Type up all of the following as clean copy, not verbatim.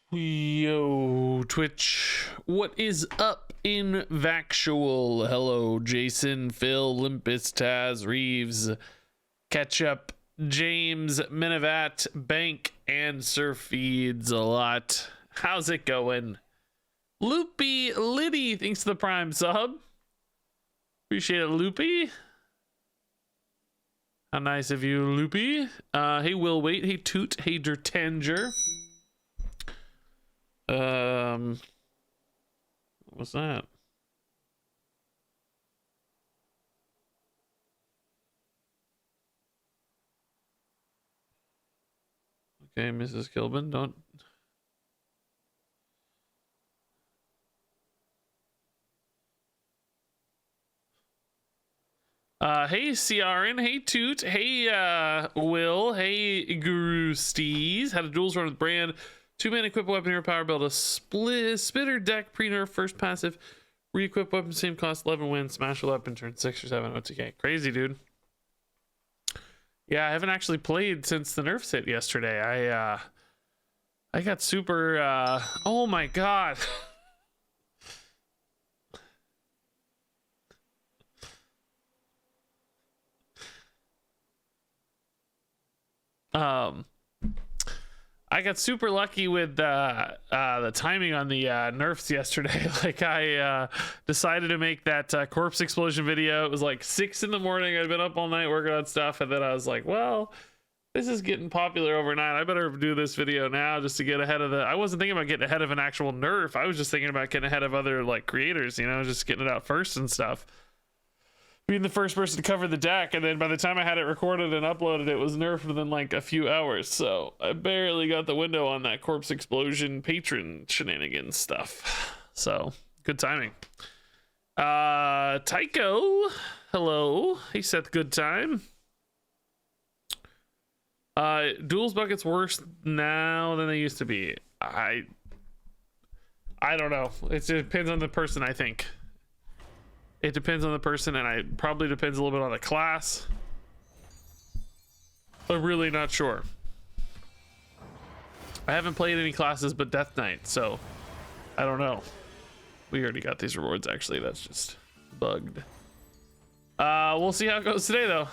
Yo, Twitch. What is up in Vactual? Hello, Jason, Phil, Limpus, Taz, Reeves, Ketchup, James, Minivat, Bank, and Sir Feeds a lot. How's it going? Loopy Liddy, thanks for the Prime sub. Appreciate it, Loopy. How nice of you, Loopy. Hey, Will Wait. Hey, Toot. Hey, Dertanger. What's that? Okay, Mrs. Kilbin, don't. Hey, CRN. Hey, Toot. Hey, Will. Hey, Guru Steez. Had a duels run with Brand. 2-man equip weapon hero power build a spitter deck pre-nerf first passive re-equip weapon same cost 11 wins smash a weapon turn 6 or 7 OTK. Crazy, dude. Yeah, I haven't actually played since the nerfs hit yesterday. I got super oh my god. I got super lucky with the timing on the nerfs yesterday. Like I decided to make that corpse explosion video. It was like 6 in the morning. I'd been up all night working on stuff, and then I was like, well, this is getting popular overnight. I better do this video now just to get ahead of the. I wasn't thinking about getting ahead of an actual nerf. I was just thinking about getting ahead of other like creators, you know, just getting it out first and stuff. Being the first person to cover the deck, and then by the time I had it recorded and uploaded, it was nerfed within like a few hours. So I barely got the window on that corpse explosion patron shenanigans stuff. So good timing. Tycho, hello. He said good time. Duels buckets worse now than they used to be. I don't know. It depends on the person, I think. It depends on the person, and it probably depends a little bit on the class. I'm really not sure. I haven't played any classes but Death Knight, so I don't know. We already got these rewards, actually. That's just bugged. We'll see how it goes today, though.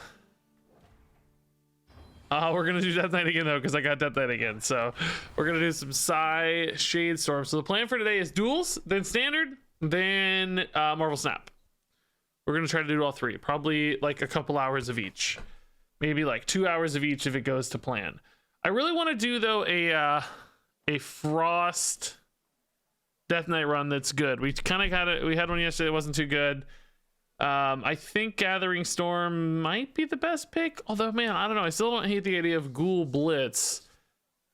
We're gonna do Death Knight again, though, because I got Death Knight again. So we're gonna do some Psy Shadestorm. So the plan for today is Duels, then Standard, then Marvel Snap. We're gonna try to do all three, probably like a couple hours of each, maybe like 2 hours of each if it goes to plan. I really want to do though a Frost Death Knight run that's good. We kind of got it. We had one yesterday that wasn't too good. I think Gathering Storm might be the best pick. Although, man, I don't know. I still don't hate the idea of Ghoul Blitz.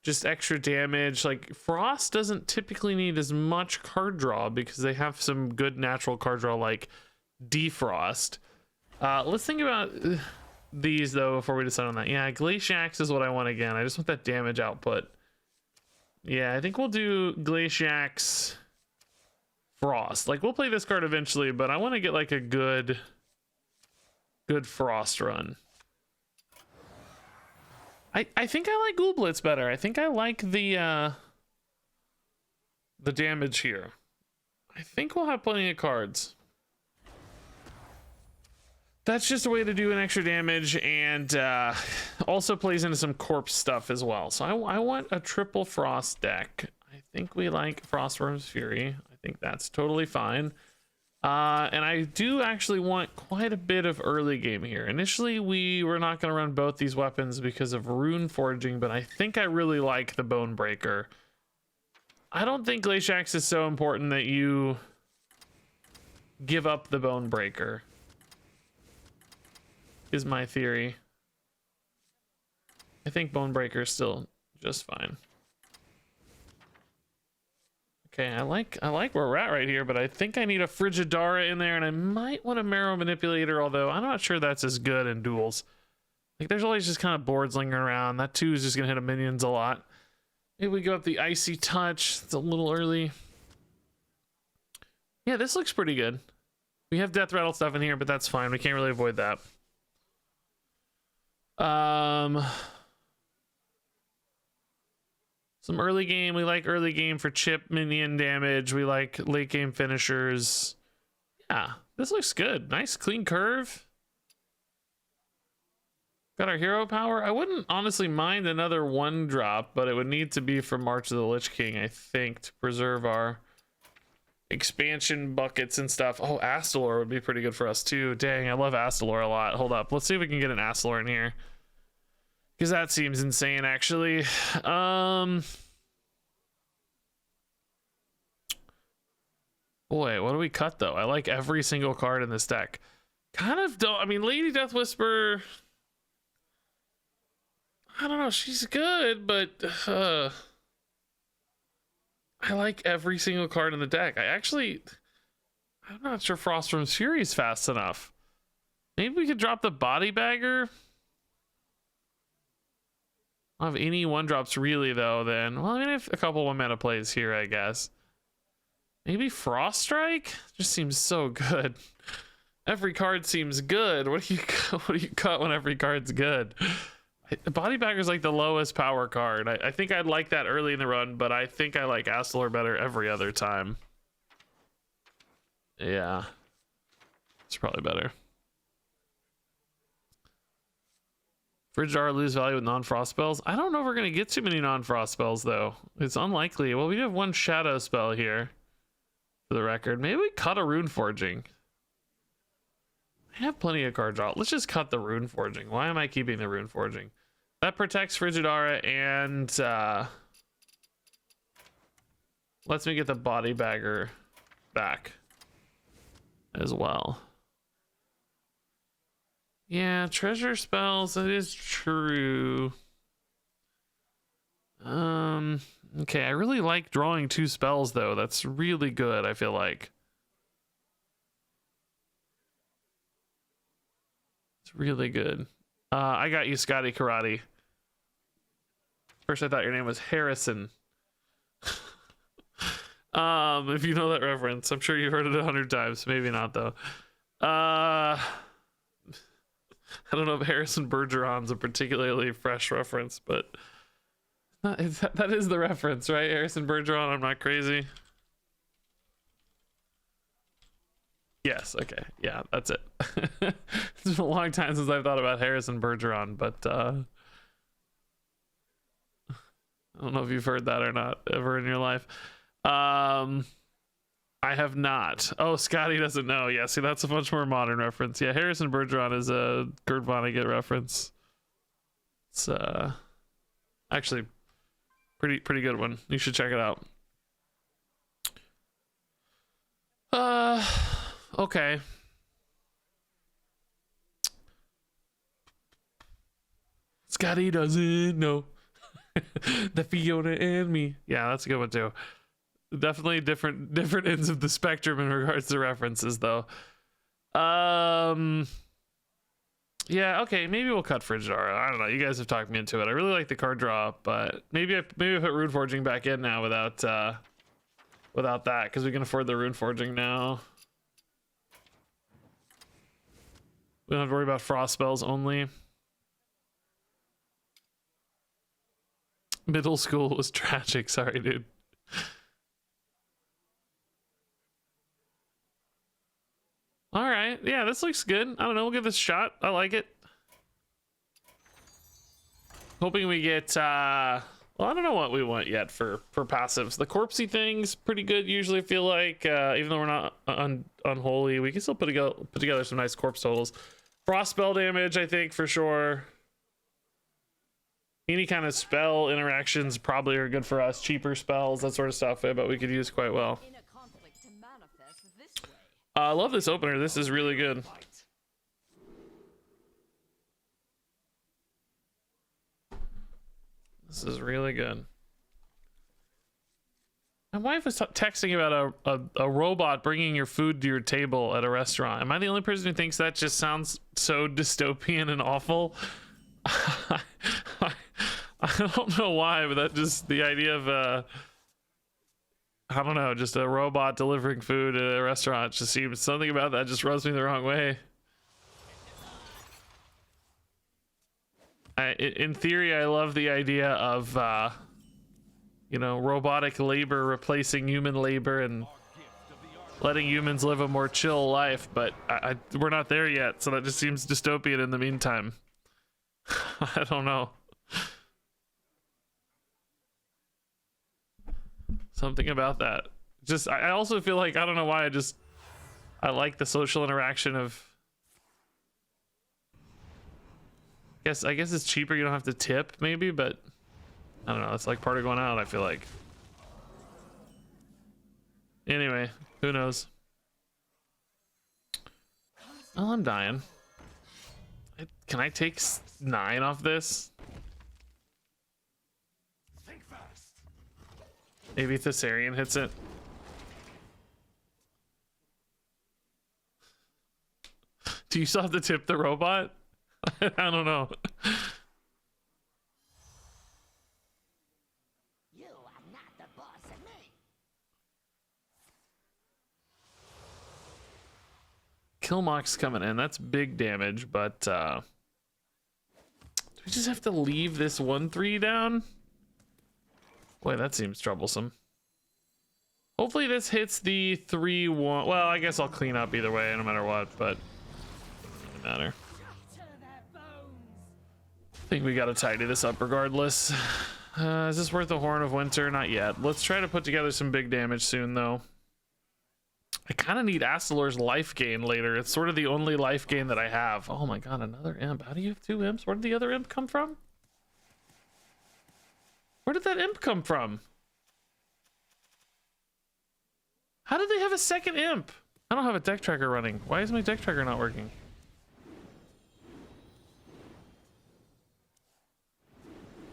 Just extra damage. Like Frost doesn't typically need as much card draw because they have some good natural card draw like Defrost. Let's think about these though before we decide on that. Yeah, Glaciax is what I want again. I just want that damage output. Yeah, I think we'll do Glaciax Frost. Like we'll play this card eventually, but I want to get like a good Frost run. I think I like Ghoul Blitz better. I think I like the damage here. I think we'll have plenty of cards. That's just a way to do an extra damage, and also plays into some corpse stuff as well. So I want a triple Frost deck. I think we like Frostworm's Fury. I think that's totally fine. And I do actually want quite a bit of early game here. Initially, we were not going to run both these weapons because of Rune Forging, but I think I really like the Bone Breaker. I don't think Glaciax is so important that you give up the Bone Breaker. Is my theory. I think Bone Breaker is still just fine. Okay, I like where we're at right here, but I think I need a Frigidara in there, and I might want a Marrow Manipulator, although I'm not sure that's as good in Duels. Like, there's always just kind of boards lingering around. That 2 is just gonna hit a minions a lot. Maybe we go up the Icy Touch. It's a little early. Yeah, this looks pretty good. We have Death Rattle stuff in here, but that's fine. We can't really avoid that. So Some early game. We like early game for chip minion damage. We like late game finishers. Yeah, this looks good. Nice clean curve. Got our hero power. I wouldn't honestly mind another 1-drop, but it would need to be from March of the Lich King, I think, to preserve our expansion buckets and stuff. Oh, Astalor would be pretty good for us too. Dang, I love Astalor a lot. Hold up, let's see if we can get an Astalor in here, because that seems insane actually. Boy, what do we cut though? I like every single card in this deck. Kind of don't. I mean, Lady Death Whisper, I don't know, she's good, but I like every single card in the deck. I'm not sure Frostworm's Fury is fast enough. Maybe we could drop the Body Bagger. I don't have any 1-drops really though then. Well, I mean, if a couple 1-mana plays here, I guess. Maybe Frost Strike? Just seems so good. Every card seems good. What do you cut when every card's good? Body Bagger's like the lowest power card. I think I'd like that early in the run, but I think I like Astalor better every other time. Yeah, it's probably better. Frigidara lose value with non-frost spells. I don't know if we're gonna get too many non-frost spells though. It's unlikely. Well, we have 1 shadow spell here, for the record. Maybe we cut a Rune Forging. I have plenty of card draw. Let's just cut the Rune Forging. Why am I keeping the Rune Forging? That protects Frigidara and lets me get the Body Bagger back as well. Yeah, treasure spells, that is true. Okay, I really like drawing 2 spells though. That's really good, I feel like. It's really good. I got you, Scotty Karate. First I thought your name was Harrison. If you know that reference, I'm sure you've heard it 100 times. Maybe not though. I don't know if Harrison Bergeron's a particularly fresh reference, but that is the reference, right? Harrison Bergeron, I'm not crazy. Yes, okay. Yeah, that's it. It's been a long time since I've thought about Harrison Bergeron, but I don't know if you've heard that or not ever in your life. I have not. Oh, Scotty doesn't know. Yeah, see, that's a much more modern reference. Yeah, Harrison Bergeron is a Kurt Vonnegut reference. It's actually pretty good one. You should check it out. Okay. Scotty doesn't know. The Fiona and me. Yeah, that's a good one too. Definitely different ends of the spectrum in regards to references though. Yeah, okay, maybe we'll cut Frigidara. I don't know, you guys have talked me into it. I really like the card draw, but maybe I put Rune Forging back in now without that, because we can afford the Rune Forging now. We don't have to worry about frost spells only. Middle school was tragic. Sorry, dude. All right. Yeah, this looks good. I don't know. We'll give this a shot. I like it. Hoping we get, well, I don't know what we want yet for passives. The corpsey thing's pretty good usually, I feel like. Even though we're not unholy, we can still put together some nice corpse totals. Frost spell damage, I think, for sure. Any kind of spell interactions probably are good for us. Cheaper spells, that sort of stuff, but we could use quite well. I love this opener. This is really good. This is really good. My wife was texting about a robot bringing your food to your table at a restaurant. Am I the only person who thinks that just sounds so dystopian and awful? I don't know why, but that just, the idea of I don't know, just a robot delivering food at a restaurant just seems, something about that just rubs me the wrong way. In theory, I love the idea of you know, robotic labor replacing human labor and letting humans live a more chill life, but we're not there yet, so that just seems dystopian in the meantime. I don't know. Something about that. Just, I also feel like, I don't know why, I like the social interaction of, I guess it's cheaper, you don't have to tip maybe, but I don't know, it's like part of going out, I feel like. Anyway, who knows? Oh, I'm dying. Can I take 9 off this? Maybe Thessarian hits it. Do you still have to tip the robot? I don't know. You are not the boss of me. Killmock's coming in. That's big damage, but do we just have to leave this 1/3 down? Boy, that seems troublesome. Hopefully this hits the 3/1. Well, I guess I'll clean up either way, no matter what, but it doesn't really matter. I think we gotta tidy this up regardless. Is this worth the Horn of Winter? Not yet. Let's try to put together some big damage soon, though. I kind of need Astalor's life gain later. It's sort of the only life gain that I have. Oh my god, another imp. How do you have 2 imps? Where did the other imp come from? Where did that imp come from? How did they have a second imp? I don't have a deck tracker running. Why is my deck tracker not working?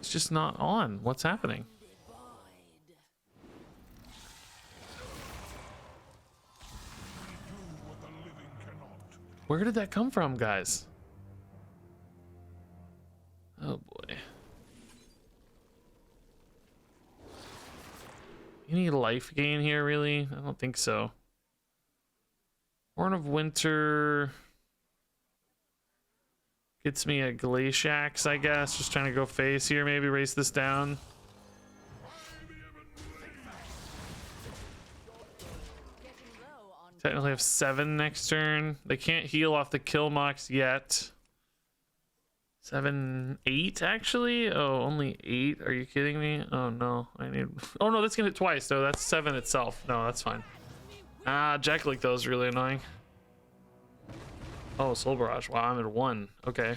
It's just not on. What's happening? Where did that come from, guys? Oh boy. Any life gain here, really? I don't think so. Horn of Winter gets me a Glaciax, I guess. Just trying to go face here, maybe race this down. Technically have 7 next turn. They can't heal off the Killmox yet. 7, 8 actually? Oh, only 8? Are you kidding me? Oh no, I need. Oh no, that's gonna hit twice though. That's 7 itself. No, that's fine. Ah, Jack like those really annoying. Oh, Soul Barrage. Wow, I'm at 1. Okay.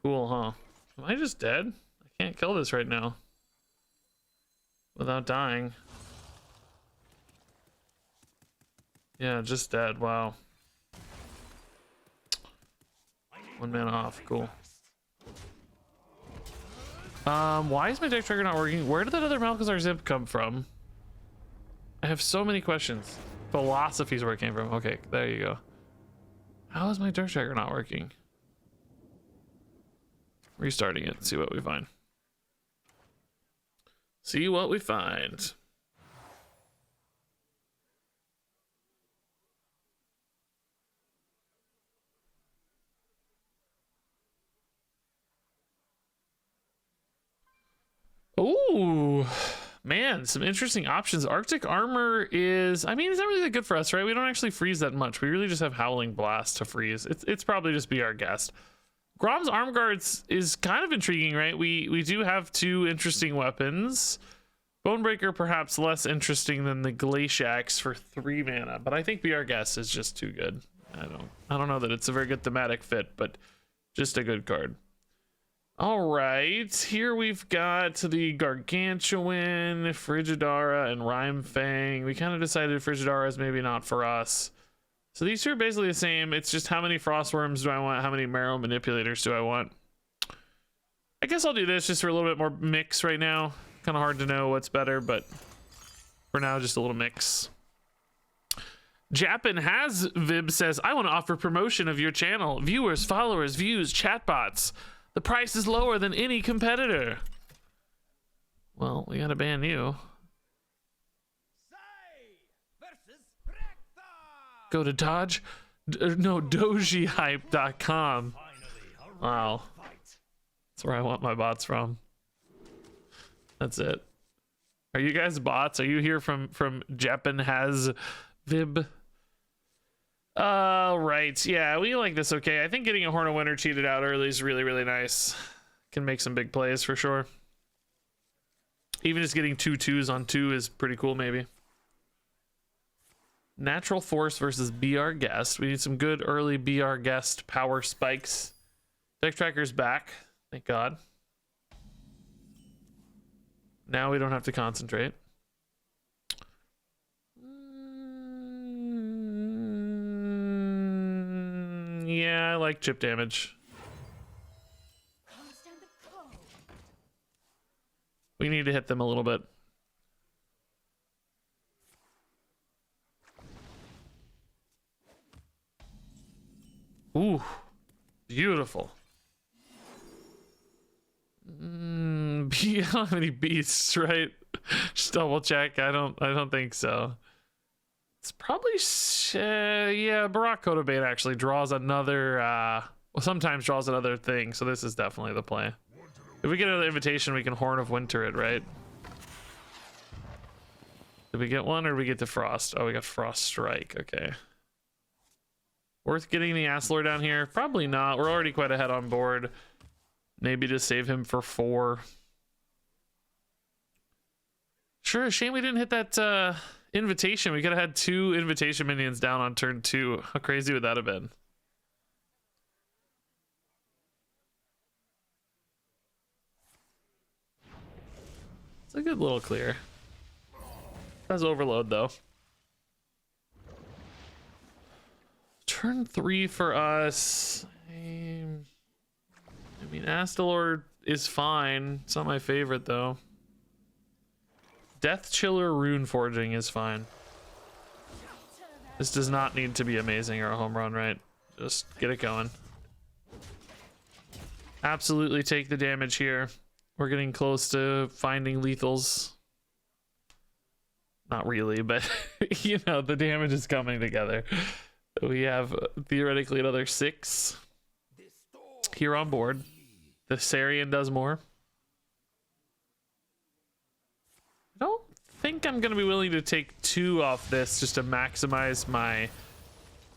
Cool, huh? Am I just dead? I can't kill this right now without dying. Yeah, just dead. Wow. 1 mana off. Cool. Why is my deck trigger not working? Where did that other Malchezaar Zimp come from? I have so many questions. Philosophy's where it came from. Okay, there you go. How is my deck trigger not working? Restarting it and see what we find. See what we find. Ooh, man, some interesting options. Arctic Armor is, I mean, it's not really that good for us, right? We don't actually freeze that much. We really just have Howling Blast to freeze. It's probably just be our guess. Grom's Arm Guards is kind of intriguing, right? We do have 2 interesting weapons. Bonebreaker perhaps less interesting than the Glaciax for 3 mana, but I think Be Our Guest is just too good. I don't know that it's a very good thematic fit, but just a good card. All right, here we've got the Gargantuan, Frigidara, and Rhymefang. We kind of decided Frigidara is maybe not for us. So these 2 are basically the same. It's just how many Frostworms do I want? How many Marrow Manipulators do I want? I guess I'll do this just for a little bit more mix right now. Kind of hard to know what's better, but for now, just a little mix. Japin has Vib says, I want to offer promotion of your channel. Viewers, followers, views, chatbots. The price is lower than any competitor. Well, we gotta ban you. Go to dojihype.com. Wow. That's where I want my bots from. That's it. Are you guys bots? Are you here from Japan has Vib? Right. Yeah, we like this okay. I think getting a Horn of Winter cheated out early is really, really nice. Can make some big plays for sure. Even just getting 2/2s on 2 is pretty cool, maybe. Natural Force versus BR Guest. We need some good early BR Guest power spikes. Deck Tracker's back. Thank God. Now we don't have to concentrate. Yeah, I like chip damage. We need to hit them a little bit. Ooh, beautiful. I don't have any beasts, right? Just double check. I don't think so. It's probably yeah. Barak Kodabane actually draws another. Well, sometimes draws another thing. So this is definitely the play. If we get another invitation, we can Horn of Winter it, right? Did we get one, or did we get the Frost? Oh, we got Frost Strike. Okay. Worth getting the Asslor down here? Probably not. We're already quite ahead on board. Maybe just save him for 4. Sure, a shame we didn't hit that invitation. We could have had 2 invitation minions down on turn 2. How crazy would that have been? It's a good little clear. That's overload though. Turn 3 for us. I mean, Astalor is fine. It's not my favorite though. Death Chiller Rune Forging is fine. This does not need to be amazing or a home run, right? Just get it going. Absolutely take the damage here. We're getting close to finding lethals. Not really, but you know, the damage is coming together. We have theoretically another 6 here on board. The Sarian does more. I don't think I'm going to be willing to take 2 off this just to maximize my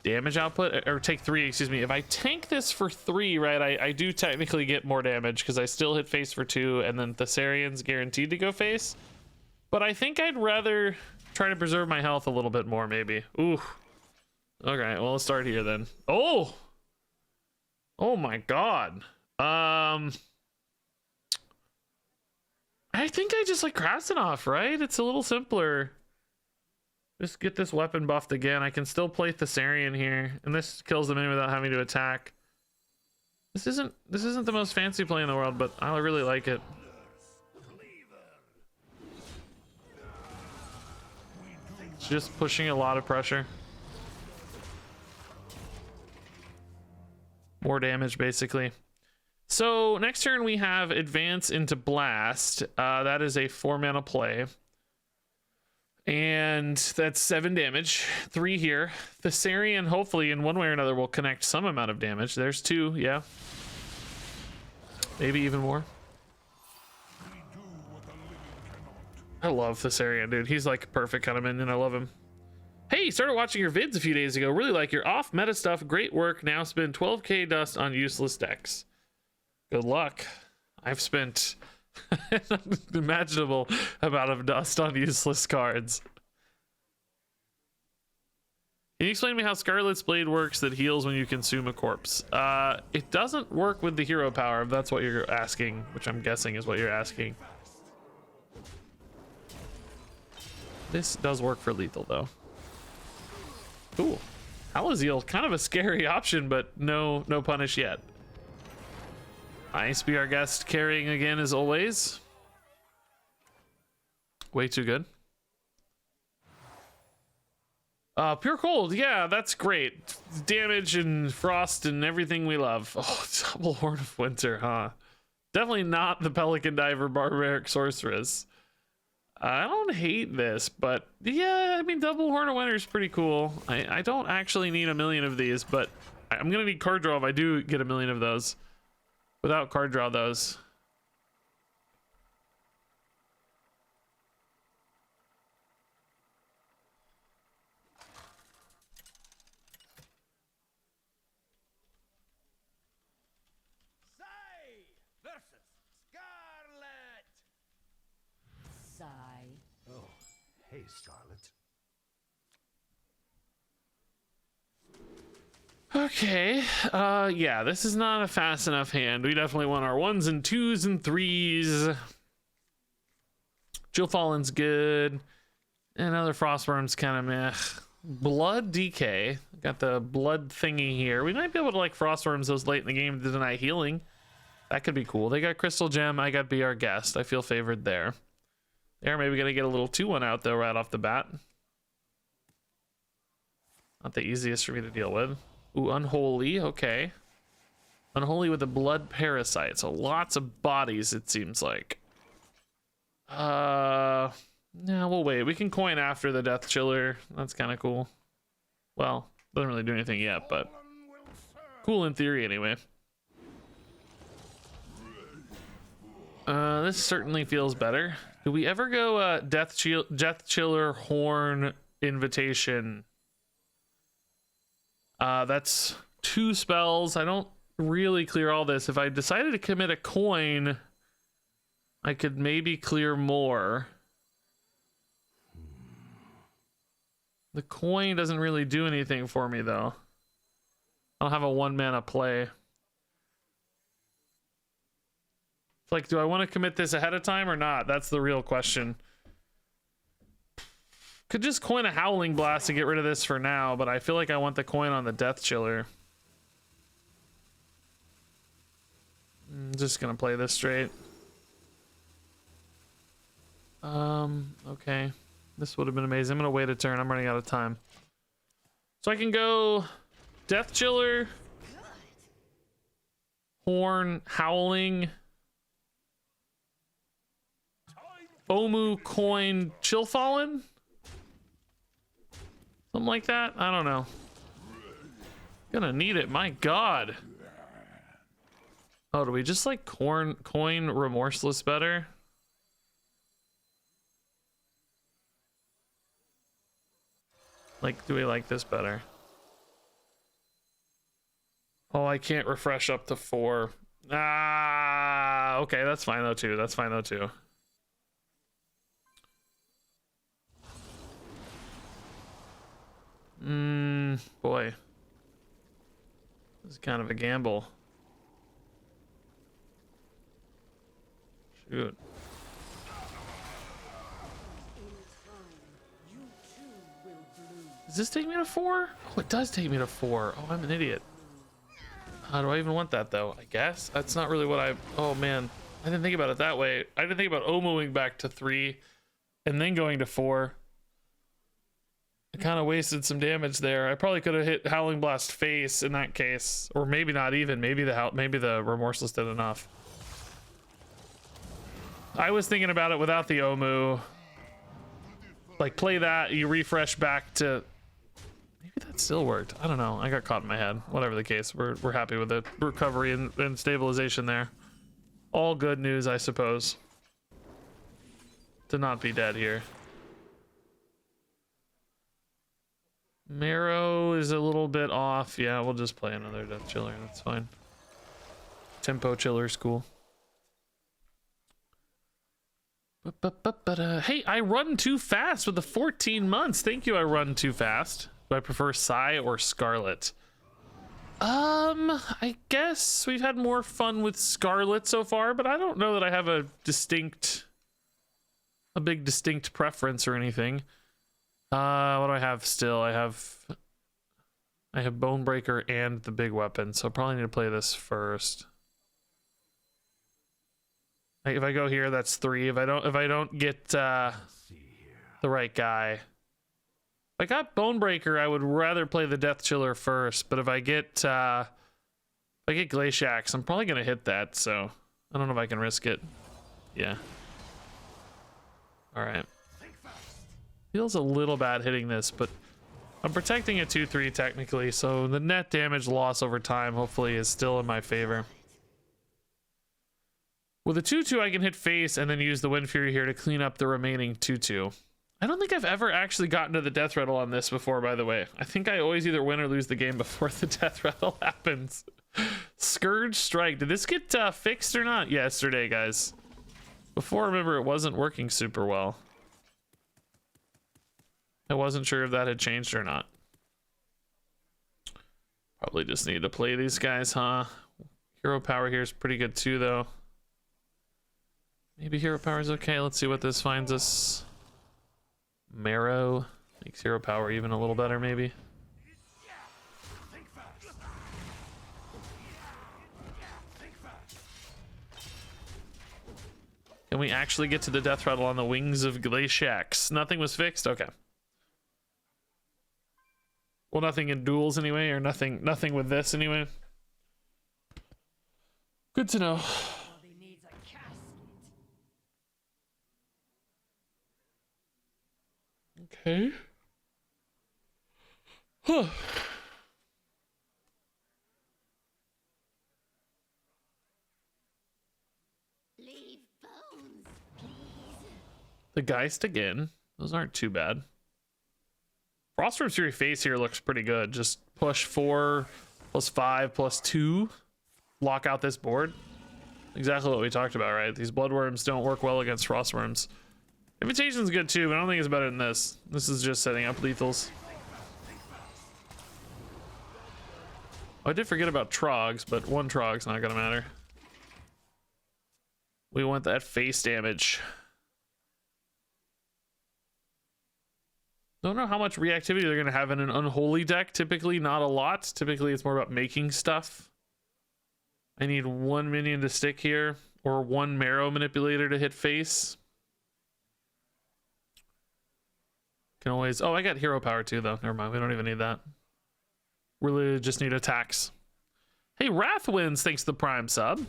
damage output, or take 3, excuse me. If I tank this for 3, right, I do technically get more damage because I still hit face for 2, and then the Sarian's guaranteed to go face. But I think I'd rather try to preserve my health a little bit more, maybe. Ooh. Okay, well, let's start here then. Oh! Oh my god. I think I just like Krasinov, right? It's a little simpler. Just get this weapon buffed again. I can still play Thessarian here, and this kills them in without having to attack. This isn't the most fancy play in the world, but I really like it. It's just pushing a lot of pressure. More damage, basically. So next turn we have Advance into Blast. That is a 4-mana play. And that's 7 damage. 3 here. Thessarian, hopefully, in one way or another, will connect some amount of damage. There's 2, yeah. Maybe even more. I love Thessarian, dude. He's like perfect kind of minion. I love him. Hey, started watching your vids a few days ago. Really like your off-meta stuff. Great work. Now spend 12k dust on useless decks. Good luck. I've spent an unimaginable amount of dust on useless cards. Can you explain to me how Scarlet's Blade works that heals when you consume a corpse? It doesn't work with the hero power, if that's what you're asking, which I'm guessing is what you're asking. This does work for lethal, though. Cool. Halaziel, kind of a scary option, but no punish yet. Nice, be our guest carrying again as always. Way too good. Pure Cold, yeah, that's great. Damage and frost and everything we love. Oh, double Horn of Winter, huh? Definitely not the Pelican Diver Barbaric Sorceress. I don't hate this, but yeah, I mean, double Horn of Winter is pretty cool. I don't actually need a million of these, but I'm gonna need card draw if I do get a million of those. Without card draw those. Scarlet. Okay, yeah, this is not a fast enough hand. We definitely want our 1s and 2s and 3s. Jill Fallen's good. Another Frostworm's kind of meh. Blood DK. Got the blood thingy here. We might be able to like Frostworms those late in the game to deny healing. That could be cool. They got Crystal Gem. I got Be Our Guest. I feel favored there. They're maybe going to get a little 2-1 out though right off the bat. Not the easiest for me to deal with. Ooh, Unholy, okay. Unholy with a blood parasite, so lots of bodies it seems like. Yeah, we'll wait. We can coin after the Death Chiller. That's kind of cool. Well, doesn't really do anything yet, but cool in theory anyway. This certainly feels better. Do we ever go Death Chiller Horn Invitation? That's 2 spells. I don't really clear all this. If I decided to commit a coin, I could maybe clear more. The coin doesn't really do anything for me though. I don't have a 1-mana play. It's like, do I want to commit this ahead of time or not? That's the real question. Could just coin a Howling Blast to get rid of this for now, but I feel like I want the coin on the Death Chiller. I'm just gonna play this straight. Okay. This would have been amazing. I'm gonna wait a turn. I'm running out of time. So I can go Death Chiller, Horn, Howling, Omu, coin, Chill Fallen? Something like that? I don't know. Gonna need it, my god. Oh, do we just like coin Remorseless better? Like, do we like this better? Oh, I can't refresh up to 4. Ah, okay, that's fine though too. That's fine though too. Boy. This is kind of a gamble. Shoot. Does this take me to 4? Oh, it does take me to 4. Oh, I'm an idiot. How do I even want that though? I guess that's not really what I. Oh man, I didn't think about it that way. I didn't think about Omoing back to 3 and then going to 4. I kind of wasted some damage there. I probably could have hit Howling Blast face in that case, or maybe not even. Maybe the Remorseless did enough. I was thinking about it without the Omu. Like play that, you refresh back to. Maybe that still worked. I don't know. I got caught in my head. Whatever the case, we're happy with the recovery and stabilization there. All good news, I suppose. To not be dead here. Marrow is a little bit off. Yeah, we'll just play another Death Chiller. That's fine. Tempo Chiller's cool. Hey, I run too fast with the 14 months. Thank you, I run too fast. Do I prefer Psy or Scarlet? I guess we've had more fun with Scarlet so far, but I don't know that I have a big distinct preference or anything. What do I have still? I have Bonebreaker and the big weapon, so I probably need to play this first. If I go here, that's 3. If I don't get the right guy. If I got Bonebreaker, I would rather play the Death Chiller first, but if I get Glaciax, I'm probably gonna hit that, so I don't know if I can risk it. Yeah. Alright. Feels a little bad hitting this, but I'm protecting a 2-3 technically, so the net damage loss over time hopefully is still in my favor. With a 2-2, I can hit face and then use the Wind Fury here to clean up the remaining 2-2. I don't think I've ever actually gotten to the Death Rattle on this before, by the way. I think I always either win or lose the game before the Death Rattle happens. Scourge Strike. Did this get fixed or not yesterday, guys? Before, remember, it wasn't working super well. I wasn't sure if that had changed or not. Probably just need to play these guys, huh? Hero power here is pretty good too, though. Maybe hero power is okay. Let's see what this finds us. Marrow makes hero power even a little better, maybe. Can we actually get to the death rattle on the wings of Glaciax? Nothing was fixed? Okay. Well, nothing in duels anyway, or nothing with this anyway. Good to know. Okay. Huh. Leave bones, please. The Geist again. Those aren't too bad. Frostworm's Fury face here looks pretty good. Just push 4 plus 5 plus 2. Lock out this board. Exactly what we talked about, right? These bloodworms don't work well against frostworms. Invitation's good too, but I don't think it's better than this. This is just setting up lethals. Oh, I did forget about Trogs, but one Trog's not gonna matter. We want that face damage. Don't know how much reactivity they're gonna have in an unholy deck. Typically not a lot. Typically it's more about making stuff. I need 1 minion to stick here, or 1 marrow manipulator to hit face. Can always, oh, I got hero power too though. Never mind, we don't even need that. Really just need attacks. Hey, Wrath wins thanks to the Prime sub.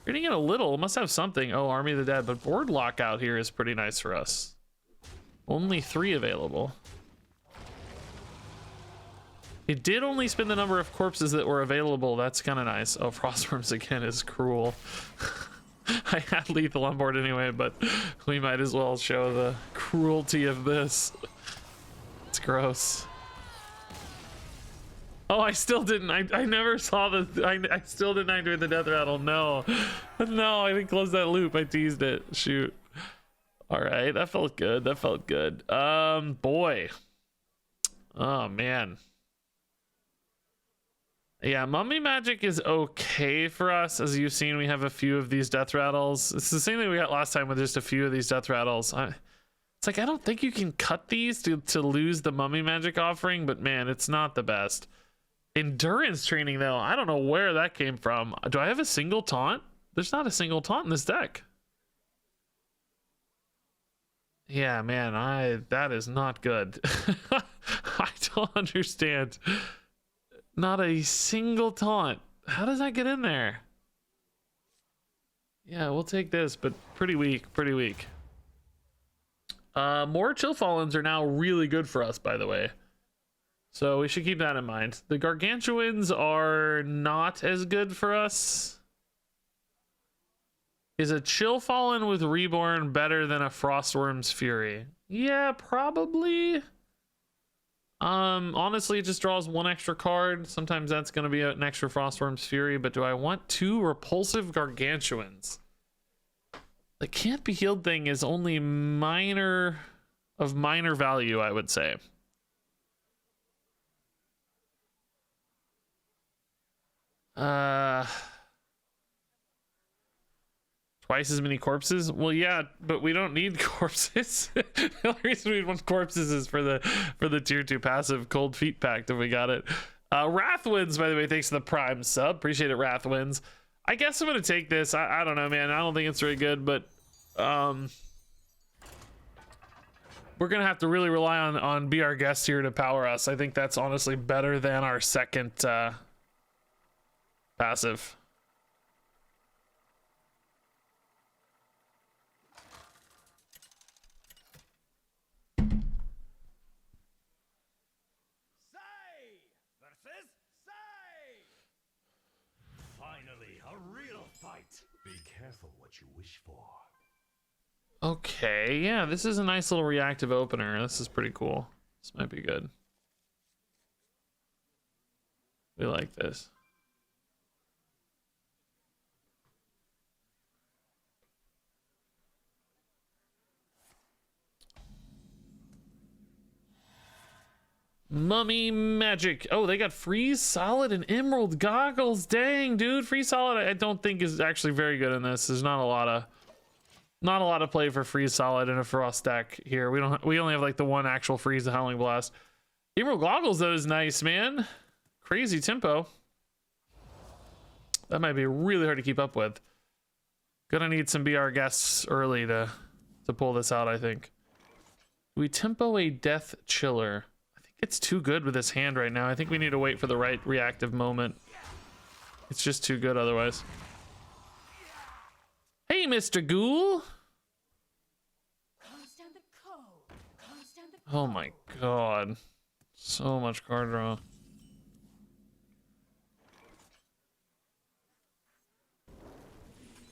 Getting it a little, must have something. Oh, Army of the Dead, but board lockout here is pretty nice for us. Only 3 available. It did only spin the number of corpses that were available. That's kind of nice. Oh, Frostworms again is cruel. I had lethal on board anyway, but we might as well show the cruelty of this. It's gross. Oh, I still didn't. I never saw the. I still didn't activate the death rattle. No, no, I didn't close that loop. I teased it. Shoot. All right, that felt good. That felt good. Boy. Oh man. Yeah, Mummy Magic is okay for us. As you've seen, we have a few of these death rattles. It's the same thing we got last time with just a few of these death rattles. It's like, I don't think you can cut these to lose the Mummy Magic offering, but man, it's not the best. Endurance training, though, I don't know where that came from. Do I have a single taunt? There's not a single taunt in this deck. Yeah, man, that is not good. I don't understand. Not a single taunt. How does that get in there? Yeah, we'll take this, but pretty weak, pretty weak. More Chill Fallens are now really good for us, by the way. So we should keep that in mind. The Gargantuans are not as good for us. Is a Chill Fallen with Reborn better than a Frostworm's Fury? Yeah, probably. Honestly, it just draws 1 extra card. Sometimes that's going to be an extra Frostworm's Fury, but do I want 2 repulsive Gargantuans? The can't be healed thing is only minor value, I would say. Twice as many corpses? Well, yeah, but we don't need corpses. The only reason we want corpses is for the tier 2 passive Cold Feet Pact if we got it. Wrath wins, by the way, thanks to the Prime sub. Appreciate it, Wrath wins. I guess I'm gonna take this. I don't know, man. I don't think it's very good, but we're gonna have to really rely on Be Our Guest here to power us. I think that's honestly better than our second passive. Okay, yeah, this is a nice little reactive opener. This is pretty cool. This might be good. We like this. Mummy magic. Oh, they got freeze solid and emerald goggles. Dang, dude, freeze solid I don't think is actually very good in this. There's not a lot of play for freeze solid in a frost deck here. We only have like the one actual freeze, the howling blast. Emerald goggles though is nice, man. Crazy tempo. That might be really hard to keep up with. Gonna need some BR guests early to pull this out, I think. We tempo a death chiller. I think it's too good with this hand right now. I think we need to wait for the right reactive moment. It's just too good otherwise. Hey, Mr. Ghoul. Oh my god. So much card draw.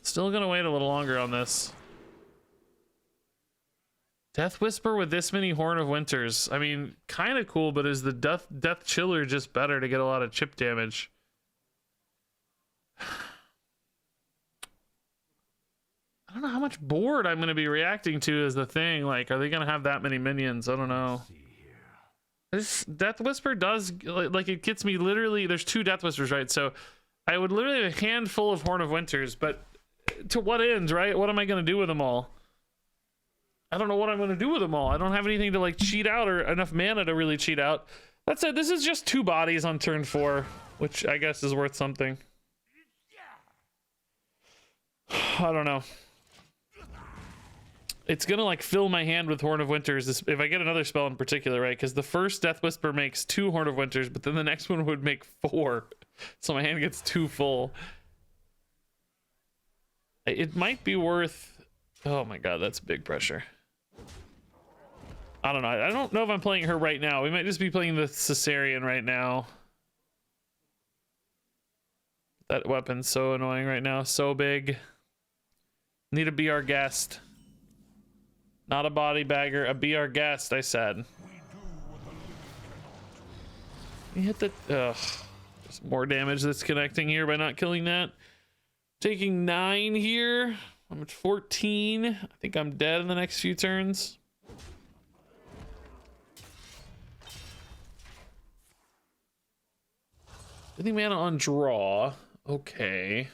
Still gonna wait a little longer on this. Death Whisper with this many Horn of Winters. I mean, kind of cool, but is the Death Chiller just better to get a lot of chip damage? I don't know how much board I'm gonna be reacting to is the thing. Like, are they gonna have that many minions? I don't know. This Death Whisper does, like, it gets me literally, there's 2 Death Whispers, right? So I would literally have a handful of Horn of Winters, but to what end, right? What am I going to do with them all? I don't know what I'm going to do with them all. I don't have anything to like cheat out or enough mana to really cheat out. That said, this is just 2 bodies on turn 4, which I guess is worth something. I don't know. It's gonna like fill my hand with Horn of Winters if I get another spell in particular, right? Because the first Death Whisper makes 2 Horn of Winters, but then the next one would make 4. So my hand gets 2 full. It might be worth... Oh my god, that's big pressure. I don't know. I don't know if I'm playing her right now. We might just be playing the Caesarean right now. That weapon's so annoying right now. So big. Need a BR guest. Not a body bagger, a BR guest, I said. You hit the... Ugh. There's more damage that's connecting here by not killing that. Taking 9 here. I'm at 14. I think I'm dead in the next few turns. Getting mana on draw. Okay.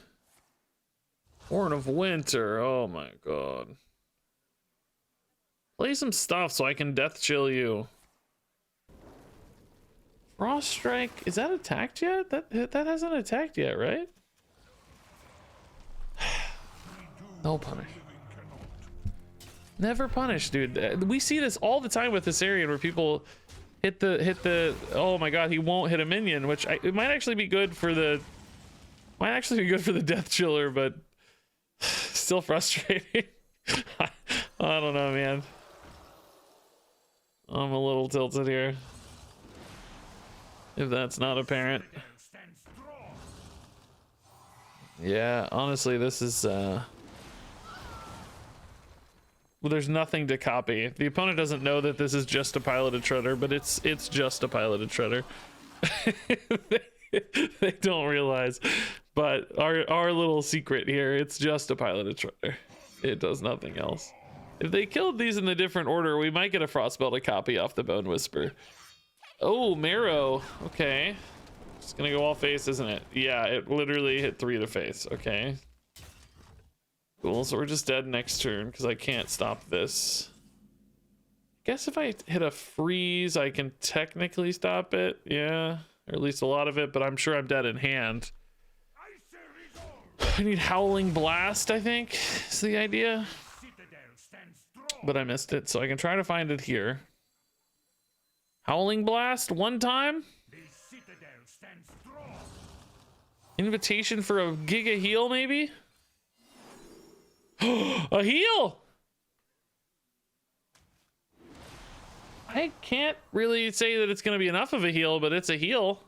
Horn of Winter. Oh my god. Play some stuff so I can death chill you. Frost Strike. Is that attacked yet? That hasn't attacked yet, right? No punish. Never punish, dude. We see this all the time with this area where people hit the oh my god, he won't hit a minion, which it might actually be good for the death chiller, but still frustrating. I don't know, man. I'm a little tilted here. If that's not apparent. Yeah, honestly, this is well, there's nothing to copy. The opponent doesn't know that this is just a piloted shredder, but it's just a piloted shredder. They don't realize, but our little secret here, it's just a piloted shredder. It does nothing else. If they killed these in the different order, we might get a Frostspell to copy off the Bone Whisper. Oh, Marrow. Okay. It's gonna go all face, isn't it? Yeah, it literally hit 3 to face. Okay. Cool, so we're just dead next turn because I can't stop this. Guess if I hit a freeze, I can technically stop it. Yeah, or at least a lot of it, but I'm sure I'm dead in hand. I need Howling Blast, I think, is the idea. But I missed it, so I can try to find it here. Howling Blast, 1 time. Invitation for a Giga Heal, maybe? A heal! I can't really say that it's going to be enough of a heal, but it's a heal.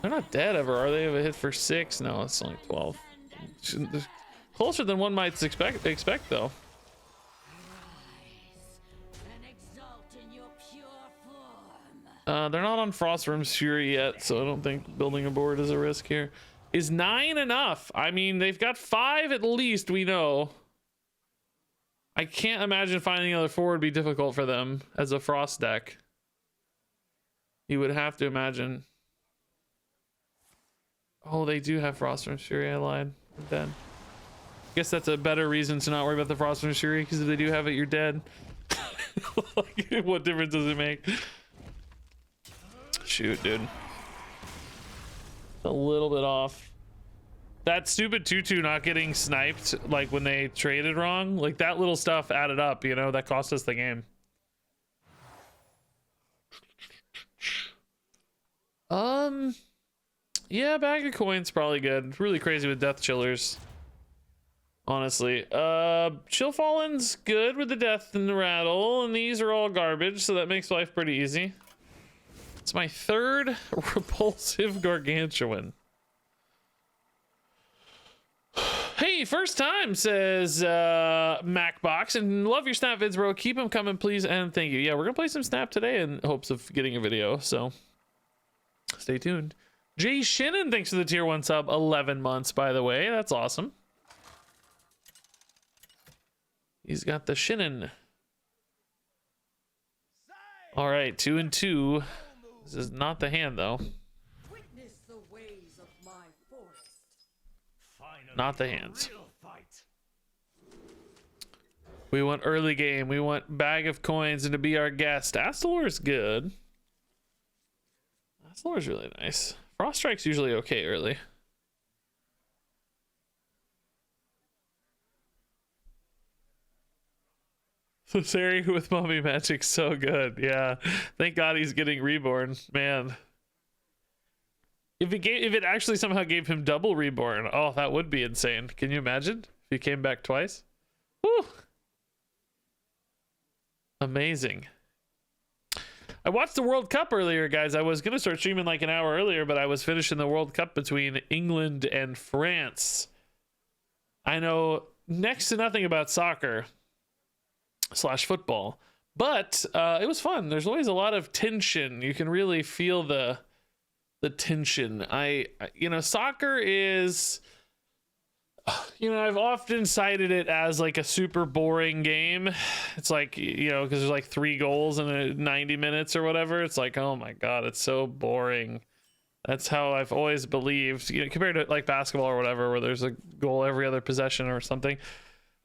They're not dead ever, are they? Have a hit for 6? No, it's only 12. Closer than one might expect though. They're not on Frostworm's Fury yet, so I don't think building a board is a risk here. Is 9 enough? I mean, they've got 5 at least, we know. I can't imagine finding another 4 would be difficult for them as a Frost deck. You would have to imagine. Oh, they do have Frost from Fury. I lied. I'm dead. Guess that's a better reason to not worry about the Frost from Fury, because if they do have it, you're dead. Like, what difference does it make? Shoot, dude. A little bit off. That stupid 2/2 not getting sniped, like when they traded wrong, like that little stuff added up, you know, that cost us the game. Yeah, bag of coins probably good. Really crazy with death chillers. Honestly. Chill Fallen's good with the death and the rattle, and these are all garbage, so that makes life pretty easy. It's my 3rd repulsive gargantuan. Hey, first time, says Macbox, and love your snap vids, bro. Keep them coming, please, and thank you. Yeah, we're gonna play some snap today in hopes of getting a video, so stay tuned. Jay Shannon, thanks for the tier 1 sub. 11 months, by the way. That's awesome. He's got the Shannon. All right, 2 and 2. This is not the hand, though. Witness the ways of my forest. Not the hands. We want early game. We want bag of coins and to be our guest. Astalor is good. Astalor is really nice. Frost Strike's usually okay early. Sari with Mommy Magic's so good. Yeah. Thank God he's getting reborn. Man. If it actually somehow gave him double reborn, oh, that would be insane. Can you imagine if he came back twice? Woo! Amazing. I watched the World Cup earlier, guys. I was gonna start streaming like an hour earlier, but I was finishing the World Cup between England and France. I know next to nothing about soccer / football, but it was fun. There's always a lot of tension. You can really feel the tension. You know, soccer is, you know, I've often cited it as like a super boring game. It's like, you know, because there's like 3 goals in 90 minutes or whatever. It's like, oh my God, it's so boring. That's how I've always believed, you know, compared to like basketball or whatever, where there's a goal every other possession or something.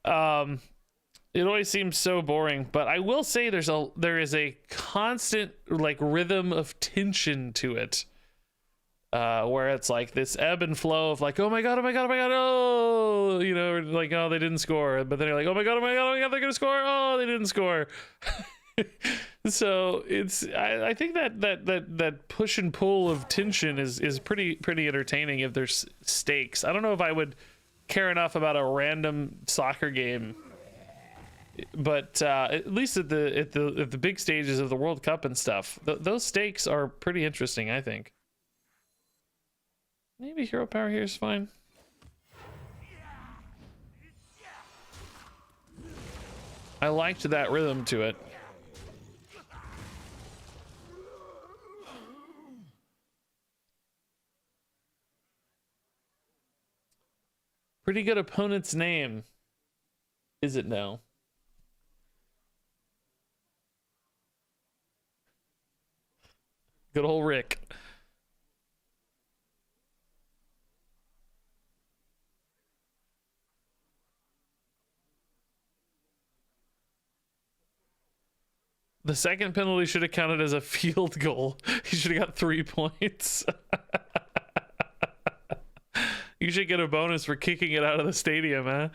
It always seems so boring, but I will say there is a constant like rhythm of tension to it. Where it's like this ebb and flow of like, oh my God, oh, you know, like, oh, they didn't score. But then you're like, oh my God, they're going to score. Oh, they didn't score. So I think that push and pull of tension is pretty entertaining if there's stakes. I don't know if I would care enough about a random soccer game, but at least at the big stages of the World Cup and stuff, those stakes are pretty interesting, I think. Maybe hero power here is fine. I liked that rhythm to it. Pretty good opponent's name. Is it now? Good old Rick. The second penalty should have counted as a field goal. He should have got 3 points. You should get a bonus for kicking it out of the stadium, huh?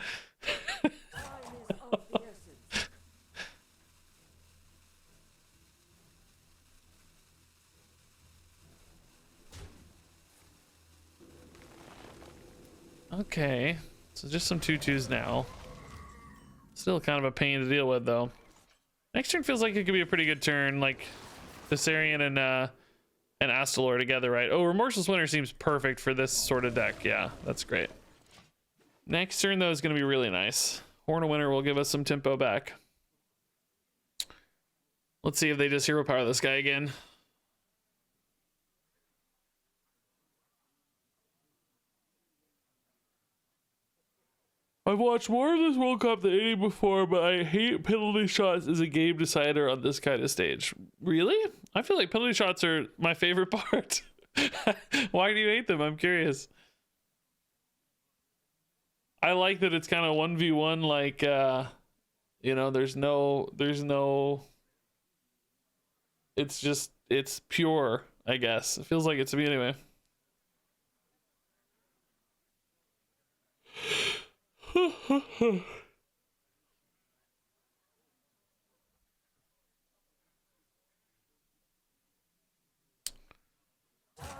Okay, so just some 2/2s now. Still kind of a pain to deal with, though. Next turn feels like it could be a pretty good turn, like Thessarian and Astalor together, right? Oh, Remorseless Winter seems perfect for this sort of deck. Yeah, that's great. Next turn, though, is going to be really nice. Horn of Winter will give us some tempo back. Let's see if they just hero power this guy again. I've watched more of this World Cup than any before, but I hate penalty shots as a game decider on this kind of stage. Really? I feel like penalty shots are my favorite part. Why do you hate them? I'm curious. I like that it's kind of 1v1, like, you know, there's no, it's pure, I guess. It feels like it to me anyway.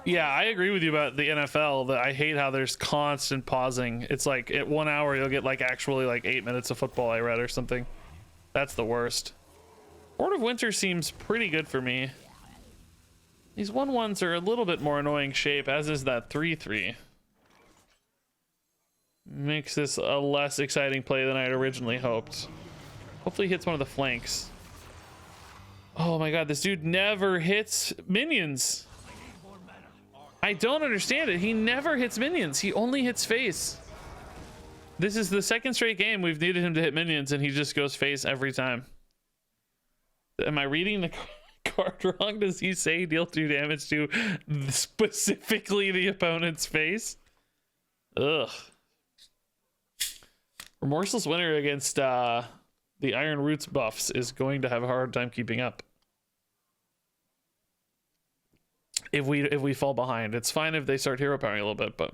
Yeah, I agree with you about the NFL that I hate how there's constant pausing. It's like at 1 hour you'll get like actually like 8 minutes of football I read or something. That's the worst. Lord of Winter seems pretty good for me. These 1/1s are a little bit more annoying shape, as is that 3/3. Makes this a less exciting play than I had originally hoped. Hopefully he hits one of the flanks. Oh my god, this dude never hits minions. I don't understand it. He never hits minions. He only hits face. This is the second straight game we've needed him to hit minions and he just goes face every time. Am I reading the card wrong? Does he say deal 2 damage to specifically the opponent's face? Ugh. Remorseless Winter against the Iron Roots buffs is going to have a hard time keeping up. If we fall behind. It's fine if they start hero powering a little bit, but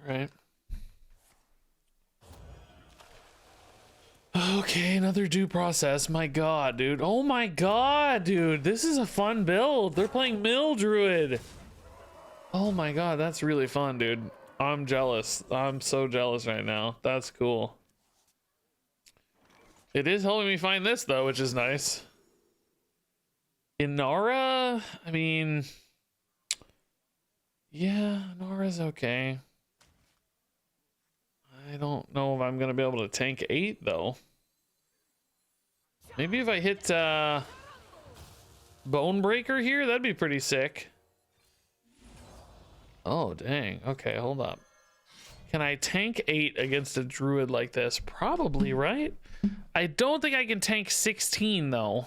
all right. Okay, another due process. My god, dude. Oh my god, dude. This is a fun build. They're playing Mill Druid. Oh my god, that's really fun, dude. I'm jealous. I'm so jealous right now. That's cool. It is helping me find this, though, which is nice. Inara? I mean... yeah, Inara's okay. I don't know if I'm going to be able to tank 8, though. Maybe if I hit Bonebreaker here, that'd be pretty sick. Oh, dang. Okay, hold up. Can I tank 8 against a druid like this? Probably, right? I don't think I can tank 16, though.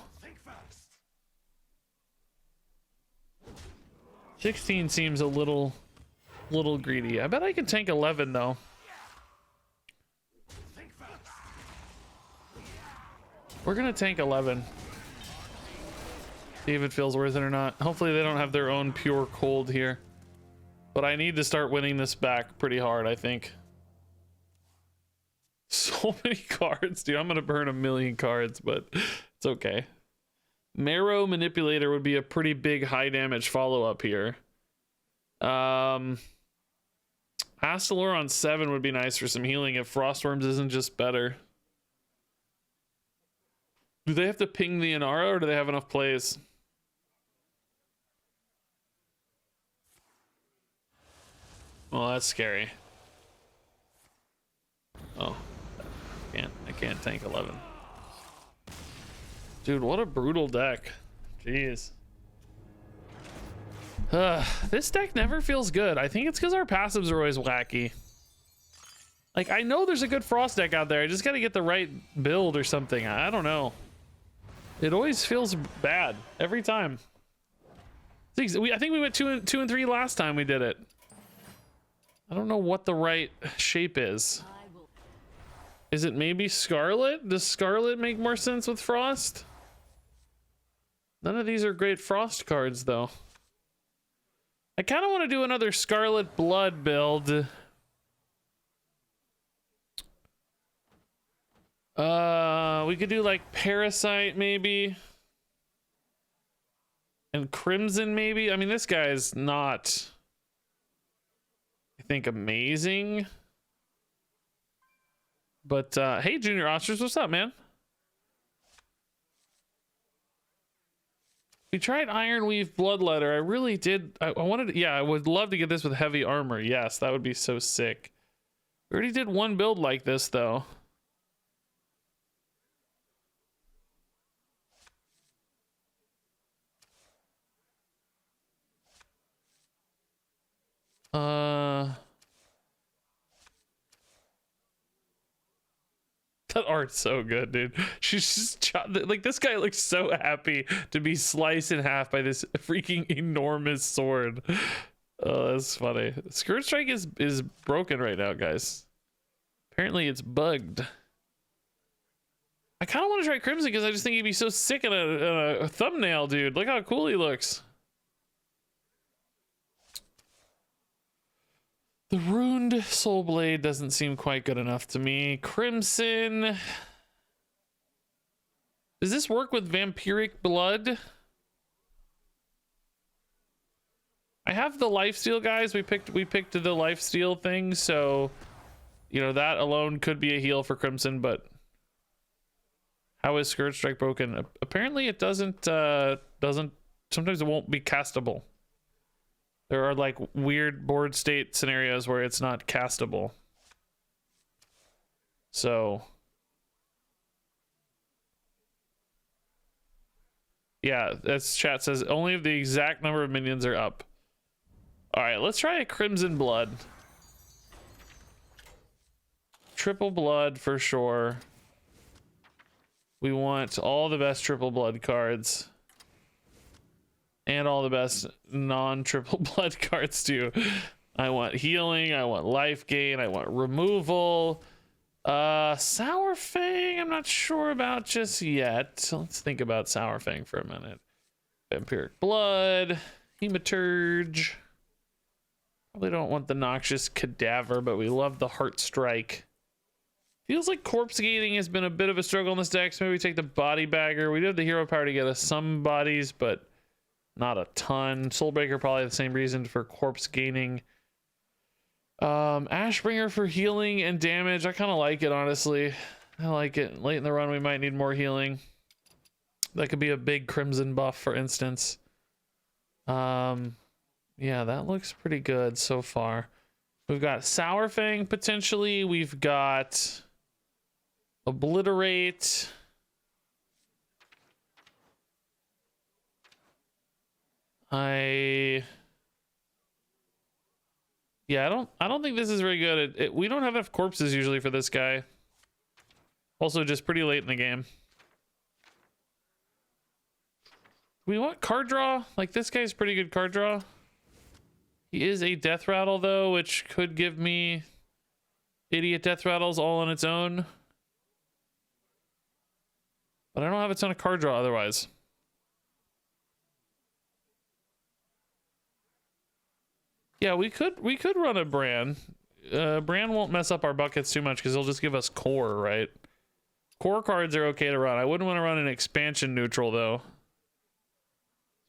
16 seems a little greedy. I bet I can tank 11, though. We're gonna tank 11. See if it feels worth it or not. Hopefully they don't have their own pure cold here. But I need to start winning this back pretty hard, I think. So many cards, dude. I'm gonna burn 1,000,000 cards, but it's okay. Marrow Manipulator would be a pretty big high damage follow-up here. Astalor on 7 would be nice for some healing if Frostworms isn't just better. Do they have to ping the Inara or do they have enough plays? Well, that's scary. Oh, I can't tank 11. Dude, what a brutal deck. Jeez. This deck never feels good. I think it's because our passives are always wacky. Like, I know there's a good Frost deck out there. I just got to get the right build or something. I don't know. It always feels bad every time. I think we went 2 and 3 last time we did it. I don't know what the right shape is. Is it maybe Scarlet? Does Scarlet make more sense with Frost? None of these are great Frost cards, though. I kind of want to do another Scarlet Blood build. We could do like Parasite maybe. And Crimson maybe. I mean, this guy is not, I think, amazing. But hey, Junior Ostrich, what's up, man? We tried Ironweave Bloodletter. I really did. I wanted to, yeah, I would love to get this with heavy armor. Yes, that would be so sick. We already did one build like this though. That art's so good, dude. She's just like, this guy looks so happy to be sliced in half by this freaking enormous sword. Oh, that's funny. Skirt Strike is broken right now, guys. Apparently it's bugged. I kind of want to try Crimson because I just think he'd be so sick in a thumbnail, dude. Look how cool he looks. The Ruined Soul Blade doesn't seem quite good enough to me. Crimson. Does this work with Vampiric Blood? I have the lifesteal, guys. We picked the lifesteal thing, so you know that alone could be a heal for Crimson, but how is Skirt Strike broken? Apparently it doesn't sometimes it won't be castable. There are like weird board state scenarios where it's not castable. So yeah, that's chat says only if the exact number of minions are up. All right, let's try a Crimson Blood. Triple Blood for sure. We want all the best Triple Blood cards. And all the best non-Triple Blood cards too. I want healing, I want life gain, I want removal. Sour Fang, I'm not sure about just yet. Let's think about Sour Fang for a minute. Vampiric Blood, Hematurge. Probably don't want the Noxious Cadaver, but we love the Heart Strike. Feels like corpse gating has been a bit of a struggle in this deck, so maybe we take the Body Bagger. We do have the hero power to get us some bodies, but not a ton. Soulbreaker probably the same reason for corpse gaining. Ashbringer for healing and damage. I kind of like it, honestly. I like it. Late in the run, we might need more healing. That could be a big Crimson buff, for instance. Yeah, that looks pretty good so far. We've got Sour Fang potentially. We've got Obliterate. Yeah, I don't think this is very good. We don't have enough corpses usually for this guy. Also, just pretty late in the game. We want card draw. Like, this guy's pretty good card draw. He is a Death Rattle though, which could give me idiot Death Rattles all on its own. But I don't have a ton of card draw otherwise. Yeah, we could run a Bran. Bran won't mess up our buckets too much because he'll just give us core, right? Core cards are okay to run. I wouldn't want to run an expansion neutral though.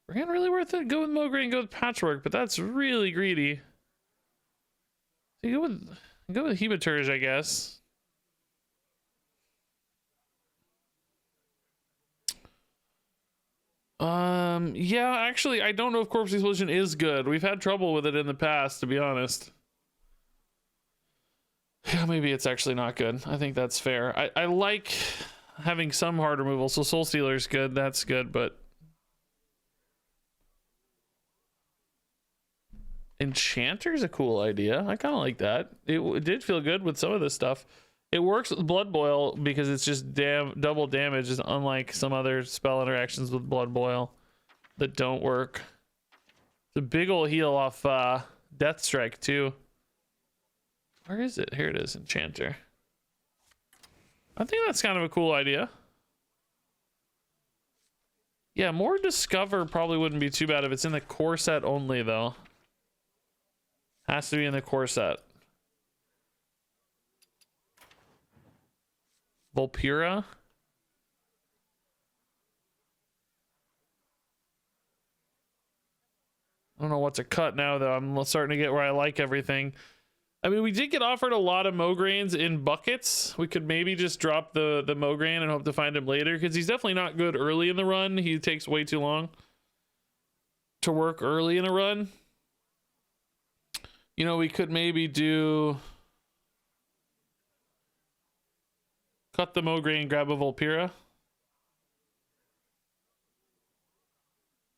Bran really worth it? Go with Mograine, go with Patchwork, but that's really greedy. So you go with Hematurge, I guess. Yeah, actually, I don't know if Corpse Explosion is good. We've had trouble with it in the past, to be honest. Yeah, maybe it's actually not good. I think that's fair. I like having some hard removal, so Soul Stealer is good. That's good, but Enchanter's a cool idea. I kind of like that. It did feel good with some of this stuff. It works with Blood Boil because it's just double damage, is unlike some other spell interactions with Blood Boil that don't work. It's a big ol' heal off Death Strike too. Where is it? Here it is, Enchanter. I think that's kind of a cool idea. Yeah, more Discover probably wouldn't be too bad if it's in the core set only though. Has to be in the core set. Volpura. I don't know what to cut now though. I'm starting to get where I like everything. I mean, we did get offered a lot of Mograines in buckets. We could maybe just drop the Mograine and hope to find him later because he's definitely not good early in the run. He takes way too long. to work early in a run. You know, we could maybe do cut the Mograine, grab a Volpira.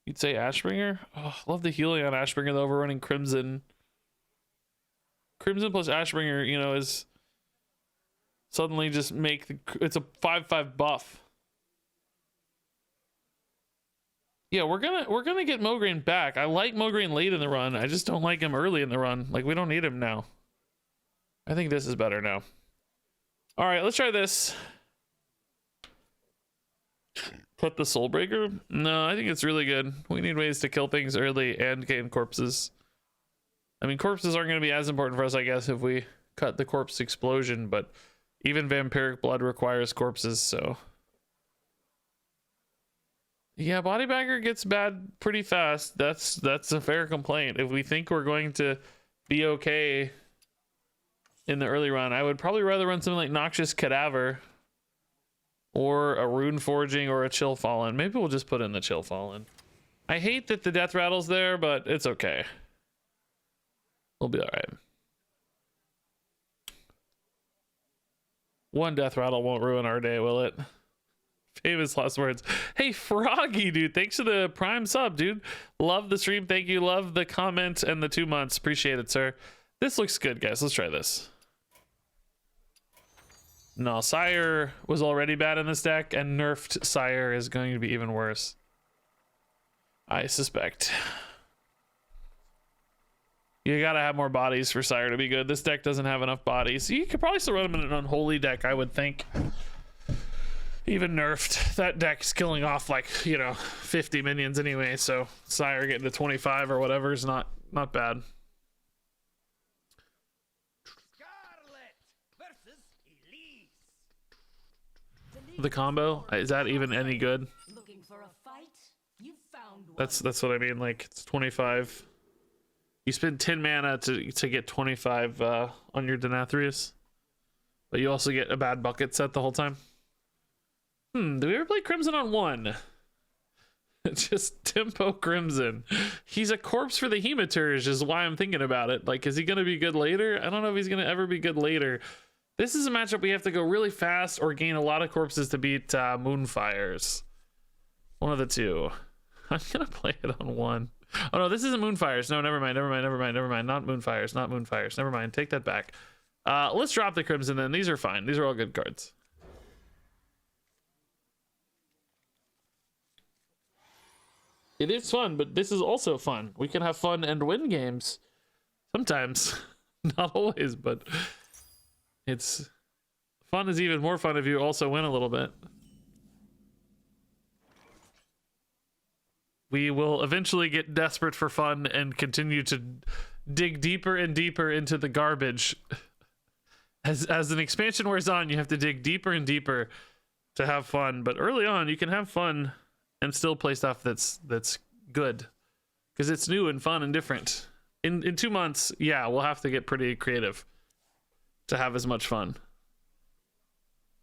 You'd say Ashbringer? Oh, I love the healing on Ashbringer though. We're running Crimson. Crimson plus Ashbringer, you know, is suddenly just make the, it's a 5/5 buff. Yeah, we're gonna get Mograine back. I like Mograine late in the run. I just don't like him early in the run. Like, we don't need him now. I think this is better now. All right, let's try this. Put the Soulbreaker? No, I think it's really good. We need ways to kill things early and gain corpses. I mean, corpses aren't going to be as important for us, I guess, if we cut the corpse explosion, but even vampiric blood requires corpses, so. Yeah, body bagger gets bad pretty fast. That's a fair complaint. If we think we're going to be okay in the early run, I would probably rather run something like Noxious Cadaver or a Rune Forging or a Chill Fallen. Maybe we'll just put in the Chill Fallen. I hate that the Death Rattle's there, but it's okay. We'll be all right. One Death Rattle won't ruin our day, will it? Famous last words. Hey, Froggy, dude. Thanks for the Prime sub, dude. Love the stream. Thank you. Love the comment and the 2 months. Appreciate it, sir. This looks good, guys. Let's try this. No, Sire was already bad in this deck, and nerfed Sire is going to be even worse, I suspect. You gotta have more bodies for Sire to be good. This deck doesn't have enough bodies. You could probably still run him in an Unholy deck, I would think. Even nerfed, that deck's killing off like, you know, 50 minions anyway, so Sire getting to 25 or whatever is not bad. The combo, is that even any good? Looking for a fight? You found one. That's what I mean. Like, it's 25. You spend 10 mana to get 25 on your Denathrius, but you also get a bad bucket set the whole time. Do we ever play Crimson on 1? Just tempo Crimson. He's a corpse for the Hematurge is why I'm thinking about it. Like, is he gonna be good later? I don't know if he's gonna ever be good later. This is a matchup we have to go really fast or gain a lot of corpses to beat Moonfires. One of the two. I'm gonna play it on 1. Oh no, this isn't Moonfires. No, never mind. Not Moonfires. Never mind. Take that back. Let's drop the Crimson then. These are fine. These are all good cards. It is fun, but this is also fun. We can have fun and win games. Sometimes. Not always, but it's fun is even more fun if you also win a little bit. We will eventually get desperate for fun and continue to dig deeper and deeper into the garbage. As an expansion wears on, you have to dig deeper and deeper to have fun. But early on, you can have fun and still play stuff that's good, because it's new and fun and different. In 2 months, yeah, we'll have to get pretty creative to have as much fun,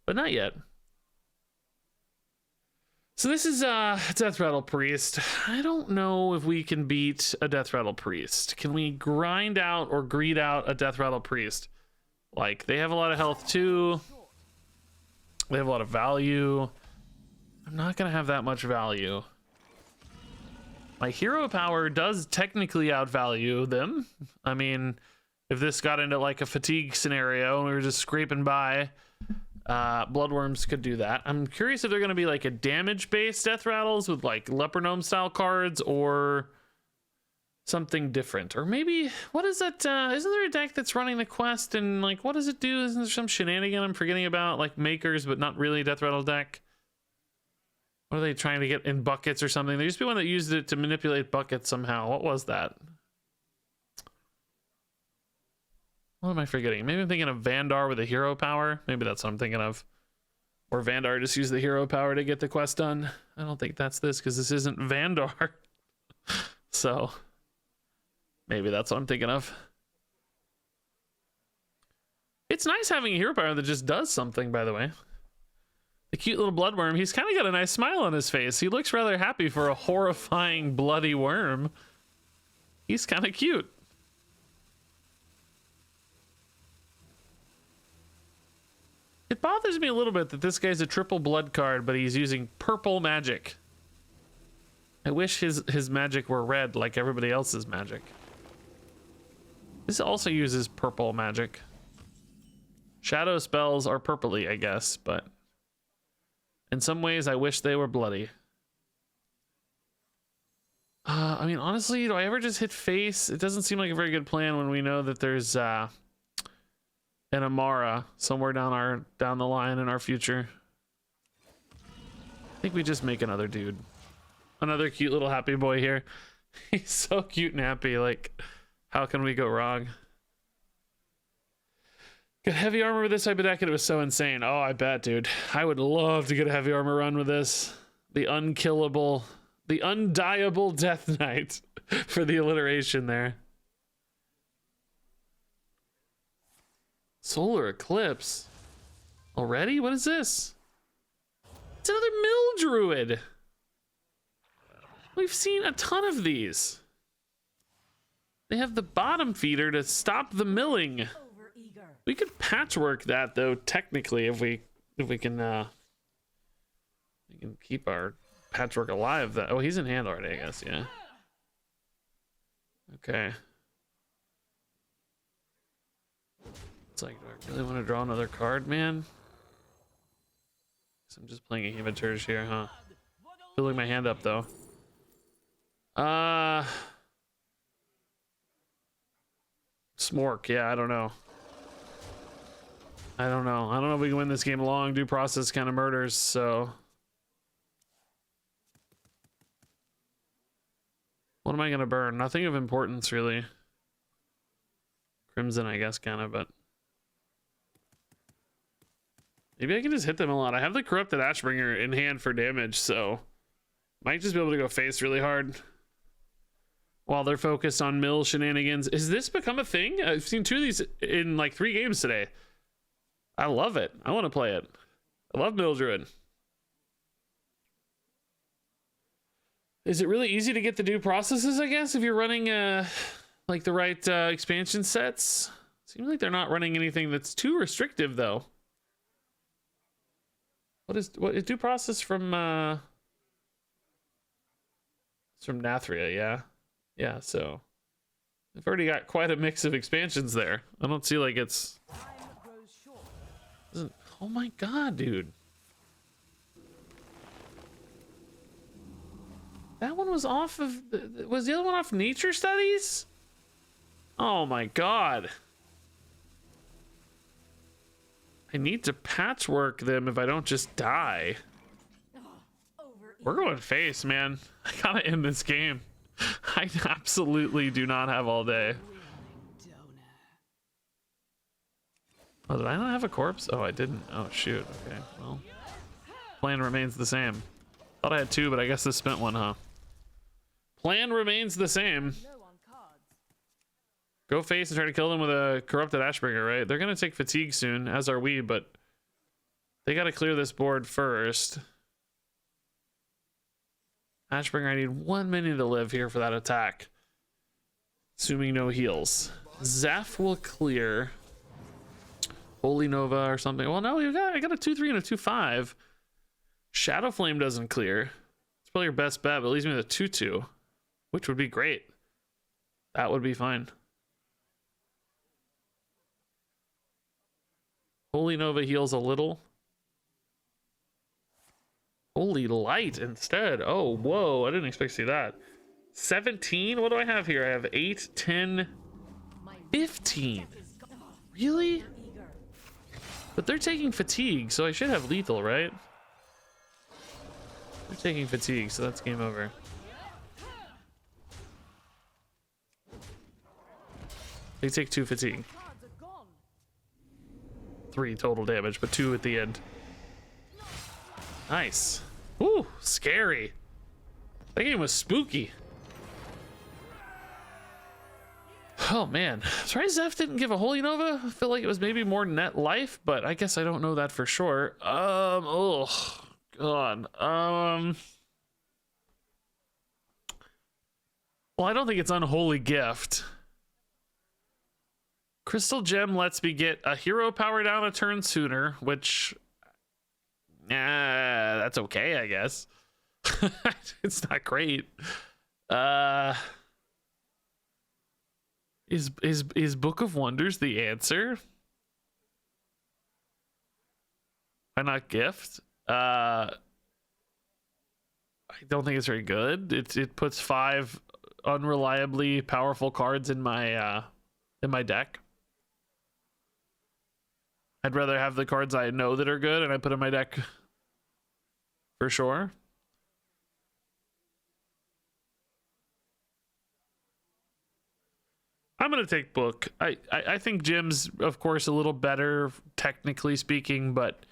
but not yet. So this is Death Rattle Priest. I don't know if we can beat a Death Rattle Priest. Can we grind out or greed out a Death Rattle Priest? Like, they have a lot of health too. They have a lot of value. I'm not gonna have that much value. My hero power does technically outvalue them. I mean, if this got into like a fatigue scenario and we were just scraping by, Bloodworms could do that. I'm curious if they're gonna be like a damage-based Death Rattles with like Leper Gnome style cards, or something different. Or maybe, what is that? Isn't there a deck that's running the quest and like, what does it do? Isn't there some shenanigan I'm forgetting about? Like Makers, but not really a Death Rattle deck. What are they trying to get in buckets or something? There used to be one that used it to manipulate buckets somehow. What was that? What am I forgetting? Maybe I'm thinking of Vandar with a hero power. Maybe that's what I'm thinking of. Or Vandar just used the hero power to get the quest done. I don't think that's this, because this isn't Vandar. So maybe that's what I'm thinking of. It's nice having a hero power that just does something, by the way. The cute little bloodworm. He's kind of got a nice smile on his face. He looks rather happy for a horrifying bloody worm. He's kind of cute. It bothers me a little bit that this guy's a triple blood card, but he's using purple magic. I wish his magic were red like everybody else's magic. This also uses purple magic. Shadow spells are purpley, I guess, but in some ways I wish they were bloody. I mean, honestly, do I ever just hit face? It doesn't seem like a very good plan when we know that there's an Amara somewhere down the line in our future. I think we just make another dude. Another cute little happy boy here. He's so cute and happy. Like, how can we go wrong? Got heavy armor with this type of deck and it was so insane. Oh, I bet, dude. I would love to get a heavy armor run with this. The unkillable, the undiable Death Knight for the alliteration there. Solar Eclipse. Already? What is this? It's another Mill Druid. We've seen a ton of these. They have the bottom feeder to stop the milling. We could patchwork that though, technically, if we can keep our patchwork alive. Oh, he's in hand already, I guess, yeah. Okay. It's like, do I really want to draw another card, man? So I'm just playing a Hematurge here, huh? Filling my hand up though. Smork, yeah, I don't know. I don't know if we can win this game long. Due process kind of murders, so. What am I gonna burn? Nothing of importance, really. Crimson, I guess, kind of, but. Maybe I can just hit them a lot. I have the Corrupted Ashbringer in hand for damage, so. Might just be able to go face really hard. While they're focused on mill shenanigans. Has this become a thing? I've seen 2 of these in like 3 games today. I love it. I want to play it. I love Mill Druid. Is it really easy to get the due processes, I guess, if you're running like the right expansion sets? Seems like they're not running anything that's too restrictive though. What is due process from it's from Nathria, yeah. Yeah, so they've already got quite a mix of expansions there. I don't see like it's oh my god, dude. That one was off of was the other one off Nature Studies? Oh my god. I need to patchwork them if I don't just die. We're going face, man. I gotta end this game. I absolutely do not have all day. Oh, did I not have a corpse? Oh, I didn't. Oh, shoot. Okay, well. Plan remains the same. Thought I had 2, but I guess this spent one, huh? Plan remains the same. Go face and try to kill them with a Corrupted Ashbringer, right? They're going to take fatigue soon, as are we, but they got to clear this board first. Ashbringer, I need 1 minute to live here for that attack. Assuming no heals. Zeph will clear. Holy Nova or something. Well, no, I got a 2-3 and a 2-5. Shadow Flame doesn't clear. It's probably your best bet, but it leaves me with a 2-2, which would be great. That would be fine. Holy Nova heals a little. Holy Light instead. Oh, whoa. I didn't expect to see that. 17? What do I have here? I have 8, 10, 15. Really? But they're taking fatigue, so I should have lethal, right? They're taking fatigue, so that's game over. They take 2 fatigue. 3 total damage, but 2 at the end. Nice. Ooh, scary. That game was spooky. Oh man, sorry Zeph didn't give a Holy Nova. I feel like it was maybe more net life, but I guess I don't know that for sure. Oh god. Well, I don't think it's Unholy Gift. Crystal Gem lets me get a hero power down a turn sooner, which that's okay, I guess. It's not great. Is Book of Wonders the answer? Why not Gift? I don't think it's very good. It puts 5 unreliably powerful cards in my deck. I'd rather have the cards I know that are good and I put in my deck for sure. I'm gonna take Book. I think Jim's of course a little better technically speaking, but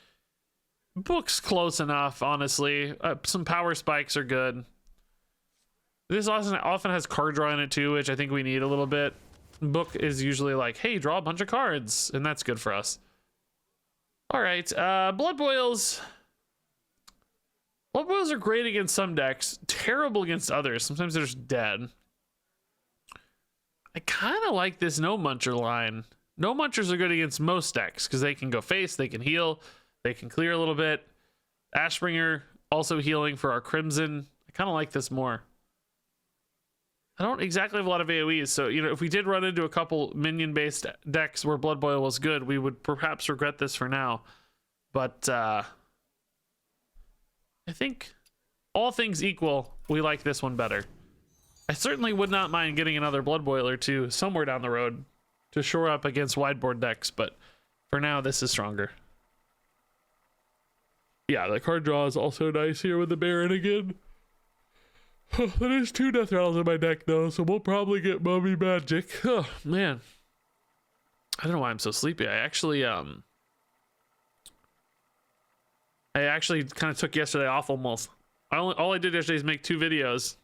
Book's close enough, honestly. Some power spikes are good. This often has card draw in it too, which I think we need a little bit. Book is usually like, hey, draw a bunch of cards, and that's good for us. All right, Blood Boils. Blood Boils are great against some decks, terrible against others. Sometimes they're just dead. I kind of like this No Muncher line. No Munchers are good against most decks because they can go face, they can heal, they can clear a little bit. Ashbringer also healing for our Crimson. I kind of like this more. I don't exactly have a lot of AoEs, so you know, if we did run into a couple minion-based decks where Blood Boil was good, we would perhaps regret this for now. But I think all things equal, we like this one better. I certainly would not mind getting another Blood Boil or two somewhere down the road to shore up against wideboard decks, but for now, this is stronger. Yeah, the card draw is also nice here with the Baron again. There's 2 Death Rattles in my deck though, so we'll probably get Mummy Magic. Oh man, I don't know why I'm so sleepy. I actually kind of took yesterday off almost. All I did yesterday is make 2 videos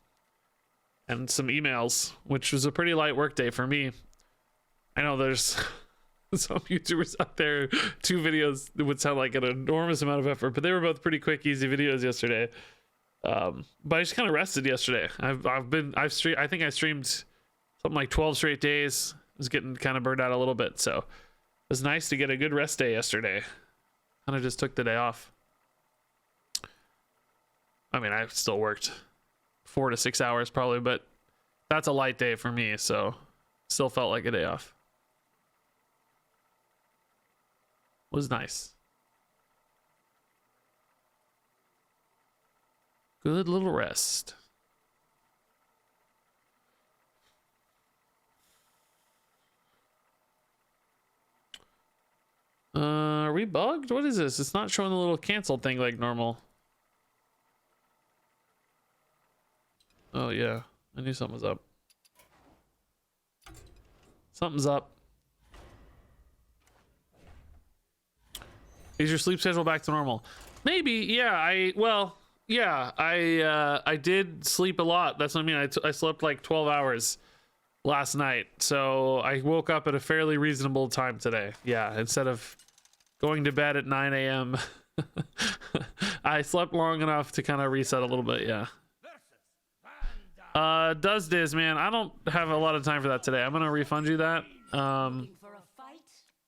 and some emails, which was a pretty light work day for me. I know there's some YouTubers out there, 2 videos that would sound like an enormous amount of effort, but they were both pretty quick, easy videos yesterday. But I just kind of rested yesterday. I think I streamed something like 12 straight days. I was getting kind of burned out a little bit, so it was nice to get a good rest day yesterday. Kind of just took the day off. I mean, I still worked 4 to 6 hours probably, but that's a light day for me, so still felt like a day off. Was nice. Good little rest. Are we bugged? What is this? It's not showing the little cancel thing like normal. Oh yeah, I knew something was up. Something's up. Is your sleep schedule back to normal? Maybe, yeah. I did sleep a lot. That's what I mean. I slept like 12 hours last night, so I woke up at a fairly reasonable time today. Yeah, instead of going to bed at 9 a.m. I slept long enough to kind of reset a little bit. Yeah. Does Diz, man, I don't have a lot of time for that today. I'm gonna refund you that. Looking for a fight?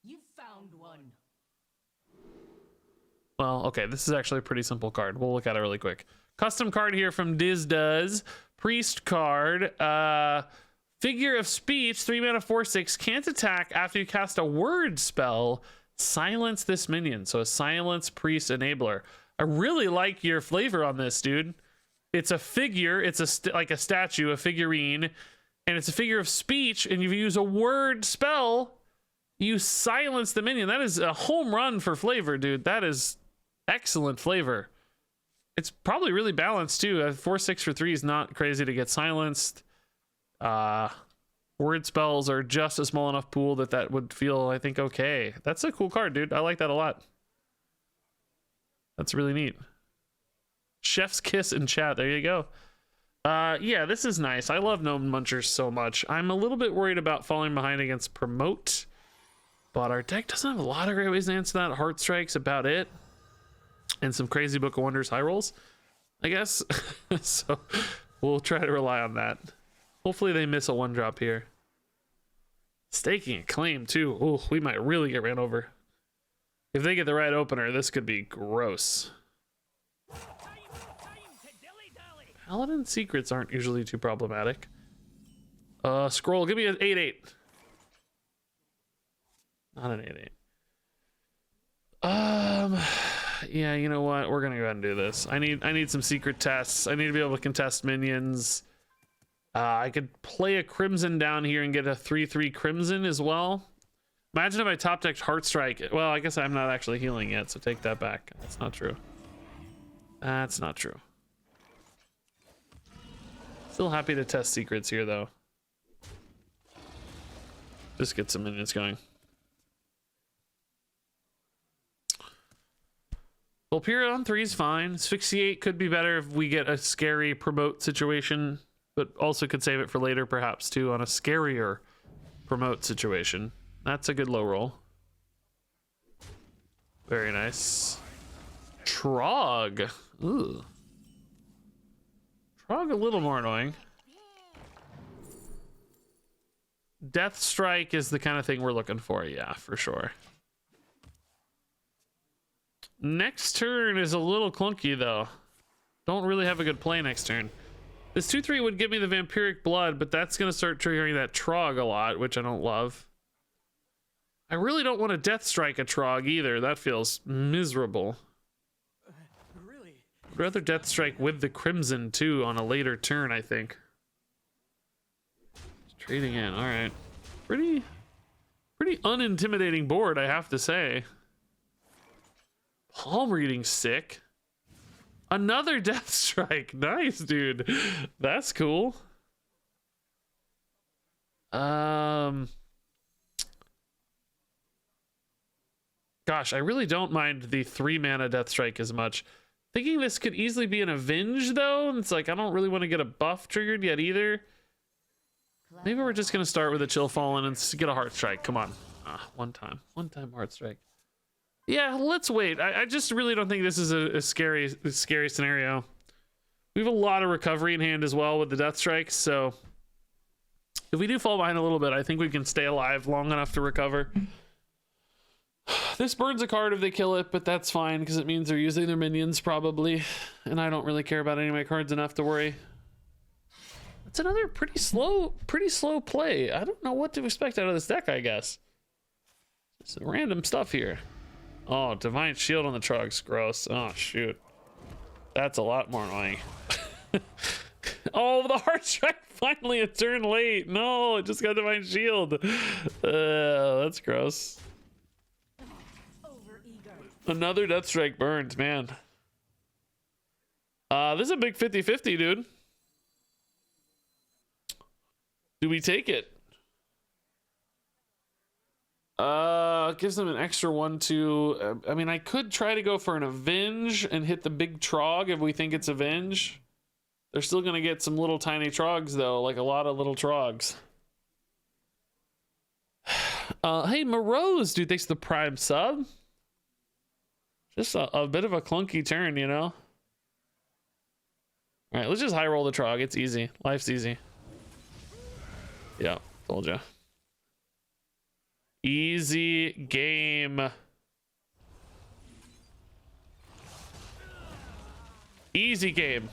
You found one. Well, okay, this is actually a pretty simple card. We'll look at it really quick. Custom card here from Diz Does. Priest card. Figure of Speech, 3 mana, 4/6. Can't attack after you cast a word spell. Silence this minion. So a silence priest enabler. I really like your flavor on this, dude. It's a figure. It's like a statue, a figurine, and it's a figure of speech. And if you use a word spell, you silence the minion. That is a home run for flavor, dude. That is excellent flavor. It's probably really balanced too. 4/6 for 3 is not crazy to get silenced. Word spells are just a small enough pool that would feel, I think, okay. That's a cool card, dude. I like that a lot. That's really neat. Chef's kiss in chat. There you go. Yeah, this is nice. I love Gnome Munchers so much. I'm a little bit worried about falling behind against Promote, but our deck doesn't have a lot of great ways to answer that. Heart Strike's about it, and some crazy Book of Wonders high rolls, I guess. So we'll try to rely on that. Hopefully they miss a 1-drop here. Staking a Claim too. Oh, we might really get ran over. If they get the right opener, this could be gross. Paladin secrets aren't usually too problematic. Scroll, give me an 8/8. Not an 8/8. Yeah, you know what? We're gonna go ahead and do this. I need some secret tests. I need to be able to contest minions. I could play a Crimson down here and get a 3/3 Crimson as well. Imagine if I top decked Heartstrike. Well, I guess I'm not actually healing yet, so take that back. That's not true. That's not true. Still happy to test secrets here, though. Just get some minions going. Volpyra on 3 is fine. Asphyxiate could be better if we get a scary Promote situation, but also could save it for later, perhaps, too, on a scarier Promote situation. That's a good low roll. Very nice. Trog. Ooh. Trog a little more annoying. Death Strike is the kind of thing we're looking for, yeah, for sure. Next turn is a little clunky, though. Don't really have a good play next turn. This 2/3 would give me the Vampiric Blood, but that's going to start triggering that Trog a lot, which I don't love. I really don't want to Death Strike a Trog either. That feels miserable. Really? I'd rather Death Strike with the Crimson, too, on a later turn, I think. Trading in, all right. Pretty unintimidating board, I have to say. Palm reading sick. Another Death Strike. Nice, dude. That's cool. Gosh, I really don't mind the 3-mana Death Strike as much. Thinking this could easily be an Avenge, though. It's like, I don't really want to get a buff triggered yet either. Maybe we're just going to start with a Chill Fallen and get a Heart Strike. Come on. One time Heart Strike. Yeah, let's wait. I just really don't think this is a scary scenario. We have a lot of recovery in hand as well with the Death Strike, so if we do fall behind a little bit, I think we can stay alive long enough to recover. This burns a card if they kill it, but that's fine because it means they're using their minions probably, and I don't really care about any of my cards enough to worry. It's another pretty slow play. I don't know what to expect out of this deck, I guess. Some random stuff here. Oh, Divine Shield on the Trog's gross. Oh, shoot. That's a lot more annoying. Oh, the Heart Strike finally a turn late. No, it just got Divine Shield. That's gross. Another Death Strike burned, man. This is a big 50-50, dude. Do we take it? Gives them an extra 1/2. I mean, I could try to go for an Avenge and hit the big Trog if we think it's Avenge. They're still gonna get some little tiny Trogs though, like a lot of little Trogs. Hey, Morose, dude, thanks for the Prime sub. Just a bit of a clunky turn, you know? All right, let's just high roll the Trog. It's easy. Life's easy. Yeah, told ya. Easy game. Easy game.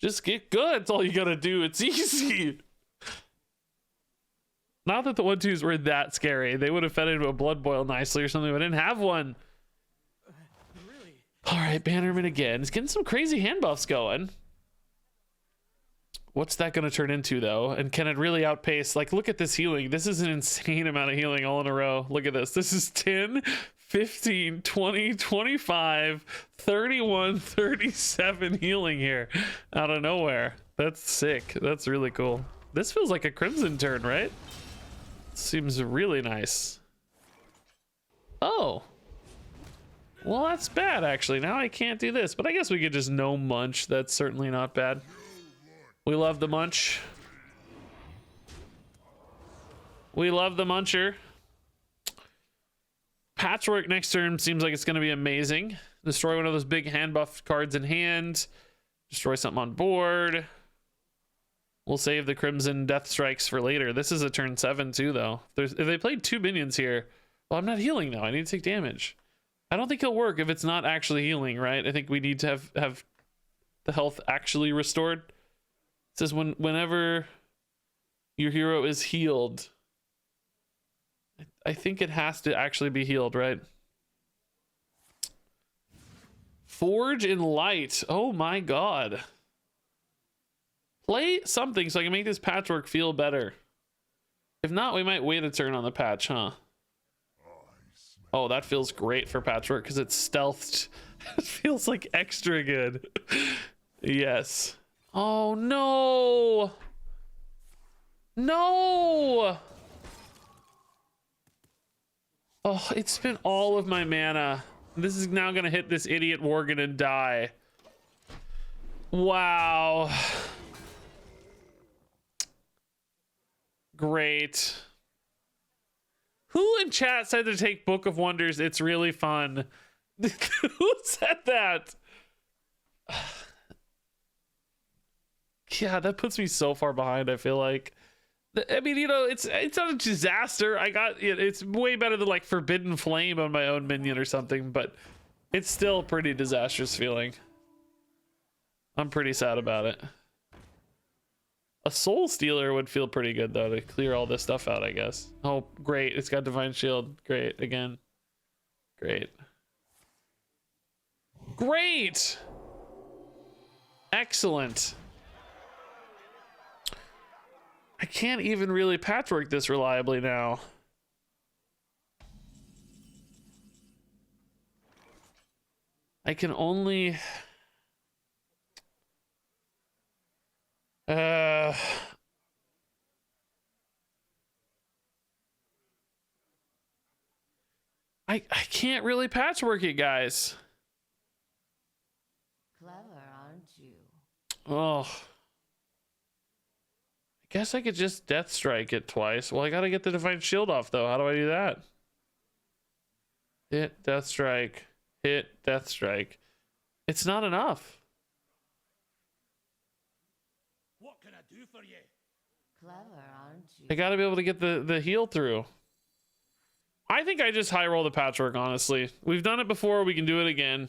Just get good. That's all you gotta do. It's easy. Not that the 1/2s were that scary. They would have fed into a Blood Boil nicely or something, but I didn't have one. Really? All right, Bannerman again. It's getting some crazy hand buffs going. What's that going to turn into, though? And can it really outpace? Like, look at this healing. This is an insane amount of healing all in a row. Look at this. This is 10, 15, 20, 25, 31, 37 healing here out of nowhere. That's sick. That's really cool. This feels like a Crimson turn, right? Seems really nice. Oh. Well, that's bad, actually. Now I can't do this, but I guess we could just no munch. That's certainly not bad. We love the munch. We love the muncher. Patchwork next turn seems like it's going to be amazing. Destroy one of those big hand buff cards in hand. Destroy something on board. We'll save the Crimson Death Strikes for later. This is a turn 7 too, though. If they played 2 minions here, well, I'm not healing now. I need to take damage. I don't think he'll work if it's not actually healing, right? I think we need to have the health actually restored. It says whenever your hero is healed, I think it has to actually be healed, right? Forge in Light. Oh my god. Play something so I can make this patchwork feel better. If not, we might wait a turn on the patch, huh? Oh, that feels great for patchwork because it's stealthed. It feels like extra good. Yes. Oh no. No. Oh, it spent all of my mana. This is now gonna hit this idiot Worgen and die. Wow. Great. Who in chat said to take Book of Wonders? It's really fun. Who said that? Yeah, that puts me so far behind, I feel like. I mean, you know, it's not a disaster. I got it. It's way better than like Forbidden Flame on my own minion or something, but it's still pretty disastrous feeling. I'm pretty sad about it. A Soul Stealer would feel pretty good though to clear all this stuff out, I guess. Oh, great. It's got Divine Shield. Great. Again. Great. Great. Excellent. I can't even really patchwork this reliably now. I can only... I can't really patchwork it, guys. Clever, aren't you? Oh. I guess I could just Death Strike it twice. Well, I gotta get the Divine Shield off, though. How do I do that? Hit, Death Strike. Hit, Death Strike. It's not enough. What can I do for you? Clever, aren't you? I gotta be able to get the heal through. I think I just high roll the patchwork, honestly. We've done it before, we can do it again.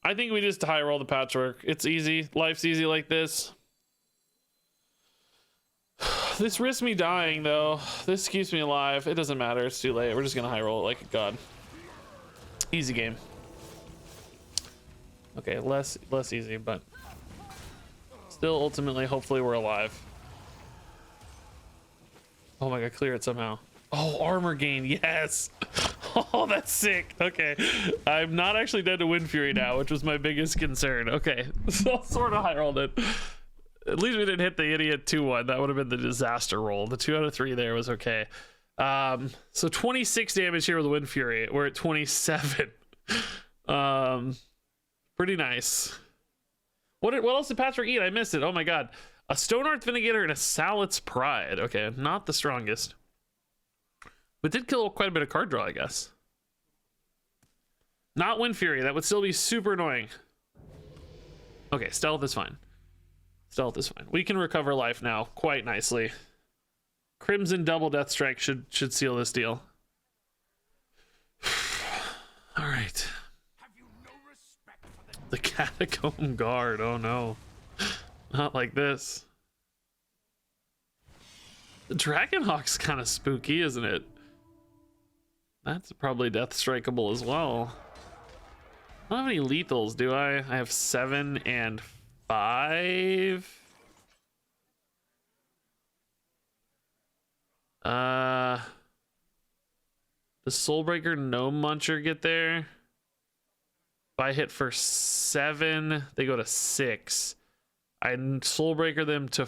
I think we just high roll the patchwork. It's easy. Life's easy like this. This risks me dying, though. This keeps me alive. It doesn't matter. It's too late. We're just gonna high roll it like a god. Easy game. Okay, less easy, but still ultimately, hopefully we're alive. Oh my god, clear it somehow. Oh, armor gain, yes. Oh, that's sick. Okay, I'm not actually dead to Wind Fury now, which was my biggest concern. Okay, so sort of high rolled it. At least we didn't hit the idiot 2-1. That would have been the disaster roll. The 2 out of 3 there was okay. So 26 damage here with the Wind Fury. We're at 27. Pretty nice. What else did Patrick eat? I missed it. Oh my god. A Stonehearth Vindicator and a Salet's Pride. Okay, not the strongest. But did kill quite a bit of card draw, I guess. Not Wind Fury. That would still be super annoying. Okay, stealth is fine. Stealth is fine. We can recover life now quite nicely. Crimson double Death Strike should seal this deal. All right. Have you no respect for The Catacomb Guard. Oh no. Not like this. The Dragonhawk's kind of spooky, isn't it? That's probably Death Strikeable as well. I don't have any lethals, do I? I have 7 and 5. Does Soulbreaker no Muncher get there? If I hit for 7, they go to 6. I Soulbreaker them to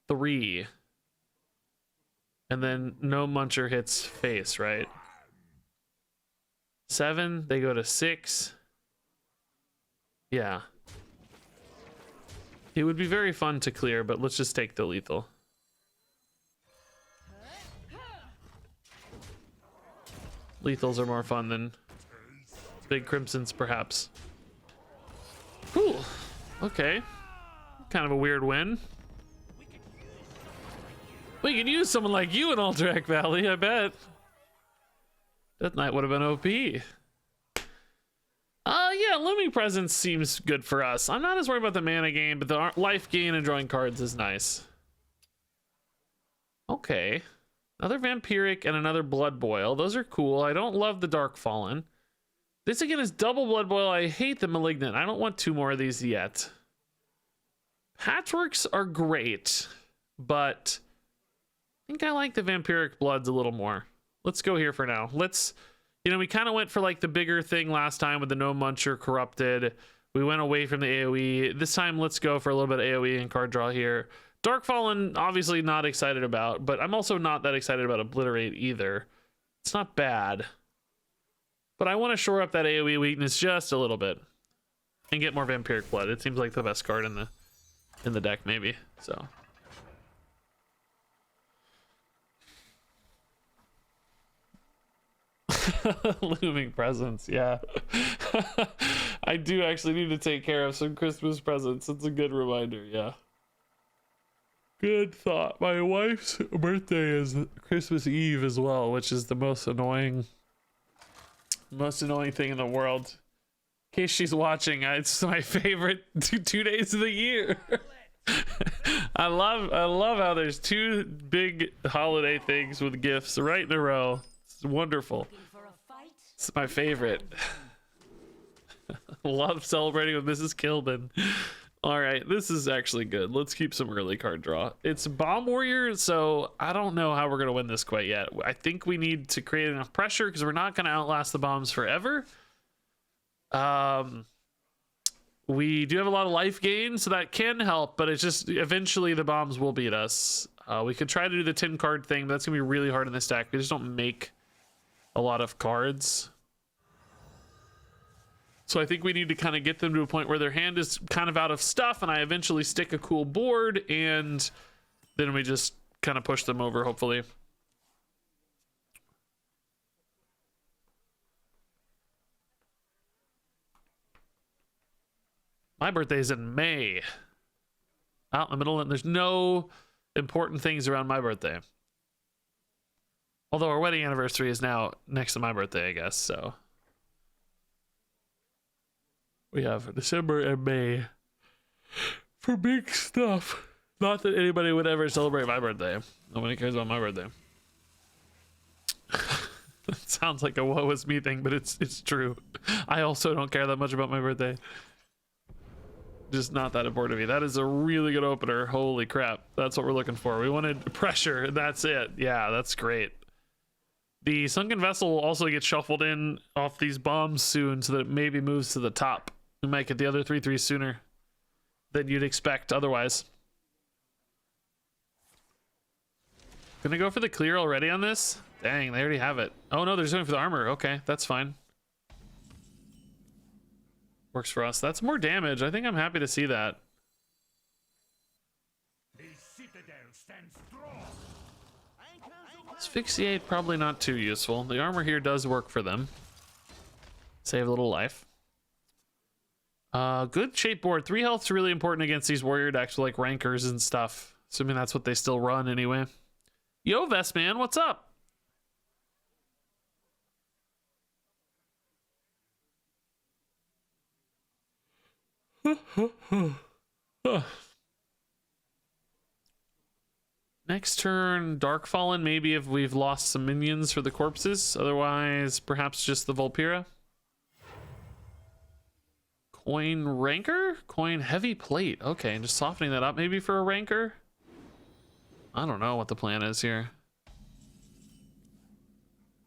3. And then no Muncher hits face, right? 7, they go to 6. Yeah. It would be very fun to clear, but let's just take the lethal. Lethals are more fun than big crimsons, perhaps. Cool. Okay. Kind of a weird win. We can use someone like you in Alterac Valley, I bet. That night would have been OP. Yeah, Looming Presence seems good for us. I'm not as worried about the mana gain, but the life gain and drawing cards is nice. Okay. Another Vampiric and another Blood Boil. Those are cool. I don't love the Dark Fallen. This again is double Blood Boil. I hate the Malignant. I don't want 2 more of these yet. Patchworks are great, but I think I like the Vampiric Bloods a little more. Let's go here for now. Let's, you know, we kind of went for like the bigger thing last time with the No Muncher Corrupted. We went away from the AoE. This time, let's go for a little bit of AoE and card draw here. Dark Fallen, obviously not excited about, but I'm also not that excited about Obliterate either. It's not bad. But I want to shore up that AoE weakness just a little bit and get more Vampiric Blood. It seems like the best card in the deck, maybe. So Looming Presence, yeah. I do actually need to take care of some Christmas presents. It's a good reminder, yeah. Good thought. My wife's birthday is Christmas Eve as well, which is the most annoying thing in the world. In case she's watching, it's my favorite 2 days of the year. I love how there's 2 big holiday things with gifts right in a row. It's wonderful. It's my favorite. Love celebrating with RegisKillbin. All right, this is actually good. Let's keep some early card draw. It's Bomb Warrior, so I don't know how we're going to win this quite yet. I think we need to create enough pressure because we're not going to outlast the bombs forever. We do have a lot of life gain, so that can help, but it's just eventually the bombs will beat us. We could try to do the 10 card thing, but that's going to be really hard in this deck. We just don't make a lot of cards. So I think we need to kind of get them to a point where their hand is kind of out of stuff, and I eventually stick a cool board, and then we just kind of push them over, hopefully. My birthday is in May. Out in the middle, and there's no important things around my birthday. Although our wedding anniversary is now next to my birthday, I guess, so. We have December and May for big stuff. Not that anybody would ever celebrate my birthday. Nobody cares about my birthday. It sounds like a woe is me thing, but it's true. I also don't care that much about my birthday. Just not that important to me. That is a really good opener. Holy crap. That's what we're looking for. We wanted pressure, and that's it. Yeah, that's great. The Sunken Vessel will also get shuffled in off these bombs soon so that it maybe moves to the top. We might get the other 3/3 sooner than you'd expect otherwise. Gonna go for the clear already on this? Dang, they already have it. Oh no, they're just going for the armor. Okay, that's fine. Works for us. That's more damage. I think I'm happy to see that. Asphyxiate, probably not too useful. The armor here does work for them. Save a little life. Good shape board. 3 health's really important against these warrior decks with like rankers and stuff. Assuming that's what they still run anyway. Yo, Vestman, what's up? Next turn, Darkfallen, maybe if we've lost some minions for the corpses. Otherwise, perhaps just the Vulpira. Coin Ranker? Coin Heavy Plate. Okay, just softening that up maybe for a Ranker. I don't know what the plan is here.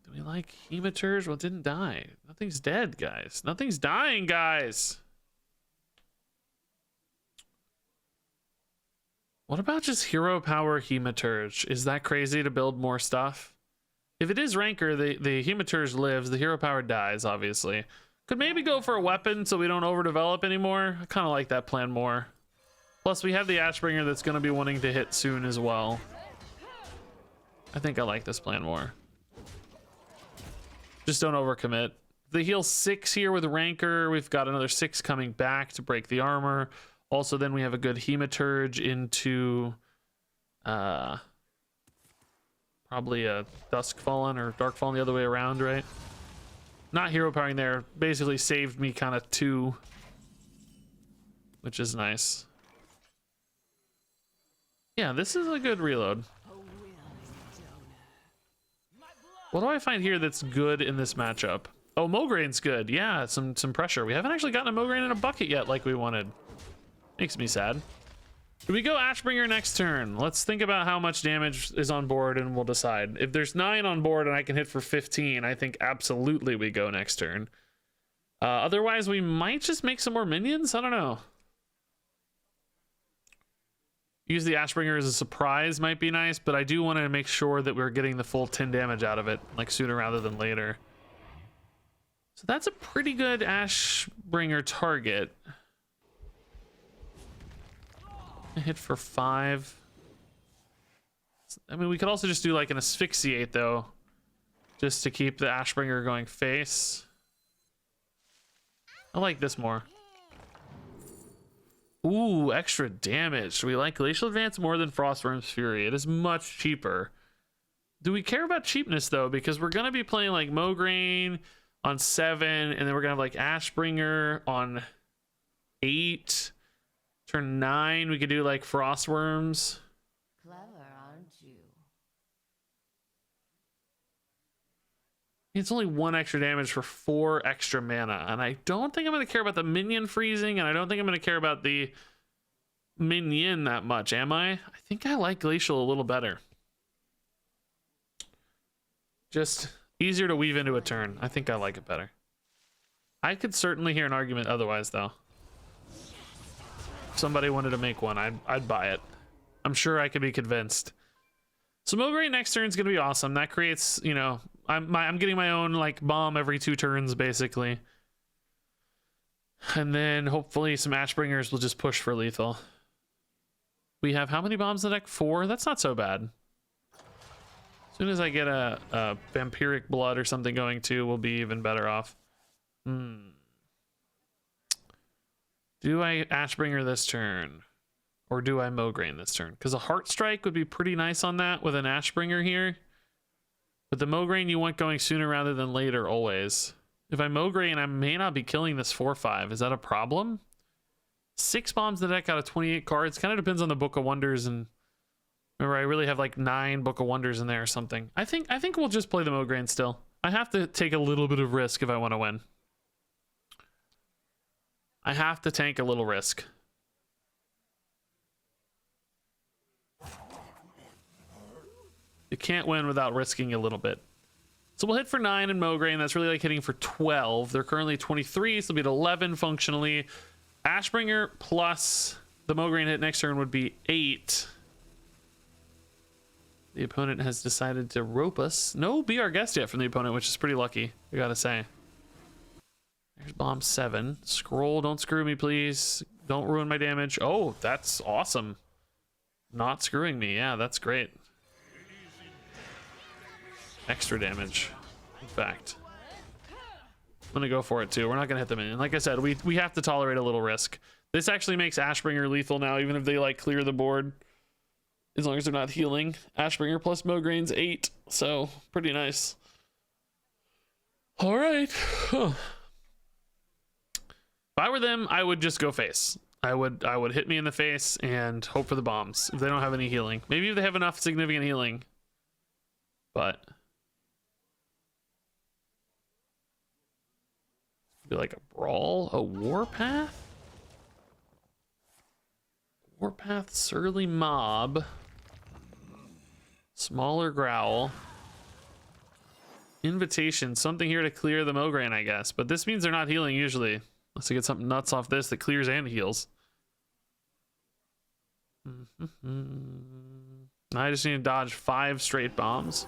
Do we like Hematurge? Well, it didn't die. Nothing's dead, guys. Nothing's dying, guys. What about just Hero Power Hematurge? Is that crazy to build more stuff? If it is Ranker, the Hematurge lives, the hero power dies, obviously. Could maybe go for a weapon so we don't overdevelop anymore. I kind of like that plan more. Plus, we have the Ashbringer that's going to be wanting to hit soon as well. I think I like this plan more. Just don't overcommit. They heal 6 here with Ranker. We've got another 6 coming back to break the armor. Also, then we have a good Hematurge into probably a Duskfallen or Darkfallen the other way around, right? Not hero powering there. Basically saved me kind of 2, which is nice. Yeah, this is a good reload. What do I find here that's good in this matchup? Oh, Mograin's good. Yeah, some pressure. We haven't actually gotten a Mograin in a bucket yet like we wanted. Makes me sad. Do we go Ashbringer next turn? Let's think about how much damage is on board and we'll decide. If there's 9 on board and I can hit for 15, I think absolutely we go next turn. Otherwise, we might just make some more minions. I don't know. Use the Ashbringer as a surprise might be nice, but I do want to make sure that we're getting the full 10 damage out of it, like sooner rather than later. So that's a pretty good Ashbringer target. Hit for 5. I mean, we could also just do like an asphyxiate though, just to keep the Ashbringer going face. I like this more. Ooh, extra damage. We like Glacial Advance more than Frostworm's Fury. It is much cheaper. Do we care about cheapness though? Because we're gonna be playing like Mograin on 7, and then we're gonna have like Ashbringer on 8. Turn 9, we could do like Frostworms. Clever, aren't you? It's only 1 extra damage for 4 extra mana, and I don't think I'm going to care about the minion freezing, and I don't think I'm going to care about the minion that much, am I? I think I like Glacial a little better. Just easier to weave into a turn. I think I like it better. I could certainly hear an argument otherwise, though. If somebody wanted to make one, I'd buy it. I'm sure I could be convinced. So Mograin next turn is going to be awesome. That creates, you know, I'm getting my own like bomb every 2 turns basically. And then hopefully some Ashbringers will just push for lethal. We have how many bombs in the deck? 4? That's not so bad. As soon as I get a vampiric blood or something going too, we'll be even better off. Do I Ashbringer this turn? Or do I Mograin this turn? Because a Heart Strike would be pretty nice on that with an Ashbringer here. But the Mograin you want going sooner rather than later always. If I Mograin, I may not be killing this 4/5. Is that a problem? 6 bombs in the deck out of 28 cards. Kind of depends on the Book of Wonders. And remember, I really have like 9 Book of Wonders in there or something. I think we'll just play the Mograin still. I have to take a little bit of risk if I want to win. I have to tank a little risk. You can't win without risking a little bit. So we'll hit for 9 in Mograin. That's really like hitting for 12. They're currently 23, so they'll be at 11 functionally. Ashbringer plus the Mograin hit next turn would be 8. The opponent has decided to rope us. No Be Our Guest yet from the opponent, which is pretty lucky, I gotta say. There's bomb 7. Scroll, don't screw me, please. Don't ruin my damage. Oh, that's awesome. Not screwing me. Yeah, that's great. Extra damage, in fact. I'm gonna go for it too. We're not gonna hit them in. Like I said, we have to tolerate a little risk. This actually makes Ashbringer lethal now, even if they like clear the board. As long as they're not healing. Ashbringer plus Mograin's 8, so pretty nice. All right. Huh. If I were them, I would just go face. I would hit me in the face and hope for the bombs if they don't have any healing. Maybe if they have enough significant healing. But be like a brawl, a warpath? Warpath, surly mob. Smaller growl. Invitation, something here to clear the Mograin, I guess. But this means they're not healing usually. Unless I get something nuts off this that clears and heals. I just need to dodge 5 straight bombs.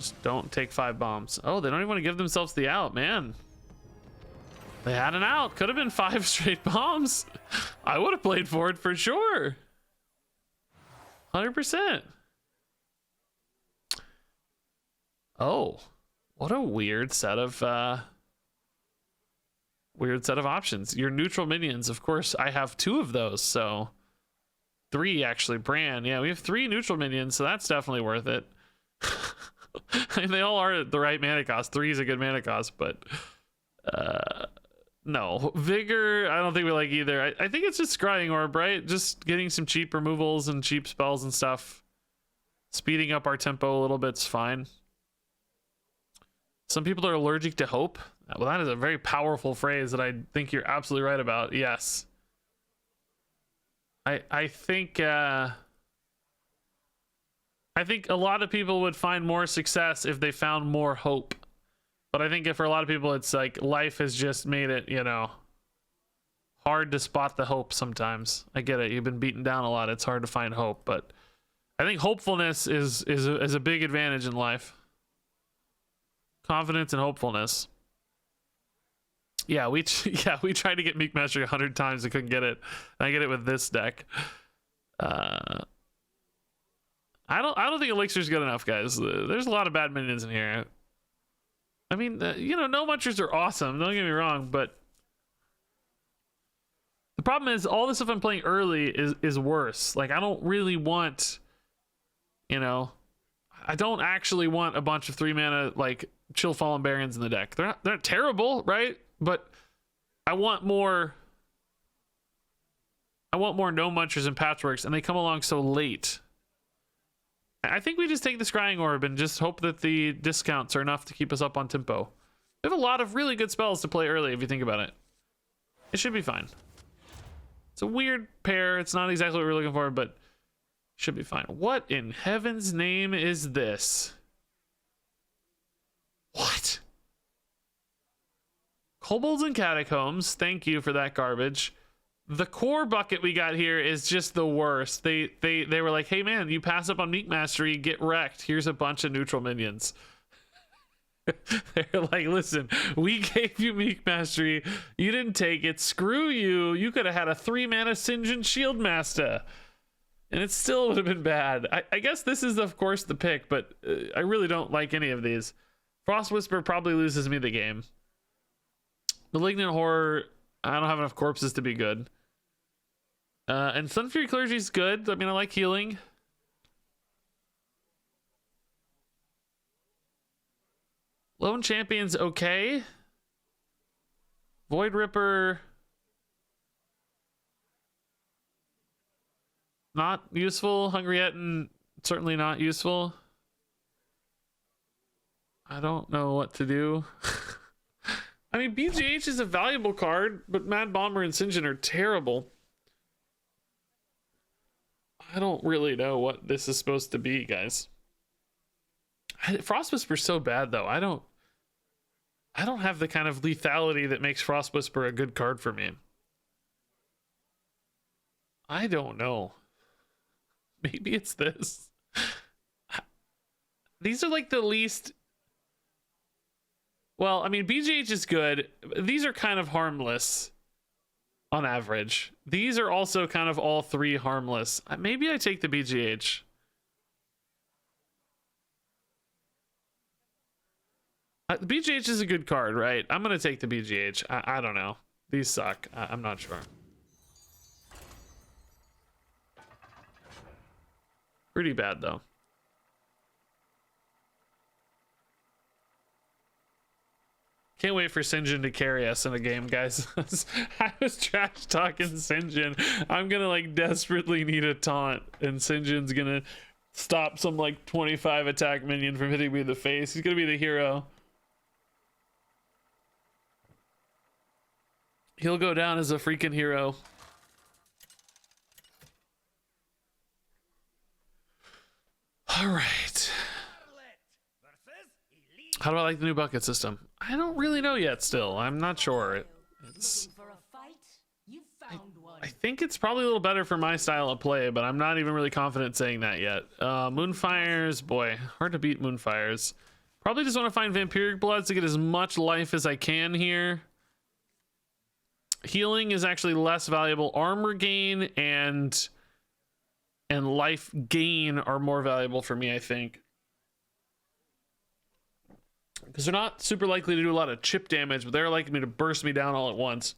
Just don't take 5 bombs. Oh, they don't even want to give themselves the out, man. They had an out. Could have been 5 straight bombs. I would have played for it for sure. 100%. Oh, what a weird set of options. Your neutral minions, of course, I have 2 of those, so 3 actually. Bran, yeah, we have 3 neutral minions, so that's definitely worth it. I mean, they all are at the right mana cost. 3 is a good mana cost, but no. Vigor, I don't think we like either. I think it's just Scrying Orb, right? Just getting some cheap removals and cheap spells and stuff. Speeding up our tempo a little bit's fine. Some people are allergic to hope. Well, that is a very powerful phrase that I think you're absolutely right about. Yes. I think a lot of people would find more success if they found more hope. But I think if for a lot of people, it's like life has just made it, you know, hard to spot the hope sometimes. I get it. You've been beaten down a lot. It's hard to find hope. But I think hopefulness is a big advantage in life. Confidence and hopefulness. Yeah, we tried to get Meek Mastery 100 times and couldn't get it. And I get it with this deck. I don't think Elixir's good enough, guys. There's a lot of bad minions in here. I mean, you know, no munchers are awesome. Don't get me wrong, but the problem is all the stuff I'm playing early is worse. Like, I don't really want, you know, I don't actually want a bunch of 3 mana like Chill Fallen Barons in the deck. They're not terrible, right? But I want more no munchers and patchworks, and they come along so late. I think we just take the Scrying Orb and just hope that the discounts are enough to keep us up on tempo. We have a lot of really good spells to play early if you think about it. It should be fine. It's a weird pair. It's not exactly what we're looking for, but should be fine. What in heaven's name is this? What? Kobolds and Catacombs. Thank you for that garbage. The core bucket we got here is just the worst. They were like, hey man, you pass up on Meek Mastery, get wrecked. Here's a bunch of neutral minions. They're like, listen, we gave you Meek Mastery. You didn't take it. Screw you. You could have had a 3 mana Sinjin Shield Master. And it still would have been bad. I guess this is, of course, the pick, but I really don't like any of these. Frost Whisper probably loses me the game. Malignant Horror, I don't have enough corpses to be good. And Sunfury Clergy's good. I mean, I like healing. Lone Champion's okay. Void Ripper, not useful. Hungry Etten, certainly not useful. I don't know what to do. I mean, BGH is a valuable card, but Mad Bomber and Sinjin are terrible. I don't really know what this is supposed to be, guys. Frost Whisper's so bad, though. I don't have the kind of lethality that makes Frost Whisper a good card for me. I don't know. Maybe it's this. These are like the least... Well, I mean, BGH is good. These are kind of harmless on average. These are also kind of all 3 harmless. Maybe I take the BGH. The BGH is a good card, right? I'm going to take the BGH. I don't know. These suck. I'm not sure. Pretty bad, though. Can't wait for Sinjin to carry us in a game, guys. I was trash talking Sinjin. I'm gonna like desperately need a taunt, and Sinjin's gonna stop some like 25 attack minion from hitting me in the face. He's gonna be the hero. He'll go down as a freaking hero. All right. How do I like the new bucket system? I don't really know yet still. I'm not sure. I think it's probably a little better for my style of play, but I'm not even really confident saying that yet. Moonfires, boy, hard to beat Moonfires. Probably just want to find Vampiric Bloods to get as much life as I can here. Healing is actually less valuable. Armor gain and life gain are more valuable for me, I think. Because they're not super likely to do a lot of chip damage, but they're likely to burst me down all at once.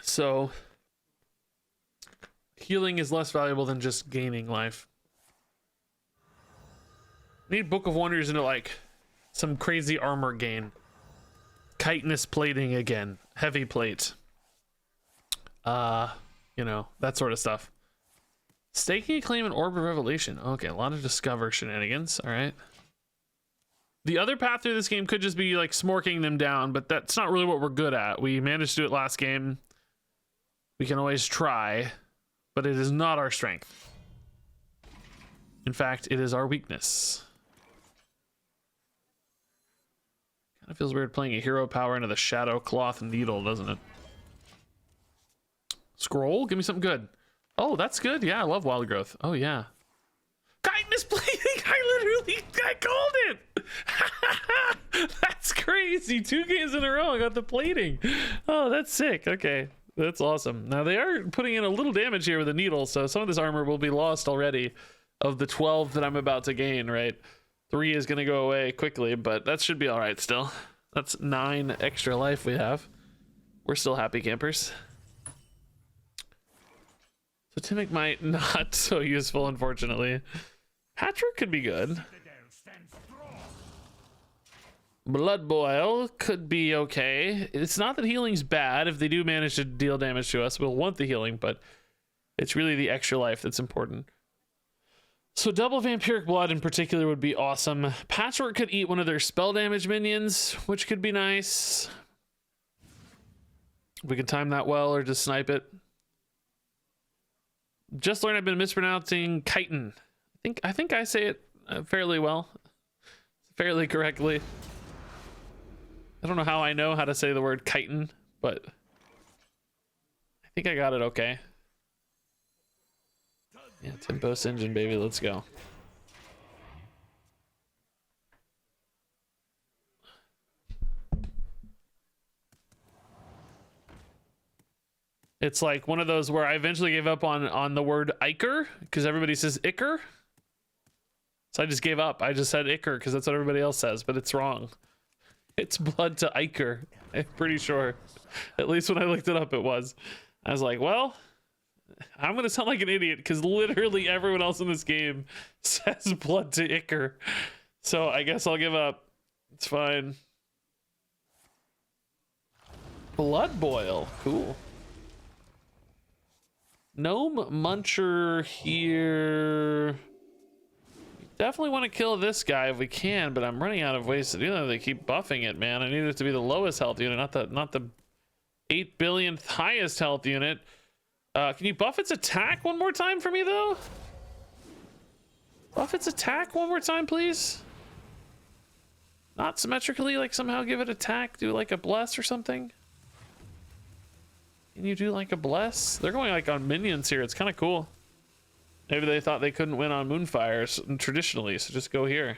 So healing is less valuable than just gaining life. Need Book of Wonders into like some crazy armor gain. Chitinous plating again. Heavy plate. You know, that sort of stuff. Staking a claim and Orb of Revelation. Okay, a lot of Discover shenanigans. All right. The other path through this game could just be like smorking them down, but that's not really what we're good at. We managed to do it last game. We can always try, but it is not our strength. In fact, it is our weakness. Kind of feels weird playing a hero power into the Shadow Cloth Needle, doesn't it? Scroll? Give me something good. Oh, that's good. Yeah, I love Wild Growth. Oh, yeah. Chitinous plating! I called it! That's crazy. 2 games in a row, I got the plating. Oh, that's sick. Okay, that's awesome. Now, they are putting in a little damage here with the needle, so some of this armor will be lost already of the 12 that I'm about to gain, right? 3 is going to go away quickly, but that should be all right still. That's 9 extra life we have. We're still happy campers. So Timic might not so useful, unfortunately. Patchwork could be good. Blood Boil could be okay. It's not that healing's bad. If they do manage to deal damage to us, we'll want the healing, but it's really the extra life that's important. So double Vampiric Blood in particular would be awesome. Patchwork could eat one of their spell damage minions, which could be nice. If we can time that well or just snipe it. Just learned I've been mispronouncing chitin. I think I say it fairly well, fairly correctly. I don't know how I know how to say the word chitin, but I think I got it okay. Yeah, Timpos engine, baby, let's go. It's like one of those where I eventually gave up on the word Iker because everybody says Iker. So I just gave up. I just said Iker because that's what everybody else says, but it's wrong. It's blood to Iker. I'm pretty sure. At least when I looked it up, it was. I was like, well, I'm going to sound like an idiot because literally everyone else in this game says blood to Iker. So I guess I'll give up. It's fine. Blood Boil. Cool. Gnome Muncher here. Definitely want to kill this guy if we can, but I'm running out of ways to do that. They keep buffing it, man. I need it to be the lowest health unit, not the 8 billionth highest health unit. Can you buff its attack one more time for me, though? Buff its attack one more time, please. Not symmetrically, like somehow give it attack, do like a bless or something. Can you do like a bless? They're going like on minions here. It's kind of cool. Maybe they thought they couldn't win on Moonfires traditionally, so just go here.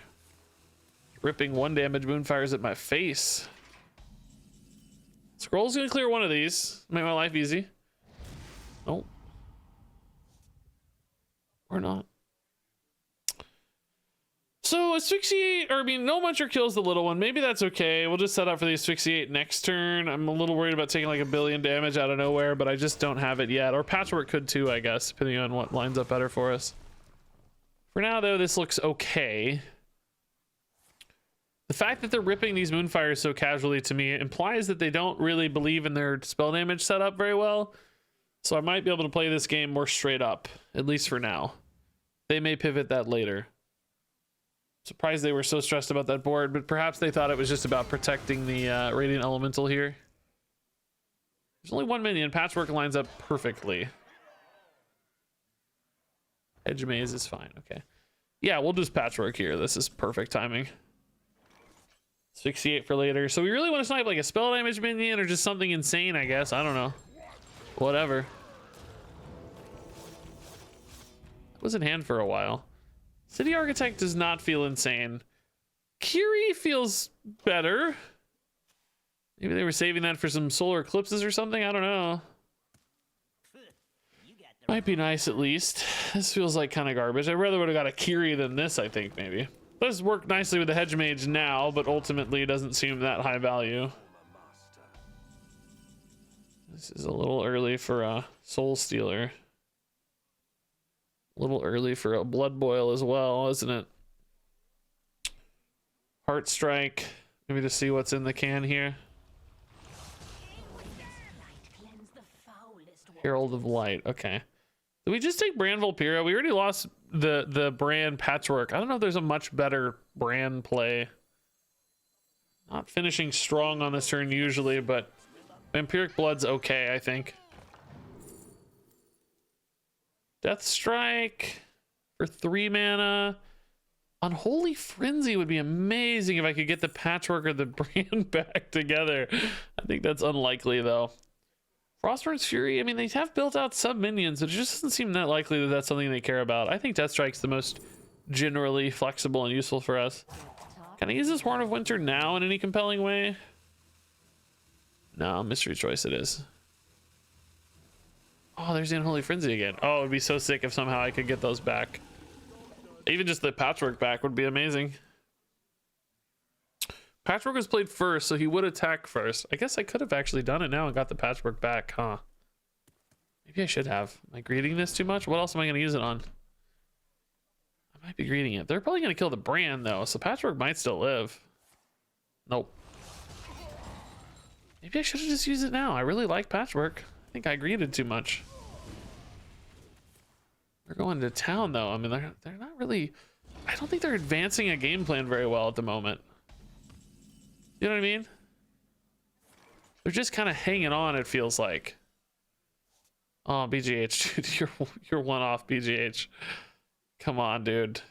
Ripping 1 damage Moonfires at my face. Scroll's gonna clear one of these. Make my life easy. Oh. Or not. So asphyxiate, or I mean, no muncher kills the little one. Maybe that's okay. We'll just set up for the asphyxiate next turn. I'm a little worried about taking like 1 billion damage out of nowhere, but I just don't have it yet. Or Patchwork could too, I guess, depending on what lines up better for us. For now, though, this looks okay. The fact that they're ripping these Moonfires so casually to me implies that they don't really believe in their spell damage setup very well. So I might be able to play this game more straight up, at least for now. They may pivot that later. Surprised they were so stressed about that board, but perhaps they thought it was just about protecting the Radiant Elemental here. There's only 1 minion. Patchwork lines up perfectly. Edge Maze is fine. Okay. Yeah, we'll just Patchwork here. This is perfect timing. Asphyxiate for later. So we really want to snipe like a spell damage minion or just something insane, I guess. I don't know. Whatever. It was in hand for a while. City Architect does not feel insane. Kiri feels better. Maybe they were saving that for some solar eclipses or something. I don't know. Might be nice at least. This feels like kind of garbage. I rather would have got a Kiri than this, I think, maybe. Does work nicely with the Hedge Mage now, but ultimately it doesn't seem that high value. This is a little early for a Soul Stealer. A little early for a Blood Boil as well, isn't it? Heart Strike. Maybe to see what's in the can here. Herald of Light. Okay. Did we just take Brand Volpira? We already lost the Brand Patchwork. I don't know if there's a much better Brand play. Not finishing strong on this turn usually, but Vampiric Blood's okay, I think. Death Strike for 3 mana. Unholy Frenzy would be amazing if I could get the Patchwork or the Brand back together. I think that's unlikely though. Frostburn's Fury, I mean, they have built out sub minions, but it just doesn't seem that likely that that's something they care about. I think Death Strike's the most generally flexible and useful for us. Can I use this Horn of Winter now in any compelling way? No, mystery choice it is. Oh, there's the Unholy Frenzy again. Oh, it'd be so sick if somehow I could get those back. Even just the Patchwork back would be amazing. Patchwork was played first, so he would attack first. I guess I could have actually done it now and got the Patchwork back, huh? Maybe I should have. Am I greeting this too much? What else am I going to use it on? I might be greeting it. They're probably going to kill the Brand, though, so Patchwork might still live. Nope. Maybe I should have just used it now. I really like Patchwork. I think I greeted too much. They're going to town, though. I mean, they're not really... I don't think they're advancing a game plan very well at the moment. You know what I mean? They're just kind of hanging on, it feels like. Oh, BGH, dude, you're one off, BGH. Come on, dude.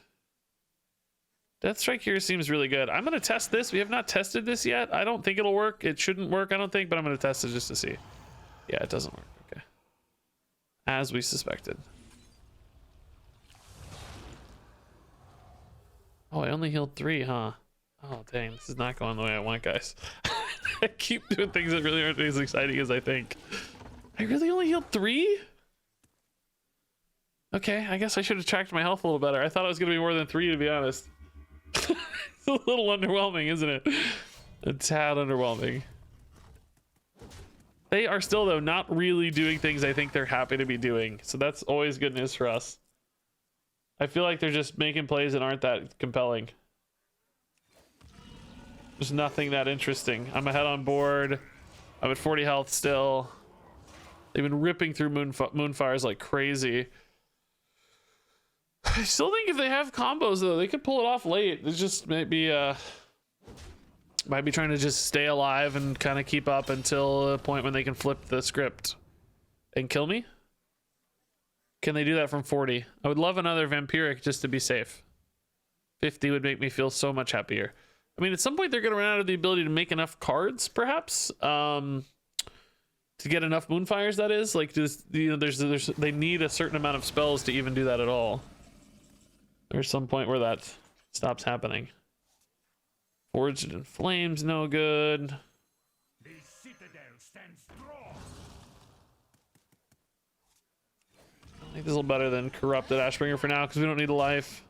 Death Strike here seems really good. I'm going to test this. We have not tested this yet. I don't think it'll work. It shouldn't work, I don't think, but I'm going to test it just to see. Yeah, it doesn't work. Okay. As we suspected. Oh, I only healed 3, huh? Oh, dang. This is not going the way I want, guys. I keep doing things that really aren't as exciting as I think. I really only healed 3? Okay, I guess I should have tracked my health a little better. I thought it was going to be more than 3, to be honest. It's a little underwhelming, isn't it? A tad underwhelming. They are still, though, not really doing things I think they're happy to be doing. So that's always good news for us. I feel like they're just making plays that aren't that compelling. There's nothing that interesting. I'm ahead on board. I'm at 40 health still. They've been ripping through Moonfires like crazy. I still think if they have combos though, they could pull it off late. It just might be trying to just stay alive and kind of keep up until a point when they can flip the script and kill me. Can they do that from 40? I would love another Vampiric just to be safe. 50 would make me feel so much happier. I mean, at some point they're going to run out of the ability to make enough cards, perhaps, to get enough Moonfires. That is, like, they need a certain amount of spells to even do that at all. There's some point where that stops happening. Forged in Flames, no good. The citadel stands strong. I think this is a little better than Corrupted Ashbringer for now because we don't need a life.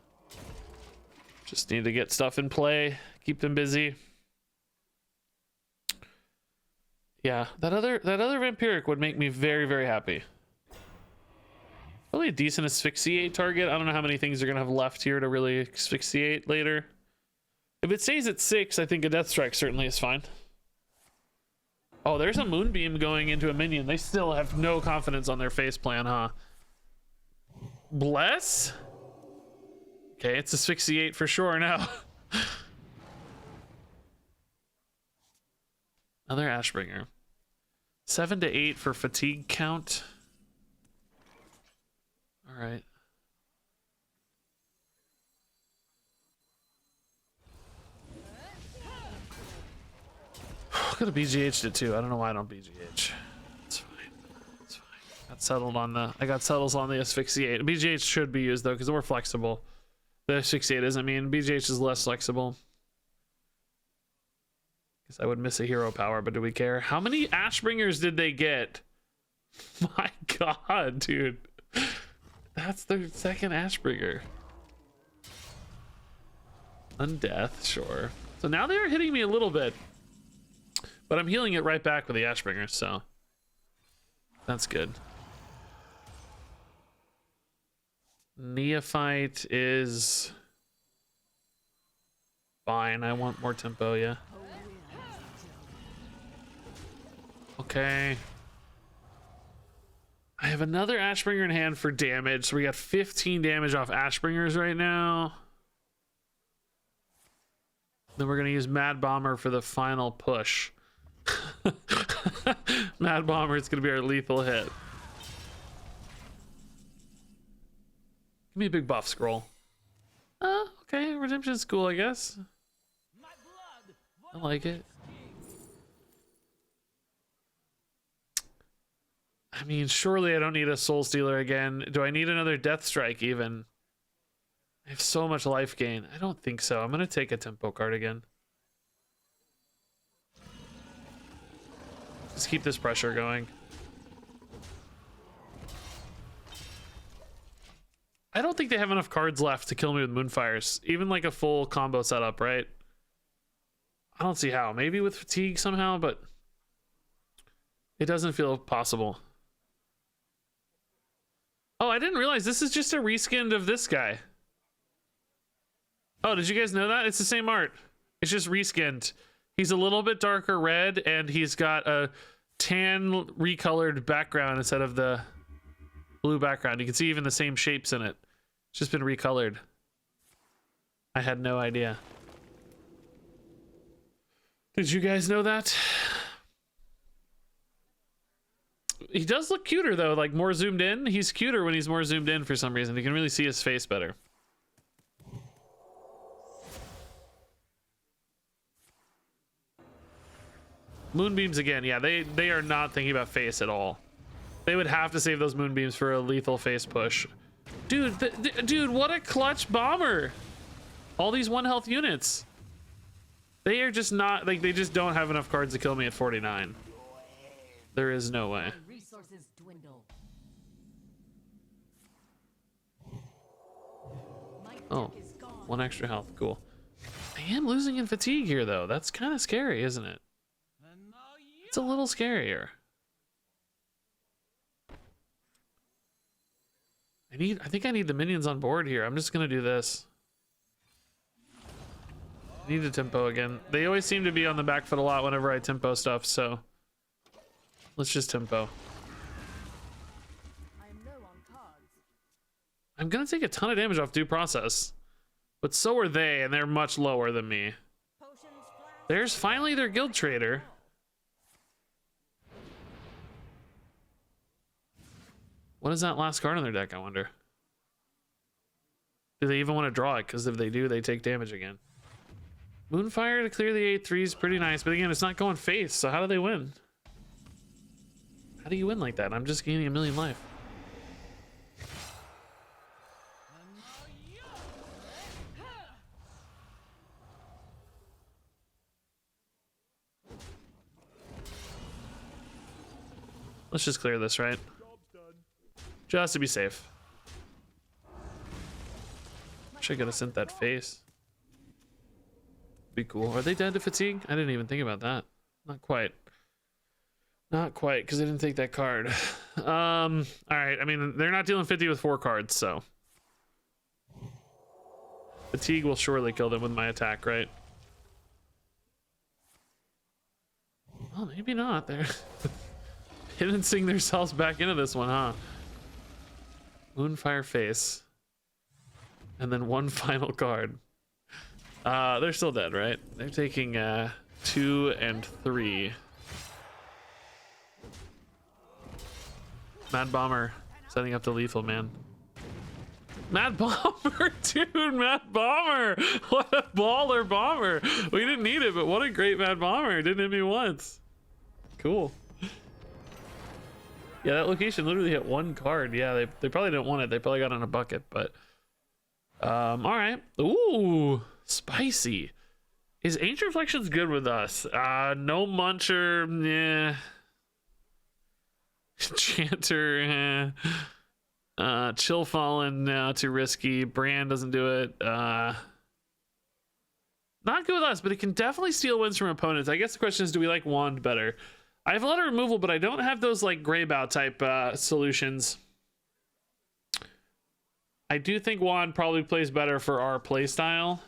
Just need to get stuff in play. Keep them busy. Yeah, that other Vampiric would make me very, very happy. Probably a decent asphyxiate target. I don't know how many things are gonna have left here to really asphyxiate later. If it stays at 6, I think a Death Strike certainly is fine. Oh, there's a Moonbeam going into a minion. They still have no confidence on their face plan, huh? Bless? Okay, it's asphyxiate for sure now. Another Ashbringer. 7 to 8 for fatigue count. All right. Could have BGH'd it too. I don't know why I don't BGH. It's fine. It's fine. I got settles on the asphyxiate. BGH should be used though because we're flexible. The 68 isn't mean. BGH is less flexible. Guess I would miss a hero power, but do we care? How many Ashbringers did they get? My god, dude. That's their second Ashbringer. Undeath, sure. So now they're hitting me a little bit. But I'm healing it right back with the Ashbringers, so that's good. Neophyte is fine. I want more tempo, yeah. Okay. I have another Ashbringer in hand for damage, so we got 15 damage off Ashbringers right now. Then we're gonna use Mad Bomber for the final push. Mad Bomber is gonna be our lethal hit. Give me a big buff scroll. Okay, Redemption's cool, I guess. I like it. I mean, surely I don't need a Soul Stealer again. Do I need another Death Strike even? I have so much life gain. I don't think so. I'm gonna take a tempo card again. Just keep this pressure going. I don't think they have enough cards left to kill me with Moonfires. Even like a full combo setup, right? I don't see how. Maybe with fatigue somehow, but it doesn't feel possible. Oh, I didn't realize this is just a reskin of this guy. Oh, did you guys know that? It's the same art. It's just reskinned. He's a little bit darker red, and he's got a tan recolored background instead of the blue background. You can see even the same shapes in it. It's just been recolored. I had no idea. Did you guys know that? He does look cuter though, like more zoomed in. He's cuter when he's more zoomed in for some reason. You can really see his face better. Moonbeams again. Yeah, they are not thinking about face at all. They would have to save those moonbeams for a lethal face push. Dude, dude, what a clutch bomber. All these 1 health units. They are just not, like, they just don't have enough cards to kill me at 49. There is no way. Resources dwindle. Oh, 1 extra health. Cool. I am losing in fatigue here, though. That's kind of scary, isn't it? It's a little scarier. I think I need the minions on board here. I'm just gonna do this. I need a tempo again. They always seem to be on the back foot a lot whenever I tempo stuff, so let's just tempo. I'm gonna take a ton of damage off due process, but so are they, and they're much lower than me. There's finally their guild trader. What is that last card on their deck, I wonder? Do they even want to draw it? Because if they do, they take damage again. Moonfire to clear the 8/3 is pretty nice, but again, it's not going face, so how do they win? How do you win like that? I'm just gaining 1,000,000 life. Let's just clear this, right? Just to be safe. Wish I could have sent that face. Be cool. Are they dead to fatigue? I didn't even think about that. Not quite. Not quite, because I didn't take that card. All right. I mean, they're not dealing 50 with 4 cards, so fatigue will surely kill them with my attack, right? Well, maybe not. They're hiddensing themselves back into this one, huh? Moonfire face. And then 1 final card. They're still dead, right? They're taking 2 and 3. Mad Bomber setting up the lethal, man. Mad Bomber, dude, Mad Bomber. What a baller bomber. We didn't need it, but what a great Mad Bomber. Didn't hit me once. Cool. Yeah, that location literally hit 1 card. Yeah, they probably didn't want it. They probably got on a bucket, but All right. Ooh, spicy. Is Ancient Reflections good with us? No Muncher, yeah. Chanter, Chill Fallen, no, too risky. Brand doesn't do it. Not good with us, but it can definitely steal wins from opponents. I guess the question is, do we like Wand better? I have a lot of removal, but I don't have those like Greybow type solutions. I do think Wand probably plays better for our playstyle.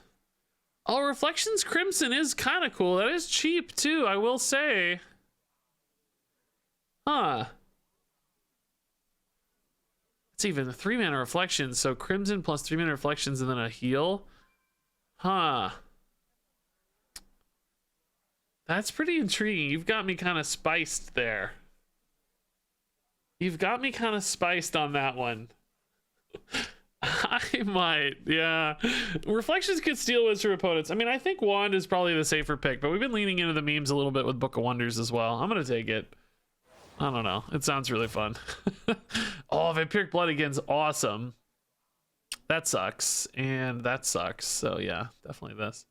Oh, Reflections Crimson is kind of cool. That is cheap too, I will say. Huh. It's even a 3-mana reflection, so Crimson plus 3-mana reflections and then a heal. Huh. That's pretty intriguing. You've got me kind of spiced there. You've got me kind of spiced on that one. I might, yeah. Reflections could steal wins from opponents. I mean, I think Wand is probably the safer pick, but we've been leaning into the memes a little bit with Book of Wonders as well. I'm gonna take it. I don't know. It sounds really fun. Oh, Vampiric Blood Again's awesome. That sucks, and that sucks. So yeah, definitely this.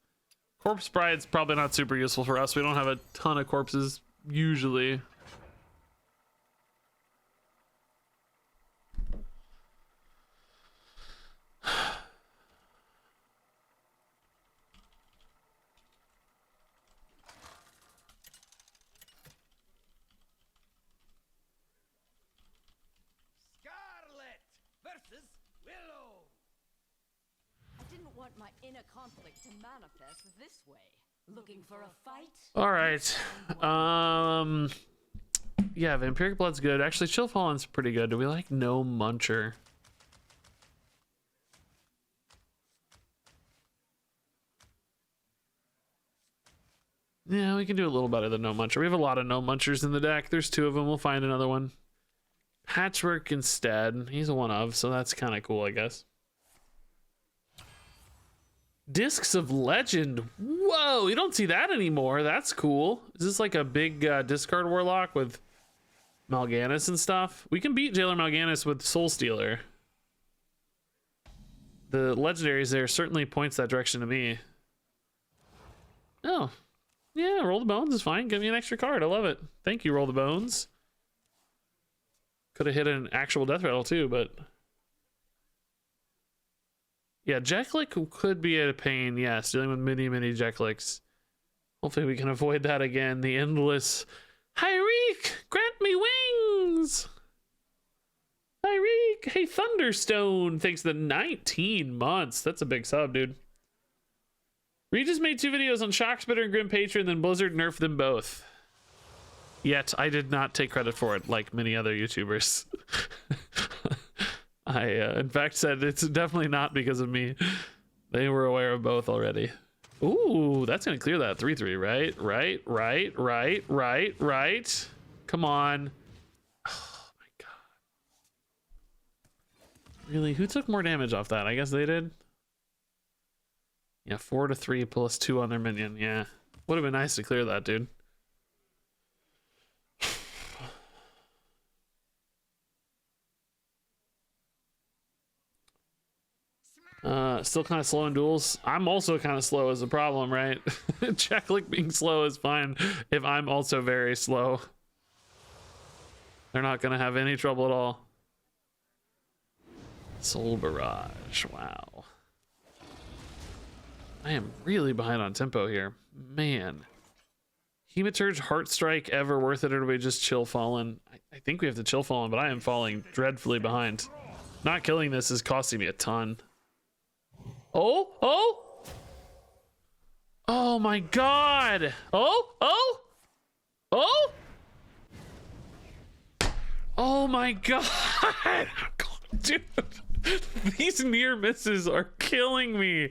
Corpse Bride's probably not super useful for us. We don't have a ton of corpses usually. Scarlet versus Willow. I didn't want my inner conflict to manifest this way. Looking for a fight? All right. Yeah, Vampiric Blood's good. Actually, Chill Fallen's pretty good. Do we like No Muncher? Yeah, we can do a little better than No Muncher. We have a lot of No Munchers in the deck. There's 2 of them. We'll find another one. Patchwork instead. He's a one of, so that's kind of cool, I guess. Discs of Legend. Whoa, you don't see that anymore. That's cool. Is this like a big discard Warlock with Mal'Ganis and stuff? We can beat Jailer Mal'Ganis with Soul Stealer. The legendaries there certainly points that direction to me. Oh, yeah, Roll the Bones is fine. Give me an extra card. I love it. Thank you, Roll the Bones. Could have hit an actual death rattle too, but... Yeah, Jeklik could be a pain, yes, dealing with many Jekliks. Hopefully we can avoid that again. The endless... Hyreek! Grant me wings! Hyreek! Hey, Thunderstone! Thanks to the 19 months. That's a big sub, dude. Regis made 2 videos on Shockspitter and Grim Patron, then Blizzard nerfed them both. Yet, I did not take credit for it, like many other YouTubers. I, in fact, said it's definitely not because of me. They were aware of both already. Ooh, that's going to clear that 3-3, right? Right. Come on. Oh, my God. Really? Who took more damage off that? I guess they did. Yeah, 4-3 plus 2 on their minion. Yeah. Would have been nice to clear that, dude. Still kind of slow in duels. I'm also kind of slow is a problem, right? Jeklik being slow is fine if I'm also very slow. They're not going to have any trouble at all. Soul Barrage. Wow. I am really behind on tempo here. Man. Hematurge, Heartstrike, ever worth it, or do we just Chill Fallen? I think we have to Chill Fallen, but I am falling dreadfully behind. Not killing this is costing me a ton. Oh my God. Oh my God. Dude, these near misses are killing me.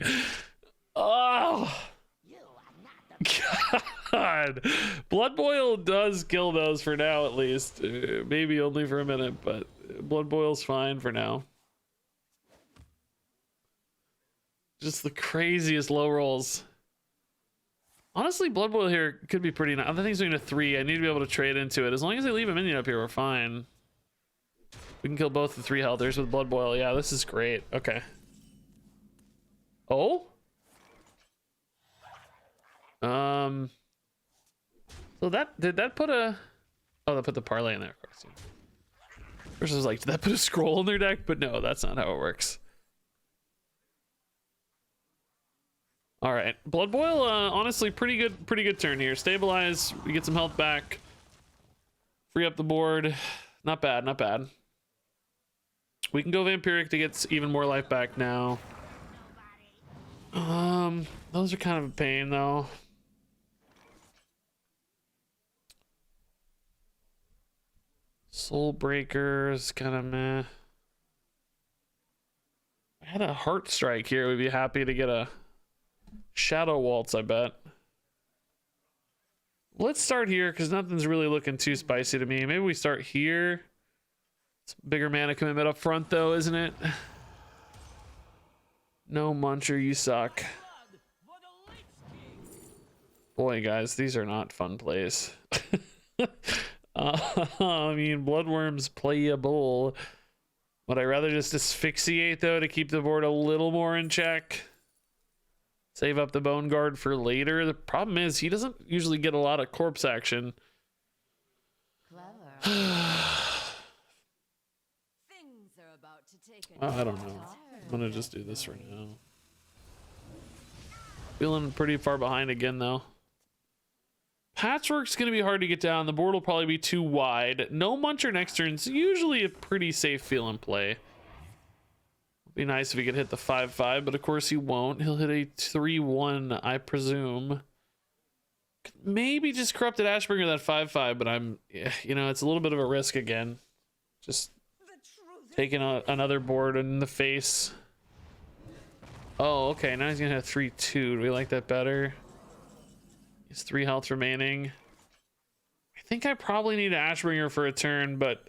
Oh God. Blood Boil does kill those for now, at least. Maybe only for a minute, but Blood Boil's fine for now. Just the craziest low rolls. Honestly, Blood Boil here could be pretty nice. Other things doing a 3. I need to be able to trade into it. As long as I leave a minion up here, we're fine. We can kill both the 3 healthers with Blood Boil. Yeah, this is great. Okay. Oh? So did that put a... Oh, that put the parlay in there, of course. First I was like, did that put a scroll in their deck? But no, that's not how it works. All right, Blood Boil, honestly, pretty good turn here. Stabilize, we get some health back. Free up the board. Not bad, not bad. We can go Vampiric to get even more life back now. Those are kind of a pain, though. Soul Breakers, kind of meh. I had a Heart Strike here. We'd be happy to get a Shadow Waltz, I bet. Let's start here because nothing's really looking too spicy to me. Maybe we start here. It's bigger mana commitment up front, though, isn't it? No Muncher, you suck. Boy, guys, these are not fun plays. I mean, Bloodworm's playable. Would I rather just asphyxiate, though, to keep the board a little more in check? Save up the Bone Guard for later. The problem is he doesn't usually get a lot of corpse action. Clever. Things are about to take a I don't know. I'm gonna just do this right now. Feeling pretty far behind again, though. Patchwork's gonna be hard to get down. The board will probably be too wide. No Muncher next turn's usually a pretty safe feeling play. Be nice if he could hit the 5/5, but of course he won't. He'll hit a 3/1, I presume. Maybe just Corrupted Ashbringer that 5/5, but you know, it's a little bit of a risk again. Just taking another board in the face. Oh, okay. Now he's gonna have 3/2. Do we like that better? He's 3 health remaining. I think I probably need Ashbringer for a turn, but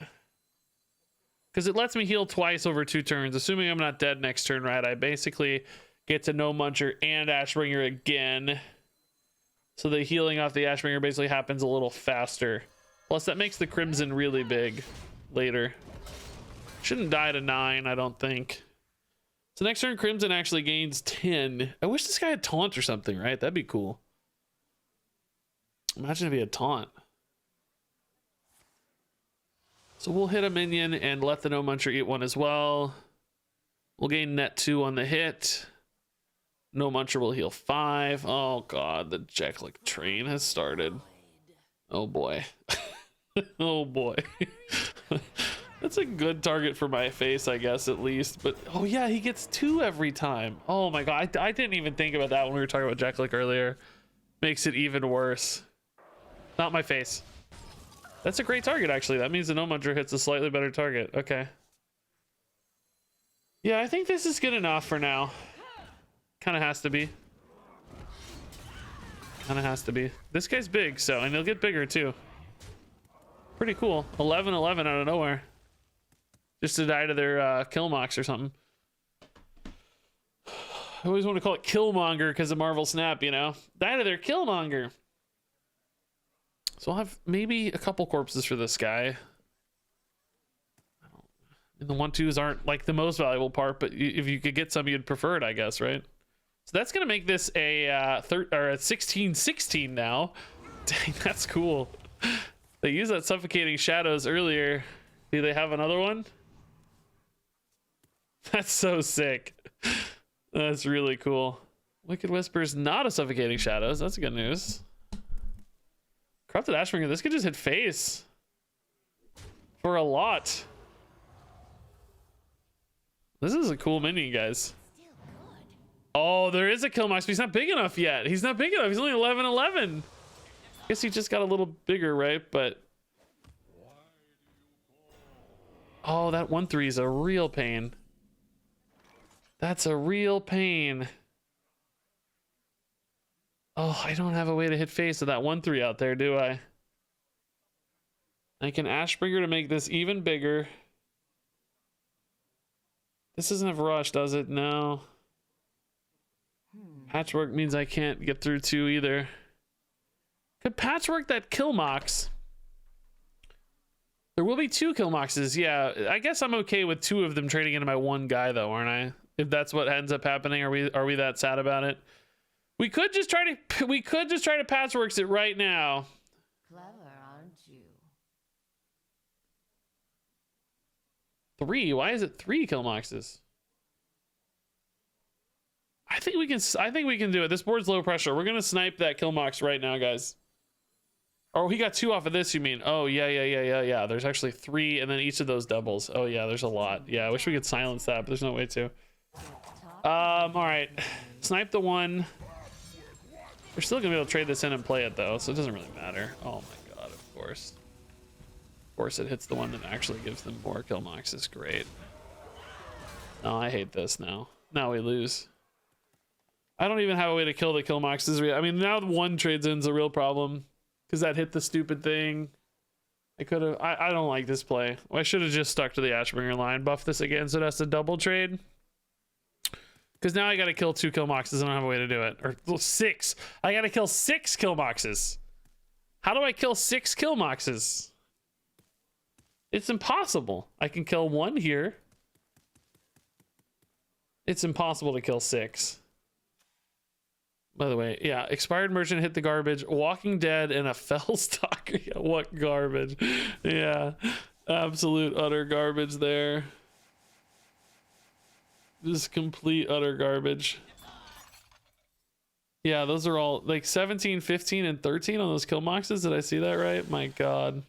because it lets me heal twice over 2 turns, assuming I'm not dead next turn, right? I basically get to No Muncher and Ashbringer again. So the healing off the Ashbringer basically happens a little faster. Plus, that makes the Crimson really big later. Shouldn't die to 9, I don't think. So next turn, Crimson actually gains 10. I wish this guy had Taunt or something, right? That'd be cool. Imagine if he had Taunt. So we'll hit a minion and let the No Muncher eat one as well. We'll gain net 2 on the hit. No Muncher will heal 5. Oh god, the Jacklick train has started. Oh boy. Oh boy. That's a good target for my face, I guess, at least. But oh yeah, he gets 2 every time. Oh my god, I didn't even think about that when we were talking about Jacklick earlier. Makes it even worse. Not my face. That's a great target, actually. That means the No Muncher hits a slightly better target. Okay. Yeah, I think this is good enough for now. Kind of has to be. Kind of has to be. This guy's big, so, and he'll get bigger, too. Pretty cool. 11-11 out of nowhere. Just to die to their Killmox or something. I always want to call it Killmonger because of Marvel Snap, you know? Die to their Killmonger. So I'll have maybe a couple corpses for this guy. And the 1/2s aren't like the most valuable part, but if you could get some, you'd prefer it, I guess, right? So that's gonna make this a 16-16 now. Dang, that's cool. They used that Suffocating Shadows earlier. Do they have another one? That's so sick. That's really cool. Wicked Whisper's not a Suffocating Shadows. That's good news. Corrupted Ashbringer, this could just hit face for a lot. This is a cool minion, guys. Oh, there is a Killmox, but he's not big enough yet. He's not big enough. He's only 11-11. Guess he just got a little bigger, right? But oh, that 1/3 is a real pain. That's a real pain. Oh, I don't have a way to hit face with that 1/3 out there, do I? I can Ashbringer to make this even bigger. This doesn't have rush, does it? No. Patchwork means I can't get through 2 either. Could Patchwork that Killmox? There will be 2 Killmoxes. Yeah, I guess I'm okay with 2 of them trading into my 1 guy, though, aren't I? if that's what ends up happening. Are we that sad about it? We could just try to patchworks it right now. Clever, aren't you? 3. Why is it 3 kill moxes? I think we can do it. This board's low pressure. We're gonna snipe that kill mox right now, guys. Oh, he got 2 off of this, you mean? Oh, yeah. There's actually 3, and then each of those doubles. Oh, yeah, there's a lot. Yeah, I wish we could silence that, but there's no way to. All right. Snipe the 1. We're still gonna be able to trade this in and play it, though, so it doesn't really matter. Oh, my God, of course. Of course, it hits the one that actually gives them more kill moxes. Great. Oh, I hate this now. Now we lose. I don't even have a way to kill the kill moxes. I mean, now the 1 trades in's a real problem. Because that hit the stupid thing. I could have. I don't like this play. I should have just stuck to the Ashbringer line. Buff this again so it has to double trade. Because now I got to kill 2 kill moxes. I don't have a way to do it. Or 6. I got to kill 6 kill moxes. How do I kill 6 kill moxes? It's impossible. I can kill 1 here. It's impossible to kill 6. By the way, yeah, Expired Merchant hit the garbage, Walking Dead, and a Fellstalker. Yeah, what garbage. Yeah, absolute utter garbage there. Just complete utter garbage. Yeah, those are all like 17, 15, and 13 on those kill moxes. Did I see that right? My God.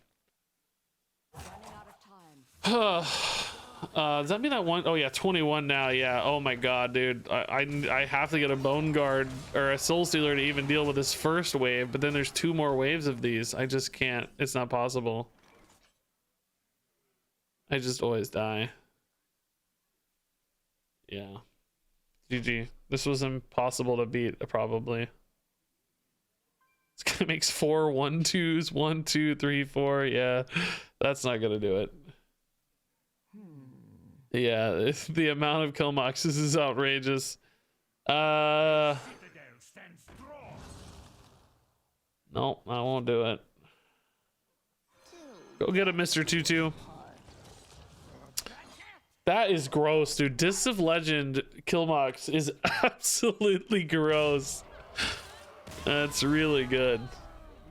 Does that mean that one? Oh yeah, 21 now. Yeah. Oh my God, dude. I have to get a Bone Guard or a Soul Stealer to even deal with this first wave. But then there's 2 more waves of these. I just can't. It's not possible. I just always die. Yeah. GG. This was impossible to beat. Probably. This guy makes 4 1-2s. 1, 2, 3, 4. Yeah. That's not gonna do it. Yeah, the amount of kill moxes is outrageous. No, I won't do it. Go get a Mr. Tutu. That is gross, dude. Discs of Legend kill mox is absolutely gross. That's really good.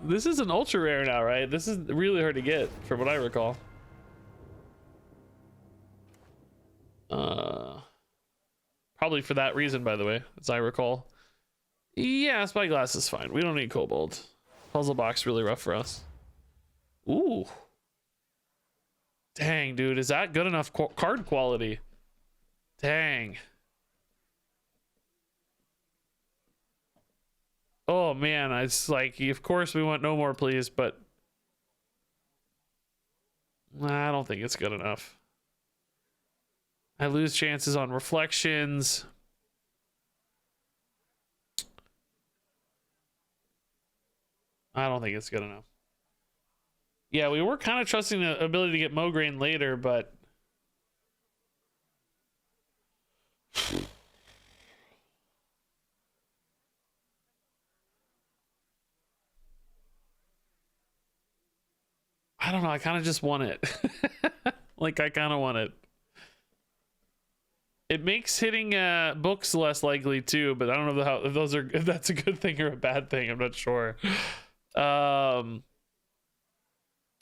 This is an ultra rare now, right? This is really hard to get, from what I recall. Probably for that reason, by the way, as I recall. Yeah, Spyglass is fine. We don't need Kobold. Puzzle box really rough for us. Ooh. Dang, dude, is that good enough card quality? Dang. Oh man, it's like, of course we want no more, please, but I don't think it's good enough. I lose chances on reflections. I don't think it's good enough. Yeah, we were kind of trusting the ability to get Mograine later, but I don't know. I kind of just want it. Like, I kind of want it. It makes hitting books less likely too, but I don't know if that's a good thing or a bad thing. I'm not sure. I'm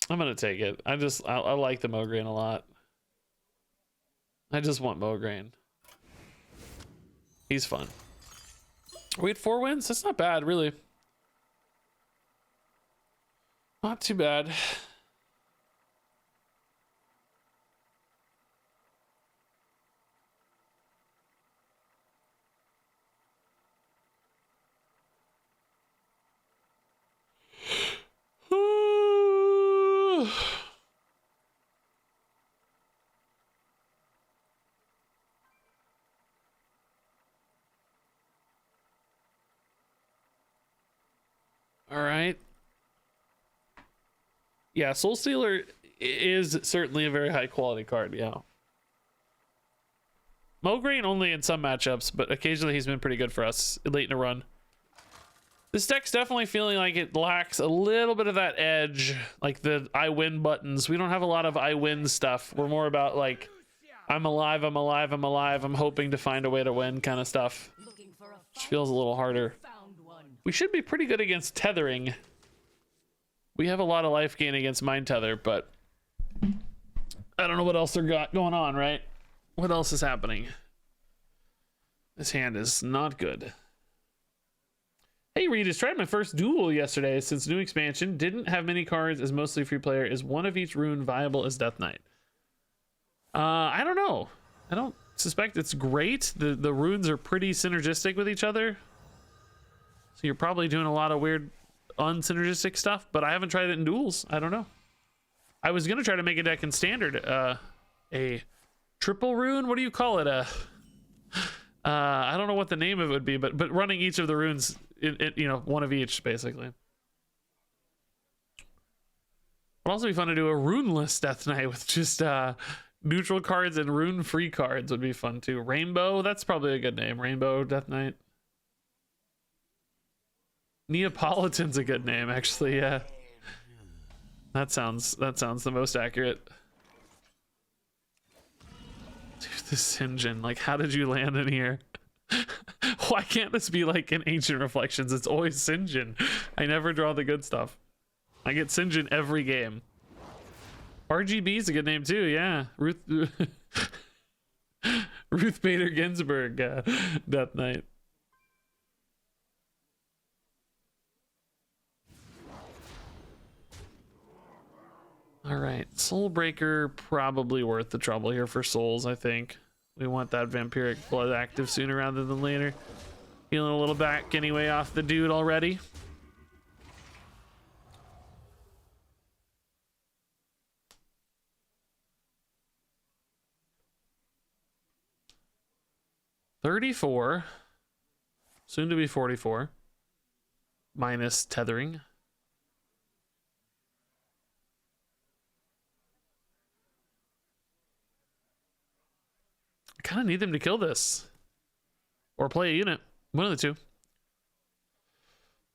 gonna take it. I like the Mograine a lot. I just want Mograine. He's fun. We had 4 wins. That's not bad, really. Not too bad. All right. Yeah, Soul Stealer is certainly a very high quality card, yeah. Mograine only in some matchups, but occasionally he's been pretty good for us late in a run. This deck's definitely feeling like it lacks a little bit of that edge, like the I win buttons. We don't have a lot of I win stuff. We're more about like I'm alive, I'm alive, I'm alive, I'm hoping to find a way to win kind of stuff. Looking for a Which feels a little harder. found one. We should be pretty good against tethering. We have a lot of life gain against mind tether, but I don't know what else they're got going on, right? What else is happening? This hand is not good. Hey, Regis, tried my first duel yesterday since new expansion. Didn't have many cards as mostly free player. Is one of each rune viable as Death Knight? I don't know. I don't suspect it's great. The runes are pretty synergistic with each other. So you're probably doing a lot of weird unsynergistic stuff, but I haven't tried it in duels. I don't know. I was going to try to make a deck in standard. A triple rune? What do you call it? I don't know what the name of it would be, but running each of the runes, you know, one of each, basically. Would also be fun to do a runeless Death Knight with just neutral cards and rune-free cards would be fun too. Rainbow, that's probably a good name. Rainbow Death Knight. Neapolitan's a good name, actually. Yeah, that sounds the most accurate. Dude, this engine, like, how did you land in here? Why can't this be like in Ancient Reflections? It's always Sinjin. I never draw the good stuff. I get Sinjin every game. RGB is a good name too. Yeah, Ruth Bader Ginsburg, Death Knight. All right, Soulbreaker probably worth the trouble here for souls. I think we want that vampiric blood active sooner rather than later. Feeling a little back anyway off the dude already. $34, soon to be 44, minus tethering. I kind of need them to kill this or play a unit, one of the two.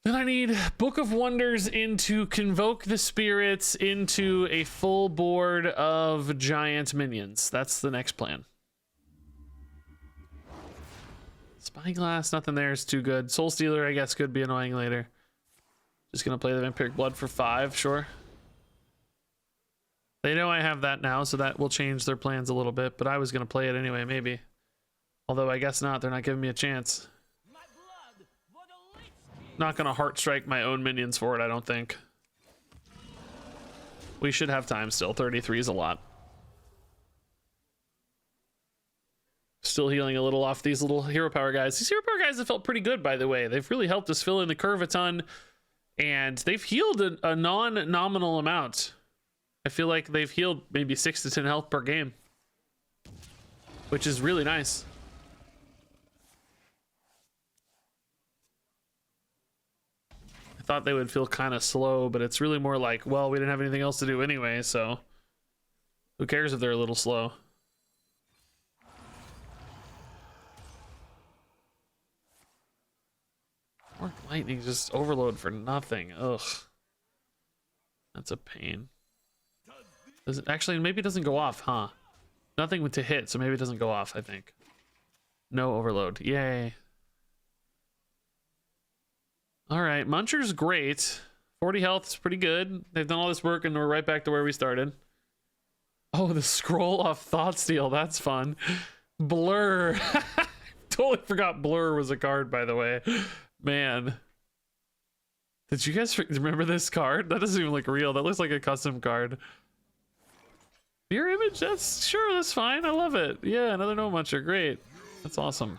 Then I need Book of Wonders into Convoke the Spirits into a full board of giant minions. That's the next plan. Spyglass, nothing there is too good. Soul Stealer, I guess, could be annoying later. Just gonna play the Vampiric Blood for 5, sure. They know I have that now, so that will change their plans a little bit, but I was gonna play it anyway, maybe. Although I guess not, they're not giving me a chance. Not gonna heart strike my own minions for it, I don't think. We should have time still. 33 is a lot. Still healing a little off these little hero power guys. These hero power guys have felt pretty good, by the way. They've really helped us fill in the curve a ton, and they've healed a non-nominal amount. I feel like they've healed maybe 6 to 10 health per game, which is really nice. I thought they would feel kind of slow, but it's really more like, well, we didn't have anything else to do anyway, so who cares if they're a little slow? More lightning, just overload for nothing. Ugh. That's a pain. Does it actually, maybe it doesn't go off, huh? Nothing to hit, so maybe it doesn't go off, I think. No overload. Yay. All right, Muncher's great. 40 health is pretty good. They've done all this work and we're right back to where we started. Oh, the scroll off Thoughtsteal. That's fun. Blur. Totally forgot Blur was a card, by the way. Man. Did you guys remember this card? That doesn't even look real. That looks like a custom card. Your image? That's sure, that's fine. I love it. Yeah, another no muncher. Great. That's awesome.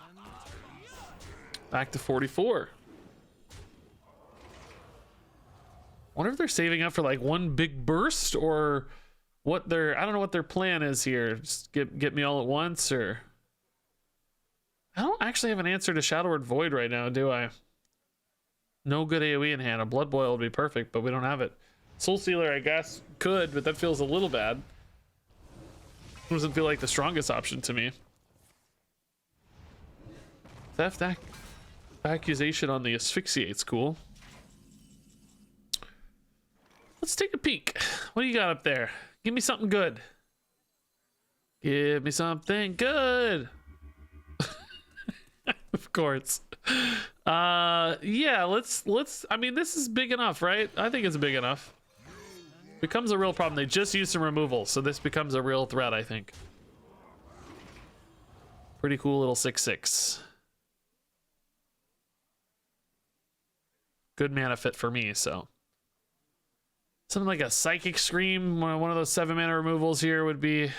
Back to 44. Wonder if they're saving up for like one big burst or what their, I don't know what their plan is here. Just get me all at once, or I don't actually have an answer to Shadow Word Void right now, do I? No good AoE in hand. A Blood Boil would be perfect, but we don't have it. Soul Stealer, I guess, could, but that feels a little bad. Doesn't feel like the strongest option to me. Theft accusation on the asphyxiate's cool. Let's take a peek. What do you got up there? Give me something good. Give me something good. Of course. Yeah, let's I mean, this is big enough, right? I think it's big enough. Becomes a real problem. They just used some removal, so this becomes a real threat, I think. Pretty cool little 6/6. Good mana fit for me, so. Something like a Psychic Scream, one of those 7 mana removals here would be,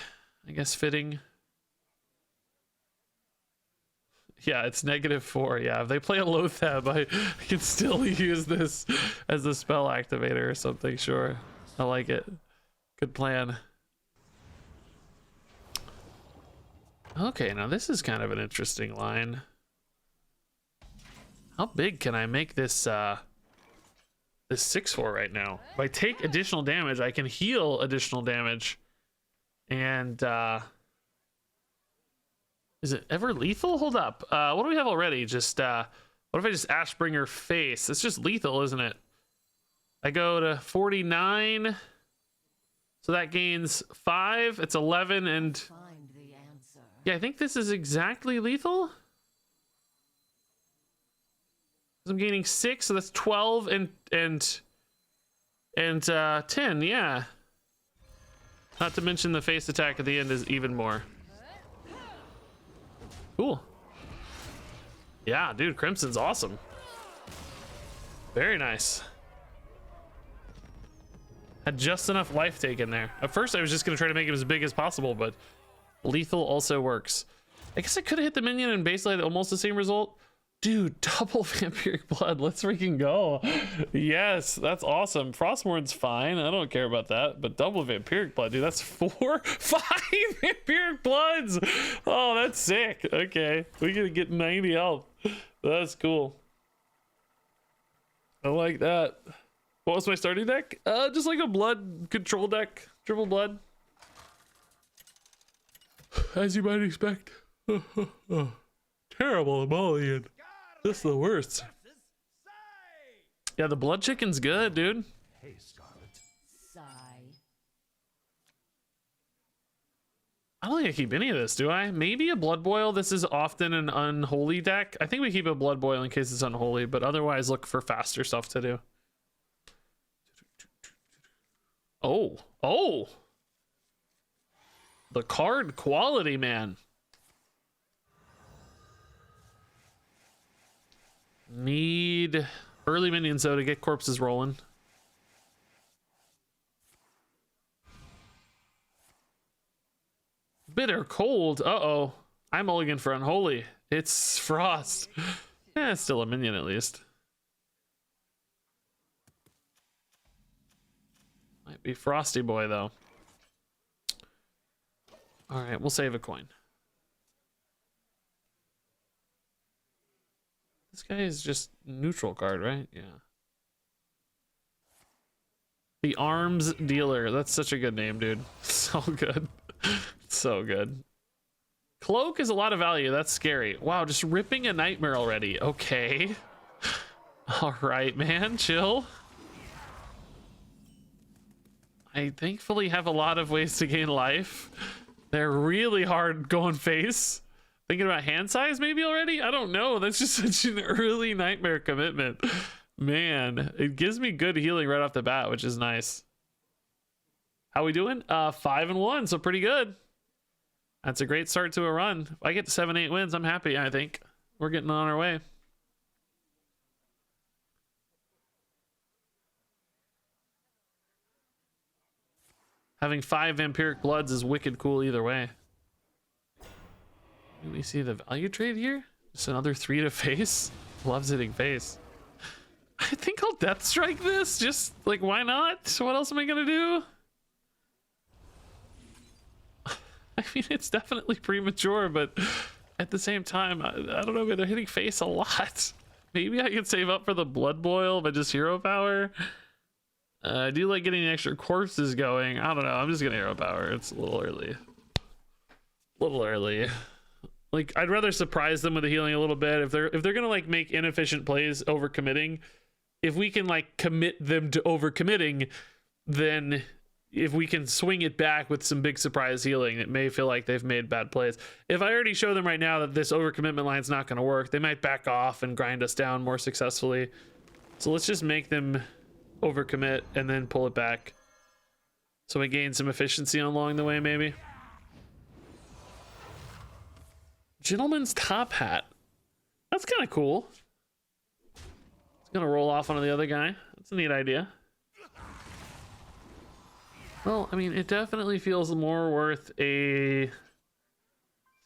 I guess, fitting. Yeah, it's -4. Yeah, if they play a Loatheb, I can still use this as a spell activator or something, sure. I like it. Good plan. Okay, now this is kind of an interesting line. How big can I make this this 6/4 right now? If I take additional damage, I can heal additional damage. And is it ever lethal? Hold up. What do we have already? Just what if I just Ashbringer Face? It's just lethal, isn't it? I go to 49. So that gains 5. It's 11 and Find the answer. yeah, I think this is exactly lethal. I'm gaining 6, so that's 12 and 10, yeah. Not to mention the face attack at the end is even more. Cool. Yeah, dude, Crimson's awesome. Very nice. Had just enough life taken there. At first I was just gonna try to make him as big as possible, but lethal also works. I guess I could have hit the minion and basically had almost the same result. Dude, double vampiric blood. Let's freaking go. Yes, that's awesome. Frostmourn's fine. I don't care about that. But double vampiric blood, dude, that's 5 vampiric bloods. Oh, that's sick. Okay, we can get 90 health. That's cool. I like that. What was my starting deck? Just like a blood control deck. Triple blood. As you might expect. Terrible emollient. This is the worst. Yeah, the blood chicken's good, dude. Hey, Scarlet. Sigh. I don't think I keep any of this, do I? Maybe a blood boil. This is often an unholy deck. I think we keep a blood boil in case it's unholy, but otherwise look for faster stuff to do. Oh. The card quality, man. Need early minions though to get corpses rolling. Bitter cold. Uh-oh. I'm mulligan for unholy. It's frost. Yeah, it's still a minion at least. Might be Frosty Boy though. All right, we'll save a coin. This guy is just neutral card, right? Yeah. The Arms Dealer. That's such a good name, dude. So good. So good. Cloak is a lot of value. That's scary. Wow, just ripping a nightmare already. Okay. All right, man. Chill. I thankfully have a lot of ways to gain life. They're really hard going face. Thinking about hand size maybe already? I don't know. That's just such an early nightmare commitment. Man, it gives me good healing right off the bat, which is nice. How we doing? 5-1, so pretty good. That's a great start to a run. If I get to 7-8 wins, I'm happy, I think. We're getting on our way. Having 5 vampiric bloods is wicked cool either way. Let me see the value trade here. Just another 3 to face. Loves hitting face. I think I'll death strike this. Just like, why not? What else am I gonna do? I mean, it's definitely premature, but at the same time, I don't know. They're hitting face a lot. Maybe I can save up for the blood boil, but just hero power. I do like getting extra corpses going. I don't know. I'm just gonna hero power. It's a little early. Like, I'd rather surprise them with the healing a little bit. If they're gonna like make inefficient plays overcommitting, if we can like commit them to overcommitting, then if we can swing it back with some big surprise healing, it may feel like they've made bad plays. If I already show them right now that this overcommitment line's not going to work, they might back off and grind us down more successfully. So let's just make them overcommit and then pull it back, so we gain some efficiency along the way, maybe. Gentleman's top hat. That's kind of cool. It's gonna roll off onto the other guy. That's a neat idea. Well, I mean, it definitely feels more worth a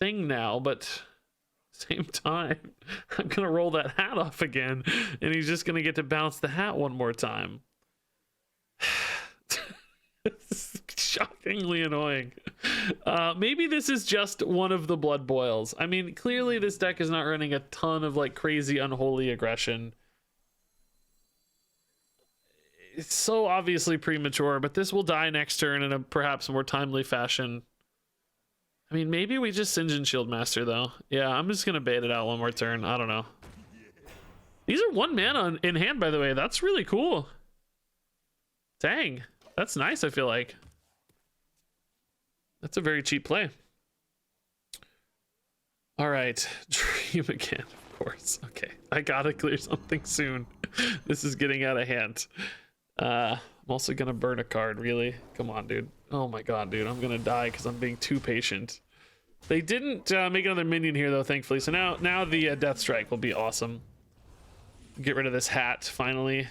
thing now, but same time, I'm gonna roll that hat off again, and he's just gonna get to bounce the hat one more time. It's shockingly annoying. Maybe this is just one of the blood boils. I mean, clearly this deck is not running a ton of like crazy unholy aggression. It's so obviously premature, but this will die next turn in a perhaps more timely fashion. I mean, maybe we just Singe and Shield Master though. Yeah, I'm just gonna bait it out one more turn. I don't know. These are 1 mana in hand, by the way. That's really cool. Dang, that's nice. I feel like that's a very cheap play. All right, dream again, of course. Okay, I gotta clear something soon. This is getting out of hand. I'm also gonna burn a card. Really? Come on, dude. Oh my god, dude, I'm gonna die because I'm being too patient. They didn't make another minion here though, thankfully. So now the Death Strike will be awesome. Get rid of this hat finally.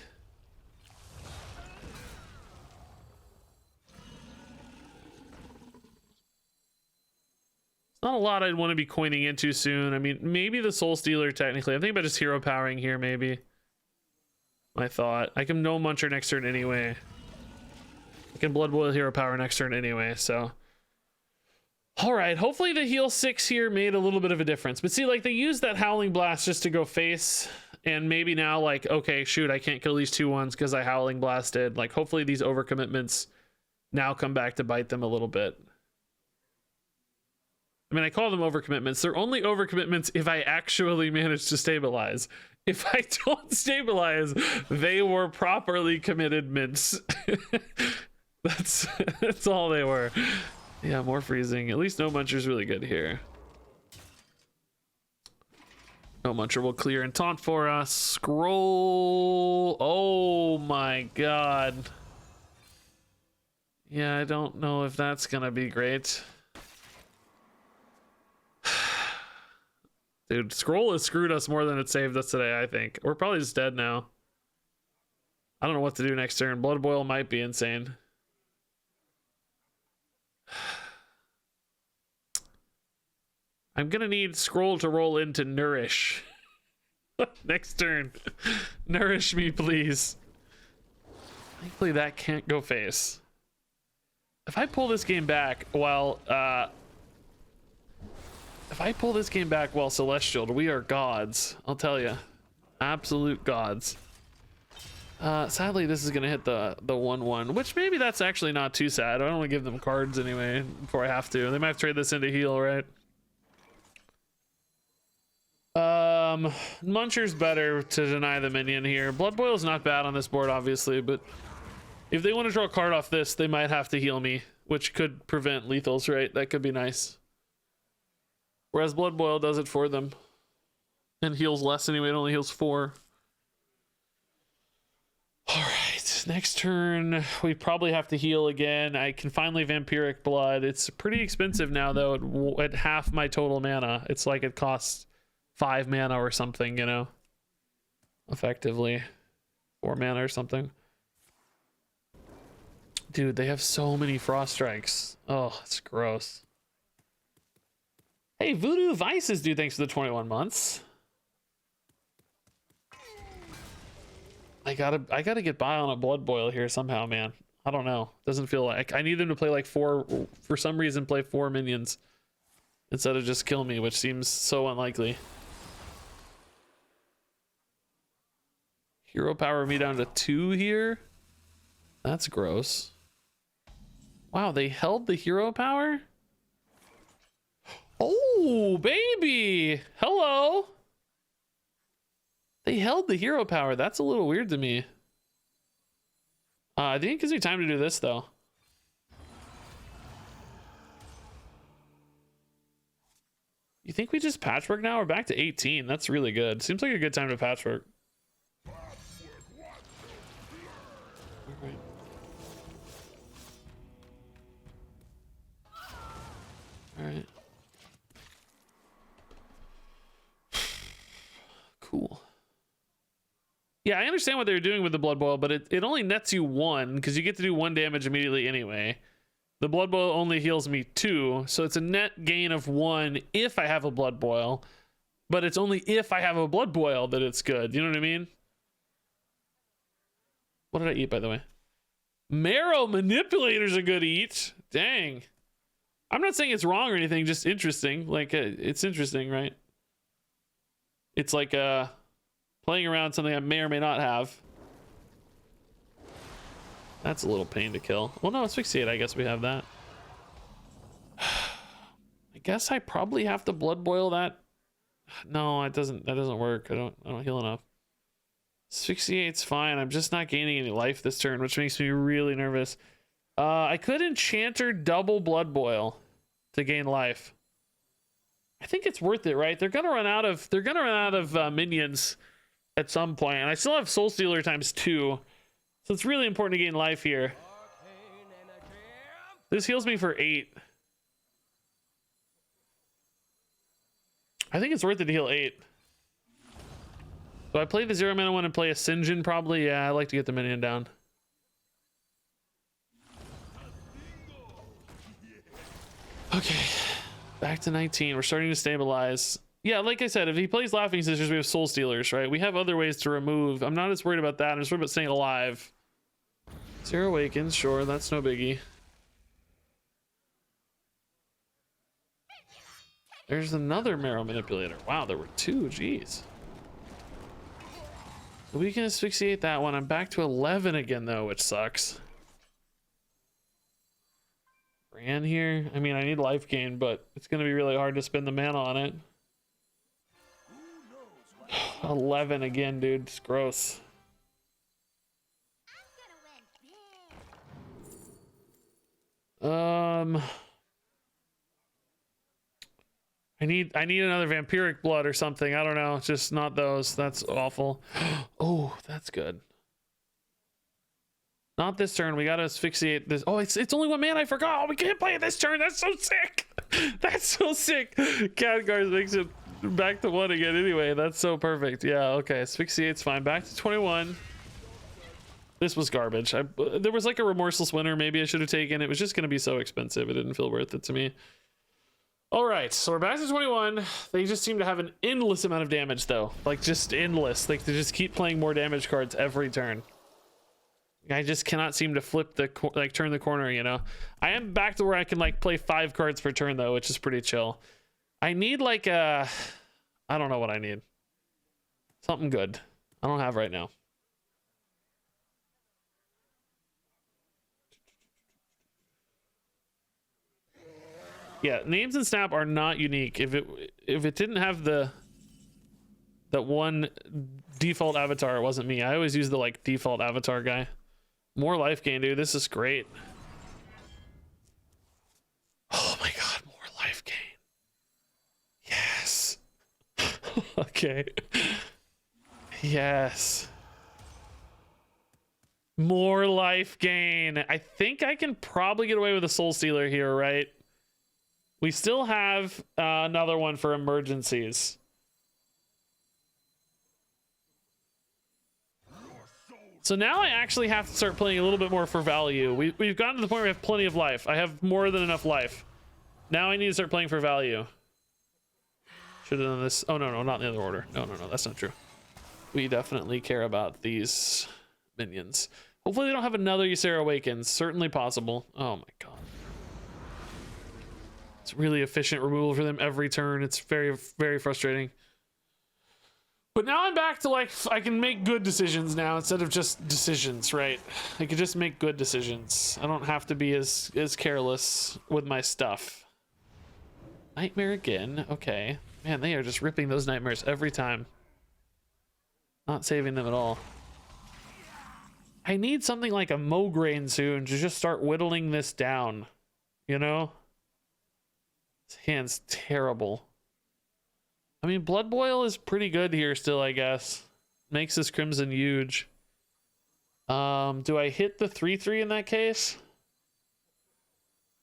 Not a lot I'd want to be coining into soon. I mean, maybe the Soul Stealer technically. I'm thinking about just hero powering here, maybe. I thought. I can no Muncher next turn anyway. I can Blood Boil hero power next turn anyway, so. Alright, hopefully the heal 6 here made a little bit of a difference. But see, like, they used that Howling Blast just to go face. And maybe now, like, okay, shoot, I can't kill these 2/1s because I Howling Blasted. Like, hopefully these overcommitments now come back to bite them a little bit. I mean, I call them overcommitments. They're only overcommitments if I actually manage to stabilize. If I don't stabilize, they were properly committed mints. That's all they were. Yeah, more freezing. At least no Muncher's really good here. No Muncher will clear and taunt for us. Scroll. Oh my god. Yeah, I don't know if that's gonna be great. Dude, Scroll has screwed us more than it saved us today, I think. We're probably just dead now. I don't know what to do next turn. Blood Boil might be insane. I'm gonna need Scroll to roll into Nourish. Next turn. Nourish me, please. Thankfully that can't go face. If I pull this game back while Celestial, we are gods. I'll tell you, absolute gods. Sadly, this is gonna hit the 1/1, which maybe that's actually not too sad. I don't want to give them cards anyway before I have to. They might have to trade this into heal, right? Muncher's better to deny the minion here. Blood Boil's not bad on this board, obviously, but if they want to draw a card off this, they might have to heal me, which could prevent lethals, right? That could be nice. Whereas Blood Boil does it for them. And heals less anyway, it only heals 4. Alright, next turn, we probably have to heal again. I can finally Vampiric Blood. It's pretty expensive now, though, at half my total mana. It's like it costs 5 mana or something, you know? Effectively. 4 mana or something. Dude, they have so many Frost Strikes. Oh, it's gross. Hey, Voodoo Vices, dude, thanks for the 21 months. I gotta get by on a Blood Boil here somehow, man. I don't know. Doesn't feel like I need them to play like 4, for some reason play 4 minions instead of just kill me, which seems so unlikely. Hero power me down to 2 here. That's gross. Wow, they held the hero power? Oh, baby. Hello. They held the hero power. That's a little weird to me. I think it gives me time to do this, though. think we just patchwork now? We're back to 18. That's really good. Seems like a good time to patchwork. Alright. Alright. Cool. Yeah, I understand what they were doing with the Blood Boil, but it only nets you 1 because you get to do 1 damage immediately anyway. The Blood Boil only heals me 2, so it's a net gain of 1 if I have a Blood Boil, but it's only if I have a Blood Boil that it's good. You know what I mean? What did I eat, by the way? Marrow Manipulator's a good eat. Dang. I'm not saying it's wrong or anything, just interesting. Like, it's interesting, right? It's like playing around something I may or may not have. That's a little pain to kill. Well, no, asphyxiate. I guess we have that. I guess I probably have to blood boil that. No, it doesn't. That doesn't work. I don't heal enough. Asphyxiate's fine. I'm just not gaining any life this turn, which makes me really nervous. I could enchanter double blood boil to gain life. I think it's worth it, right? They're gonna run out of minions at some point, and I still have Soul Stealer ×2. So it's really important to gain life here. This heals me for 8. I think it's worth it to heal 8. So I play the 0 mana one and play a Sinjin probably. Yeah, I like to get the minion down. Okay, back to 19. We're starting to stabilize. Yeah, like I said, if he plays Laughing Sisters, we have Soul Stealers, right? We have other ways to remove. I'm not as worried about that. I'm just worried about staying alive. 0 Awakens, sure, that's no biggie. There's another Marrow Manipulator. Wow, there were 2, jeez. We can asphyxiate that one. I'm back to 11 again, though, which sucks. Ran here. I mean, I need life gain, but it's going to be really hard to spend the mana on it. 11 again, dude. It's gross. I need another vampiric blood or something. I don't know. Just not those. That's awful. Oh, that's good. Not this turn. We gotta asphyxiate this. Oh, it's only 1 mana. I forgot. Oh, we can't play it this turn. That's so sick. That's so sick. Khadgar's makes it back to 1 again anyway. That's so perfect. Yeah, okay. Asphyxiate's fine. Back to 21. This was garbage. There was like a remorseless winner maybe I should have taken. It was just gonna be so expensive. It didn't feel worth it to me. All right, so we're back to 21. They just seem to have an endless amount of damage though. Like just endless. Like they just keep playing more damage cards every turn. I just cannot seem to flip the turn the corner, you know. I am back to where I can like play 5 cards per turn though, which is pretty chill. I need like I don't know what I need. Something good. I don't have right now. Yeah, names and snap are not unique. If it didn't have that one default avatar, it wasn't me. I always use the like default avatar guy. More life gain, dude. This is great. Oh my god, more life gain. Yes. Okay. Yes. More life gain. I think I can probably get away with a Soul Stealer here, right? We still have another one for emergencies. So now I actually have to start playing a little bit more for value. We've gotten to the point where we have plenty of life. I have more than enough life. Now I need to start playing for value. Should have done this. Oh, no, not in the other order. No, that's not true. We definitely care about these minions. Hopefully they don't have another Ysera Awakens. Certainly possible. Oh my god. It's really efficient removal for them every turn. It's very, very frustrating. But now I'm back to like, I can make good decisions now instead of just decisions, right? I can just make good decisions. I don't have to be as careless with my stuff. Nightmare again. Okay. Man, they are just ripping those nightmares every time. Not saving them at all. I need something like a Mograine soon to just start whittling this down. You know? This hand's terrible. I mean, Blood Boil is pretty good here still, I guess. Makes this Crimson huge. Do I hit the 3/3 in that case?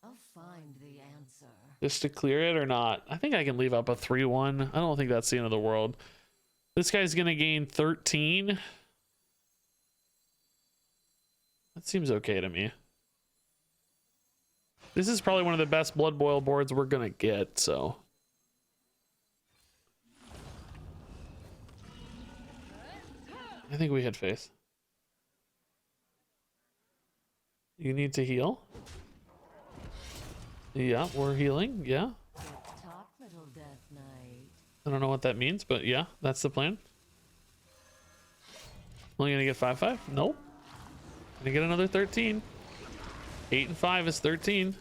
I'll find the answer. Just to clear it or not? I think I can leave up a 3/1. I don't think that's the end of the world. This guy's gonna gain 13. That seems okay to me. This is probably one of the best Blood Boil boards we're gonna get, so. I think we hit face. You need to heal? Yeah, we're healing. Yeah. Talk, little Death Knight. I don't know what that means, but yeah, that's the plan. Only gonna get 5/5? Nope. Gonna get another 13. 8 and 5 is 13.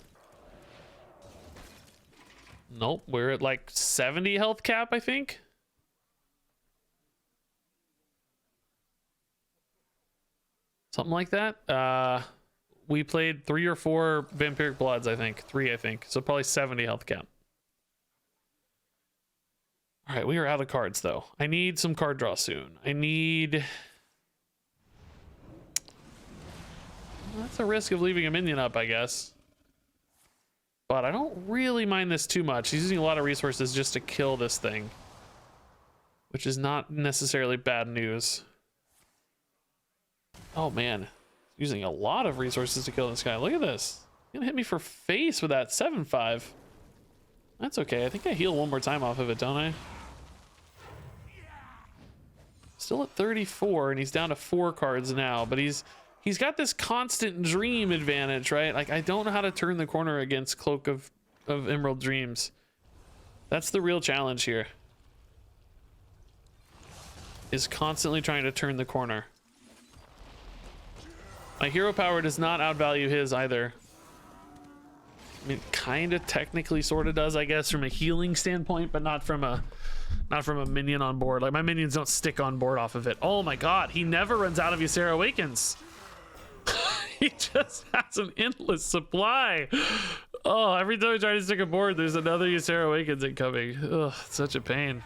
Nope, we're at like 70 health cap, I think. Something like that. We played 3 or 4 Vampiric Bloods, I think. 3, I think. So probably 70 health cap. All right, we are out of cards, though. I need some card draw soon. I need... That's a risk of leaving a minion up, I guess. But I don't really mind this too much. He's using a lot of resources just to kill this thing, which is not necessarily bad news. Oh, man. Using a lot of resources to kill this guy. Look at this. He's gonna hit me for face with that 7/5. That's okay. I think I heal one more time off of it, don't I? Still at 34, and he's down to 4 cards now, but he's got this constant dream advantage, right? Like, I don't know how to turn the corner against Cloak of Emerald Dreams. That's the real challenge here. Is constantly trying to turn the corner. My hero power does not outvalue his either. I mean, kind of technically sort of does, I guess, from a healing standpoint, but not from a minion on board. Like, my minions don't stick on board off of it. Oh my god, he never runs out of Ysera Awakens. He just has an endless supply. Oh, every time I try to stick a board, there's another Ysera Awakens incoming. Ugh, such a pain.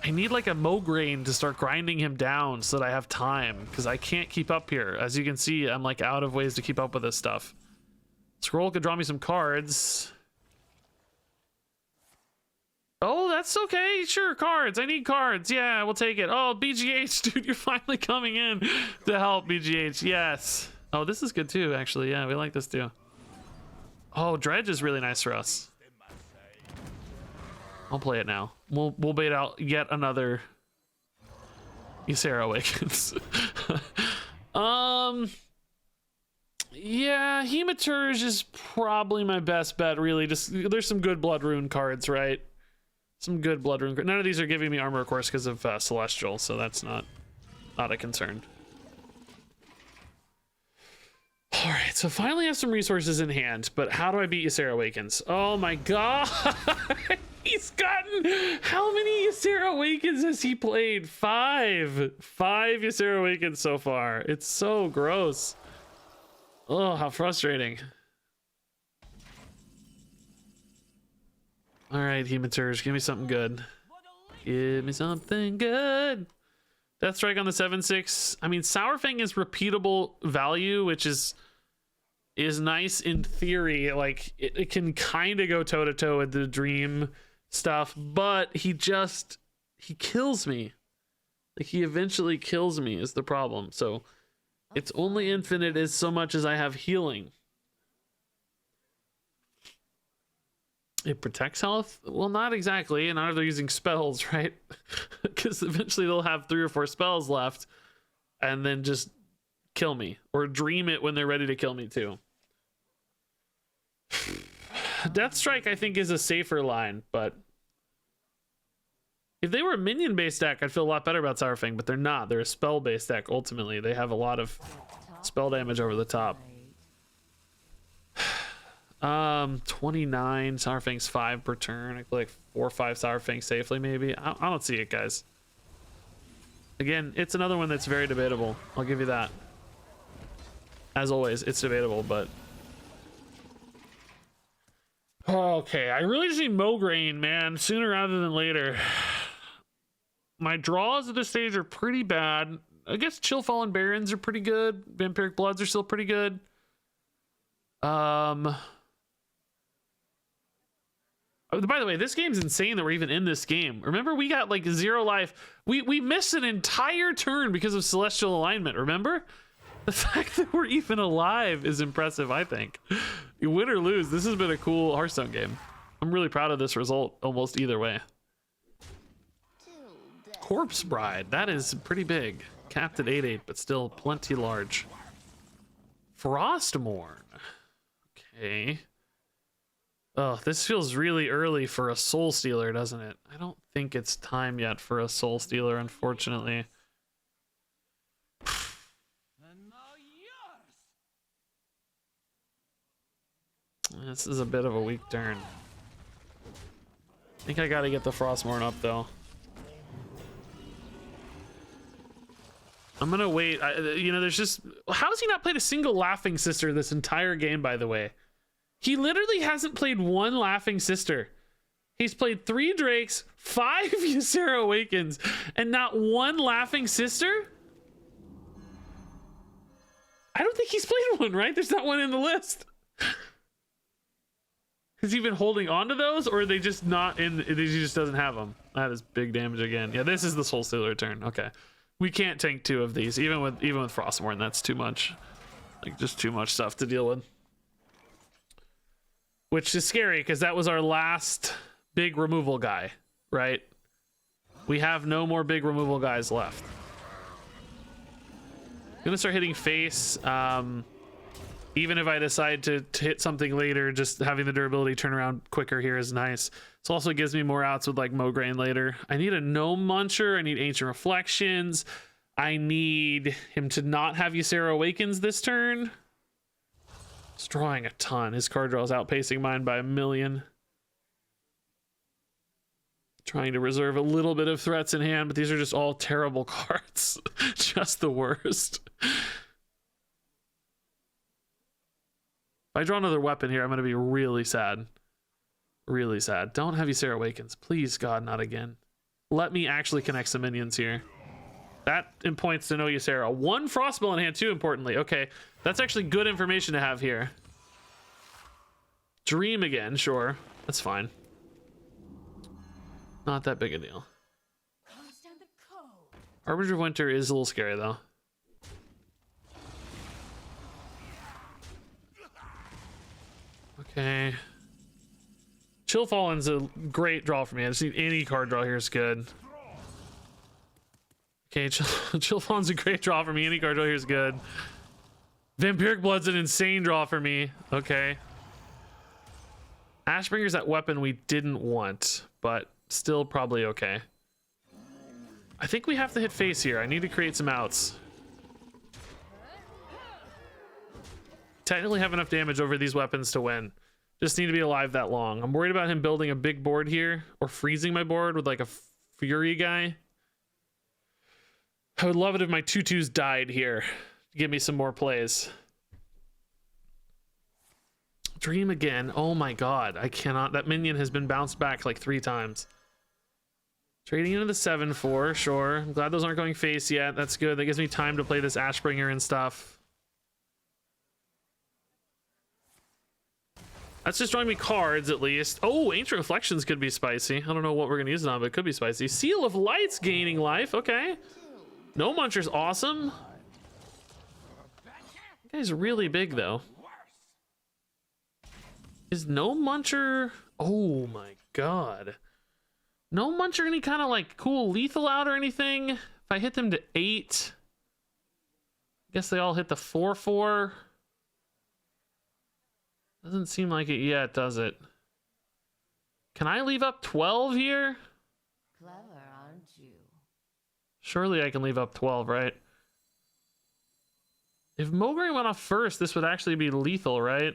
I need like a Mograine to start grinding him down so that I have time, because I can't keep up here. As you can see, I'm like out of ways to keep up with this stuff. Scroll could draw me some cards. Oh, that's okay. Sure, cards. I need cards. Yeah, we'll take it. Oh, BGH, dude, you're finally coming in to help, BGH. Yes. Oh, this is good too, actually. Yeah, we like this too. Oh, Dredge is really nice for us. I'll play it now. We'll bait out yet another Ysera Awakens. Yeah, Hematurge is probably my best bet, really. Just there's some good Blood Rune cards, right? Some good Blood Rune cards. None of these are giving me armor, of course, because of Celestial, so that's not a concern. All right, so finally have some resources in hand, but how do I beat Ysera Awakens? Oh my god! He's gotten... How many Ysera Awakens has he played? 5 Ysera Awakens so far. It's so gross. Oh, how frustrating. All right, Hematurge, give me something good. Give me something good. Death Strike on the 7/6. I mean, Sourfang is repeatable value, which is nice in theory. Like, it can kind of go toe-to-toe with the Dream stuff, but he kills me. Like, he eventually kills me is the problem. So it's only infinite as so much as I have healing. It protects health? Well, not exactly. Not if they're using spells, right? Because eventually they'll have 3 or 4 spells left and then just kill me. Or dream it when they're ready to kill me too. Death Strike, I think, is a safer line, but if they were a minion-based deck, I'd feel a lot better about Sourfang, but they're not. They're a spell-based deck, ultimately. They have a lot of spell damage over the top. 29 Sourfang's 5 per turn. I feel like 4 or 5 Sourfang safely, maybe. I don't see it, guys. Again, it's another one that's very debatable. I'll give you that. As always, it's debatable, but Okay, I really just need Mograine, man, sooner rather than later. My draws at this stage are pretty bad. I guess Chill Fallen Barons are pretty good. Vampiric Bloods are still pretty good. By the way, this game's insane that we're even in this game. Remember, we got like 0 life. We missed an entire turn because of Celestial Alignment, remember? The fact that we're even alive is impressive, I think. You win or lose, this has been a cool Hearthstone game. I'm really proud of this result almost either way. Corpse Bride, that is pretty big. Capped at 8/8, but still plenty large. Frostmourne. Okay. Oh, this feels really early for a Soul Stealer, doesn't it? I don't think it's time yet for a Soul Stealer, unfortunately. This is a bit of a weak turn. I think I gotta get the Frostmourne up, though. I'm gonna wait. You know, there's just... How has he not played a single Laughing Sister this entire game, by the way? He literally hasn't played one Laughing Sister. He's played 3 Drakes, 5 Ysera Awakens, and not one Laughing Sister? I don't think he's played one, right? There's not one in the list. Has he been holding on to those, or are they just not in? He just doesn't have them. That is big damage again. Yeah, this is the Soul Stealer turn. Okay, we can't tank 2 of these, even with Frostmourne. That's too much. Like, just too much stuff to deal with. Which is scary because that was our last big removal guy, right? We have no more big removal guys left. I'm gonna start hitting face. Even if I decide to hit something later, just having the durability turn around quicker here is nice. This also gives me more outs with like Mograine later. I need a Gnome Muncher. I need Ancient Reflections. I need him to not have Ysera Awakens this turn. He's drawing a ton. His card draw is outpacing mine by 1,000,000. Trying to reserve a little bit of threats in hand, but these are just all terrible cards. Just the worst. If I draw another weapon here, I'm going to be really sad. Really sad. Don't have Ysera Awakens. Please, God, not again. Let me actually connect some minions here. That points to no Ysera. 1 Frostball in hand, too, importantly. Okay, that's actually good information to have here. Dream again, sure. That's fine. Not that big a deal. Harbinger of Winter is a little scary, though. Okay. Chill Fallen's a great draw for me. I just need any card draw here is good. Okay, Chill Fallen's a great draw for me. Any card draw here is good. Vampiric Blood's an insane draw for me. Okay. Ashbringer's that weapon we didn't want, but still probably okay. I think we have to hit face here. I need to create some outs. Technically have enough damage over these weapons to win. Just need to be alive that long. I'm worried about him building a big board here or freezing my board with like a Fury guy. I would love it if my 2/2s died here to give me some more plays. Dream again. Oh my God. I cannot. That minion has been bounced back like 3 times. Trading into the 7/4. Sure. I'm glad those aren't going face yet. That's good. That gives me time to play this Ashbringer and stuff. That's just drawing me cards, at least. Oh, Ancient Reflections could be spicy. I don't know what we're going to use it on, but it could be spicy. Seal of Light's gaining life. Okay. No Muncher's awesome. That guy's really big, though. Is no Muncher... Oh, my God. No Muncher any kind of, like, cool lethal out or anything? If I hit them to 8... I guess they all hit the 4/4... Doesn't seem like it yet, does it? Can I leave up 12 here? Clever, aren't you? Surely I can leave up 12, right? If Mograine went off first, this would actually be lethal, right?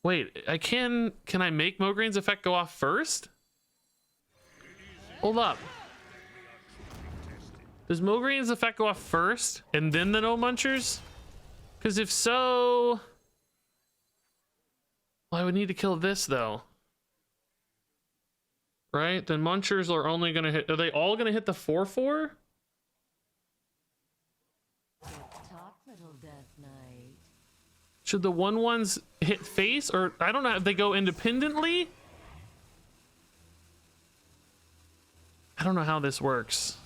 Wait, can I make Mograine's effect go off first? Hold up. Does Mograine's effect go off first and then the No Munchers? Because if so... Well, I would need to kill this though. Right? Then Munchers are only gonna hit. Are they all gonna hit the 4/4? Talk, little Death Knight. Should the 1/1s hit face, or I don't know if they go independently? I don't know how this works.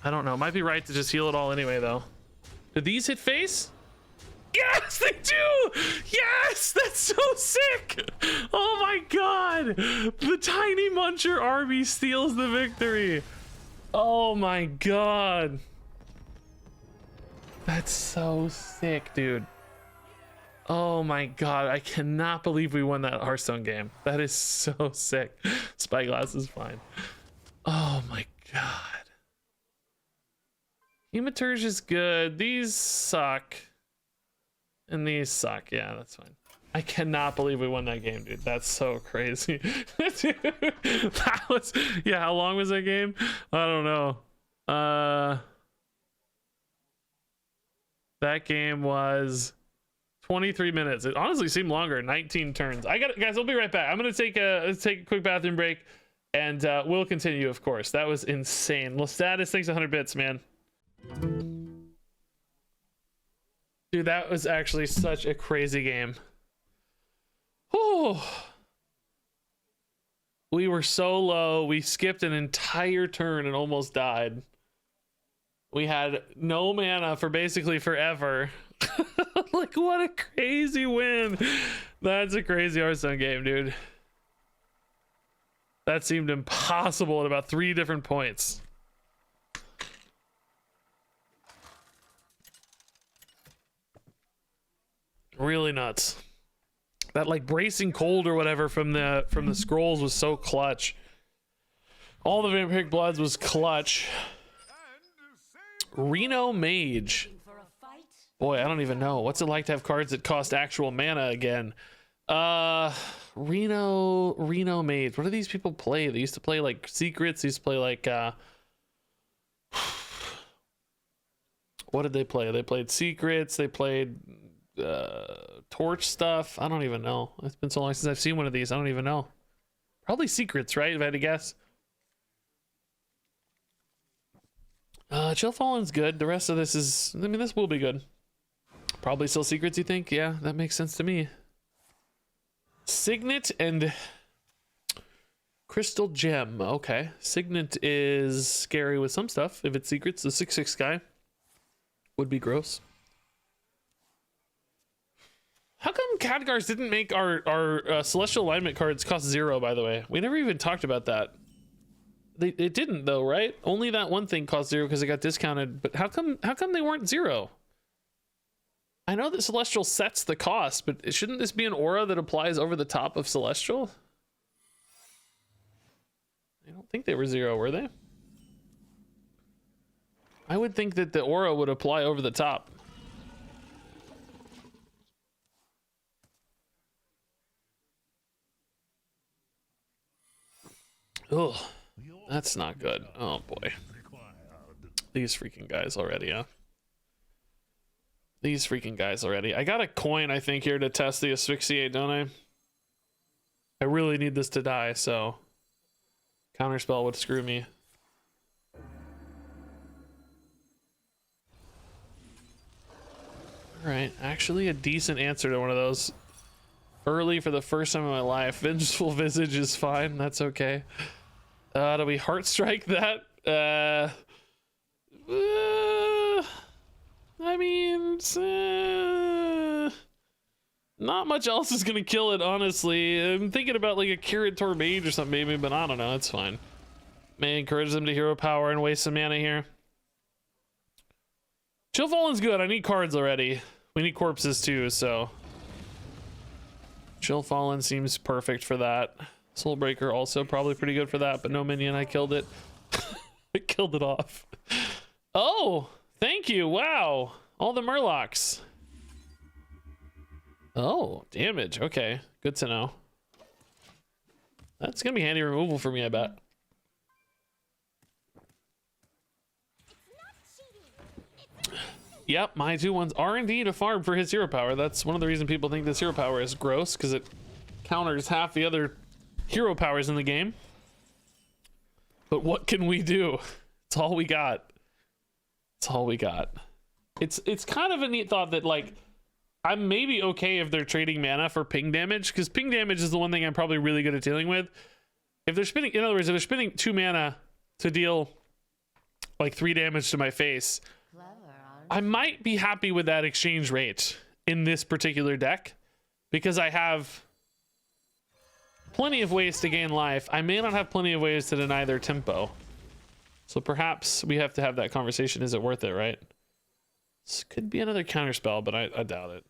I don't know. Might be right to just heal it all anyway, though. Do these hit face? Yes, they do! Yes! That's so sick! Oh my god! The tiny Muncher army steals the victory. Oh my god. That's so sick, dude. Oh my god, I cannot believe we won that Hearthstone game. That is so sick. Spyglass is fine. Oh my god. Hematurge is good. These suck. And these suck. Yeah, that's fine. I cannot believe we won that game, dude. That's so crazy. Dude, that was, yeah, how long was that game? I don't know. That game was 23 minutes. It honestly seemed longer. 19 turns. Guys, I'll be right back. I'm gonna take a quick bathroom break, and we'll continue, of course. That was insane. Lestat, thanks 100 bits, man. Dude, that was actually such a crazy game. Oh, we were so low. We skipped an entire turn and almost died. We had no mana for basically forever. Like, what a crazy win. That's a crazy Hearthstone game, dude. That seemed impossible at about 3 different points. Really nuts. That like bracing cold or whatever from the scrolls was so clutch. All the Vampiric Bloods was clutch. Reno Mage. Boy, I don't even know. What's it like to have cards that cost actual mana again? Reno Mage. What do these people play? They used to play like Secrets. They used to play like what did they play? They played Secrets. They played Torch stuff. I don't even know. It's been so long since I've seen one of these. I don't even know. Probably Secrets, right? If I had to guess. Chill Fallen's good. The rest of this is, I mean, this will be good. Probably still Secrets, you think? Yeah, that makes sense to me. Signet and Crystal Gem. Okay. Signet is scary with some stuff. If it's Secrets, the 6/6 guy would be gross. How come Khadgars didn't make our Celestial Alignment cards cost 0, by the way? We never even talked about that. It didn't though, right? Only that one thing cost 0 because it got discounted. But how come they weren't 0? I know that Celestial sets the cost, but shouldn't this be an aura that applies over the top of Celestial? I don't think they were 0, were they? I would think that the aura would apply over the top. Oh, that's not good. Oh boy. These freaking guys already, huh? These freaking guys already. I got a coin, I think, here to test the asphyxiate, don't I? I really need this to die, so counterspell would screw me. Alright, actually a decent answer to one of those. Early for the first time in my life. Vengeful Visage is fine, that's okay. Do we Heart Strike that? I mean, not much else is gonna kill it, honestly. I'm thinking about like a Curator Mage or something maybe, but I don't know, it's fine. May encourage them to hero power and waste some mana here. Chill Fallen's good, I need cards already. We need corpses too, so. Chill Fallen seems perfect for that. Soulbreaker also probably pretty good for that, but no minion, I killed it. I killed it off. Oh, thank you, wow. All the Murlocs. Oh, damage, okay. Good to know. That's gonna be handy removal for me, I bet. Yep, my 2/1s are indeed a farm for his hero power. That's one of the reasons people think this hero power is gross, because it counters half the other hero powers in the game. But what can we do? It's all we got. It's all we got. It's kind of a neat thought that, like, I'm maybe okay if they're trading mana for ping damage, because ping damage is the one thing I'm probably really good at dealing with. If they're spending, in other words, if they're spending 2 mana to deal like 3 damage to my face, I might be happy with that exchange rate in this particular deck, because I have plenty of ways to gain life. I may not have plenty of ways to deny their tempo. So perhaps we have to have that conversation. Is it worth it, right? This could be another counterspell, but I doubt it.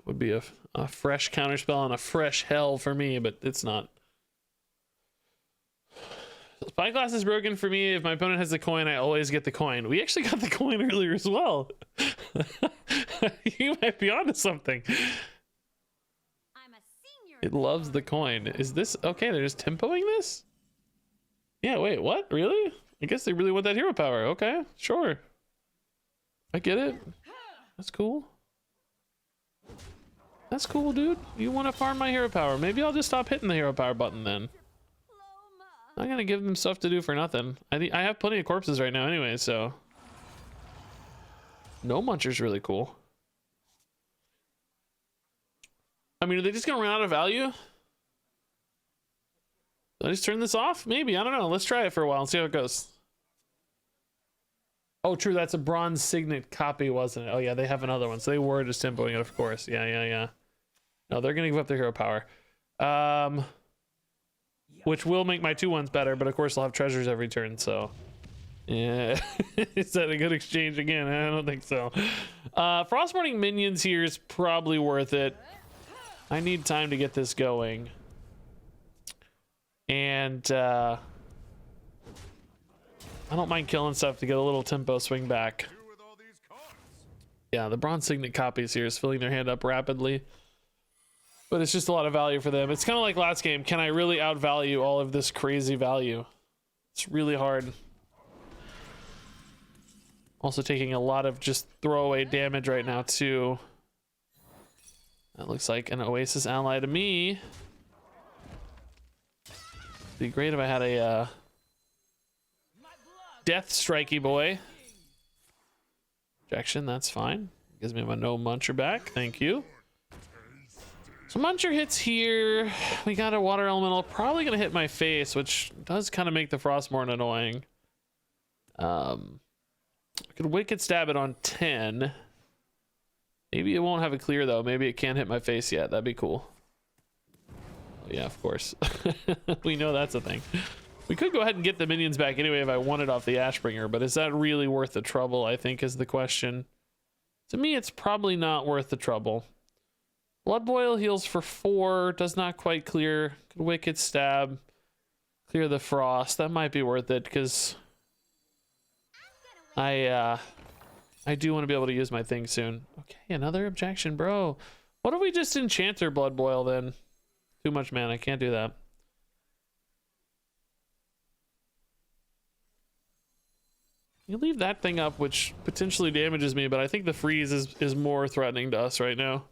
Would be a fresh counterspell and a fresh hell for me, but it's not. Spyglass is broken for me. If my opponent has the coin, I always get the coin. We actually got the coin earlier as well. You might be onto something. It loves the coin. Is this okay? They're just tempoing this? Yeah, wait, what? Really? I guess they really want that hero power. Okay, sure. I get it. That's cool. That's cool, dude. You want to farm my hero power. Maybe I'll just stop hitting the hero power button then. I'm gonna give them stuff to do for nothing. I have plenty of corpses right now anyway, so. No Muncher's really cool. I mean, are they just gonna run out of value? Did I just turn this off? Maybe, I don't know. Let's try it for a while and see how it goes. Oh, true, that's a bronze signet copy, wasn't it? Oh yeah, they have another one, so they were just tempoing it, of course. Yeah. No, they're gonna give up their hero power. Which will make my 2/1s better, but of course I'll have treasures every turn, so. Yeah, is that a good exchange again? I don't think so. Frostmourning minions here is probably worth it. I need time to get this going. And I don't mind killing stuff to get a little tempo swing back. Yeah, the bronze signet copies here is filling their hand up rapidly. But it's just a lot of value for them. It's kind of like last game. Can I really outvalue all of this crazy value? It's really hard. Also taking a lot of just throwaway damage right now too. That looks like an Oasis ally to me. Be great if I had a death strikey boy. Objection, that's fine. Gives me my no muncher back. Thank you. So muncher hits here. We got a water elemental. Probably gonna hit my face, which does kind of make the Frostmourne annoying. I could wicked stab it on 10. Maybe it won't have a clear though. Maybe it can't hit my face yet. That'd be cool. Oh, yeah, of course. We know that's a thing. We could go ahead and get the minions back anyway if I wanted off the Ashbringer, but is that really worth the trouble, I think is the question. To me, it's probably not worth the trouble. Blood Boil heals for 4, does not quite clear. Could wicked stab, clear the frost. That might be worth it because I do want to be able to use my thing soon. Okay, another objection, bro. What if we just enchanter Blood Boil then? Too much mana, I can't do that. You leave that thing up, which potentially damages me, but I think the freeze is more threatening to us right now.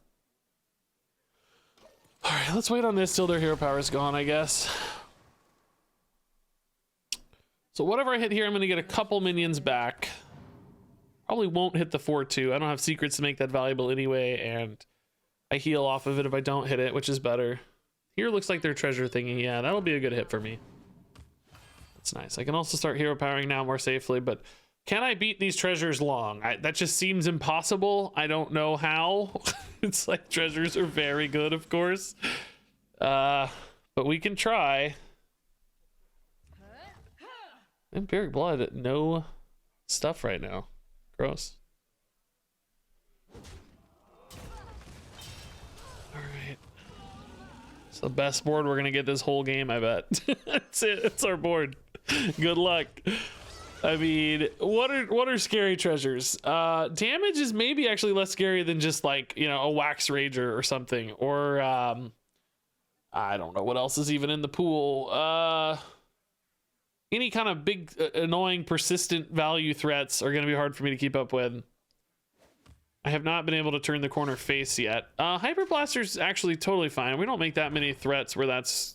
All right, let's wait on this till their hero power is gone, I guess. So whatever I hit here, I'm going to get a couple minions back. Probably won't hit the 4-2. I don't have secrets to make that valuable anyway, and I heal off of it if I don't hit it, which is better. Here looks like their treasure thingy. Yeah, that'll be a good hit for me. That's nice. I can also start hero powering now more safely, but can I beat these treasures long? That just seems impossible. I don't know how. It's like treasures are very good, of course. But we can try. Empiric Blood, no stuff right now. Gross. Alright. It's the best board we're gonna get this whole game, I bet. That's it. It's our board. Good luck. I mean, what are scary treasures? Damage is maybe actually less scary than just like, you know, a Wax Rager or something. Or I don't know what else is even in the pool. any kind of big, annoying, persistent value threats are going to be hard for me to keep up with. I have not been able to turn the corner face yet. Hyper Blaster's actually totally fine. We don't make that many threats where that's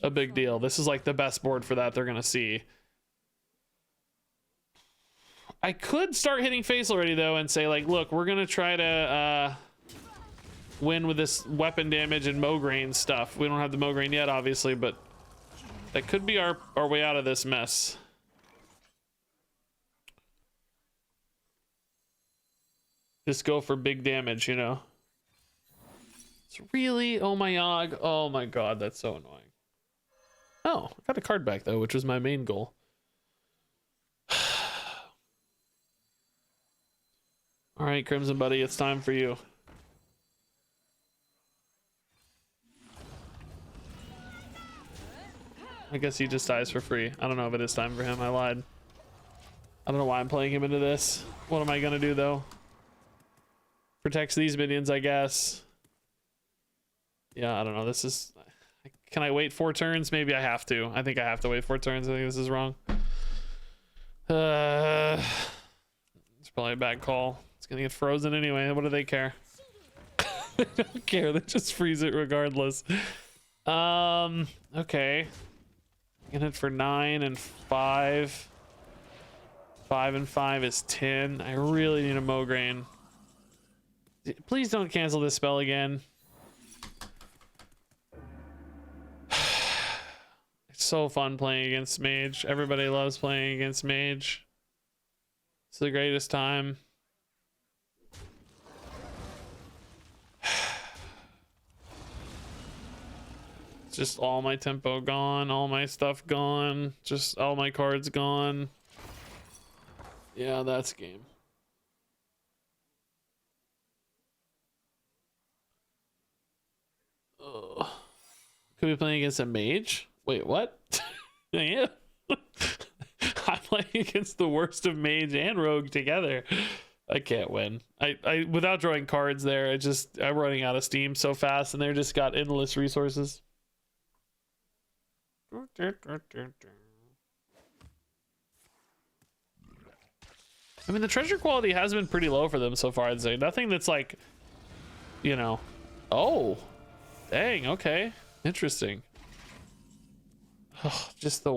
a big deal. This is like the best board for that they're going to see. I could start hitting face already though and say like, look, we're going to try to win with this weapon damage and Mograine stuff. We don't have the Mograine yet, obviously, but that could be our way out of this mess. Just go for big damage, you know. It's really, oh my god, oh my god, that's so annoying. Oh, I got a card back though, which was my main goal. All right, Crimson buddy, it's time for you. I guess he just dies for free. I don't know if it is time for him. I lied. I don't know why I'm playing him into this. What am I gonna do though? Protects these minions, I guess. Yeah, I don't know. This is... Can I wait 4 turns? Maybe I have to. I think I have to wait 4 turns. I think this is wrong. It's probably a bad call. It's gonna get frozen anyway. What do they care? They don't care. They just freeze it regardless. Okay. I can hit for 9 and 5. 5 and 5 is 10. I really need a Mograine. Please don't cancel this spell again. It's so fun playing against Mage. Everybody loves playing against Mage. It's the greatest time. Just all my tempo gone, all my stuff gone, just all my cards gone. Yeah, that's game. Ugh. Could be playing against a mage? Wait, what? Yeah. I'm playing against the worst of mage and rogue together. I can't win. I without drawing cards there, I'm running out of steam so fast, and they're just got endless resources. I mean, the treasure quality has been pretty low for them so far, I'd say. Nothing that's like, you know, oh, dang, okay, interesting. Oh, just the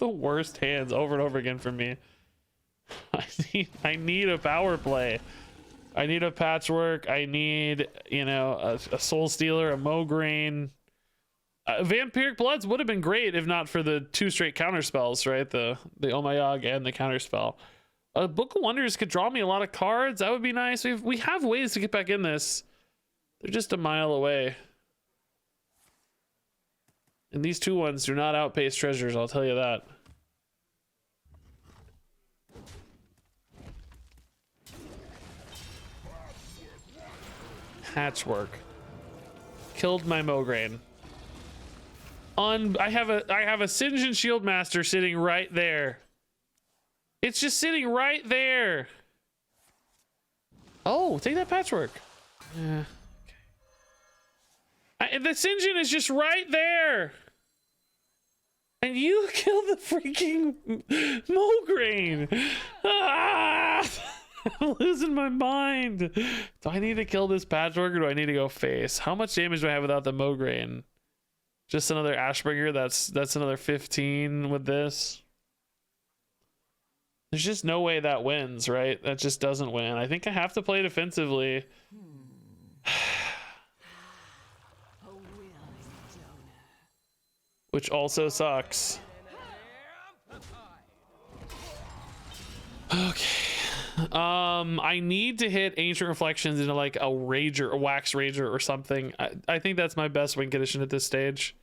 worst hands over and over again for me. I need a power play. I need a patchwork. I need, you know, a soul stealer, a Mograine. Vampiric Bloods would have been great if not for the 2 straight counter spells, right? The Omayag and the counter spell. Book of Wonders could draw me a lot of cards. That would be nice. We have ways to get back in this. They're just a mile away. And these 2 ones do not outpace treasures, I'll tell you that. Patchwork. Killed my Mograine. I have a Sinjin Shield Master sitting right there. It's just sitting right there. Oh, take that patchwork. Yeah. Okay. The Sinjin is just right there. And you killed the freaking Mograine. Ah! I'm losing my mind. Do I need to kill this patchwork or do I need to go face? How much damage do I have without the Mograine? Just another Ashbringer. That's another 15 with this. There's just no way that wins, right? That just doesn't win. I think I have to play defensively. Which also sucks. Okay. I need to hit Ancient Reflections into like a Rager, a Wax Rager or something. I think that's my best win condition at this stage.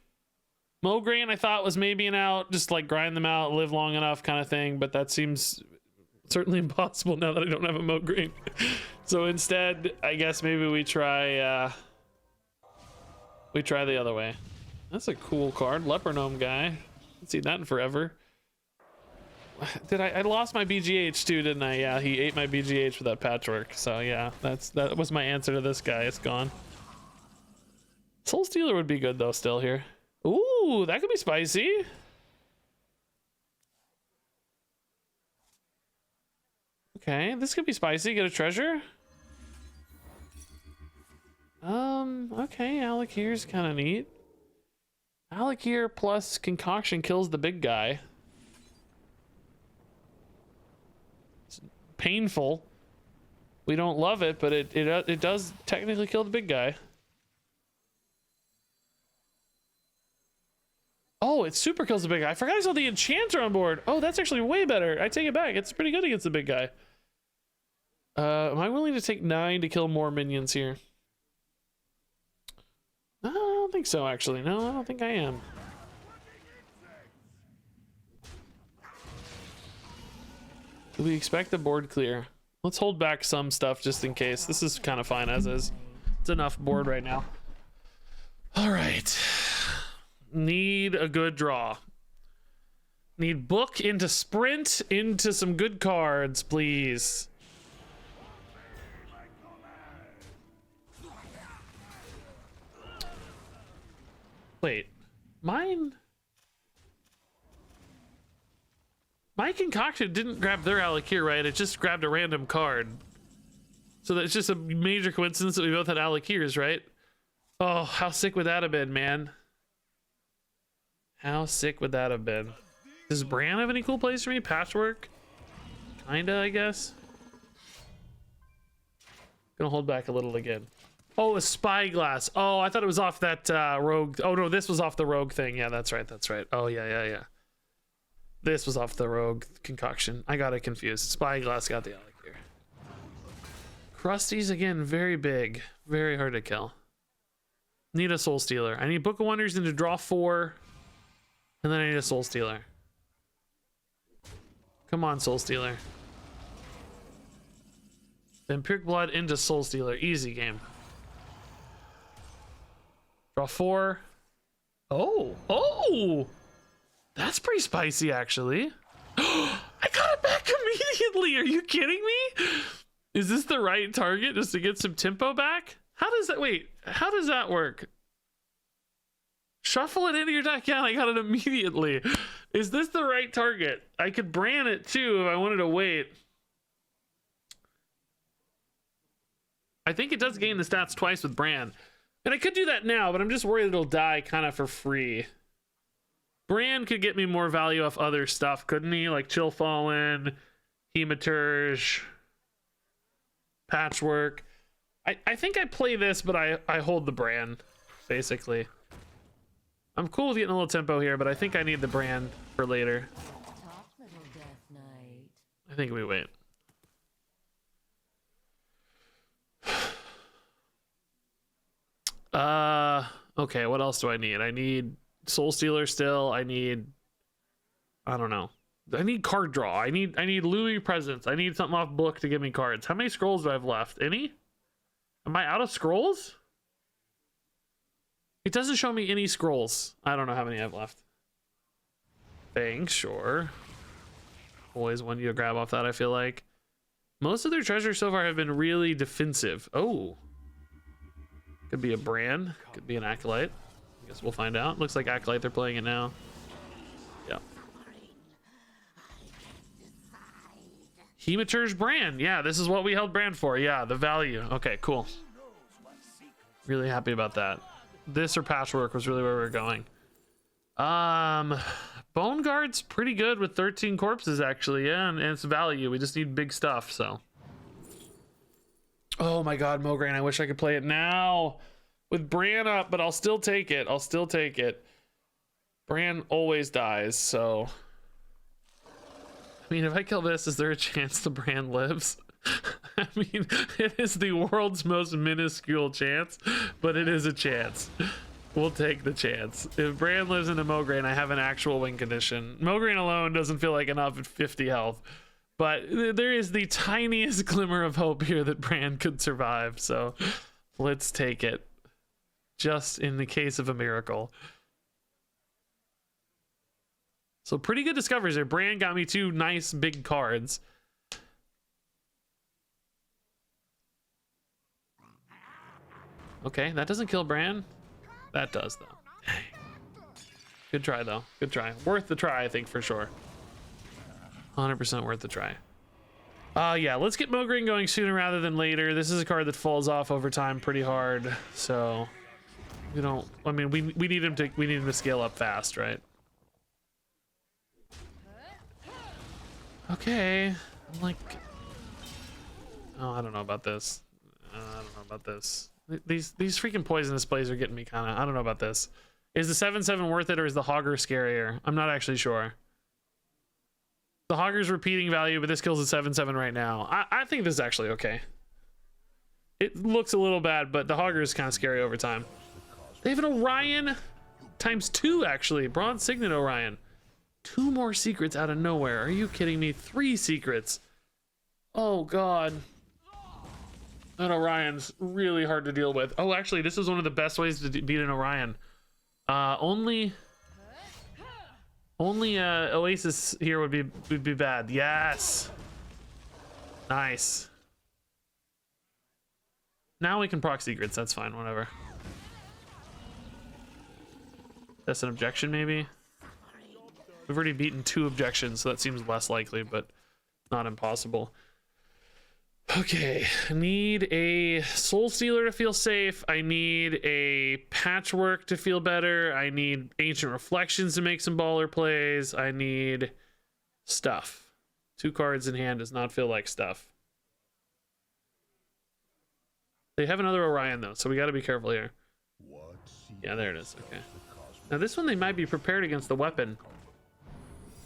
Mograine I thought was maybe an out, just like grind them out, live long enough kind of thing, but that seems certainly impossible now that I don't have a Mograine. So instead, I guess maybe we try the other way. That's a cool card, Leper Gnome guy. Haven't seen that in forever. I lost my BGH too, didn't I? Yeah, he ate my BGH with that patchwork. So yeah, that was my answer to this guy. It's gone. Soul Stealer would be good though still here. Ooh, that could be spicy. Okay, this could be spicy. Get a treasure. Okay, Alakir's kind of neat. Alakir plus concoction kills the big guy. It's painful. We don't love it, but it does technically kill the big guy. Oh, it super kills the big guy. I forgot I saw the enchanter on board. Oh, that's actually way better. I take it back. It's pretty good against the big guy. Am I willing to take 9 to kill more minions here? No, I don't think so, actually. No, I don't think I am. Do we expect the board clear? Let's hold back some stuff just in case. This is kind of fine as is. It's enough board right now. All right. Need a good draw. Need book into sprint into some good cards, please. Wait, my concoction didn't grab their Alakir, right? It just grabbed a random card. So that's just a major coincidence that we both had Alakirs, right? Oh, how sick would that have been, man? How sick would that have been? Does Bran have any cool plays for me? Patchwork? Kinda, I guess. Gonna hold back a little again. Oh, a spyglass. Oh, I thought it was off that rogue. Oh no, this was off the rogue thing. Yeah, that's right. That's right. Oh yeah. This was off the rogue concoction. I got it confused. Spyglass got the Alakir. Krusty's again, very big, very hard to kill. Need a Soul Stealer. I need Book of Wonders into draw 4, and then I need a Soul Stealer. Come on, Soul Stealer. Vampiric Blood into Soul Stealer. Easy game. Draw 4. Oh! That's pretty spicy, actually. I got it back immediately. Are you kidding me? Is this the right target just to get some tempo back? How does that, wait, how does that work? Shuffle it into your deck. Yeah, I got it immediately. Is this the right target? I could Bran it too if I wanted to wait. I think it does gain the stats twice with Bran. And I could do that now, but I'm just worried it'll die kind of for free. Bran could get me more value off other stuff, couldn't he? Like Chill Fallen, Hematurge, Patchwork. I think I play this, but I hold the Bran, basically. I'm cool with getting a little tempo here, but I think I need the Bran for later. Talk, little Death Knight. I think we wait. Okay, what else do I need? I need Soul Stealer still. I don't know. I need card draw. I need Louis Presence. I need something off book to give me cards. How many scrolls do I have left? Any? Am I out of scrolls? It doesn't show me any scrolls. I don't know how many I have left. Thanks, sure. Always want you to grab off that, I feel like. Most of their treasures so far have been really defensive. Oh. Could be a Bran. Could be an Acolyte. I guess we'll find out. Looks like Acolyte, they're playing it now. Yeah. Hematurge Bran. Yeah, this is what we held Bran for. Yeah, the value. Okay, cool. Really happy about that. This or Patchwork was really where we were going. Bone Guard's pretty good with 13 corpses, actually. Yeah, and it's value. We just need big stuff, so. Oh my god, Mograine, I wish I could play it now with Bran up, but I'll still take it. I'll still take it. Bran always dies, so. I mean, if I kill this, is there a chance the Bran lives? I mean, it is the world's most minuscule chance, but it is a chance. We'll take the chance. If Bran lives into Mograine, I have an actual win condition. Mograine alone doesn't feel like enough at 50 health. But there is the tiniest glimmer of hope here that Bran could survive. So let's take it. Just in the case of a miracle. So pretty good discoveries there. Bran got me 2 nice big cards. Okay, that doesn't kill Bran. That does, though. Dang. Good try, though. Good try. Worth the try, I think, for sure. 100% worth the try. Yeah, let's get Mograine going sooner rather than later. This is a card that falls off over time pretty hard, so we don't. I mean, we need him to scale up fast, right? Okay, I'm like, oh, I don't know about this. I don't know about this. These freaking poisonous plays are getting me kind of. I don't know about this. Is the 7/7 worth it, or is the Hogger scarier? I'm not actually sure. The Hogger's repeating value, but this kills a 7/7 right now. I think this is actually okay. It looks a little bad, but the Hogger is kind of scary over time. They have an Orion ×2, actually. Bronze Signet Orion. 2 more secrets out of nowhere. Are you kidding me? 3 secrets. Oh, God. That Orion's really hard to deal with. Oh, actually, this is one of the best ways to beat an Orion. Only Oasis here would be bad. Yes. Nice. Now we can proc secrets. That's fine. Whatever. That's an objection, maybe. We've already beaten 2 objections, so that seems less likely, but not impossible. Okay, I need a Soul Stealer to feel safe. I need a Patchwork to feel better. I need Ancient Reflections to make some baller plays. I need stuff. 2 cards in hand does not feel like stuff. They have another Orion, though, so we got to be careful here. Yeah, there it is. Okay. Now, this one they might be prepared against the weapon.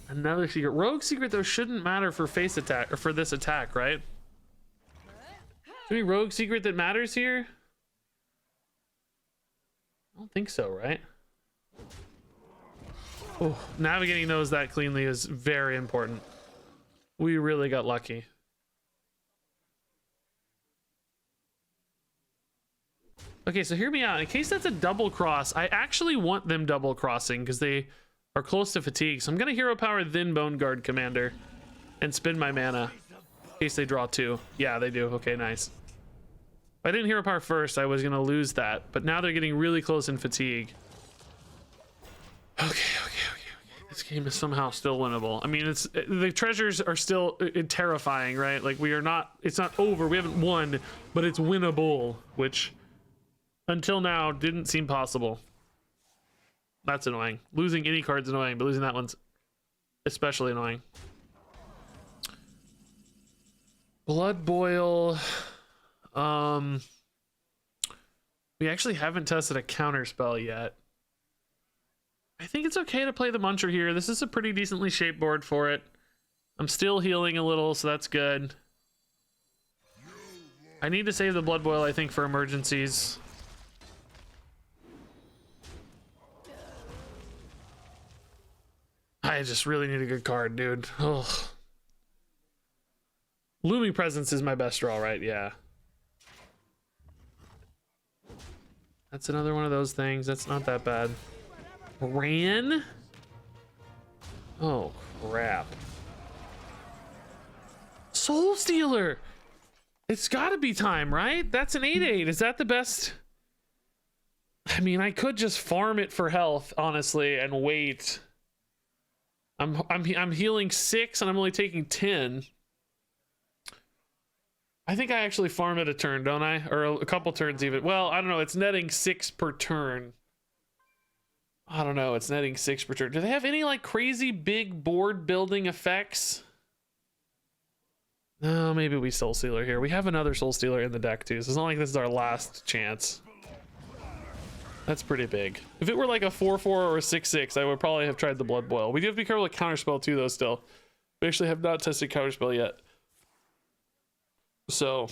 Another secret. Rogue secret, though, shouldn't matter for face attack, or for this attack, right? Any rogue secret that matters here? I don't think so, right? Oh, navigating those that cleanly is very important. We really got lucky. Okay, so hear me out. In case that's a double cross, I actually want them double crossing because they are close to fatigue. So I'm gonna hero power then Bone Guard Commander and spend my mana in case they draw 2. Yeah, they do. Okay, nice. If I didn't hero power first, I was gonna lose that, but now they're getting really close in fatigue. Okay. This game is somehow still winnable. I mean, it's the treasures are still terrifying, right? Like we are not. It's not over. We haven't won, but it's winnable, which until now didn't seem possible. That's annoying. Losing any card's annoying, but losing that one's especially annoying. Blood Boil. We actually haven't tested a counter spell yet. I think it's okay to play the Muncher here. This is a pretty decently shaped board for it. I'm still healing a little, so that's good. I need to save the Blood Boil, I think, for emergencies. I just really need a good card, dude. Ugh. Looming Presence is my best draw, right? Yeah. That's another one of those things. That's not that bad. Ran? Oh, crap. Soul Stealer! It's gotta be time, right? That's an 8/8. Is that the best? I mean, I could just farm it for health, honestly, and wait. I'm healing 6 and I'm only taking 10. I think I actually farm it a turn, don't I? Or a couple turns even. Well, I don't know. It's netting 6 per turn. I don't know. It's netting 6 per turn. Do they have any like crazy big board building effects? No, maybe we Soul Stealer here. We have another Soul Stealer in the deck too, so it's not like this is our last chance. That's pretty big. If it were like a 4/4 or a 6/6, I would probably have tried the Blood Boil. We do have to be careful with Counterspell too, though, still. We actually have not tested Counterspell yet. So,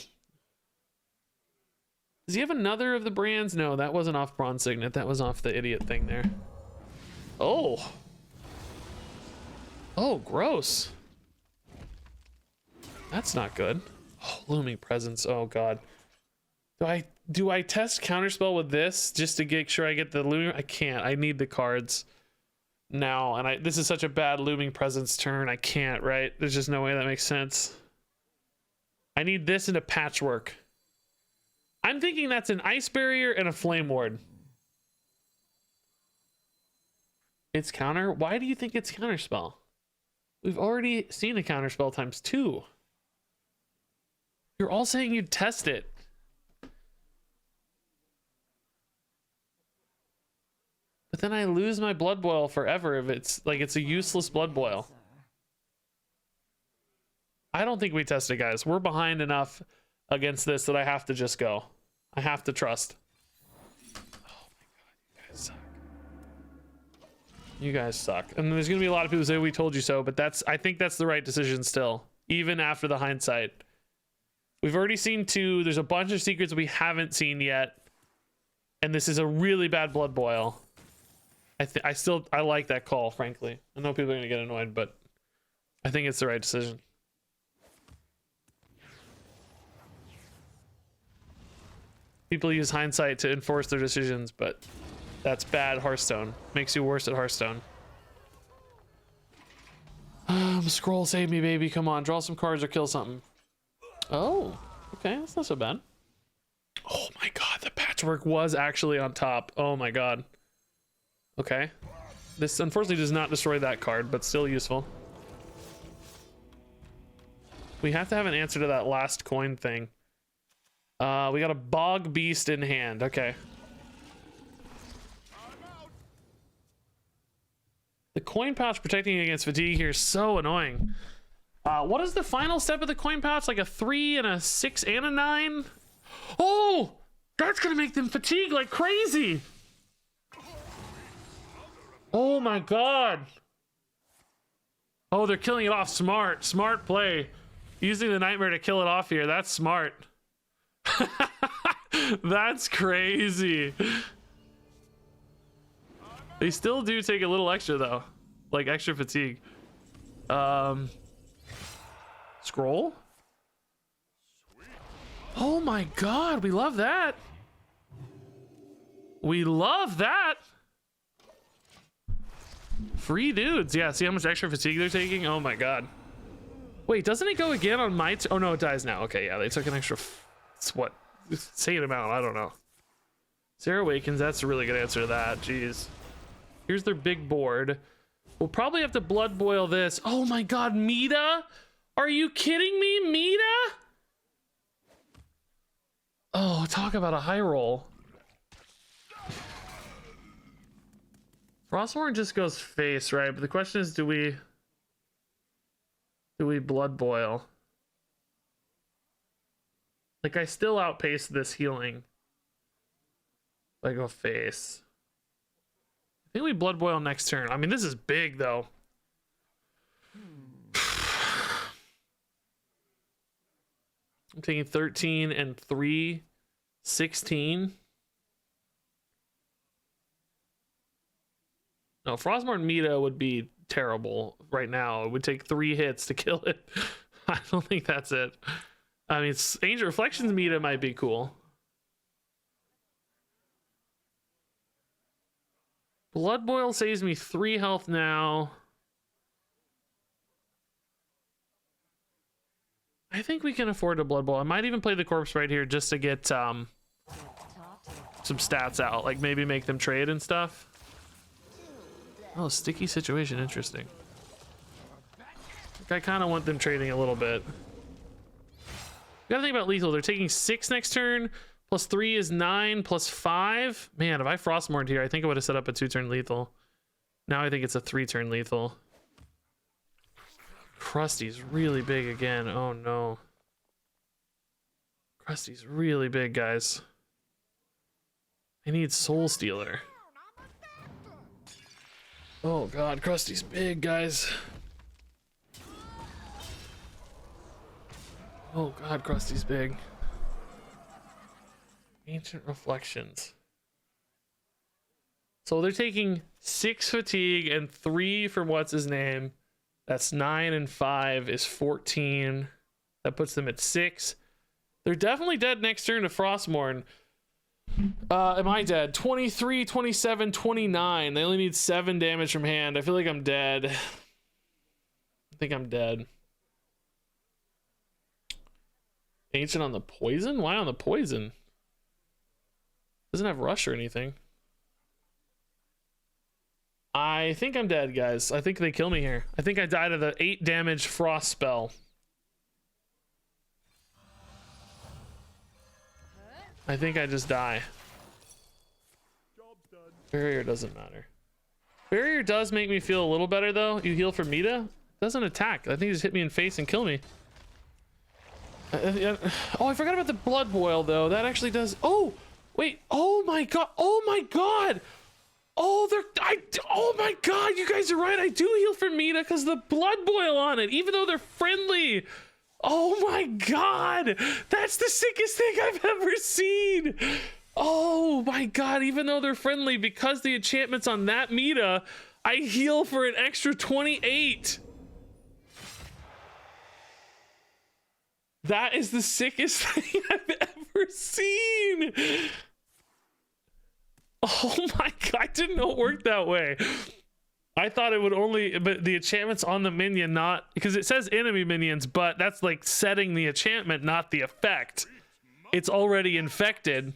does he have another of the brands? No, that wasn't off Bronze Signet. That was off the idiot thing there. Oh. Oh, gross. That's not good. Oh, Looming Presence. Oh, God. Do I test Counterspell with this just to make sure I get the Looming? I can't. I need the cards now. And this is such a bad Looming Presence turn. I can't, right? There's just no way that makes sense. I need this and a Patchwork. I'm thinking that's an Ice Barrier and a Flame Ward. It's counter? Why do you think it's Counterspell? We've already seen a Counterspell ×2. You're all saying you'd test it. But then I lose my blood boil forever if it's like it's a useless blood boil. I don't think we test it, guys. We're behind enough against this that I have to just go. I have to trust. Oh my god, you guys suck. You guys suck. And there's gonna be a lot of people who say we told you so, but I think that's the right decision still, even after the hindsight. We've already seen 2. There's a bunch of secrets we haven't seen yet, and this is a really bad blood boil. I like that call, frankly. I know people are gonna get annoyed, but I think it's the right decision. People use hindsight to enforce their decisions, but that's bad Hearthstone. Makes you worse at Hearthstone. Scroll, save me, baby. Come on, draw some cards or kill something. Oh, okay, that's not so bad. Oh my god, the patchwork was actually on top. Oh my god. Okay. This unfortunately does not destroy that card, but still useful. We have to have an answer to that last coin thing. We got a bog beast in hand. Okay. The coin pouch protecting against fatigue here is so annoying. What is the final step of the coin pouch? Like a 3 and a 6 and a 9? Oh, that's gonna make them fatigue like crazy. Oh my god. Oh, they're killing it off. Smart play. Using the nightmare to kill it off here. That's smart. That's crazy. They still do take a little extra though, like extra fatigue. Scroll. Oh my god, we love that. We love that. Free dudes. Yeah, see how much extra fatigue they're taking? Oh my god. Wait, doesn't it go again on my oh no, it dies now. Okay, yeah, they took an extra it's what? Insane amount, I don't know. Sarah Awakens, that's a really good answer to that. Jeez. Here's their big board. We'll probably have to blood boil this. Oh my god, Mita? Are you kidding me? Mita? Oh, talk about a high roll. Frostmourne just goes face, right? But the question is, do we blood boil? Like, I still outpace this healing. I go face. I think we blood boil next turn. I mean, this is big though. I'm taking 13 and 3, 16. No, Frostmourne Mita would be terrible right now. It would take 3 hits to kill it. I don't think that's it. I mean, Angel Reflections Mita might be cool. Blood Boil saves me 3 health now. I think we can afford a Blood Boil. I might even play the corpse right here just to get some stats out. Like maybe make them trade and stuff. Oh, sticky situation. Interesting. Like I kind of want them trading a little bit. You gotta think about lethal. They're taking 6 next turn. Plus 3 is 9. Plus 5. Man, if I Frostmourned here, I think I would have set up a 2-turn lethal. Now I think it's a 3-turn lethal. Krusty's really big again. Oh no. Krusty's really big, guys. I need Soul Stealer. Oh god, Krusty's big, guys. Oh god, Krusty's big. Ancient Reflections. So they're taking 6 fatigue and 3 from what's his name. That's 9 and 5 is 14. That puts them at 6. They're definitely dead next turn to Frostmourne. Am I dead? 23, 27, 29. They only need 7 damage from hand. I feel like I'm dead. I think I'm dead. Ancient on the poison? Why on the poison? Doesn't have rush or anything. I think I'm dead, guys. I think they kill me here. I think I died of the 8 damage frost spell. I think I just die. Job's done. Barrier doesn't matter. Barrier does make me feel a little better though. You heal for Mita. Doesn't attack. I think you just hit me in face and kill me. Oh, I forgot about the blood boil though. That actually does. Oh, wait. Oh my god. Oh my god. Oh, oh my god. You guys are right. I do heal for Mita because the blood boil on it, even though they're friendly. Oh my god. That's the sickest thing I've ever seen. Oh my god. Even though they're friendly, because the enchantment's on that Mita, I heal for an extra 28. That is the sickest thing I've ever seen. Oh my god, I didn't know it worked that way. I thought it would only, but the enchantment's on the minion, not, because it says enemy minions, but that's like setting the enchantment, not the effect. It's already infected.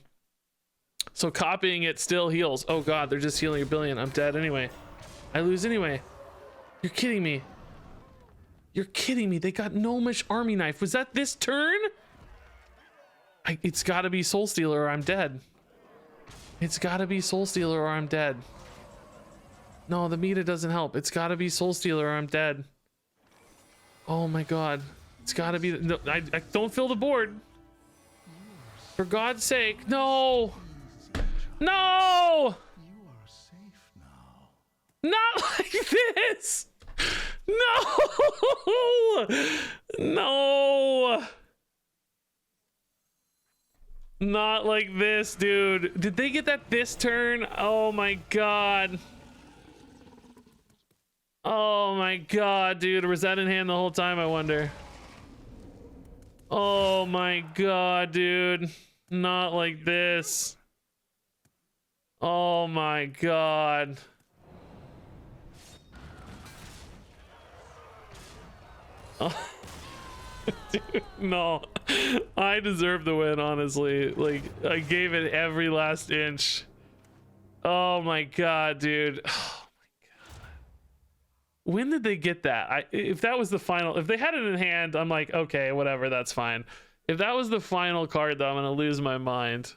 So copying it still heals. Oh god, they're just healing a billion. I'm dead anyway. I lose anyway. You're kidding me. You're kidding me. They got Gnomish Army Knife. Was that this turn? It's got to be Soul Stealer or I'm dead. It's got to be Soul Stealer or I'm dead. No, the Mita doesn't help. It's got to be Soul Stealer or I'm dead. Oh my god. It's got to be... No, I don't fill the board. For God's sake. No! No! You are safe now. Not like this! No! No! Not like this, dude. Did they get that this turn? Oh my god. Oh my god, dude. Was that in hand the whole time, I wonder? Oh my god, dude. Not like this. Oh my god. Oh. Dude, no. I deserve the win, honestly. Like, I gave it every last inch. Oh my god, dude. Oh my god. When did they get that? If that was the final, if they had it in hand, I'm like, okay, whatever, that's fine. If that was the final card, though, I'm gonna lose my mind.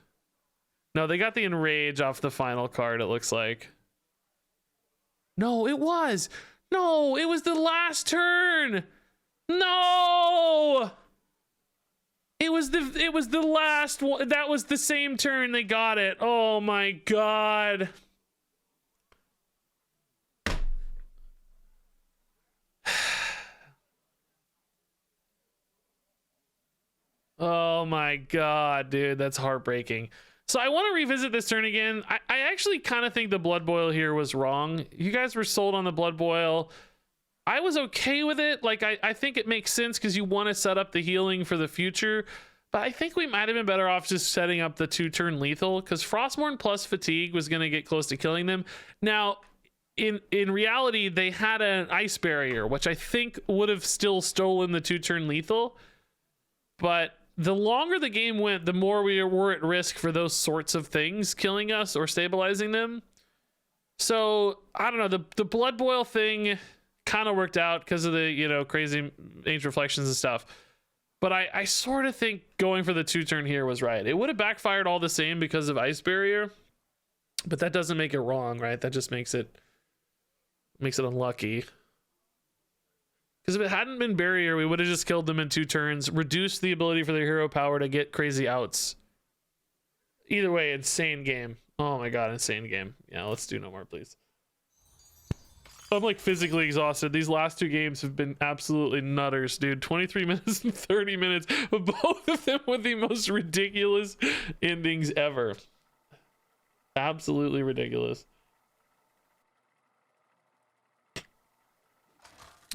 No, they got the Enrage off the final card, it looks like. No, it was. No, it was the last turn. No! It was the last one. That was the same turn they got it. Oh my god. Oh my god, dude, that's heartbreaking. So I want to revisit this turn again. I actually kind of think the blood boil here was wrong. You guys were sold on the blood boil. I was okay with it. Like, I think it makes sense because you want to set up the healing for the future. But I think we might have been better off just setting up the 2-turn lethal, because Frostmourne plus fatigue was going to get close to killing them. Now, in reality, they had an ice barrier, which I think would have still stolen the 2-turn lethal. But the longer the game went, the more we were at risk for those sorts of things killing us or stabilizing them. So, I don't know. The blood boil thing kind of worked out because of the, you know, crazy Ancient Reflections and stuff. But I sort of think going for the 2-turn here was right. It would have backfired all the same because of Ice Barrier, but that doesn't make it wrong, right? That just makes it unlucky. Because if it hadn't been Barrier, we would have just killed them in 2 turns, reduced the ability for their hero power to get crazy outs. Either way, insane game. Oh my god, insane game. Yeah, let's do no more, please. I'm like physically exhausted. These last 2 games have been absolutely nutters, dude. 23 minutes and 30 minutes, but both of them with the most ridiculous endings ever. Absolutely ridiculous.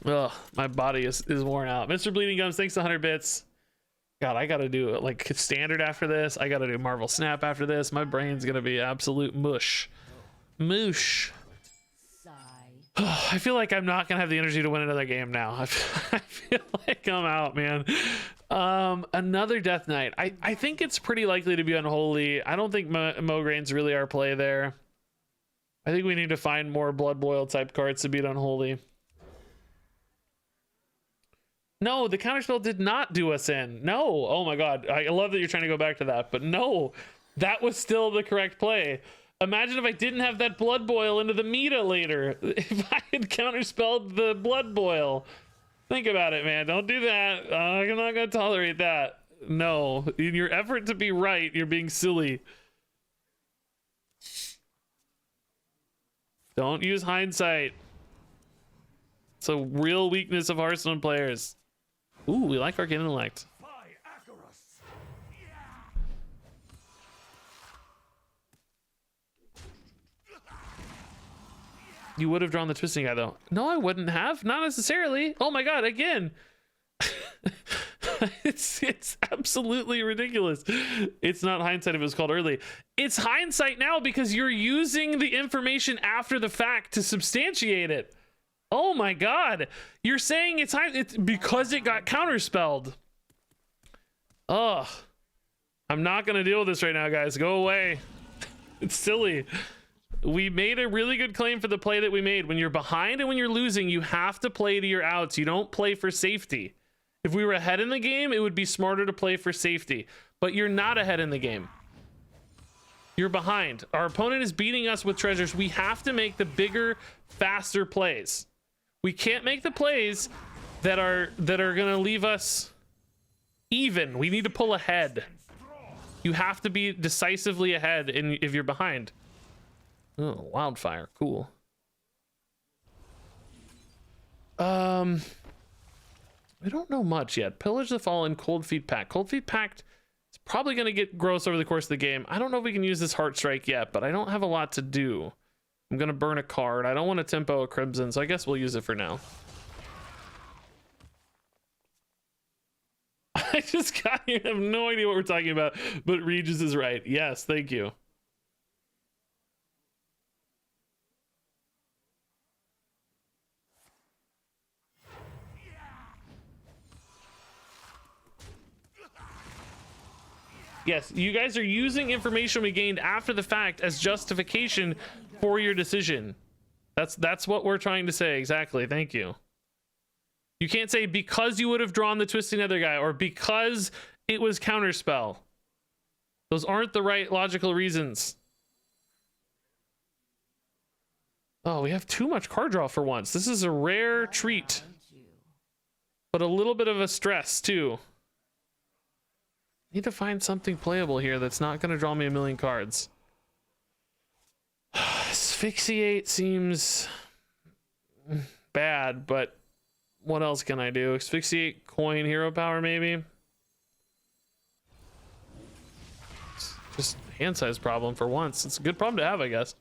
Ugh, my body is worn out. Mr. Bleeding Gums, thanks 100 bits. God, I gotta do like standard after this. I gotta do Marvel Snap after this. My brain's gonna be absolute mush. Moosh. I feel like I'm not gonna have the energy to win another game now. I feel like I'm out, man. Another Death Knight. I think it's pretty likely to be Unholy. I don't think Mograin's really our play there. I think we need to find more Blood Boil type cards to beat Unholy. No, the counterspell did not do us in. No. Oh my god. I love that you're trying to go back to that, but no, that was still the correct play. Imagine if I didn't have that blood boil into the meta later. If I had counterspelled the blood boil. Think about it, man. Don't do that. I'm not going to tolerate that. No. In your effort to be right, you're being silly. Don't use hindsight. It's a real weakness of Hearthstone players. Ooh, we like Arcane Intellect. You would have drawn the twisting guy though. No, I wouldn't have. Not necessarily. Oh my god, again. it's absolutely ridiculous. It's not hindsight if it was called early. It's hindsight now because you're using the information after the fact to substantiate it. Oh my god. You're saying it's because it got counterspelled. Ugh. I'm not gonna deal with this right now, guys. Go away. It's silly. We made a really good claim for the play that we made. When you're behind and when you're losing, you have to play to your outs. You don't play for safety. If we were ahead in the game, it would be smarter to play for safety. But you're not ahead in the game. You're behind. Our opponent is beating us with treasures. We have to make the bigger, faster plays. We can't make the plays that are gonna leave us even. We need to pull ahead. You have to be decisively ahead if you're behind. Oh, wildfire, cool. We don't know much yet. Pillage the Fallen, Cold Feet Pact. Cold Feet Pact is probably going to get gross over the course of the game. I don't know if we can use this Heart Strike yet, but I don't have a lot to do. I'm going to burn a card. I don't want to tempo a Crimson, so I guess we'll use it for now. I just got here. I have no idea what we're talking about, but Regis is right. Yes, thank you. Yes, you guys are using information we gained after the fact as justification for your decision. That's what we're trying to say. Exactly. Thank you. You can't say because you would have drawn the Twisting Nether guy or because it was counterspell. Those aren't the right logical reasons. Oh, we have too much card draw for once. This is a rare treat. But a little bit of a stress too. Need to find something playable here that's not going to draw me a million cards. Asphyxiate seems bad, but what else can I do? Asphyxiate, coin, hero power, maybe? It's just a hand size problem for once. It's a good problem to have, I guess.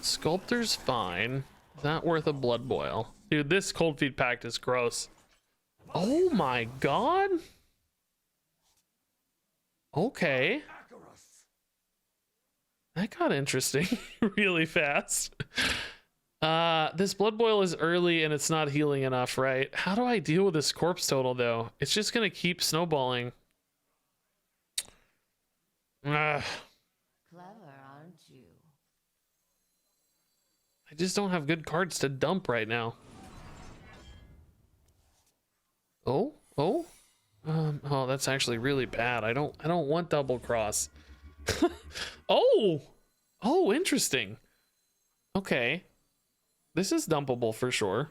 Sculptor's fine. Not worth a blood boil. Dude, this Cold Feet Pact is gross. Oh my god. Okay. That got interesting really fast. This blood boil is early and it's not healing enough, right? How do I deal with this corpse total though? It's just gonna keep snowballing. Clever, aren't you? I just don't have good cards to dump right now. Oh, that's actually really bad. I don't want double cross. Oh, interesting. Okay. This is dumpable for sure.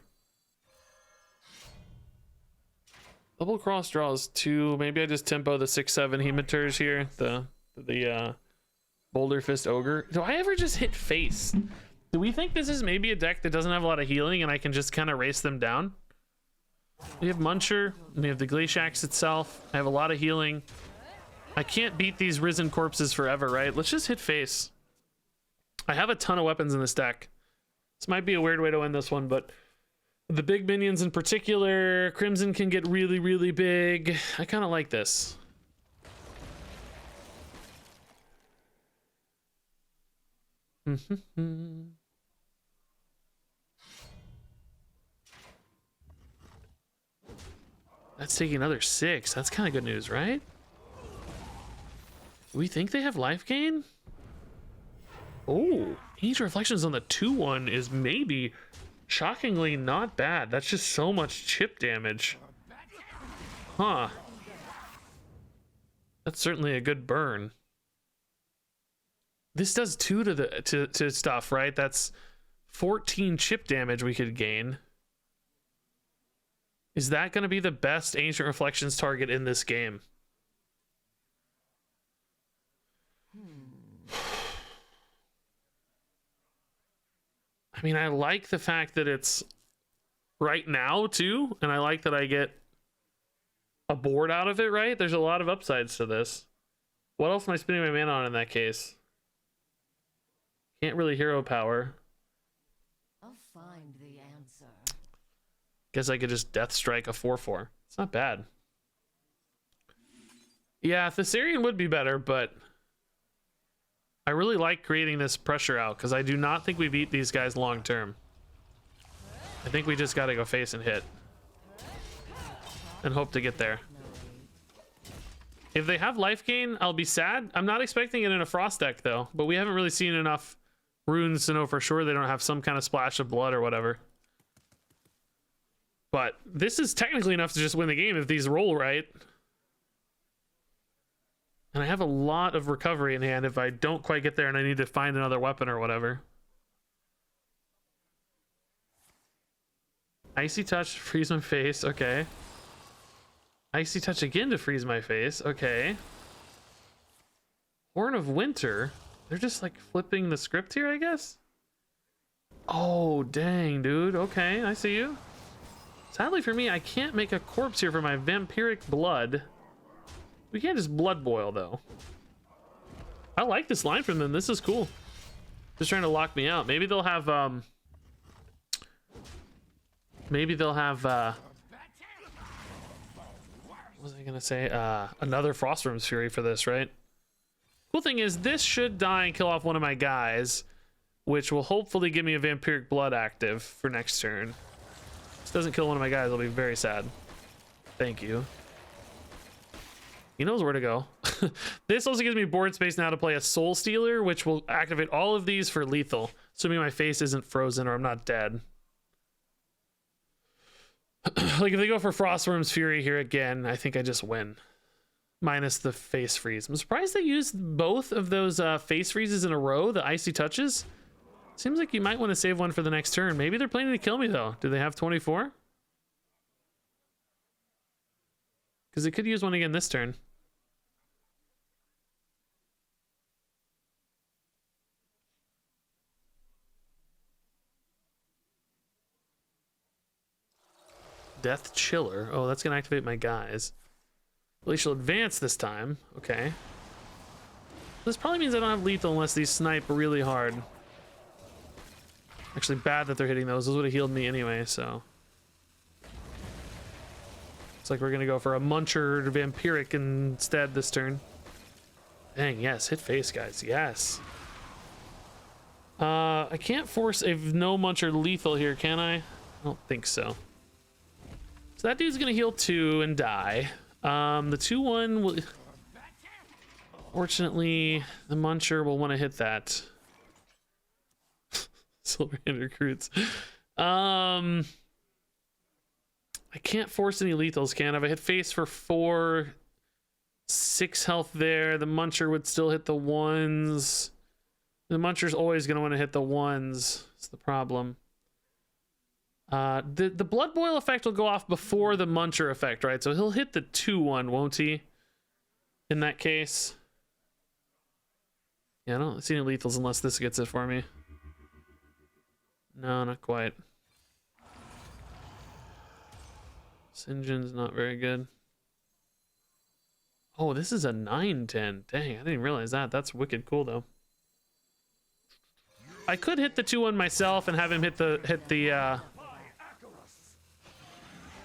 Double cross draws 2. Maybe I just tempo the 6/7 Hematurs here. The Boulder Fist Ogre. Do I ever just hit face? Do we think this is maybe a deck that doesn't have a lot of healing and I can just kind of race them down? We have Muncher, we have the Glaciax itself. I have a lot of healing. I can't beat these Risen Corpses forever, right? Let's just hit face. I have a ton of weapons in this deck. This might be a weird way to win this one, but the big minions in particular, Crimson can get really, really big. I kind of like this. That's taking another 6. That's kind of good news, right? We think they have life gain? Oh, Ancient Reflections on the 2-1 is maybe shockingly not bad. That's just so much chip damage. Huh. That's certainly a good burn. This does 2 to the to stuff, right? That's 14 chip damage we could gain. Is that going to be the best Ancient Reflections target in this game? I mean, I like the fact that it's right now too, and I like that I get a board out of it, right? There's a lot of upsides to this. What else am I spending my mana on in that case? Can't really hero power. I'll find the answer. Guess I could just Death Strike a 4/4. It's not bad. Yeah, Thessarian would be better, but I really like creating this pressure out because I do not think we beat these guys long term. I think we just got to go face and hit and hope to get there. If they have life gain, I'll be sad. I'm not expecting it in a Frost deck though, but we haven't really seen enough runes to know for sure they don't have some kind of splash of blood or whatever. But this is technically enough to just win the game if these roll right. And I have a lot of recovery in hand if I don't quite get there and I need to find another weapon or whatever. Icy Touch, freeze my face, okay. Icy Touch again to freeze my face, okay. Horn of Winter, they're just like flipping the script here, I guess? Oh, dang, dude, okay, I see you. Sadly for me, I can't make a corpse here for my vampiric blood. We can't just blood boil though. I like this line from them. This is cool. Just trying to lock me out. Maybe they'll have what was I gonna say? Another Frostworm's Fury for this, right? Cool thing is this should die and kill off one of my guys, which will hopefully give me a vampiric blood active for next turn. If this doesn't kill one of my guys, I'll be very sad. Thank you. He knows where to go. This also gives me board space now to play a Soul Stealer, which will activate all of these for lethal, assuming my face isn't frozen or I'm not dead. Like if they go for Frostworm's Fury here again, I think I just win. Minus the face freeze. I'm surprised they used both of those face freezes in a row, the Icy Touches. Seems like you might want to save one for the next turn. Maybe they're planning to kill me though. Do they have 24? Because they could use one again this turn. Death Chiller. Oh, that's gonna activate my guys. Glacial Advance this time. Okay. This probably means I don't have lethal unless these snipe really hard. Actually, bad that they're hitting those. Those would have healed me anyway, so. Looks like we're gonna go for a Muncher Vampiric instead this turn. Dang, yes. Hit face, guys. Yes. I can't force a no Muncher lethal here, can I? I don't think so. So that dude's gonna heal 2 and die. The 2/1 will. Fortunately, the Muncher will want to hit that. Silverhand recruits. I can't force any lethals, can I? If I hit face for 4, 6 health there, the Muncher would still hit the 1s. The Muncher's always gonna want to hit the 1s. That's the problem. The Blood Boil effect will go off before the Muncher effect, right? So he'll hit the 2/1, won't he? In that case. Yeah, I don't see any lethals unless this gets it for me. No, not quite. Sinjin's not very good. Oh, this is a 9/10. Dang, I didn't even realize that. That's wicked cool though. I could hit the 2/1 myself and have him hit the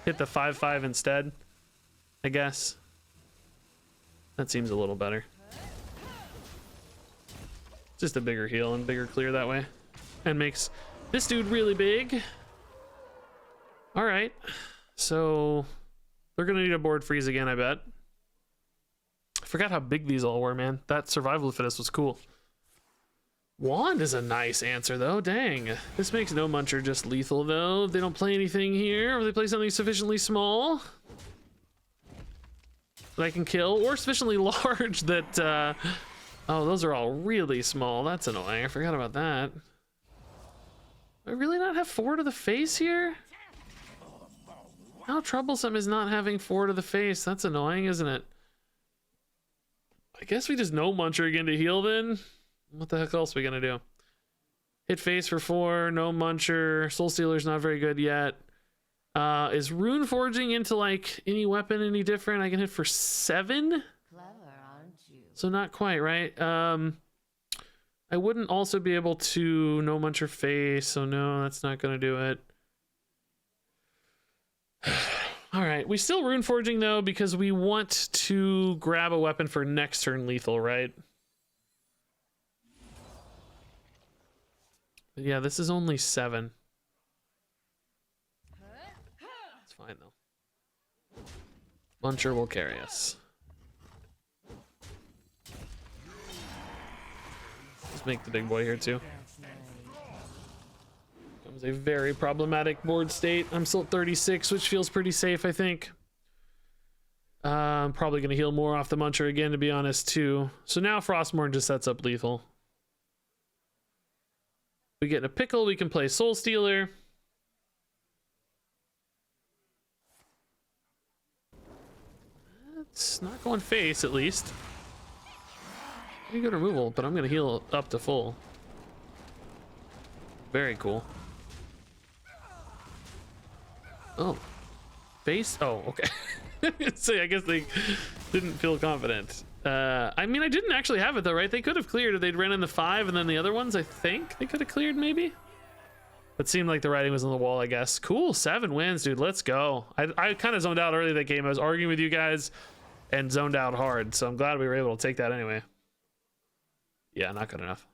5/5 instead, I guess. That seems a little better. Just a bigger heal and bigger clear that way. And makes this dude really big. All right. So they're going to need a board freeze again, I bet. forgot how big these all were, man. That survival of the fittest was cool. Wand is a nice answer, though. Dang. This makes no muncher just lethal, though. If they don't play anything here, or they play something sufficiently small that I can kill, or sufficiently large that, oh, those are all really small. That's annoying. I forgot about that. Do I really not have 4 to the face here? How troublesome is not having 4 to the face? That's annoying, isn't it? I guess we just no muncher again to heal then. What the heck else are we gonna do? Hit face for 4, no muncher. Soul Stealer's not very good yet. Is Rune Forging into like any weapon any different? I can hit for 7? Clever, aren't you? So not quite, right? I wouldn't also be able to no muncher face, so no, that's not gonna do it. All right, we still Rune Forging though because we want to grab a weapon for next turn lethal, right? But yeah, this is only 7. It's fine though. Muncher will carry us. Let's make the big boy here too. Comes a very problematic board state. I'm still at 36, which feels pretty safe, I think. I'm probably going to heal more off the muncher again, to be honest, too. So now Frostmourne just sets up lethal. We get in a pickle, we can play Soul Stealer. It's not going face, at least. Pretty good removal, but I'm going to heal up to full. Very cool. Oh. Face? Oh, okay. So I guess they didn't feel confident. I mean, I didn't actually have it though, right? They could have cleared if they'd ran in the 5 and then the other ones, I think they could have cleared maybe. It seemed like the writing was on the wall, I guess. Cool, 7 wins, dude. Let's go. I kind of zoned out early that game. I was arguing with you guys and zoned out hard, so I'm glad we were able to take that anyway. Yeah, not good enough.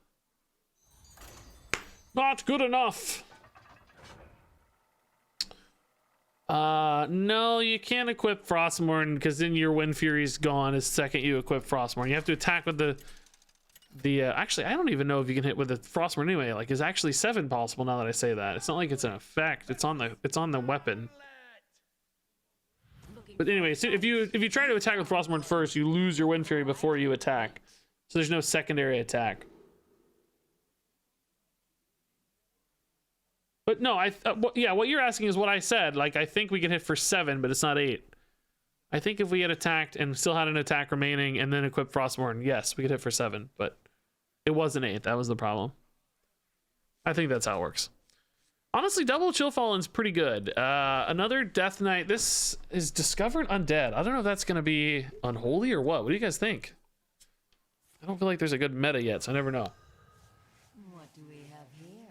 Not good enough. No, you can't equip Frostmourne because then your Wind Fury's gone the second you equip Frostmourne. You have to attack with the actually, I don't even know if you can hit with the Frostmourne anyway. Like, is actually 7 possible now that I say that? It's not like it's an effect. It's on the weapon. But anyway, so if you try to attack with Frostmourne first, you lose your Wind Fury before you attack. So there's no secondary attack. But no, yeah, what you're asking is what I said. Like, I think we can hit for 7, but it's not 8. I think if we had attacked and still had an attack remaining and then equipped Frostmourne, yes, we could hit for 7, but it wasn't 8. That was the problem. I think that's how it works. Honestly, double Chill Fallen's pretty good. Another Death Knight. This is Discovered Undead. I don't know if that's going to be unholy or what. What do you guys think? I don't feel like there's a good meta yet, so I never know. What do we have here?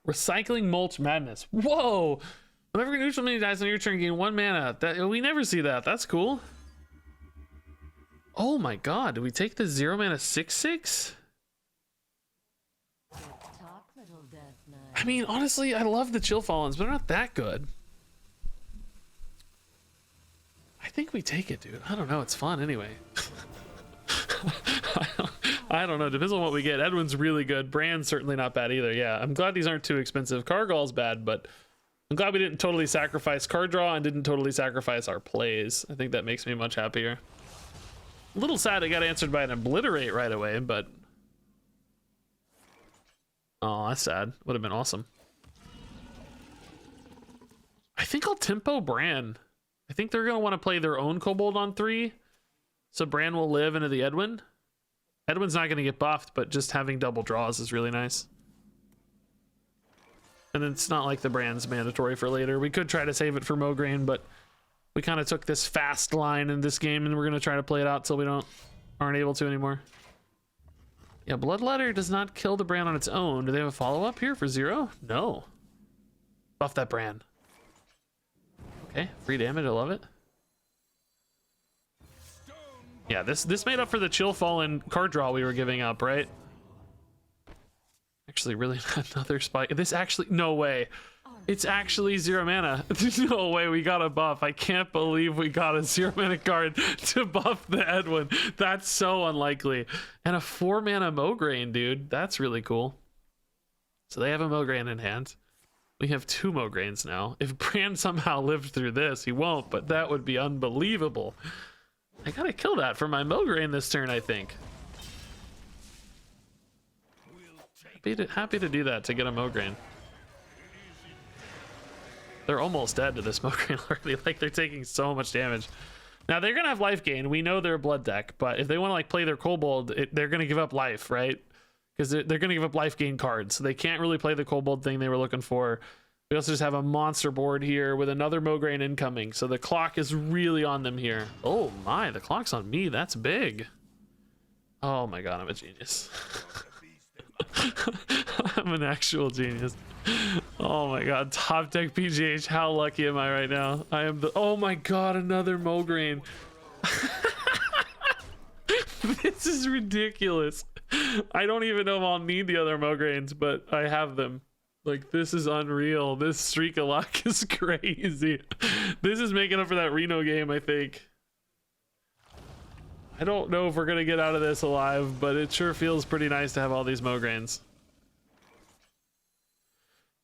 Recycling Mulch Madness. Whoa! Whenever a neutral minion dies on your turn, gain 1 mana. We never see that. That's cool. Oh my god, do we take the 0 mana 6/6? Talk, little Death Knight. I mean, honestly, I love the Chill Fallens, but they're not that good. I think we take it, dude. I don't know. It's fun anyway. I don't know. Depends on what we get. Edwin's really good. Brand's certainly not bad either. Yeah, I'm glad these aren't too expensive. Kargal's bad, but I'm glad we didn't totally sacrifice card draw and didn't totally sacrifice our plays. I think that makes me much happier. A little sad it got answered by an Obliterate right away, but... Oh, that's sad. Would have been awesome. I think I'll tempo Bran. I think they're going to want to play their own Kobold on 3, so Bran will live into the Edwin. Edwin's not going to get buffed, but just having double draws is really nice. And it's not like the Bran's mandatory for later. We could try to save it for Mograine, but we kind of took this fast line in this game, and we're going to try to play it out till we aren't able to anymore. Yeah, Bloodletter does not kill the Bran on its own. Do they have a follow-up here for 0? No. Buff that Bran. Okay, free damage. I love it. Yeah, this made up for the Chill Fallen card draw we were giving up, right? Actually, really, another spike. This actually, no way. It's actually 0 mana. There's no way we got a buff. I can't believe we got a 0 mana card to buff the Edwin. That's so unlikely. And a 4 mana Mograine, dude. That's really cool. So they have a Mograine in hand. We have 2 Mograines now. If Bran somehow lived through this, he won't, but that would be unbelievable. I gotta kill that for my Mograine this turn, I think. Happy to do that to get a Mograine. They're almost dead to this Mograine already. Like, they're taking so much damage. Now, they're going to have life gain. We know they're a blood deck, but if they want to, like, play their Kobold, they're going to give up life, right? Because they're going to give up life gain cards. So they can't really play the Kobold thing they were looking for. We also just have a monster board here with another Mograine incoming. So the clock is really on them here. Oh, my. The clock's on me. That's big. Oh, my God. I'm a genius. I'm an actual genius. Oh my god, top deck PGH, how lucky am I right now? I am the, oh my god, another Mograine. This is ridiculous. I don't even know if I'll need the other Mograines, but I have them. Like, this is unreal. This streak of luck is crazy. This is making up for that Reno game, I think. I don't know if we're gonna get out of this alive, but it sure feels pretty nice to have all these Mograines.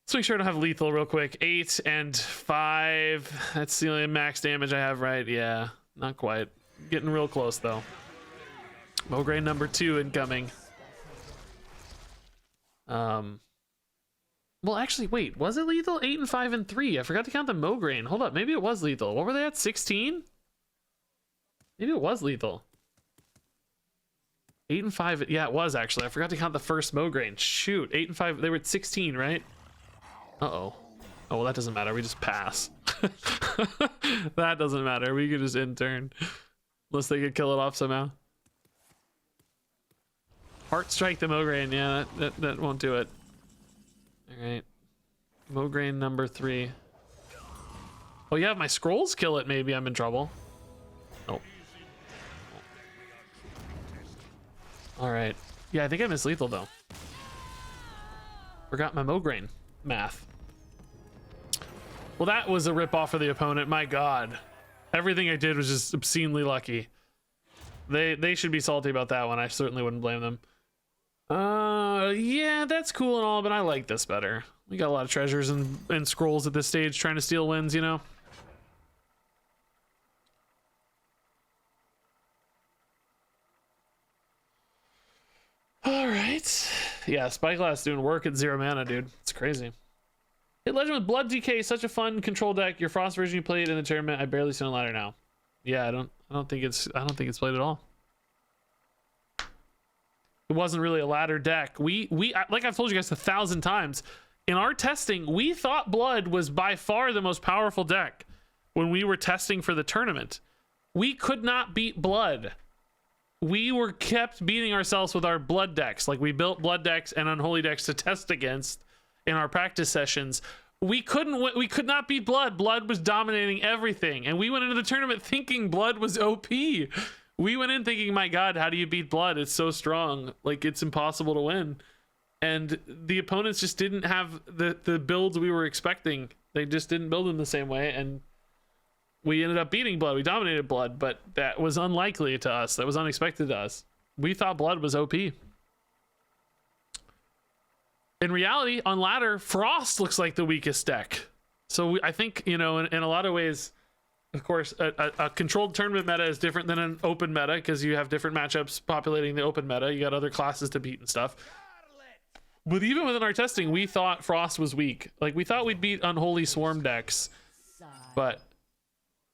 Let's make sure I don't have lethal real quick. 8 and 5. That's the only max damage I have, right? Yeah, not quite. Getting real close though. Mograine number 2 incoming. Well, actually, wait, was it lethal? 8 and 5 and 3. I forgot to count the Mograine. Hold up, maybe it was lethal. What were they at? 16? Maybe it was lethal. 8 and 5. Yeah, it was actually. I forgot to count the first Mograine. Shoot, 8 and 5. They were at 16, right? Uh-oh. Oh, well, that doesn't matter. We just pass. That doesn't matter. We could just intern. Unless they could kill it off somehow. Heart strike the Mograine. Yeah, that won't do it. All right. Mograine number 3. Oh, yeah, if my scrolls kill it, maybe I'm in trouble. Oh. All right. Yeah, I think I missed lethal, though. Forgot my Mograine math. Well, that was a ripoff for the opponent. My god. Everything I did was just obscenely lucky. They should be salty about that one. I certainly wouldn't blame them. Yeah, that's cool and all, but I like this better. We got a lot of treasures and scrolls at this stage trying to steal wins, you know? All right. Yeah, Spyglass doing work at 0 mana, dude. It's crazy. Hit Legend with Blood DK, such a fun control deck. Your Frost version you played in the tournament, I barely see on ladder now. Yeah, I don't think it's played at all. It wasn't really a ladder deck. We like I've told you guys 1,000 times, in our testing, we thought Blood was by far the most powerful deck when we were testing for the tournament. We could not beat Blood. We were kept beating ourselves with our Blood decks. Like, we built Blood decks and Unholy decks to test against in our practice sessions. We could not beat Blood. Blood was dominating everything, and we went into the tournament thinking Blood was OP. We went in thinking, my god, how do you beat Blood? It's so strong. Like, it's impossible to win. And the opponents just didn't have the builds we were expecting. They just didn't build them the same way, and we ended up beating Blood. We dominated Blood, but that was unlikely to us. That was unexpected to us. We thought Blood was OP. In reality, on ladder, Frost looks like the weakest deck. So I think, you know, in a lot of ways, of course, a controlled tournament meta is different than an open meta because you have different matchups populating the open meta. You got other classes to beat and stuff. But even within our testing, we thought Frost was weak. Like, we thought we'd beat Unholy Swarm decks, but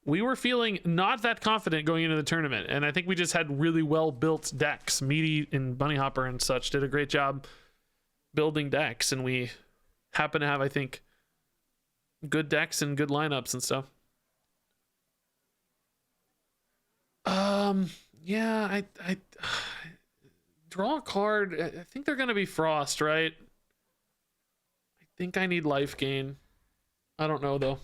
we were feeling not that confident going into the tournament. And I think we just had really well-built decks. Meaty and Bunny Hopper and such did a great job building decks, and we happen to have, I think, good decks and good lineups and stuff. Yeah, I draw a card. I think they're gonna be Frost, right? I think I need life gain. I don't know though.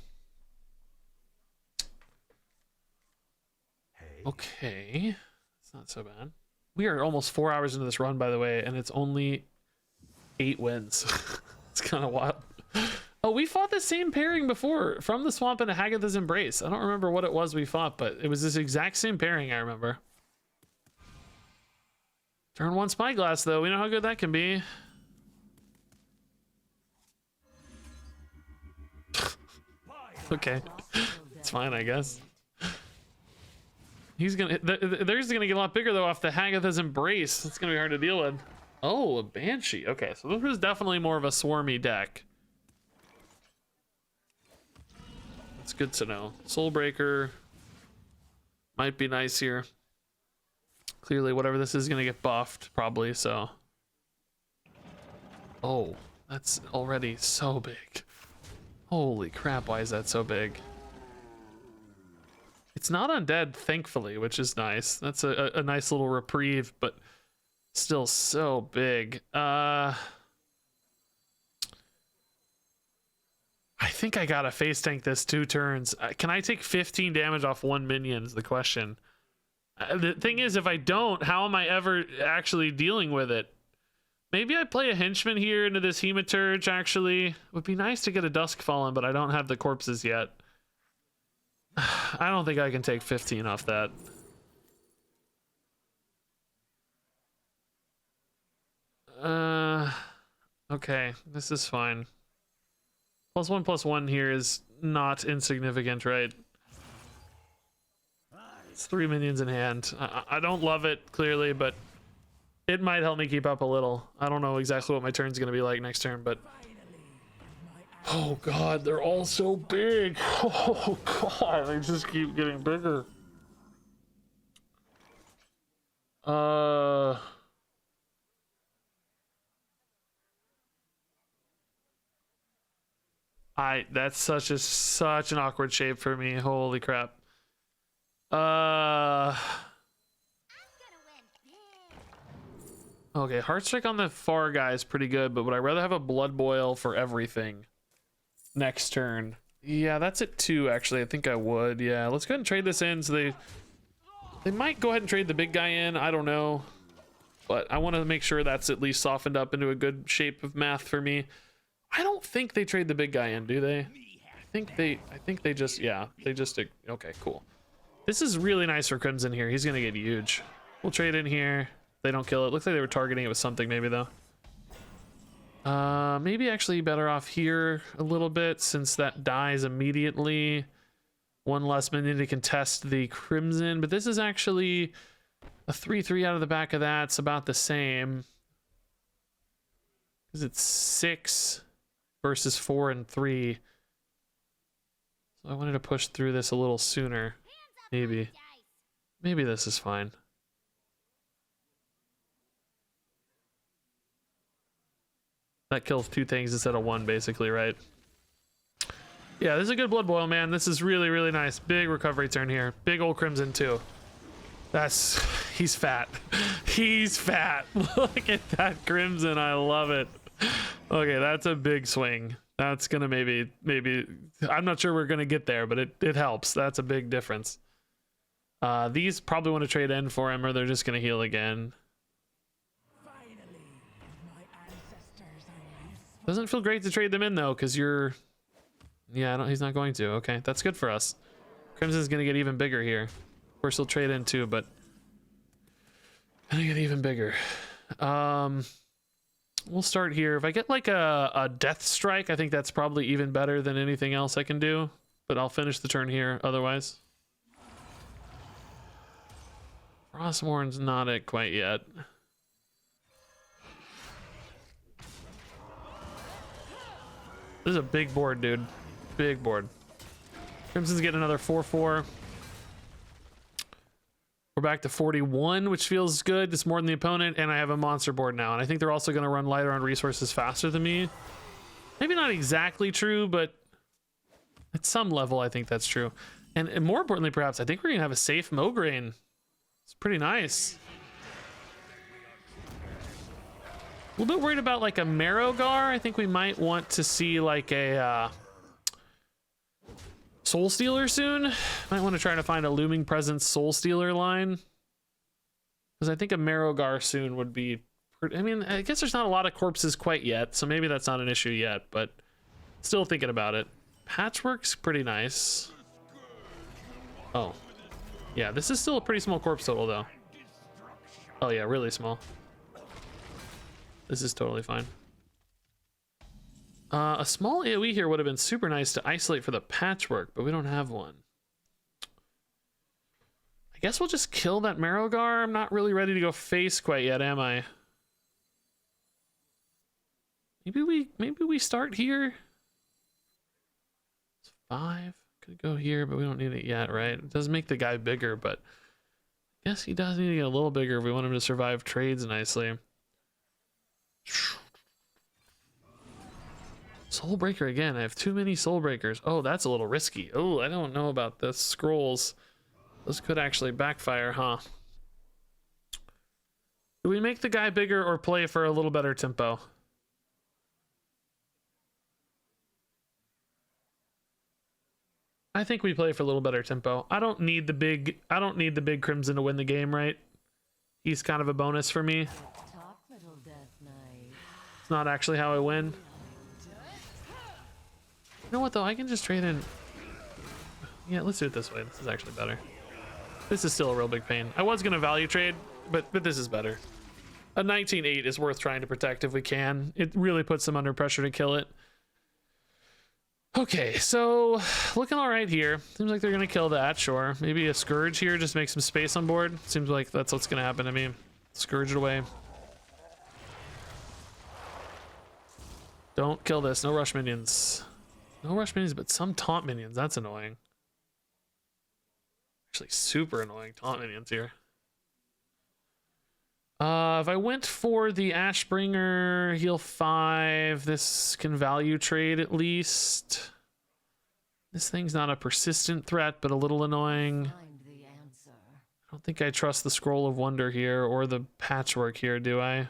Okay, it's not so bad. We are almost 4 hours into this run, by the way, and it's only 8 wins. It's kind of wild. Oh, we fought the same pairing before, From the Swamp and a Hagatha's Embrace. I don't remember what it was we fought, but it was this exact same pairing, I remember. Turn 1 Spyglass, though. We know how good that can be. Okay. It's fine, I guess. He's gonna... Theirs gonna get a lot bigger, though, off the Hagatha's Embrace. It's gonna be hard to deal with. Oh, a Banshee. Okay, so this was definitely more of a swarmy deck. That's good to know. Soulbreaker might be nice here. Clearly, whatever this is gonna get buffed, probably, so. Oh, that's already so big. Holy crap, why is that so big? It's not undead, thankfully, which is nice. That's a nice little reprieve, but still so big. I think I gotta face tank this 2 turns. Can I take 15 damage off 1 minion is the question. The thing is, if I don't, how am I ever actually dealing with it? Maybe I play a henchman here into this Hematurge, actually. It would be nice to get a Duskfallen, but I don't have the corpses yet. I don't think I can take 15 off that. Okay, this is fine. +1/+1 here is not insignificant, right? It's 3 minions in hand. I don't love it, clearly, but it might help me keep up a little. I don't know exactly what my turn's gonna be like next turn, but... Oh god, they're all so big. Oh god, they just keep getting bigger. That's such an awkward shape for me. Holy crap. Okay, Heartstrike on the far guy is pretty good, but would I rather have a Blood Boil for everything next turn? Yeah, that's it too, actually. I think I would. Yeah, let's go ahead and trade this in. So they might go ahead and trade the big guy in. I don't know. But I want to make sure that's at least softened up into a good shape of math for me. I don't think they trade the big guy in, do they? I think they just, yeah, they just, okay, cool. This is really nice for Crimson here. He's going to get huge. We'll trade in here. They don't kill it. Looks like they were targeting it with something maybe, though. Maybe actually better off here a little bit, since that dies immediately. 1 less minion to contest the Crimson, but this is actually a 3/3 out of the back of that. It's about the same. Because it's 6 versus 4 and 3. So I wanted to push through this a little sooner. Maybe this is fine. That kills 2 things instead of 1, basically, right? Yeah, this is a good Blood Boil, man. This is really, really nice. Big recovery turn here. Big old Crimson, too. He's fat. He's fat. Look at that Crimson. I love it. Okay, that's a big swing. That's gonna maybe, I'm not sure we're gonna get there, but it helps. That's a big difference. These probably want to trade in for him, or they're just gonna heal again. Doesn't feel great to trade them in though, because you're... Yeah, he's not going to. Okay, that's good for us. Crimson's gonna get even bigger here. Of course, he'll trade in too, but gonna get even bigger. We'll start here. If I get like a Death Strike, I think that's probably even better than anything else I can do. But I'll finish the turn here otherwise. Frostmourn's not it quite yet. This is a big board, dude. Big board. Crimson's getting another 4/4. We're back to 41, which feels good. It's more than the opponent, and I have a monster board now. And I think they're also going to run lighter on resources faster than me. Maybe not exactly true, but at some level, I think that's true. And more importantly, perhaps, I think we're going to have a safe Mograine. It's pretty nice. A little bit worried about like a Marrowgar. I think we might want to see like a Soul Stealer soon. Might want to try to find a Looming Presence Soul Stealer line, because I think a Marrowgar soon would be I mean, I guess there's not a lot of corpses quite yet, so maybe that's not an issue yet, but still thinking about it. Patchwork's pretty nice. Oh. Yeah, this is still a pretty small corpse total, though. Oh, yeah, really small. This is totally fine. A small AoE here would have been super nice to isolate for the patchwork, but we don't have one. I guess we'll just kill that Marrowgar. I'm not really ready to go face quite yet, am I? Maybe we start here. It's 5. Could go here, but we don't need it yet, right? It does make the guy bigger, but I guess he does need to get a little bigger if we want him to survive trades nicely. Soulbreaker again. I have too many Soulbreakers. Oh, that's a little risky. Oh, I don't know about the scrolls. Those could actually backfire, huh? Do we make the guy bigger or play for a little better tempo? I think we play for a little better tempo. I don't need the big Crimson to win the game, right? He's kind of a bonus for me. It's not actually how I win. You know what though? I can just trade in. Yeah, let's do it this way. This is actually better. This is still a real big pain. I was gonna value trade, but this is better. A 19-8 is worth trying to protect if we can. It really puts them under pressure to kill it. Okay, so looking all right here. Seems like they're gonna kill that, sure. Maybe a Scourge here, just make some space on board. Seems like that's what's gonna happen to me. Scourge it away. Don't kill this, no rush minions. No rush minions, but some taunt minions, that's annoying. Actually super annoying taunt minions here. If I went for the Ashbringer, heal 5, this can value trade at least. This thing's not a persistent threat, but a little annoying. I don't think I trust the Scroll of Wonder here or the Patchwork here, do I?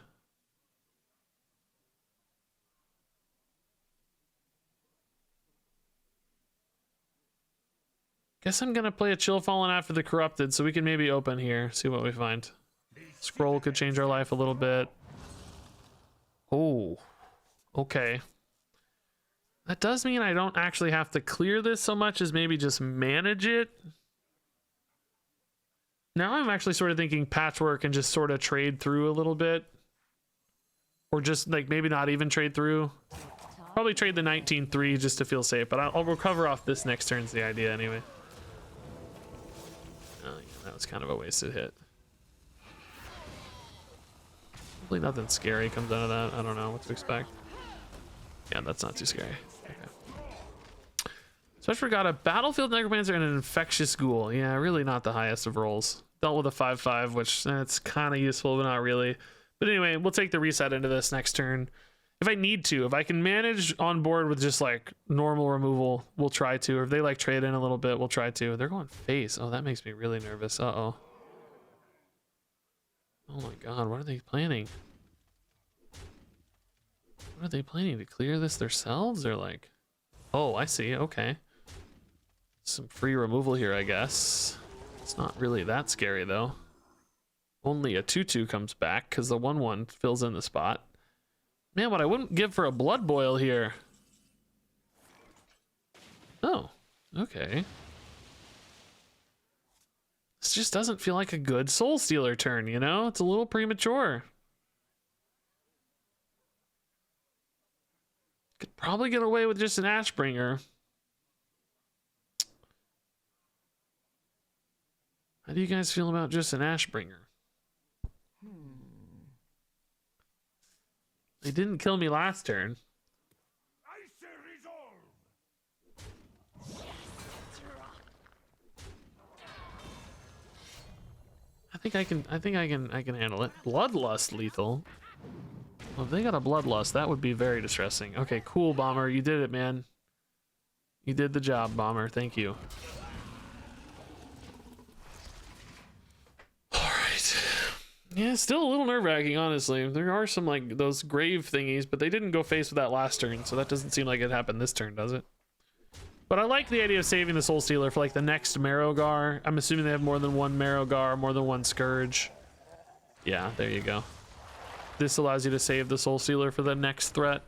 Guess I'm gonna play a Chill Fallen after the Corrupted so we can maybe open here, see what we find. Scroll could change our life a little bit. Oh, okay. That does mean I don't actually have to clear this so much as maybe just manage it. Now I'm actually sort of thinking Patchwork and just sort of trade through a little bit. Or just like maybe not even trade through. Probably trade the 19-3 just to feel safe, but I'll recover off this next turn's the idea anyway. Oh, yeah, that was kind of a wasted hit. Hopefully nothing scary comes out of that. I don't know what to expect. Yeah, that's not too scary. Okay. So I forgot a Battlefield Necromancer and an Infectious Ghoul. Yeah, really not the highest of rolls. Dealt with a 5/5, which that's kind of useful, but not really. But anyway, we'll take the reset into this next turn. If I need to, if I can manage on board with just like normal removal, we'll try to. Or if they like trade in a little bit, we'll try to. They're going face. Oh, that makes me really nervous. Uh-oh. Oh my god, what are they planning? What are they planning? To clear this themselves? Or like... Oh, I see. Okay. Some free removal here, I guess. It's not really that scary, though. Only a 2/2 comes back, because the 1/1 fills in the spot. Man, what I wouldn't give for a Blood Boil here. Oh, okay. This just doesn't feel like a good Soul Stealer turn, you know? It's a little premature. Could probably get away with just an Ashbringer. How do you guys feel about just an Ashbringer? They didn't kill me last turn. I think I can handle it. Bloodlust lethal. Well, if they got a Bloodlust, that would be very distressing. Okay, cool, Bomber. You did it, man. You did the job, Bomber. Thank you. Alright. Yeah, still a little nerve-wracking, honestly. There are some, like, those grave thingies, but they didn't go face with that last turn, so that doesn't seem like it happened this turn, does it? But I like the idea of saving the Soul Stealer for, like, the next Marrowgar. I'm assuming they have more than one Marrowgar, more than one Scourge. Yeah, there you go. this allows you to save the Soul Stealer for the next threat.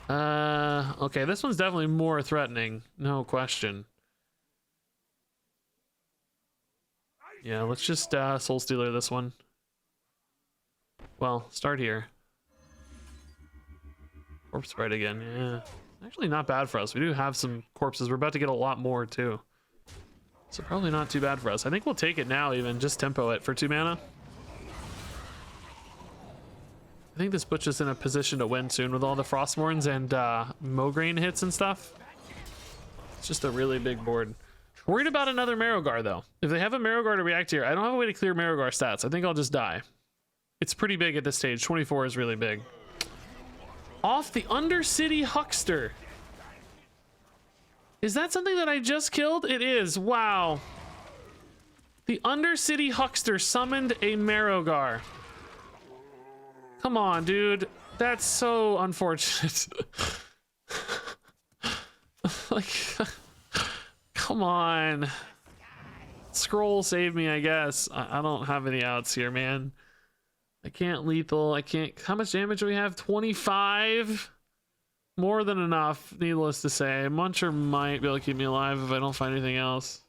Okay, this one's definitely more threatening, no question. Yeah, let's just Soul Stealer this one. Well, start here. Corpse Sprite again, yeah. Actually not bad for us. We do have some corpses. We're about to get a lot more too. So probably not too bad for us. I think we'll take it now even, just tempo it for 2 mana. I think this puts us in a position to win soon with all the Frostmournes and Mograine hits and stuff. It's just a really big board. Worried about another Marrowgar though. If they have a Marrowgar to react here, I don't have a way to clear Marrowgar stats. I think I'll just die. It's pretty big at this stage. 24 is really big. Off the Undercity Huckster. Is that something that I just killed? It is. Wow. The Undercity Huckster summoned a Marrowgar. Come on, dude. That's so unfortunate. Like, come on. Scroll save me, I guess. I don't have any outs here, man. I can't lethal. I can't. How much damage do we have? 25? More than enough, needless to say. Muncher might be able to keep me alive if I don't find anything else.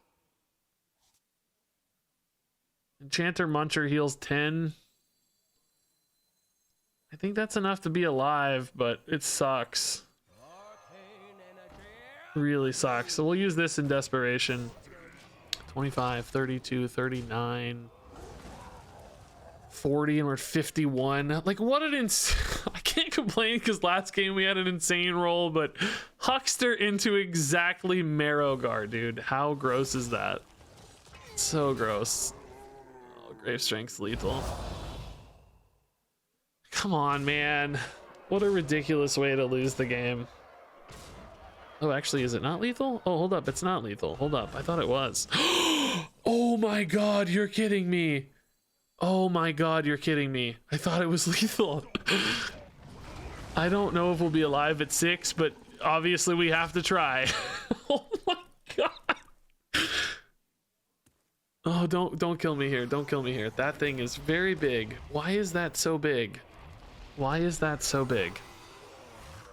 Enchanter Muncher heals 10. I think that's enough to be alive, but it sucks. Really sucks. So we'll use this in desperation. 25, 32, 39, 40, and we're 51. Like, what an I can't complain because last game we had an insane roll, but Huckster into exactly Marrowgar, dude. How gross is that? So gross. Oh, Grave Strength's lethal. Come on, man. What a ridiculous way to lose the game. Oh, actually, is it not lethal? Oh, hold up. It's not lethal. Hold up. I thought it was. Oh my god, you're kidding me. Oh my god, you're kidding me. I thought it was lethal. I don't know if we'll be alive at 6, but obviously we have to try. Oh my god. Oh, don't kill me here. Don't kill me here. That thing is very big. Why is that so big? Why is that so big?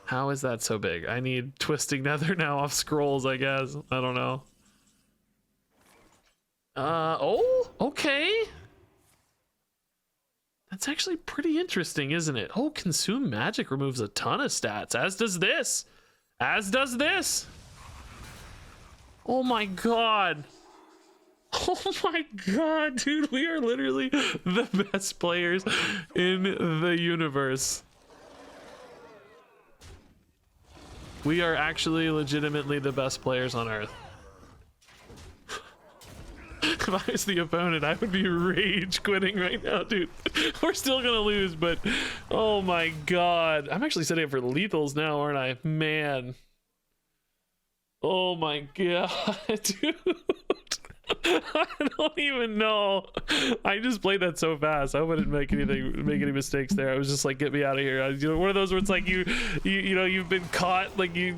How is that so big? I need Twisting Nether now off scrolls, I guess. I don't know. Oh, okay. That's actually pretty interesting, isn't it? Oh, Consume Magic removes a ton of stats, as does this. As does this. Oh my god. Oh my god, dude. We are literally the best players in the universe. We are actually legitimately the best players on Earth. If I was the opponent, I would be rage quitting right now, dude. We're still gonna lose, but oh my god. I'm actually setting up for lethals now, aren't I? Man. Oh my god, dude. I don't even know. I just played that so fast. I wouldn't make any mistakes there. I was just like, get me out of here. You know, one of those where it's like you know, you've been caught. Like you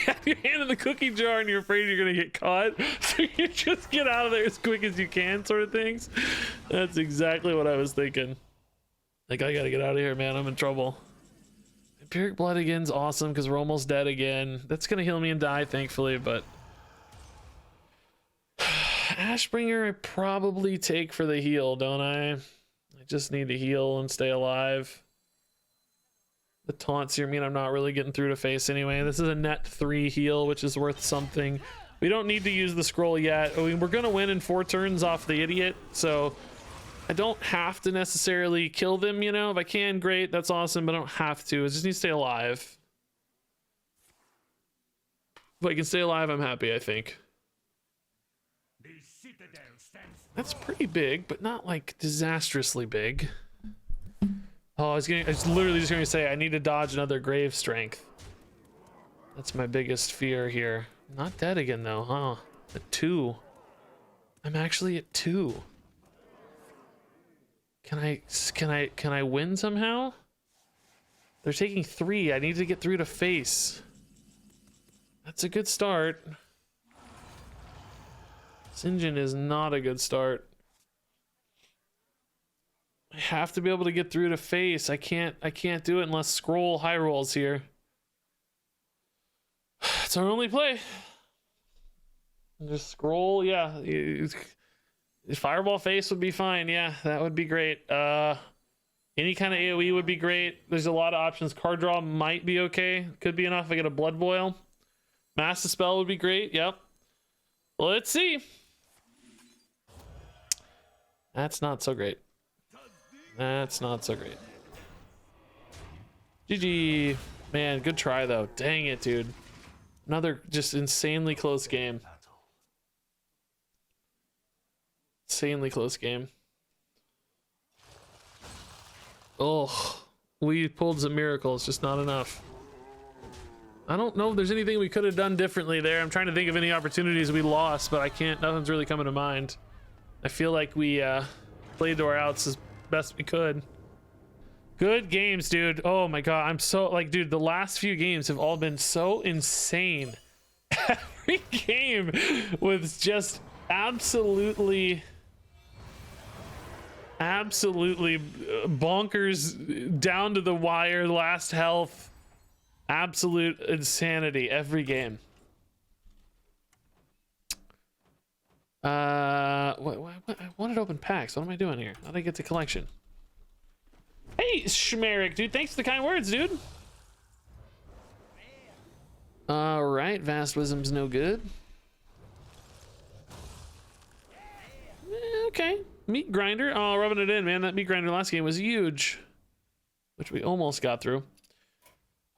have your hand in the cookie jar and you're afraid you're gonna get caught, so you just get out of there as quick as you can, sort of things. That's exactly what I was thinking. Like, I gotta get out of here, man. I'm in trouble. Empiric Blood again's awesome because we're almost dead again. That's gonna heal me and die, thankfully, but. Ashbringer I probably take for the heal, don't I? I just need to heal and stay alive. The taunts here mean I'm not really getting through to face anyway. This is a net 3 heal, which is worth something. We don't need to use the scroll yet. I mean, we're gonna win in 4 turns off the idiot, so I don't have to necessarily kill them, you know? If I can, great, that's awesome, but I don't have to. I just need to stay alive. If I can stay alive, I'm happy, I think. That's pretty big, but not like disastrously big. Oh, I was literally just going to say I need to dodge another Grave Strength. That's my biggest fear here. Not dead again though, huh? At 2. I'm actually at 2. Can I win somehow? They're taking 3. I need to get through to face. That's a good start. Sinjin is not a good start. I have to be able to get through to face. I can't do it unless scroll high rolls here. It's our only play. Just scroll, yeah. Fireball face would be fine. Yeah, that would be great. Any kind of AoE would be great. There's a lot of options. Card draw might be okay. Could be enough if I get a blood boil. Mass Dispel would be great. Yep. Let's see. That's not so great. That's not so great. GG. Man, good try though. Dang it, dude. Another just insanely close game. Insanely close game. Oh, we pulled some miracles, just not enough. I don't know if there's anything we could have done differently there. I'm trying to think of any opportunities we lost, but I can't. Nothing's really coming to mind. I feel like we played to our outs as best we could. Good games, dude. Oh my god, I'm so like, dude, the last few games have all been so insane. Every game was just absolutely bonkers, down to the wire, last health, absolute insanity every game. What I wanted to open packs. What am I doing here? How did I get to collection? Hey, Schmerick, dude, thanks for the kind words, dude. All right, Vast Wisdom's no good. Okay, Meat Grinder. Oh, rubbing it in, man. That Meat Grinder last game was huge, which we almost got through.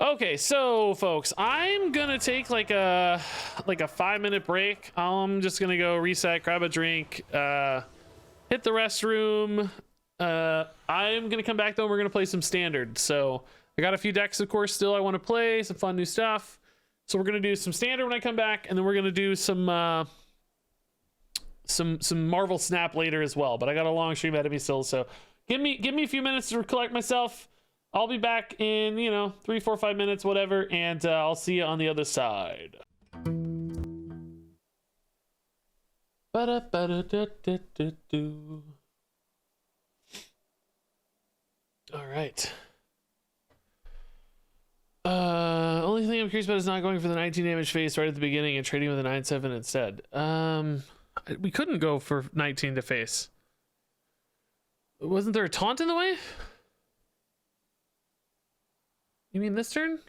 Okay, so folks, I'm gonna take like a 5-minute break. I'm just gonna go reset, grab a drink, hit the restroom. I'm gonna come back though and we're gonna play some standard. So I got a few decks, of course, still I want to play some fun new stuff. So we're gonna do some standard when I come back, and then we're gonna do some Marvel Snap later as well. But I got a long stream ahead of me still, so give me a few minutes to collect myself. I'll be back in 3, 4, 5 minutes, whatever, and I'll see you on the other side. All right. Only thing I'm curious about is not going for the 19 damage face right at the beginning and trading with a 9/7 instead. We couldn't go for 19 to face. Wasn't there a taunt in the way? You mean this turn?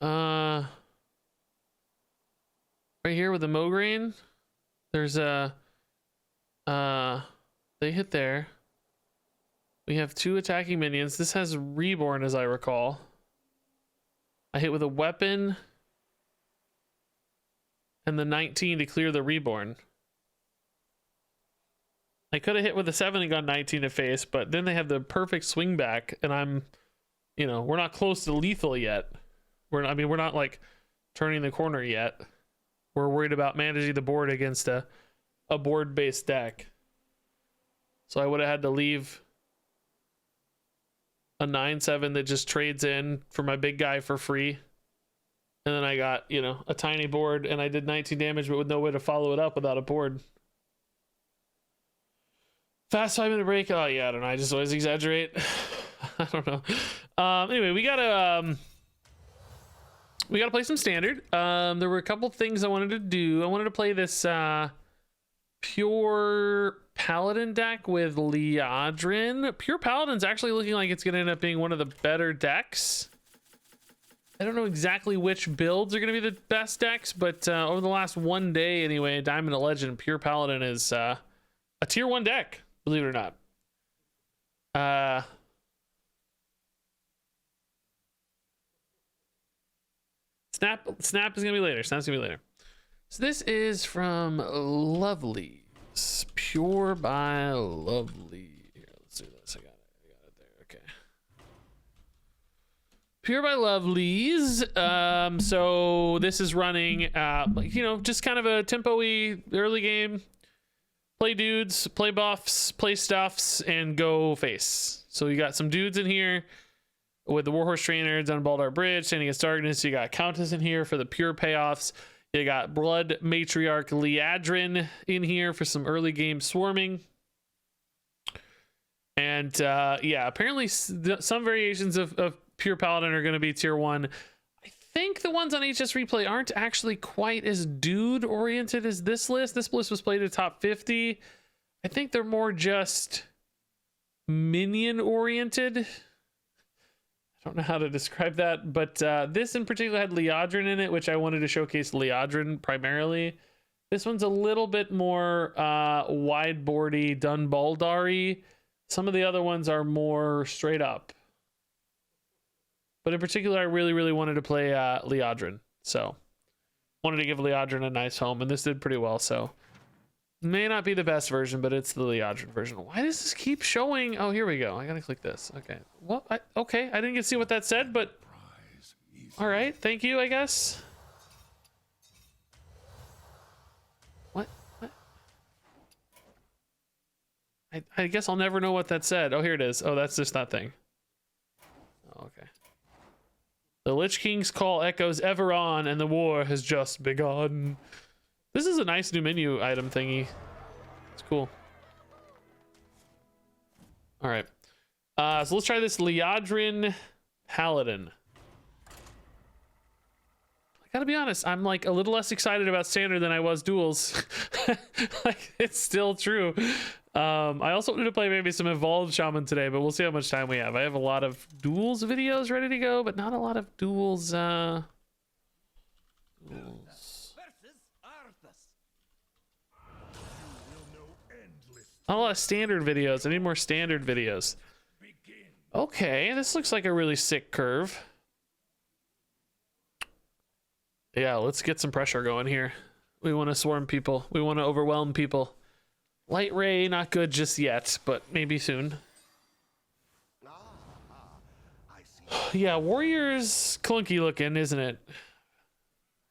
Right here with the Mograine, there's a they hit there. We have 2 attacking minions. This has Reborn, as I recall. I hit with a weapon and the 19 to clear the Reborn. I could have hit with a 7 and got 19 to face, but then they have the perfect swing back, and I'm, we're not close to lethal yet. We're not like turning the corner yet. We're worried about managing the board against a board-based deck. So I would have had to leave a 9/7 that just trades in for my big guy for free. And then I got, a tiny board, and I did 19 damage, but with no way to follow it up without a board. Fast 5-minute break. Oh yeah, I don't know. I just always exaggerate. I don't know. Anyway, we gotta play some standard. There were a couple things I wanted to do. I wanted to play this pure paladin deck with Liadrin. Pure paladin's actually looking like it's gonna end up being one of the better decks. I don't know exactly which builds are gonna be the best decks, but over the last one day anyway, Diamond and Legend, pure paladin is a tier 1 deck. Believe it or not. Snap is gonna be later. Snap's gonna be later. So this is from Lovely's. Pure by Lovely. Here, let's do this. I got it there. Okay. Pure by Lovely's. So this is running just kind of a tempo-y early game. Play dudes, play buffs, play stuffs, and go face. So you got some dudes in here with the Warhorse Trainer, Dunbaldar Bridge, Standing against Darkness. You got Countess in here for the pure payoffs. You got Blood Matriarch Liadrin in here for some early game swarming. And yeah, apparently some variations of pure paladin are going to be tier 1. I think the ones on HS replay aren't actually quite as dude oriented as this list. This list was played at top 50. I think they're more just minion oriented. I don't know how to describe that, but this in particular had Liadrin in it, which I wanted to showcase Liadrin primarily. This one's a little bit more wide boardy, Dunbaldari. Some of the other ones are more straight up. But in particular, I really, really wanted to play Liadrin. So wanted to give Liadrin a nice home, and this did pretty well. So may not be the best version, but it's the Liadrin version. Why does this keep showing? Oh, here we go. I gotta click this. Okay. Well, okay. I didn't get to see what that said, but all right. Thank you, I guess. What? I guess I'll never know what that said. Oh, here it is. Oh, that's just that thing. Oh, okay. The Lich King's call echoes ever on, and the war has just begun. This is a nice new menu item thingy. It's cool. All right. So let's try this Liadrin Paladin. I gotta be honest, I'm like a little less excited about standard than I was duels. Like, it's still true. I also wanted to play maybe some evolved shaman today, but we'll see how much time we have. I have a lot of duels videos ready to go, but not a lot of duels. Duels. Not a lot of standard videos. I need more standard videos. Okay, this looks like a really sick curve. Yeah, let's get some pressure going here. We want to swarm people. We want to overwhelm people. Light ray, not good just yet, but maybe soon. Yeah, warrior's clunky looking, isn't it?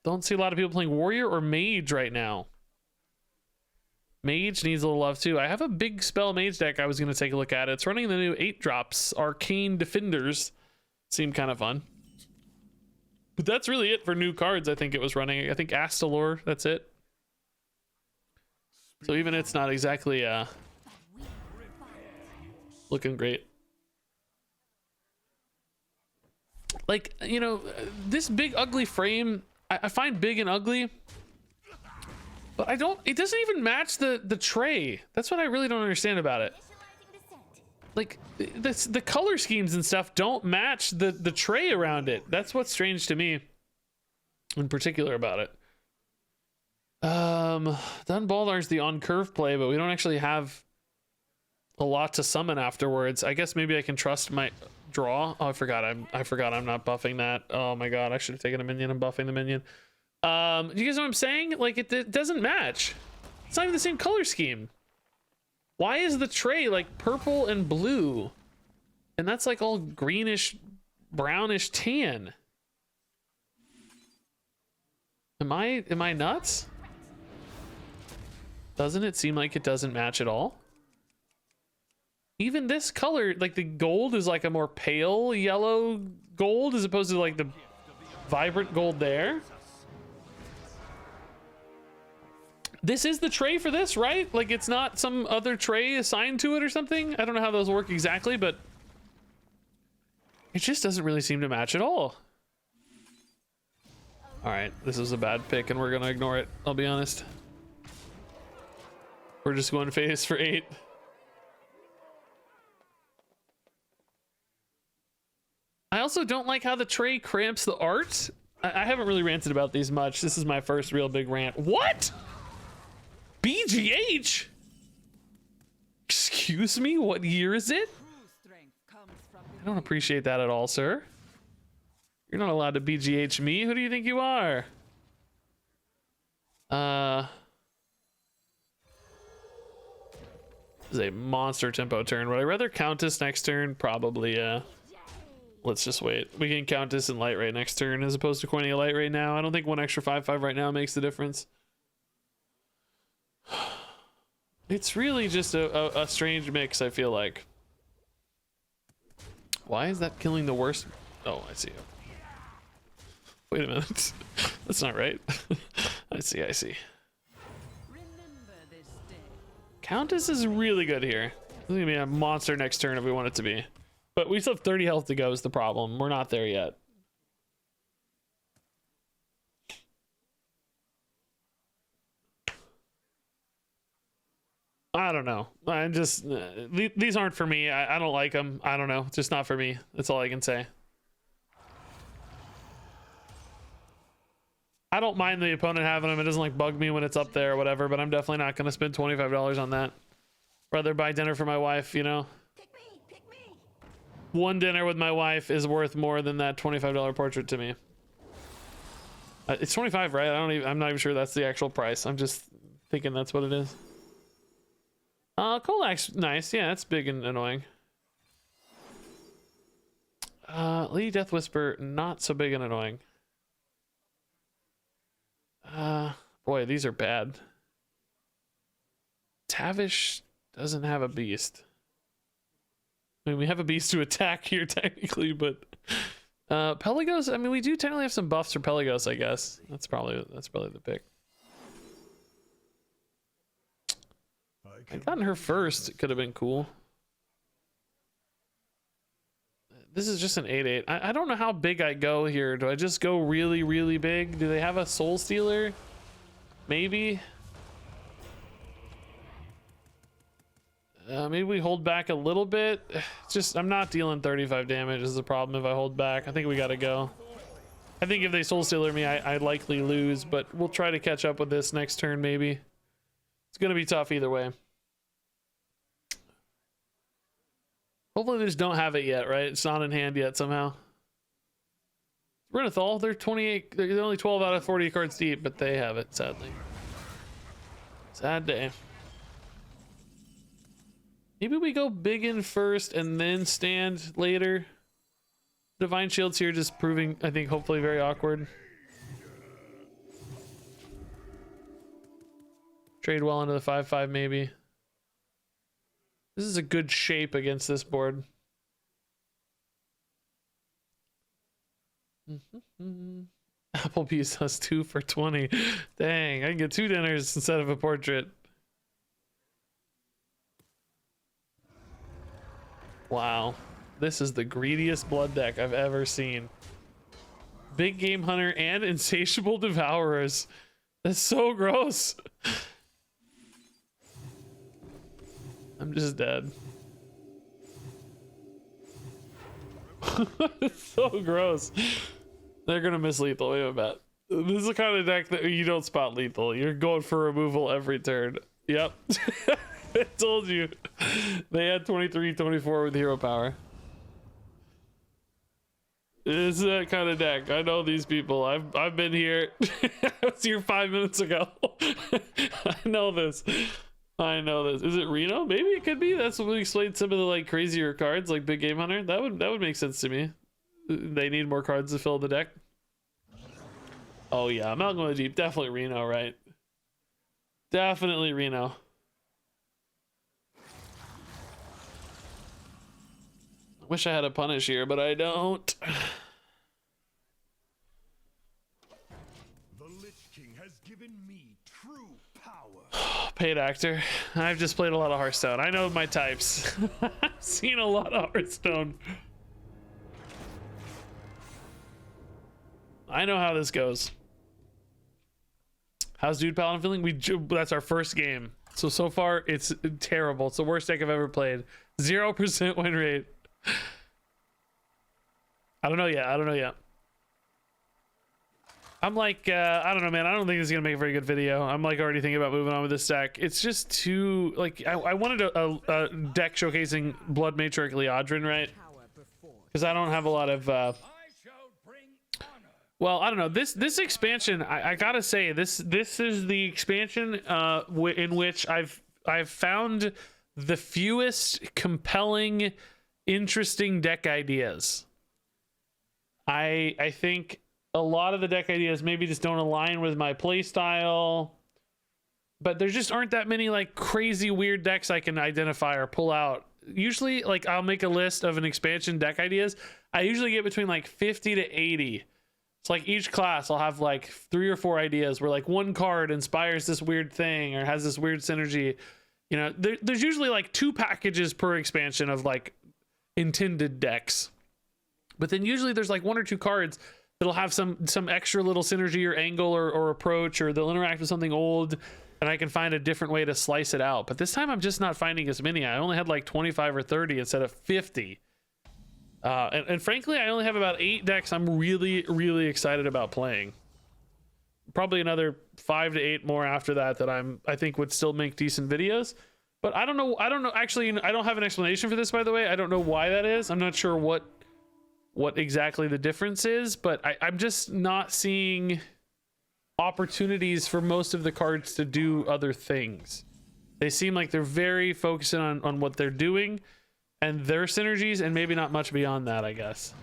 Don't see a lot of people playing warrior or mage right now. Mage needs a little love too. I have a big spell mage deck I was going to take a look at. It's running the new 8 drops. Arcane Defenders. Seemed kind of fun. But that's really it for new cards I think it was running. I think Astalor, that's it. So even it's not exactly looking great. Like, you know, this big ugly frame, I find big and ugly. But it doesn't even match the tray. That's what I really don't understand about it. Like, the color schemes and stuff don't match the tray around it. That's what's strange to me in particular about it. Dunbaldar's the on curve play, but we don't actually have a lot to summon afterwards. I guess maybe I can trust my draw. Oh, I forgot I'm not buffing that. Oh my god, I should have taken a minion and buffing the minion. Do you guys know what I'm saying? Like, it doesn't match. It's not even the same color scheme. Why is the tray like purple and blue? And that's like all greenish, brownish tan. Am I nuts? Doesn't it seem like it doesn't match at all? Even this color, like the gold is like a more pale yellow gold as opposed to like the vibrant gold there. This is the tray for this, right? Like, it's not some other tray assigned to it or something. I don't know how those work exactly, but it just doesn't really seem to match at all. All right, this is a bad pick and we're gonna ignore it. I'll be honest. We're just going face for 8. I also don't like how the tray cramps the art. I haven't really ranted about these much. This is my first real big rant. What? BGH? Excuse me? What year is it? I don't appreciate that at all, sir. You're not allowed to BGH me. Who do you think you are? This is a monster tempo turn. Would I rather Countess next turn? Probably, yeah. Let's just wait. We can Countess and Light Ray next turn as opposed to coining a Light Ray now. I don't think one extra 5/5 right now makes the difference. It's really just a strange mix, I feel like. Why is that killing the worst? Oh, I see. Wait a minute. That's not right. I see. Countess is really good here. This is gonna be a monster next turn if we want it to be. But we still have 30 health to go is the problem. We're not there yet. I don't know. I just these aren't for me. I don't like them. I don't know. It's just not for me. That's all I can say. I don't mind the opponent having them. It doesn't like bug me when it's up there or whatever, but I'm definitely not going to spend $25 on that. Rather buy dinner for my wife, you know. Pick me. One dinner with my wife is worth more than that $25 portrait to me. It's 25, right? I'm not even sure that's the actual price. I'm just thinking that's what it is. Kolak's nice. Yeah, that's big and annoying. Lady Death Whisper, not so big and annoying. Boy, these are bad. Tavish doesn't have a beast. I mean, we have a beast to attack here technically, but Pelagos, I mean, we do technically have some buffs for Pelagos, I guess. That's probably the pick. I'd gotten her first. It could have been cool. This is just an 8/8. I don't know how big I go here. Do I just go really, really big? Do they have a Soul Stealer? Maybe. Maybe we hold back a little bit. Just, I'm not dealing 35 damage is the problem if I hold back. I think we gotta go. I think if they Soul Stealer me, I likely lose, but we'll try to catch up with this next turn maybe. It's gonna be tough either way. Hopefully they just don't have it yet, right? It's not in hand yet somehow. Renethal, they're 28, they're only 12 out of 40 cards deep, but they have it, sadly. Sad day. Maybe we go big in first and then stand later. Divine Shield's here just proving, I think, hopefully very awkward. Trade well into the 5/5 maybe. This is a good shape against this board. Applebee's has 2 for 20. Dang, I can get 2 dinners instead of a portrait. Wow, this is the greediest blood deck I've ever seen. Big Game Hunter and Insatiable Devourers. That's so gross. I'm just dead. It's so gross. They're gonna miss lethal. We have a bet. This is the kind of deck that you don't spot lethal. You're going for removal every turn. Yep. I told you. They had 23, 24 with hero power. This is that kind of deck. I know these people. I've been here. I was here 5 minutes ago. I know this. I know this. Is it Reno? Maybe it could be. That's what we explained some of the like crazier cards, like Big Game Hunter. That would make sense to me. They need more cards to fill the deck. Oh yeah, Malcolm of the Deep. Definitely Reno, right? Definitely Reno. I wish I had a punish here, but I don't. The Lich King has given me true power. Paid actor. I've just played a lot of Hearthstone. I know my types. I've seen a lot of Hearthstone. I know how this goes. How's Dude Paladin feeling? That's our first game. So far it's terrible. It's the worst deck I've ever played. 0% win rate. I don't know yet. I'm like, I don't know, man. I don't think this is gonna make a very good video. I'm like already thinking about moving on with this deck. It's just too like I wanted a deck showcasing Blood Matriarch Liadrin, right? Because I don't have a lot of well, I don't know. This expansion, I gotta say, this is the expansion in which I've found the fewest compelling, interesting deck ideas. I think a lot of the deck ideas maybe just don't align with my play style, but there just aren't that many like crazy weird decks I can identify or pull out. Usually, like I'll make a list of an expansion deck ideas. I usually get between like 50 to 80. It's like each class I'll have like 3 or 4 ideas where like one card inspires this weird thing or has this weird synergy. You know, there's usually like 2 packages per expansion of like intended decks, but then usually there's like 1 or 2 cards that'll have some extra little synergy or angle or approach, or they'll interact with something old, and I can find a different way to slice it out. But this time I'm just not finding as many. I only had like 25 or 30 instead of 50. And frankly, I only have about 8 decks I'm really, really excited about playing. Probably another 5 to 8 more after that I think would still make decent videos. But I don't know. Actually, I don't have an explanation for this, by the way. I don't know why that is. I'm not sure what exactly the difference is, but I'm just not seeing opportunities for most of the cards to do other things. They seem like they're very focusing on what they're doing and their synergies, and maybe not much beyond that, I guess.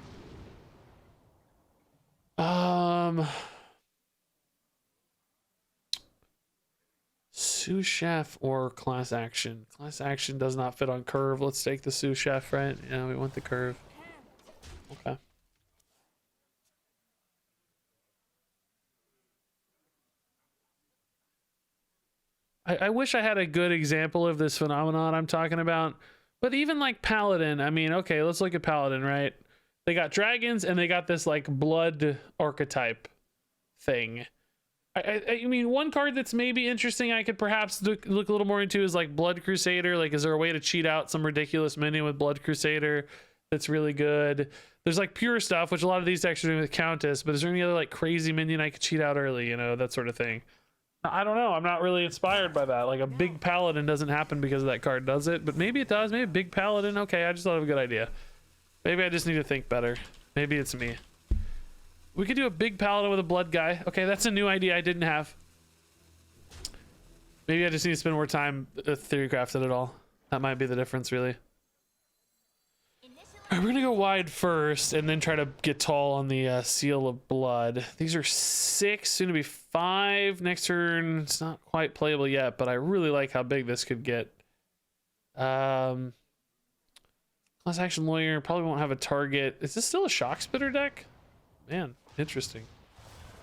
Sous chef or class action? Class action does not fit on curve. Let's take the sous chef, right? Yeah, we want the curve. Okay. I wish I had a good example of this phenomenon I'm talking about, but even like Paladin, I mean, okay, let's look at Paladin, right? They got dragons and they got this like blood archetype thing. I mean, one card that's maybe interesting I could perhaps look a little more into is like Blood Crusader. Like, is there a way to cheat out some ridiculous minion with Blood Crusader that's really good? There's like pure stuff, which a lot of these decks are doing with Countess, but is there any other like crazy minion I could cheat out early, you know, that sort of thing? I don't know. I'm not really inspired by that. Like a big Paladin doesn't happen because of that card, does it? But maybe it does. Maybe a big Paladin. Okay, I just thought of a good idea. Maybe I just need to think better. Maybe it's me. We could do a big Paladin with a blood guy. Okay, that's a new idea I didn't have. Maybe I just need to spend more time theory crafting it all. That might be the difference, really. All right, we're gonna go wide first and then try to get tall on the Seal of Blood. These are 6, soon to be 5. Next turn, it's not quite playable yet, but I really like how big this could get. Class Action Lawyer probably won't have a target. Is this still a Shock Spitter deck? Man, interesting.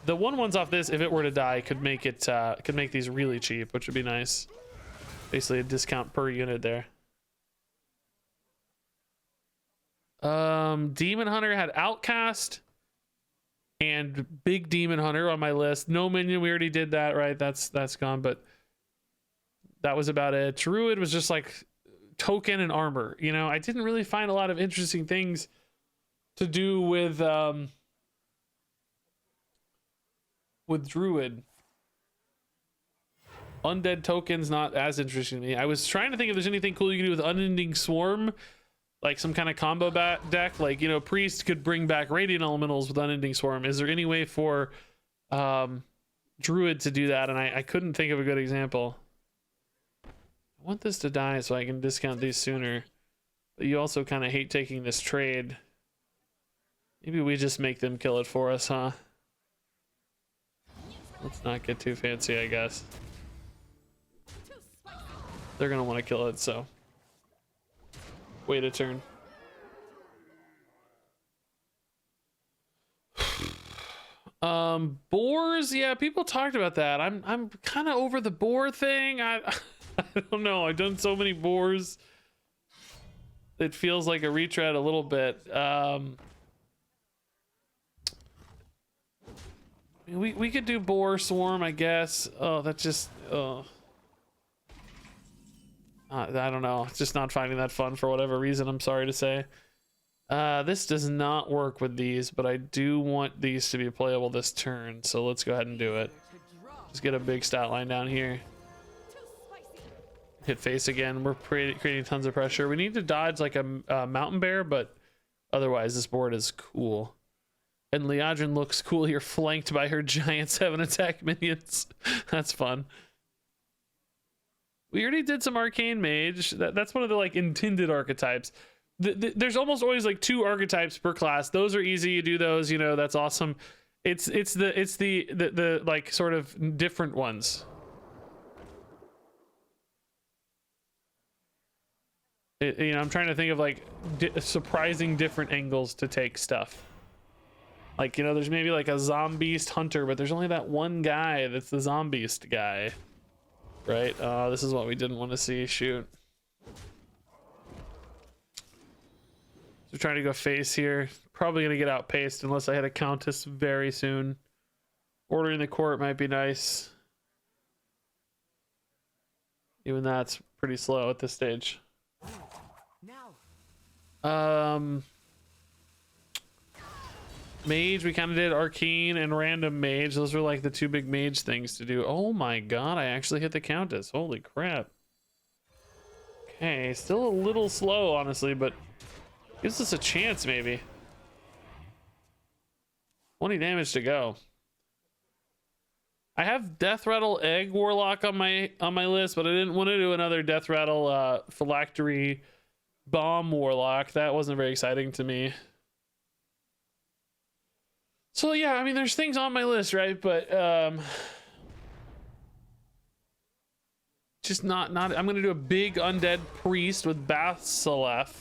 The 1/1s off this, if it were to die, could make it could make these really cheap, which would be nice. Basically a discount per unit there. Demon Hunter had Outcast and Big Demon Hunter on my list. No minion, we already did that, right? That's gone, but that was about it. Druid was just like token and armor. You know, I didn't really find a lot of interesting things to do with Druid. Undead tokens not as interesting to me. I was trying to think if there's anything cool you can do with Unending Swarm, like some kind of combo deck. Like, you know, Priest could bring back Radiant Elementals with Unending Swarm. Is there any way for Druid to do that? And I couldn't think of a good example. I want this to die so I can discount these sooner, but you also kind of hate taking this trade. Maybe we just make them kill it for us, huh? Let's not get too fancy, I guess. They're gonna want to kill it, so wait a turn. Boars, yeah, people talked about that. I'm kind of over the boar thing. I don't know. I've done so many boars. It feels like a retread a little bit. We could do boar swarm, I guess. Oh, that just I don't know. Just not finding that fun for whatever reason, I'm sorry to say. This does not work with these, but I do want these to be playable this turn, so let's go ahead and do it. Just get a big stat line down here. Hit face again. We're creating tons of pressure. We need to dodge like a mountain bear, but otherwise this board is cool. And Liadrin looks cool here, flanked by her giant 7 attack minions. That's fun. We already did some Arcane Mage. That's one of the like intended archetypes. There's almost always like 2 archetypes per class. Those are easy. You do those, you know, that's awesome. It's the like sort of different ones. You know, I'm trying to think of like surprising different angles to take stuff. Like, you know, there's maybe like a Zombeast Hunter, but there's only that one guy that's the Zombeast guy. Right? This is what we didn't want to see. Shoot. So trying to go face here. Probably going to get outpaced unless I hit a Countess very soon. Ordering the court might be nice. Even that's pretty slow at this stage. Mage, we kind of did Arcane and Random Mage. Those were like the two big mage things to do. Oh my god, I actually hit the Countess. Holy crap. Okay, still a little slow, honestly, but gives us a chance, maybe. 20 damage to go. I have Death Rattle Egg Warlock on my list, but I didn't want to do another Death Rattle Phylactery Bomb Warlock. That wasn't very exciting to me. So yeah, I mean, there's things on my list, right? But just not. I'm gonna do a big undead priest with Batsalef.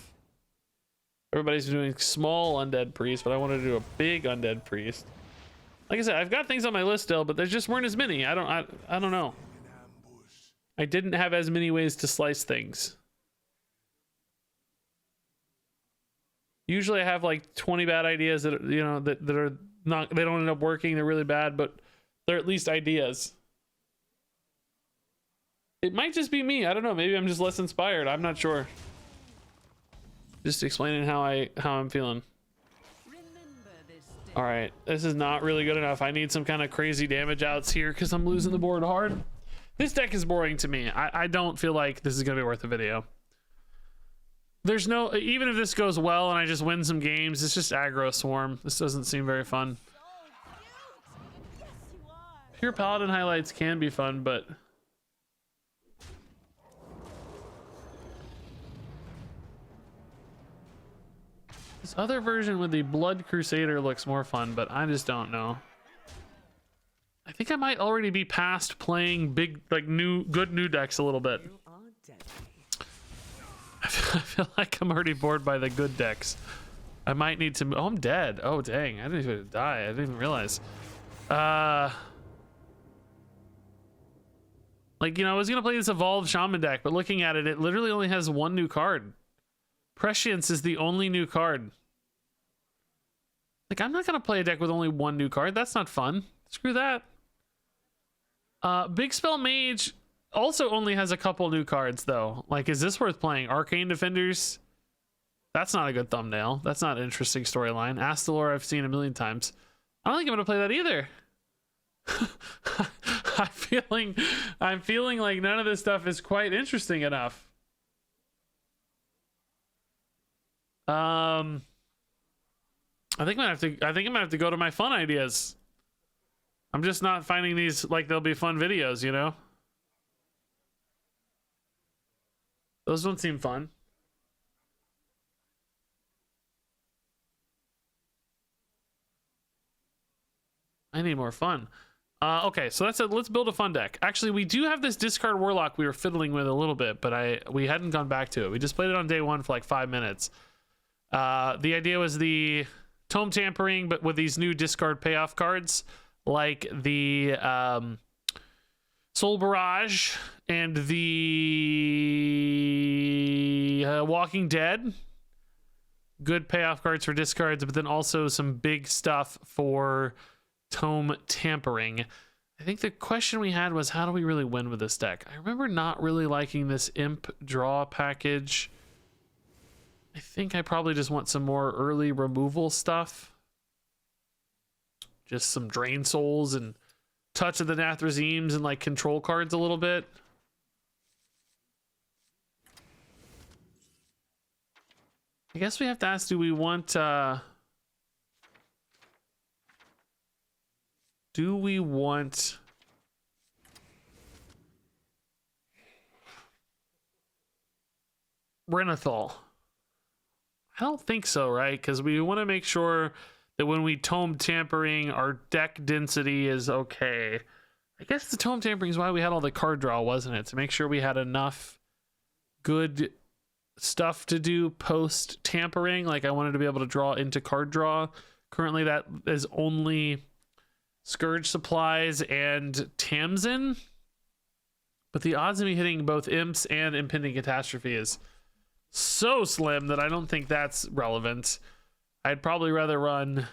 Everybody's doing small undead priest, but I want to do a big undead priest. Like I said, I've got things on my list still, but there just weren't as many. I don't know. I didn't have as many ways to slice things. Usually I have like 20 bad ideas that, you know, that are not, they don't end up working. They're really bad, but they're at least ideas. It might just be me. I don't know. Maybe I'm just less inspired. I'm not sure. Just explaining how I'm feeling. All right, this is not really good enough. I need some kind of crazy damage outs here because I'm losing the board hard. This deck is boring to me. I don't feel like this is gonna be worth a video. There's no, even if this goes well and I just win some games, it's just aggro swarm. This doesn't seem very fun. Pure paladin highlights can be fun, but this other version with the Blood Crusader looks more fun, but I just don't know. I think I might already be past playing big, like good new decks a little bit. I feel like I'm already bored by the good decks. I might need to. Oh, I'm dead. Oh, dang. I didn't even die. I didn't even realize. Like, you know, I was going to play this Evolved Shaman deck, but looking at it, it literally only has one new card. Prescience is the only new card. Like, I'm not going to play a deck with only one new card. That's not fun. Screw that. Big Spell Mage also only has a couple new cards, though. Like, is this worth playing? Arcane Defenders? That's not a good thumbnail. That's not an interesting storyline. Astalor I've seen a million times. I don't think I'm going to play that either. I'm feeling like none of this stuff is quite interesting enough. I think I'm gonna have to go to my fun ideas. I'm just not finding these like they'll be fun videos, you know? Those don't seem fun. I need more fun. Okay, so that's it. Let's build a fun deck. Actually, we do have this discard Warlock we were fiddling with a little bit, but we hadn't gone back to it. We just played it on day one for like 5 minutes. The idea was the Tome Tampering, but with these new discard payoff cards, like the Soul Barrage and the Walking Dead. Good payoff cards for discards, but then also some big stuff for Tome Tampering. I think the question we had was, how do we really win with this deck? I remember not really liking this Imp draw package. I think I probably just want some more early removal stuff. Just some Drain Souls and Touch of the Nathrazims and like control cards a little bit. I guess we have to ask, do we want Renathal? I don't think so, right? Because we want to make sure that when we Tome Tampering, our deck density is okay. I guess the Tome Tampering is why we had all the card draw, wasn't it? To make sure we had enough good stuff to do post tampering. Like, I wanted to be able to draw into card draw. Currently, that is only Scourge Supplies and Tamsin. But the odds of me hitting both imps and impending catastrophe is so slim that I don't think that's relevant. I'd probably rather run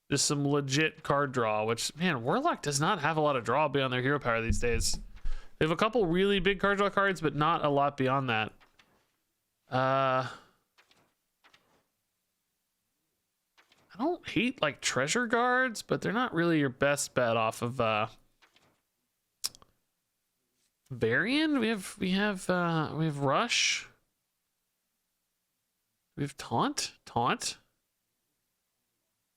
just some legit card draw, which, man, Warlock does not have a lot of draw beyond their hero power these days. They have a couple really big card draw cards, but not a lot beyond that. I don't hate like treasure guards, but they're not really your best bet off of Varian. We have Rush. We have Taunt.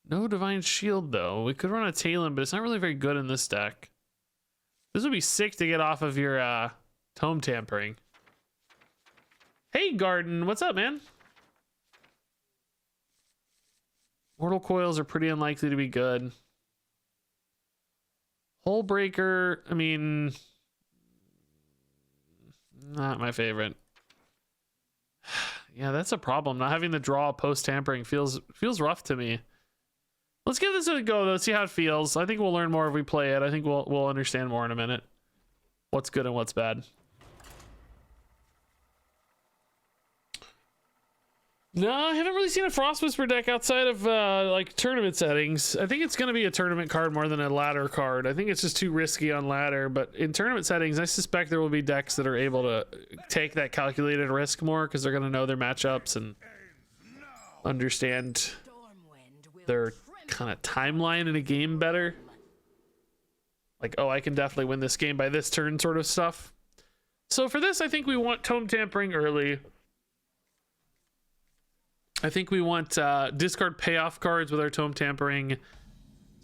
No Divine Shield though. We could run a Talon, but it's not really very good in this deck. This would be sick to get off of your Tome Tampering. Hey Garden, what's up, man? Mortal Coils are pretty unlikely to be good. Hole Breaker, I mean, not my favorite. Yeah, that's a problem. Not having the draw post tampering feels rough to me. Let's give this a go though. See how it feels. I think we'll learn more if we play it. I think we'll understand more in a minute. What's good and what's bad. No, I haven't really seen a Frost Whisper deck outside of like tournament settings. I think it's going to be a tournament card more than a ladder card. I think it's just too risky on ladder, but in tournament settings, I suspect there will be decks that are able to take that calculated risk more because they're going to know their matchups and understand their kind of timeline in a game better. Like, oh, I can definitely win this game by this turn sort of stuff. So for this, I think we want Tome Tampering early. I think we want discard payoff cards with our Tome Tampering.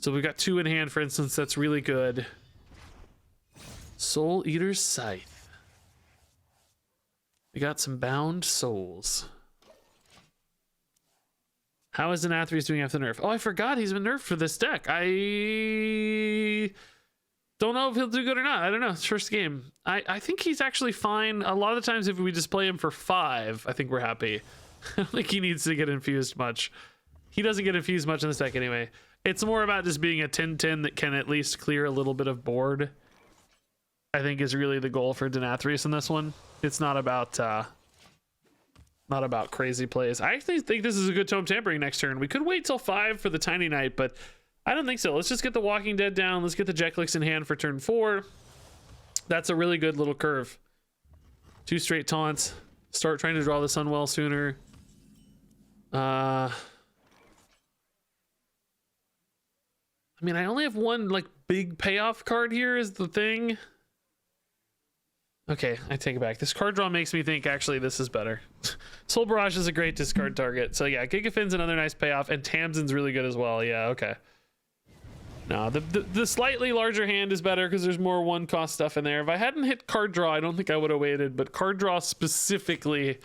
So we've got 2 in hand, for instance. That's really good. Soul Eater's Scythe. We got some Bound Souls. How is Denathrius doing after the nerf? Oh, I forgot he's been nerfed for this deck. I don't know if he'll do good or not. I don't know. It's first game. I think he's actually fine. A lot of the times if we just play him for 5, I think we're happy. I don't think he needs to get infused much. He doesn't get infused much in this deck anyway. It's more about just being a 10-10 that can at least clear a little bit of board. I think is really the goal for Denathrius in this one. It's not about crazy plays. I actually think this is a good Tome Tampering next turn. We could wait till 5 for the Tiny Knight, but I don't think so. Let's just get the Walking Dead down. Let's get the Jeklicks in hand for turn 4. That's a really good little curve. 2 straight taunts. Start trying to draw the Sunwell sooner. I mean, I only have one like big payoff card here is the thing. Okay, I take it back. This card draw makes me think actually this is better. Soul Barrage is a great discard target. So yeah, Gigafin's another nice payoff, and Tamsin's really good as well. Yeah, okay. No, the slightly larger hand is better because there's more 1-cost stuff in there. If I hadn't hit card draw, I don't think I would have waited, but card draw specifically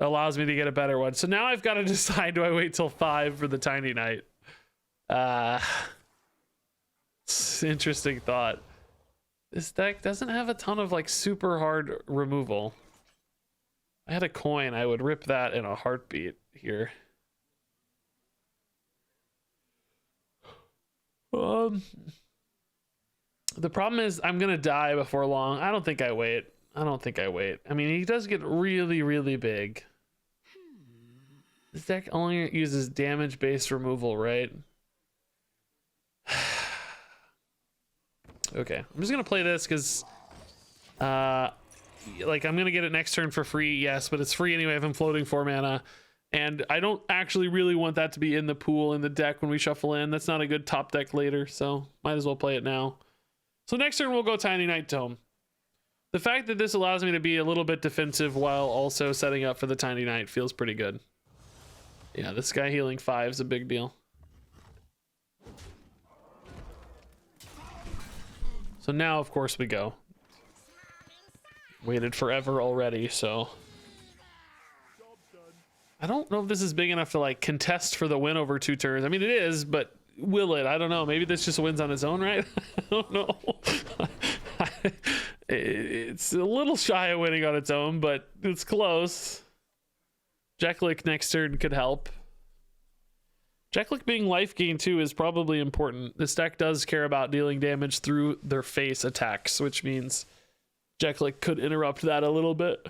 allows me to get a better one. So now I've got to decide, do I wait till 5 for the Tiny Knight? Interesting thought. This deck doesn't have a ton of like super hard removal. If I had a coin, I would rip that in a heartbeat here. The problem is I'm gonna die before long. I don't think I wait. I mean, he does get really, really big. This deck only uses damage-based removal, right? Okay, I'm just gonna play this because, like, I'm gonna get it next turn for free, yes, but it's free anyway if I'm floating 4 mana. And I don't actually really want that to be in the pool in the deck when we shuffle in. That's not a good top deck later, so might as well play it now. So next turn we'll go Tiny Knight Tome. The fact that this allows me to be a little bit defensive while also setting up for the Tiny Knight feels pretty good. Yeah, this guy healing 5 is a big deal. So now, of course, we go. Waited forever already, so... I don't know if this is big enough to like contest for the win over 2 turns. I mean, it is, but will it? I don't know. Maybe this just wins on its own, right? I don't know. It's a little shy of winning on its own, but it's close. Jeklick next turn could help. Jeklik being life gain too is probably important. This deck does care about dealing damage through their face attacks, which means Jeklik could interrupt that a little bit.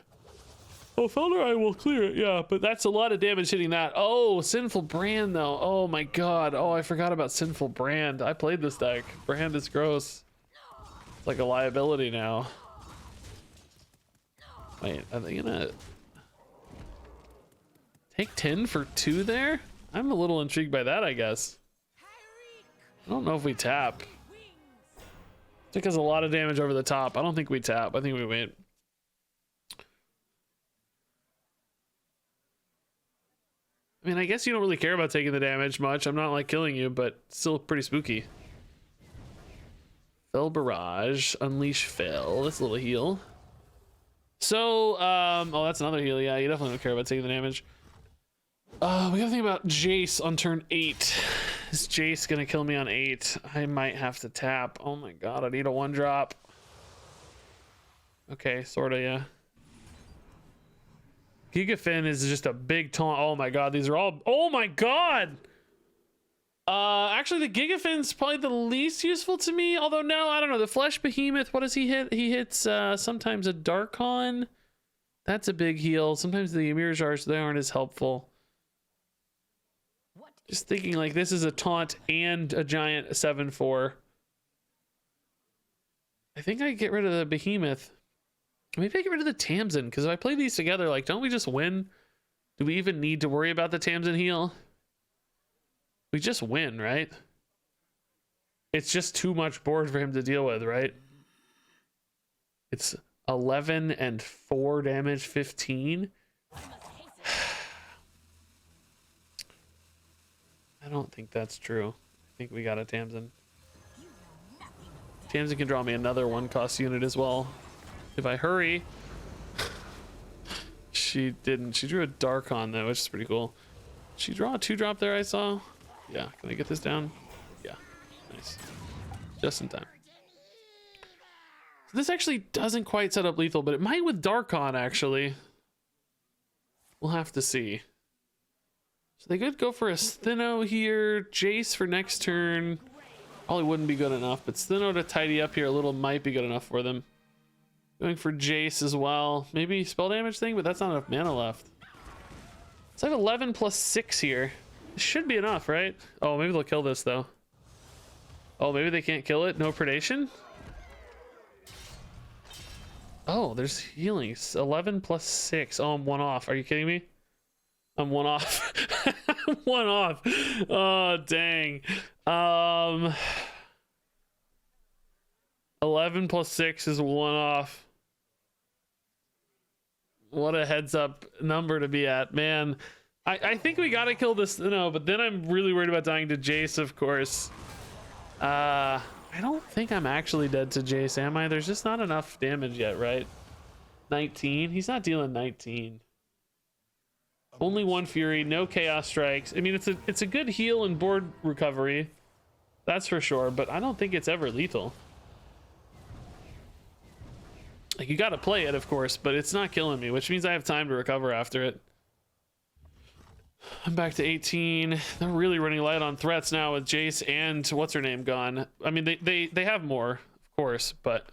Oh, Felder, I will clear it. Yeah, but that's a lot of damage hitting that. Oh, Sinful Brand though. Oh my god. Oh, I forgot about Sinful Brand. I played this deck. Brand is gross. It's like a liability now. Wait, are they gonna take 10 for 2 there? I'm a little intrigued by that, I guess. I don't know if we tap. It does a lot of damage over the top. I don't think we tap. I think we wait. I mean, I guess you don't really care about taking the damage much. I'm not like killing you, but still pretty spooky. Fell Barrage, Unleash Fell. That's a little heal. So, oh, that's another heal. Yeah, you definitely don't care about taking the damage. We gotta think about Jace on turn 8. Is Jace gonna kill me on 8? I might have to tap. Oh my god, I need a 1-drop. Okay, sorta, yeah. Gigafin is just a big taunt. Oh my god, these are all... Oh my god! Actually, the Gigafin's probably the least useful to me. Although, no, I don't know. The Flesh Behemoth, what does he hit? He hits sometimes a Darkon. That's a big heal. Sometimes the Ymir Jars, they aren't as helpful. Just thinking like this is a taunt and a giant 7/4. I think I get rid of the Behemoth. Maybe I get rid of the Tamsin, because if I play these together, like, don't we just win? Do we even need to worry about the Tamsin heal? We just win, right? It's just too much board for him to deal with, right? It's 11 and 4 damage, 15. I don't think that's true. I think we got a Tamsin. Tamsin can draw me another 1-cost unit as well. If I hurry. She didn't. She drew a Darkon though, which is pretty cool. She draw a 2-drop there, I saw. Yeah, can I get this down? Yeah, nice. Just in time. This actually doesn't quite set up lethal, but it might with Darkon, actually. We'll have to see. So they could go for a Stheno here. Jace for next turn. Probably wouldn't be good enough, but Stheno to tidy up here a little might be good enough for them. Going for Jace as well. Maybe spell damage thing, but that's not enough mana left. It's like 11 plus 6 here. It should be enough, right? Oh, maybe they'll kill this though. Oh, maybe they can't kill it. No predation. Oh, there's healing. 11 plus 6. Oh, I'm 1 off. Are you kidding me? I'm 1 off. I'm 1 off. Oh, dang. 11 plus 6 is 1 off. What a heads up number to be at, man. I think we gotta kill this, no, but then I'm really worried about dying to Jace, of course. I don't think I'm actually dead to Jace, am I? There's just not enough damage yet, right? 19. He's not dealing 19. Only 1 Fury, no Chaos Strikes. I mean, it's a good heal and board recovery. That's for sure, but I don't think it's ever lethal. Like, you gotta play it, of course, but it's not killing me, which means I have time to recover after it. I'm back to 18. They're really running light on threats now with Jace and what's her name gone. I mean, they have more, of course, but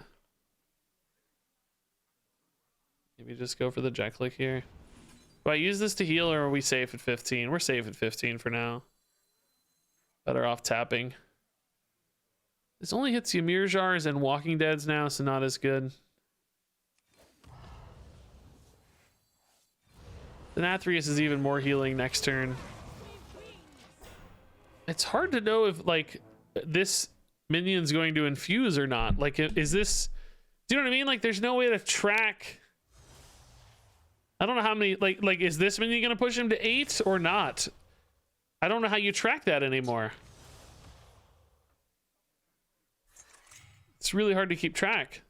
maybe just go for the Jeklik here. Do I use this to heal, or are we safe at 15? We're safe at 15 for now. Better off tapping. This only hits Ymir Jars and Walking Deads now, so not as good. Denathrius is even more healing next turn. It's hard to know if, like, this minion's going to infuse or not. Like, is this... Do you know what I mean? Like, there's no way to track... I don't know how many... Like is this minion going to push him to 8 or not? I don't know how you track that anymore. It's really hard to keep track.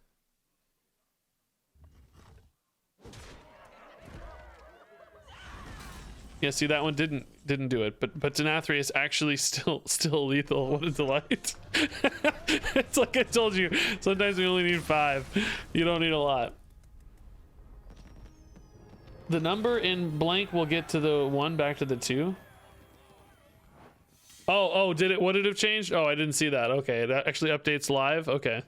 Yeah, see, that one didn't do it, but Denathrius actually still lethal. What a delight. It's like I told you, sometimes we only need 5. You don't need a lot. The number in blank will get to the 1 back to the 2. Oh, did it? What did it have changed? Oh, I didn't see that. Okay, that actually updates live. Okay,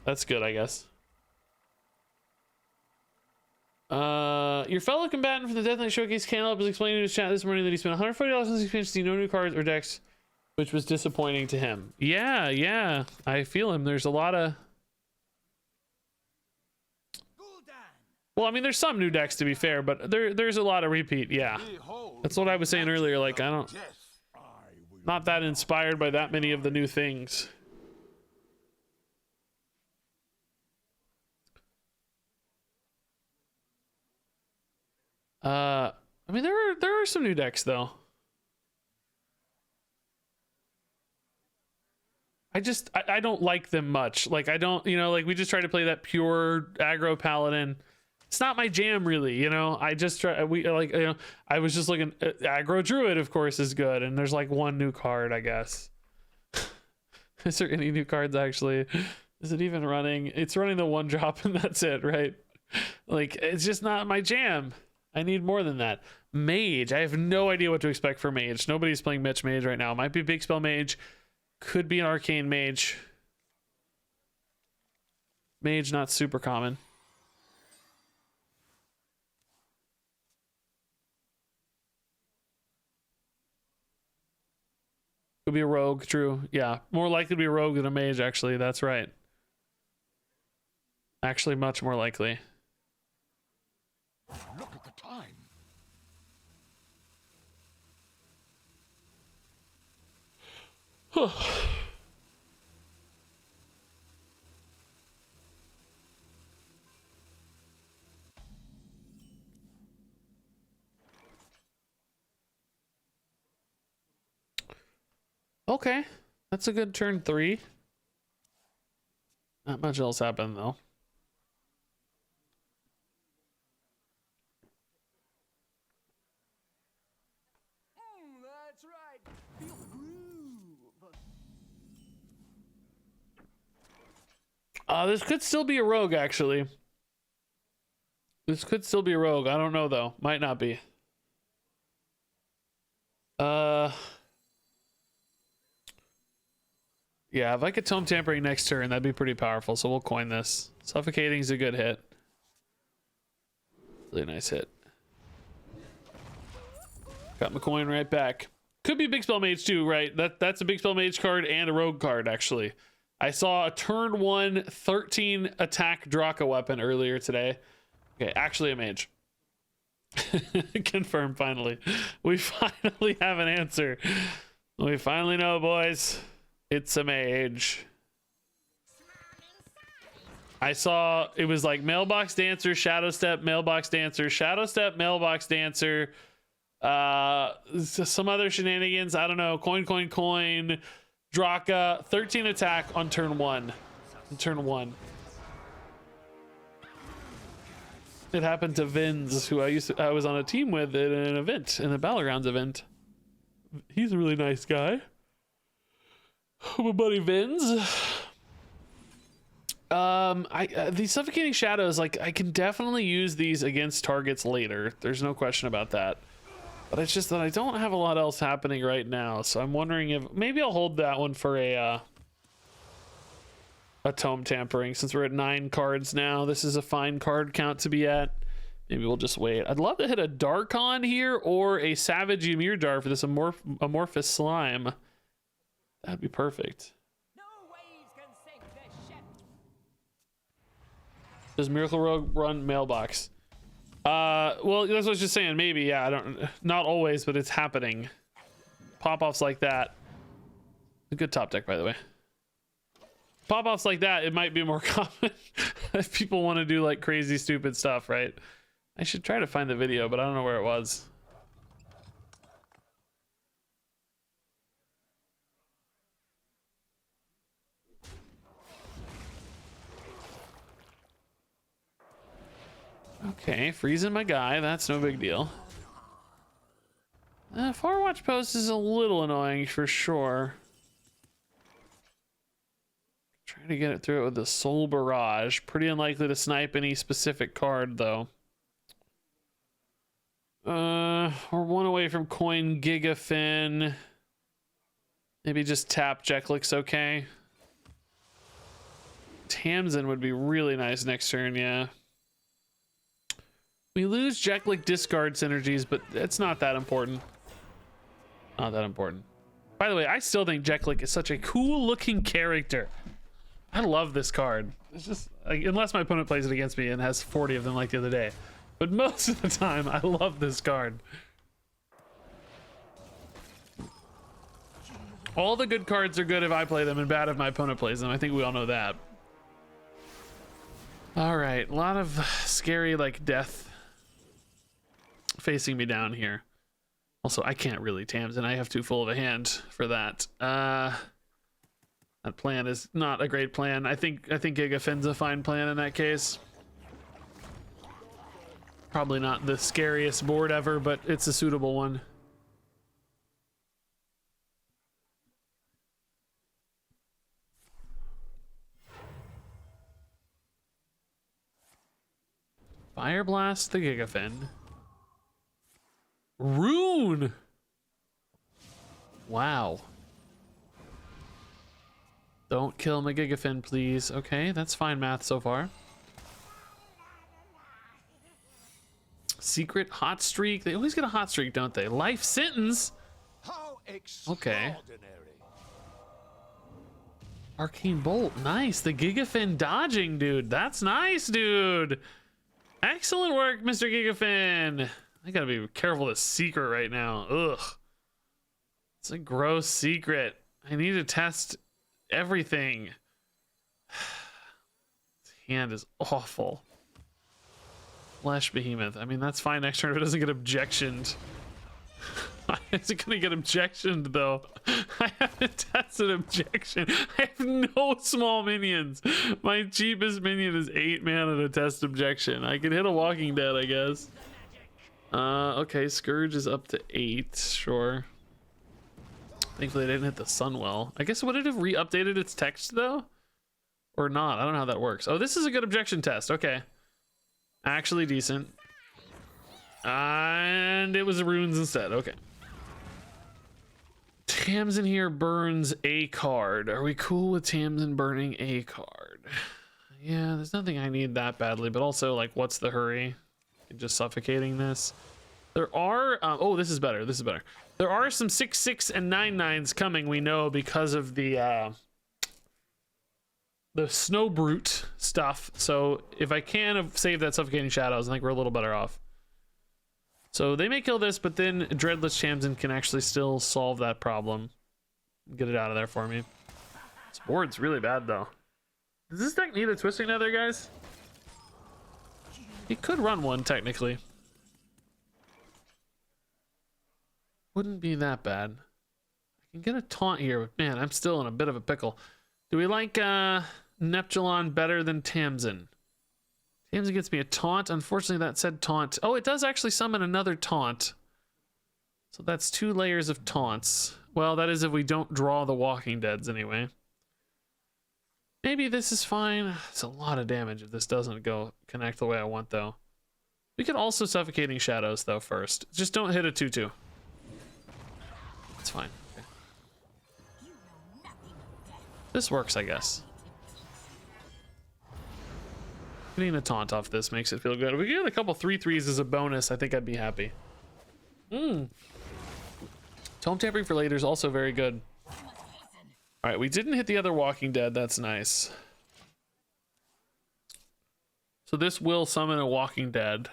that's good, I guess. Your fellow combatant from the Death Knight Showcase Cantaloupe was explaining to his chat this morning that he spent $140 on this expansion to see no new cards or decks, which was disappointing to him. Yeah, I feel him. There's a lot of... Well, I mean, there's some new decks to be fair, but there's a lot of repeat. Yeah, that's what I was saying earlier. Like, not that inspired by that many of the new things. I mean, there are some new decks though. I don't like them much. Like, I don't, like we just try to play that pure aggro paladin. It's not my jam really, I just try, I was just looking at aggro druid, of course, is good, and there's like one new card, I guess. Is there any new cards actually? Is it even running? It's running the 1-drop and that's it, right? Like, it's just not my jam. I need more than that. Mage, I have no idea what to expect for mage. Nobody's playing Mitch Mage right now. Might be big spell mage, could be an arcane mage. Mage, not super common. Could be a rogue, true. Yeah, more likely to be a rogue than a mage, actually. That's right. Actually, much more likely. Look at the time. Okay, that's a good turn 3. Not much else happened though. That's right. Feel the groove. This could still be a rogue, actually. This could still be a rogue. I don't know though. Might not be. Yeah, if I could Tome Tampering next turn, that'd be pretty powerful. So we'll coin this. Suffocating's a good hit. Really nice hit. Got my coin right back. Could be Big Spell Mage too, right? That's a Big Spell Mage card and a rogue card, actually. I saw a turn 1 13 attack Draka weapon earlier today. Okay, actually a mage. Confirmed, finally. We finally have an answer. We finally know, boys. It's a mage. I saw it was like Mailbox Dancer, Shadow Step, Mailbox Dancer, Shadow Step, Mailbox Dancer, some other shenanigans. I don't know. Coin, Draka, 13 attack on turn 1. Turn 1. It happened to Vins, who I was on a team with at an event, in the Battlegrounds event. He's a really nice guy. My buddy Vins. These Suffocating Shadows, like, I can definitely use these against targets later. There's no question about that. But it's just that I don't have a lot else happening right now, so I'm wondering if maybe I'll hold that one for a Tome Tampering, since we're at 9 cards now. This is a fine card count to be at. Maybe we'll just wait. I'd love to hit a Darkon here or a Savage Ymir Jar for this amorphous slime. That'd be perfect. No waves can sink this ship. Does Miracle Rogue run Mailbox? Well, that's what I was just saying. Maybe, yeah. Not always, but it's happening. Pop-offs like that. A good top deck, by the way. Pop-offs like that, it might be more common if people want to do like crazy, stupid stuff, right? I should try to find the video, but I don't know where it was. Okay, freezing my guy. That's no big deal. Far Watch Post is a little annoying for sure. Trying to get it through it with the Soul Barrage. Pretty unlikely to snipe any specific card, though. We're 1 away from Coin Gigafin. Maybe just tap Jeklik's okay. Tamsin would be really nice next turn, yeah. We lose Jeklik discard synergies, but it's not that important. Not that important. By the way, I still think Jeklik is such a cool looking character. I love this card. It's just, like, unless my opponent plays it against me and has 40 of them like the other day. But most of the time, I love this card. All the good cards are good if I play them and bad if my opponent plays them. I think we all know that. All right, a lot of scary, like, death facing me down here. Also, I can't really Tamsin. I have too full of a hand for that. That plan is not a great plan. I think Gigafin's a fine plan in that case. Probably not the scariest board ever, but it's a suitable one. Fire Blast the Gigafin. Rune! Wow. Don't kill my Gigafin, please. Okay, that's fine math so far. Secret hot streak. They always get a hot streak, don't they? Life sentence. How Okay. extraordinary. Arcane Bolt. Nice. The Gigafin dodging, dude. That's nice, dude. Excellent work, Mr. Gigafin. I gotta be careful of this secret right now. Ugh. It's a gross secret. I need to test everything. His hand is awful. Flesh Behemoth. I mean, that's fine next turn if it doesn't get objectioned. Is it gonna get objectioned though? I haven't tested objection. I have no small minions. My cheapest minion is 8 mana to test objection. I could hit a Walking Dead, I guess. Okay, Scourge is up to 8, sure. Thankfully I didn't hit the Sunwell. I guess would it have re-updated its text though? Or not? I don't know how that works. Oh, this is a good objection test. Okay. Actually decent. And it was runes instead. Okay. Tamsin here burns a card. Are we cool with Tamsin burning a card? Yeah, there's nothing I need that badly, but also, like, what's the hurry? Just suffocating this. There are, oh, this is better. This is better. There are some 6/6 and 9/9s coming, we know, because of the Snow Brute stuff. So if I can save that Suffocating Shadows, I think we're a little better off. So they may kill this, but then Dreadless Tamsin can actually still solve that problem. Get it out of there for me. This board's really bad, though. Does this deck need a Twisting Nether, guys? He could run one, technically. Wouldn't be that bad. I can get a taunt here, but man, I'm still in a bit of a pickle. Do we like Neptulon better than Tamsin? Tamsin gets me a taunt. Unfortunately, that said taunt. Oh, it does actually summon another taunt. So that's 2 layers of taunts. Well, that is if we don't draw the Walking Deads anyway. Maybe this is fine. It's a lot of damage if this doesn't go connect the way I want, though. We could also Suffocating Shadows, though, first. Just don't hit a 2/2. It's fine. Okay. This works, I guess. Getting a taunt off this makes it feel good. If we get a couple 3/3s as a bonus, I think I'd be happy. Tome Tampering for later is also very good. All right, we didn't hit the other Walking Dead. That's nice. So this will summon a Walking Dead.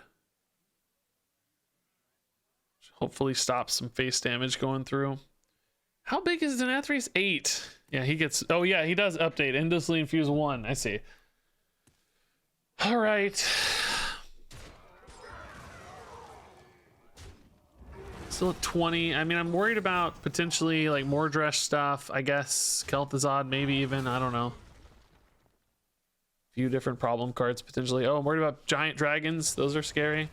Hopefully stop some face damage going through. How big is Denathrius? 8. Yeah, he gets... Oh, yeah, he does update. Endlessly Infuse 1. I see. All right. Still at 20. I mean, I'm worried about potentially like Mordresh stuff. I guess Kel'Thuzad, maybe even. I don't know. Few different problem cards potentially. Oh, I'm worried about giant dragons. Those are scary.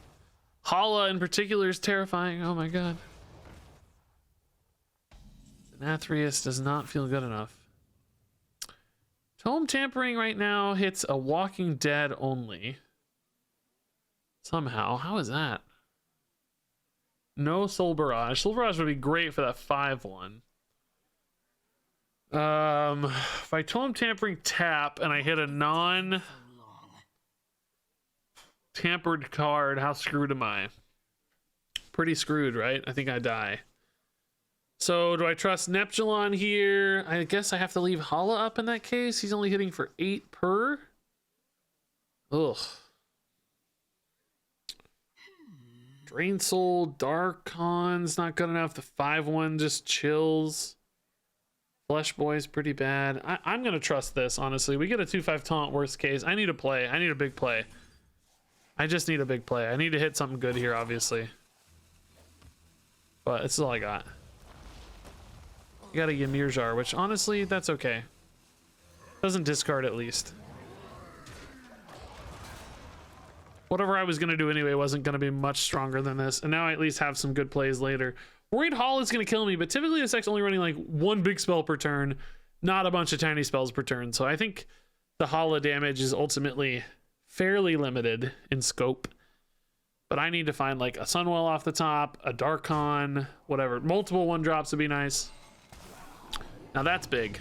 Hala in particular is terrifying. Oh my god. Denathrius does not feel good enough. Tome Tampering right now hits a Walking Dead only. Somehow. How is that? No Soul Barrage. Soul Barrage would be great for that 5/1. If I totem tampering tap and I hit a non-tampered card, how screwed am I? Pretty screwed, right? I think I die. So do I trust Neptulon here? I guess I have to leave Hala up in that case. He's only hitting for 8 per. Ugh. Drain Soul, Darkon's not good enough. The 5/1 just chills. Flesh Boy's pretty bad. I'm going to trust this, honestly. We get a 2/5 taunt, worst case. I need a play. I need a big play. I just need a big play. I need to hit something good here, obviously. But this is all I got. You got a Ymir Jar, which honestly, that's okay. Doesn't discard at least. Whatever I was going to do anyway wasn't going to be much stronger than this. And now I at least have some good plays later. Worried Hall is going to kill me, but typically this deck's only running like 1 big spell per turn, not a bunch of tiny spells per turn. So I think the Hala damage is ultimately fairly limited in scope. But I need to find like a Sunwell off the top, a Darkon, whatever. Multiple 1-drops would be nice. Now that's big.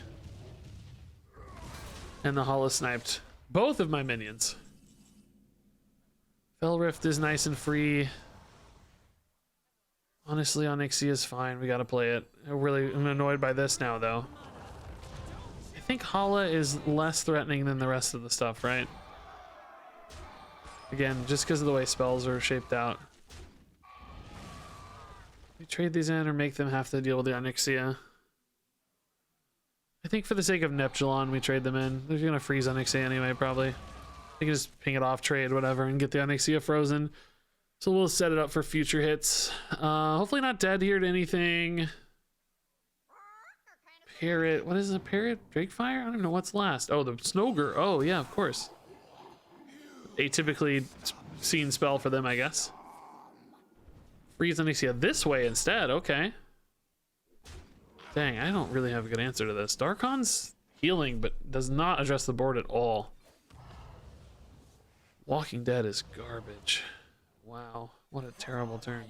And the Hala sniped both of my minions. Fell Rift is nice and free. Honestly, Onyxia is fine. We gotta play it. I'm annoyed by this now, though. I think Hala is less threatening than the rest of the stuff, right? Again, just because of the way spells are shaped out. We trade these in or make them have to deal with the Onyxia. I think for the sake of Neptulon, we trade them in. They're gonna freeze Onyxia anyway, probably. They can just ping it off, trade, whatever, and get the Onyxia frozen. So we'll set it up for future hits. Hopefully not dead here to anything. Parrot. What is a parrot? Drakefire? I don't know what's last. Oh, the Snogre. Oh, yeah, of course. Atypically seen spell for them, I guess. Freeze Onyxia this way instead. Okay. Dang, I don't really have a good answer to this. Darkon's healing, but does not address the board at all. Walking Dead is garbage. Wow, what a terrible turn.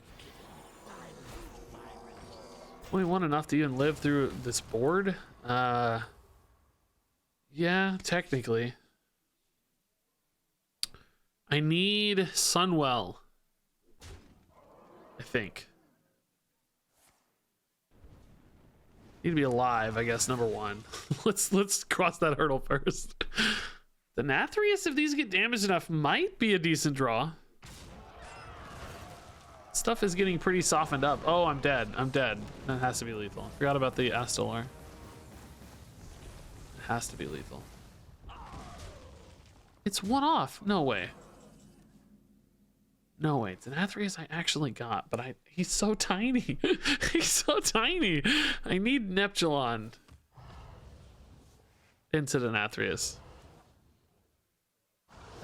Only one enough to even live through this board? Yeah, technically. I need Sunwell. I think. Need to be alive, I guess, number one. let's cross that hurdle first. The Nathrius, if these get damaged enough, might be a decent draw. Stuff is getting pretty softened up. Oh, I'm dead. I'm dead. That has to be lethal. Forgot about the Astellar. It has to be lethal. It's one off. No way. No way. Denathrius I actually got, but he's so tiny. He's so tiny. I need Neptulon into Denathrius.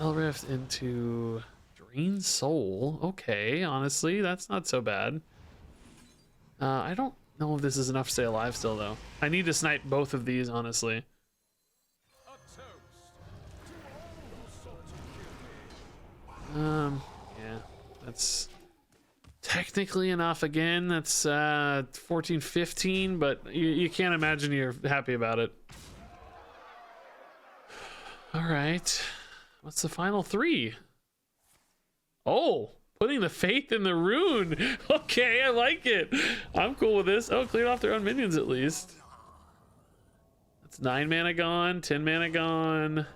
Elrift into Drain Soul. Okay, honestly, that's not so bad. I don't know if this is enough to stay alive still, though. I need to snipe both of these, honestly. Yeah, that's technically enough again. That's 14, 15, but you can't imagine you're happy about it. All right. What's the final 3? Oh, putting the faith in the rune. Okay, I like it. I'm cool with this. Oh, cleared off their own minions at least. That's 9 mana gone, 10 mana gone.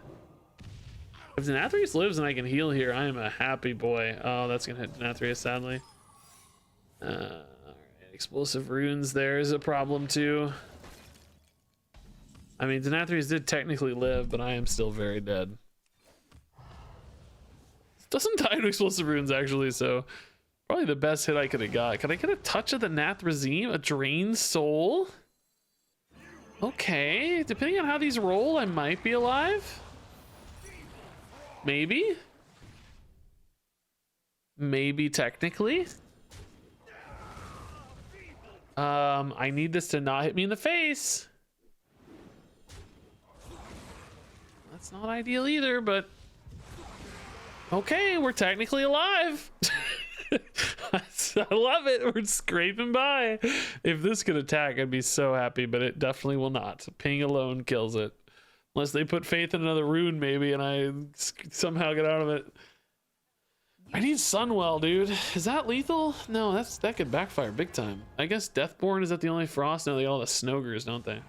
If Denathrius lives and I can heal here, I am a happy boy. Oh, that's gonna hit Denathrius, sadly. Alright, explosive runes there is a problem too. I mean, Denathrius did technically live, but I am still very dead. Doesn't die to explosive runes, actually, so probably the best hit I could have got. Could I get a touch of the Nathrazim? A Drain Soul? Okay, depending on how these roll, I might be alive. Maybe? Maybe technically? I need this to not hit me in the face. That's not ideal either, but okay, we're technically alive. I love it. We're scraping by. If this could attack, I'd be so happy, but it definitely will not. Ping alone kills it. Unless they put faith in another rune, maybe, and I somehow get out of it. I need Sunwell, dude. Is that lethal? No, that could backfire big time. I guess Deathborn, is that the only frost? No, they got all the Snogers, don't they?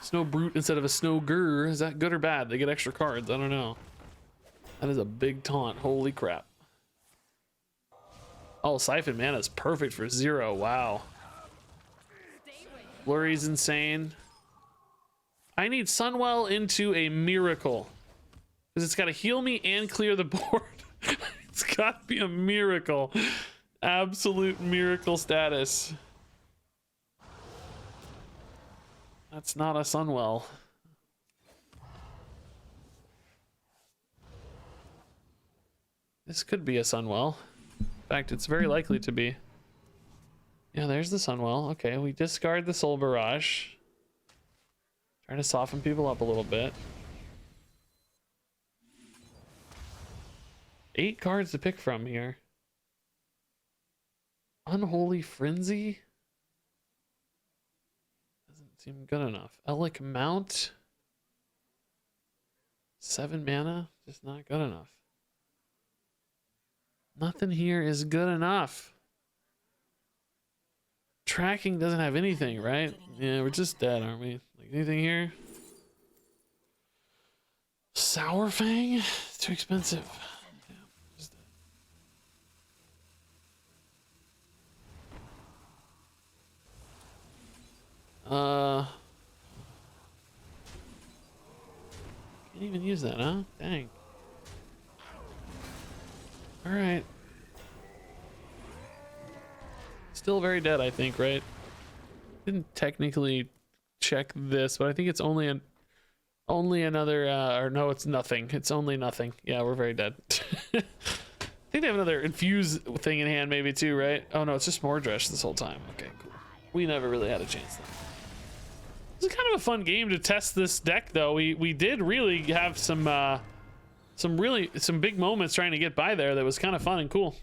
Snow Brute instead of a Snowgur. Is that good or bad? They get extra cards. I don't know. That is a big taunt. Holy crap. Oh, Siphon Mana is perfect for 0. Wow. Blurry's insane. I need Sunwell into a miracle. Because it's got to heal me and clear the board. It's got to be a miracle. Absolute miracle status. That's not a Sunwell. This could be a Sunwell. In fact, it's very likely to be. Yeah, there's the Sunwell. Okay, we discard the Soul Barrage. Trying to soften people up a little bit. 8 cards to pick from here. Unholy Frenzy? Doesn't seem good enough. Elic Mount? 7 mana? Just not good enough. Nothing here is good enough. Tracking doesn't have anything, right? Yeah, we're just dead, aren't we? Like anything here? Sour Fang? It's too expensive. Yeah, just dead. Can't even use that, huh? Dang. All right. Still very dead, I think, right? Didn't technically check this, but I think it's only another or no, it's nothing. It's only nothing. Yeah, we're very dead. I think they have another infuse thing in hand maybe too, right? Oh no, it's just Mordresh this whole time. Okay, cool. We never really had a chance then. This is kind of a fun game to test this deck though. We did really have some big moments trying to get by there that was kind of fun and cool.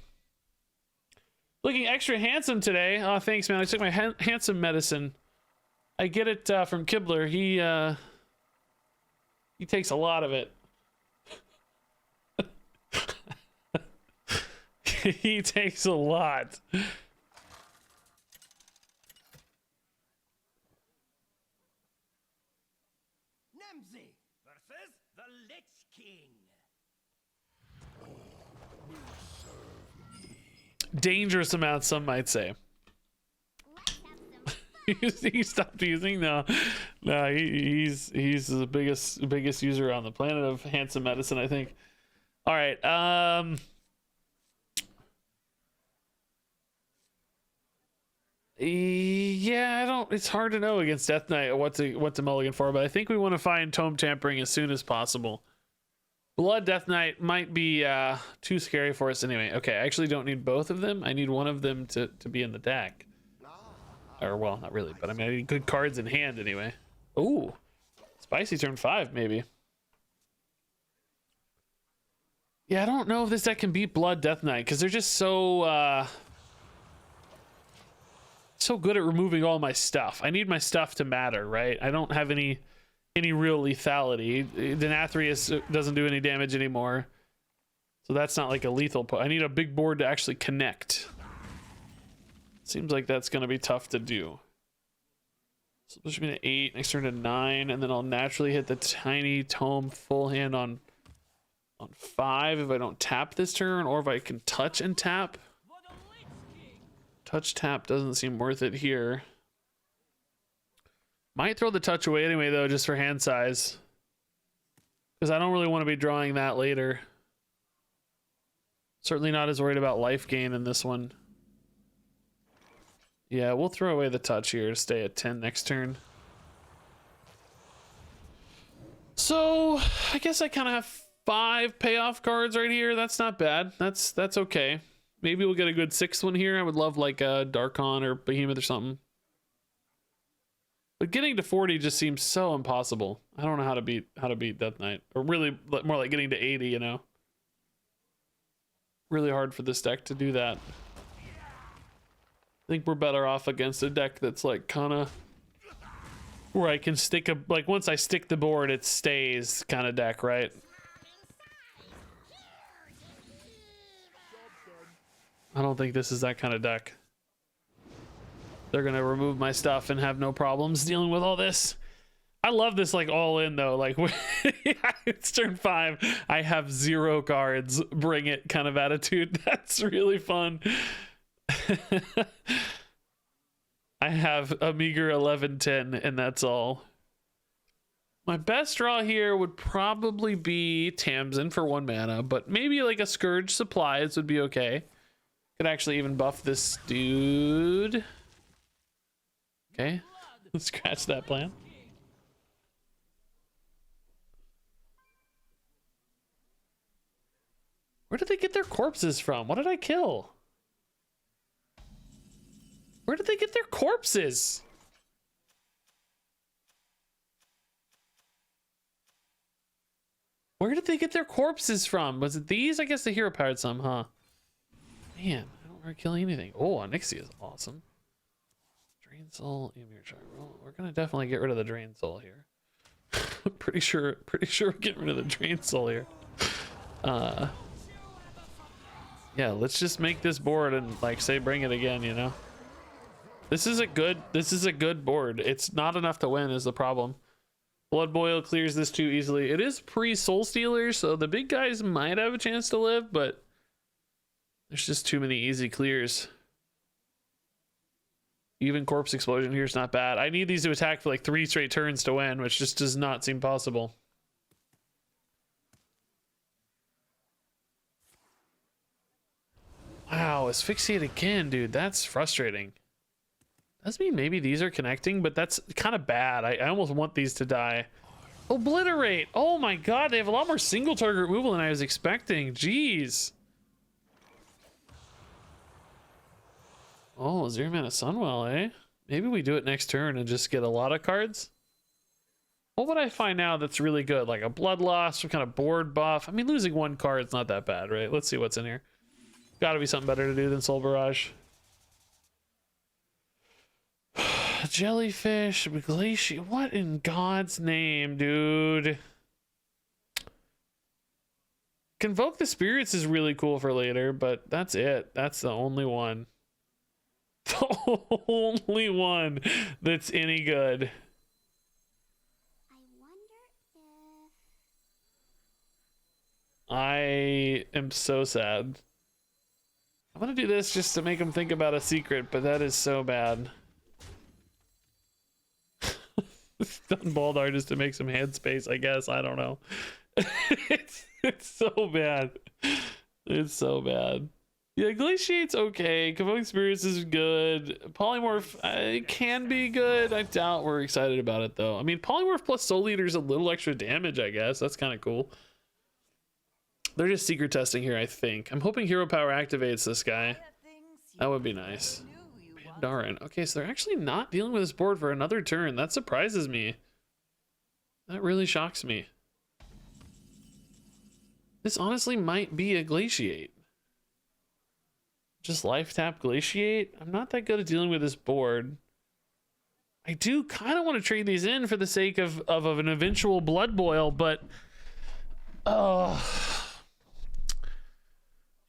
Looking extra handsome today. Oh, thanks, man. I took my handsome medicine. I get it from Kibler. He takes a lot of it. He takes a lot. Nemzi versus the Lich King. Dangerous amount, some might say. He stopped using? No, he's the biggest user on the planet of handsome medicine, I think. All right, yeah, it's hard to know against Death Knight what to mulligan for, but I think we want to find Tome Tampering as soon as possible. Blood Death Knight might be too scary for us anyway. Okay, I actually don't need both of them. I need one of them to be in the deck. Or, well, not really, but I mean, I need good cards in hand anyway. Ooh, spicy turn 5, maybe. Yeah, I don't know if this deck can beat Blood Death Knight, because they're just so good at removing all my stuff. I need my stuff to matter, right? I don't have any real lethality. Denathrius doesn't do any damage anymore, so that's not like a lethal put. I need a big board to actually connect. Seems like that's going to be tough to do. So push me to 8, next turn to 9, and then I'll naturally hit the tiny tome full hand on 5 if I don't tap this turn, or if I can touch and tap. Touch tap doesn't seem worth it here. Might throw the touch away anyway though, just for hand size, because I don't really want to be drawing that later. Certainly not as worried about life gain in this one. Yeah, we'll throw away the touch here to stay at 10 next turn. So I guess I kind of have 5 payoff cards right here. That's not bad. That's okay. Maybe we'll get a good 6th one here. I would love like a Darkon or Behemoth or something. But getting to 40 just seems so impossible. I don't know how to beat Death Knight, or really more like getting to 80, you know. really hard for this deck to do that. I think we're better off against a deck that's like kind of where I can stick a, like once I stick the board, it stays kind of deck, right? I don't think this is that kind of deck. They're gonna remove my stuff and have no problems dealing with all this. I love this like all in though. Like it's turn 5. I have 0 cards. Bring it kind of attitude. That's really fun. I have a meager 11-10 and that's all. My best draw here would probably be Tamsin for 1 mana, but maybe like a Scourge Supplies would be okay. Could actually even buff this dude. Okay, let's scratch that plan. Where did they get their corpses from? What did I kill? Where did they get their corpses? Where did they get their corpses from? Was it these? I guess the hero powered some, huh? Man, I don't remember killing anything. Oh, Onyxia is awesome. Drain Soul, Emir Char. Well, we're gonna definitely get rid of the Drain Soul here. pretty sure we're getting rid of the Drain Soul here. Yeah, let's just make this board and like say bring it again, you know. This is a good board. It's not enough to win is the problem. Blood Boil clears this too easily. It is pre-Soul Stealer, so the big guys might have a chance to live, but there's just too many easy clears. Even Corpse Explosion here is not bad. I need these to attack for like 3 straight turns to win, which just does not seem possible. Wow, Asphyxiate again, dude. That's frustrating. Does mean maybe these are connecting, but that's kind of bad. I almost want these to die. Obliterate. Oh my god, they have a lot more single target removal than I was expecting. Jeez. Oh, 0 mana Sunwell, eh? Maybe we do it next turn and just get a lot of cards. What would I find now that's really good? Like a blood loss, some kind of board buff. I mean, losing 1 card is not that bad, right? Let's see what's in here. Gotta be something better to do than Soul Barrage. Jellyfish, Glacier. What in God's name, dude? Convoke the Spirits is really cool for later, but that's it. That's the only one. The only one that's any good. I wonder if... I am so sad. I'm gonna do this just to make him think about a secret, but that is so bad. Stun Baldar just to make some headspace, I guess. I don't know. it's so bad. It's so bad. Yeah, Glaciate's okay. Convoking Spirits is good. Polymorph can be good. I doubt we're excited about it though. I mean, Polymorph plus Soul Eater is a little extra damage, I guess. That's kind of cool. They're just secret testing here, I think. I'm hoping Hero Power activates this guy. That would be nice. Darn. Okay, so they're actually not dealing with this board for another turn. That surprises me. That really shocks me. This honestly might be a Glaciate. Just life tap Glaciate. I'm not that good at dealing with this board. I do kind of want to trade these in for the sake of an eventual Blood Boil, but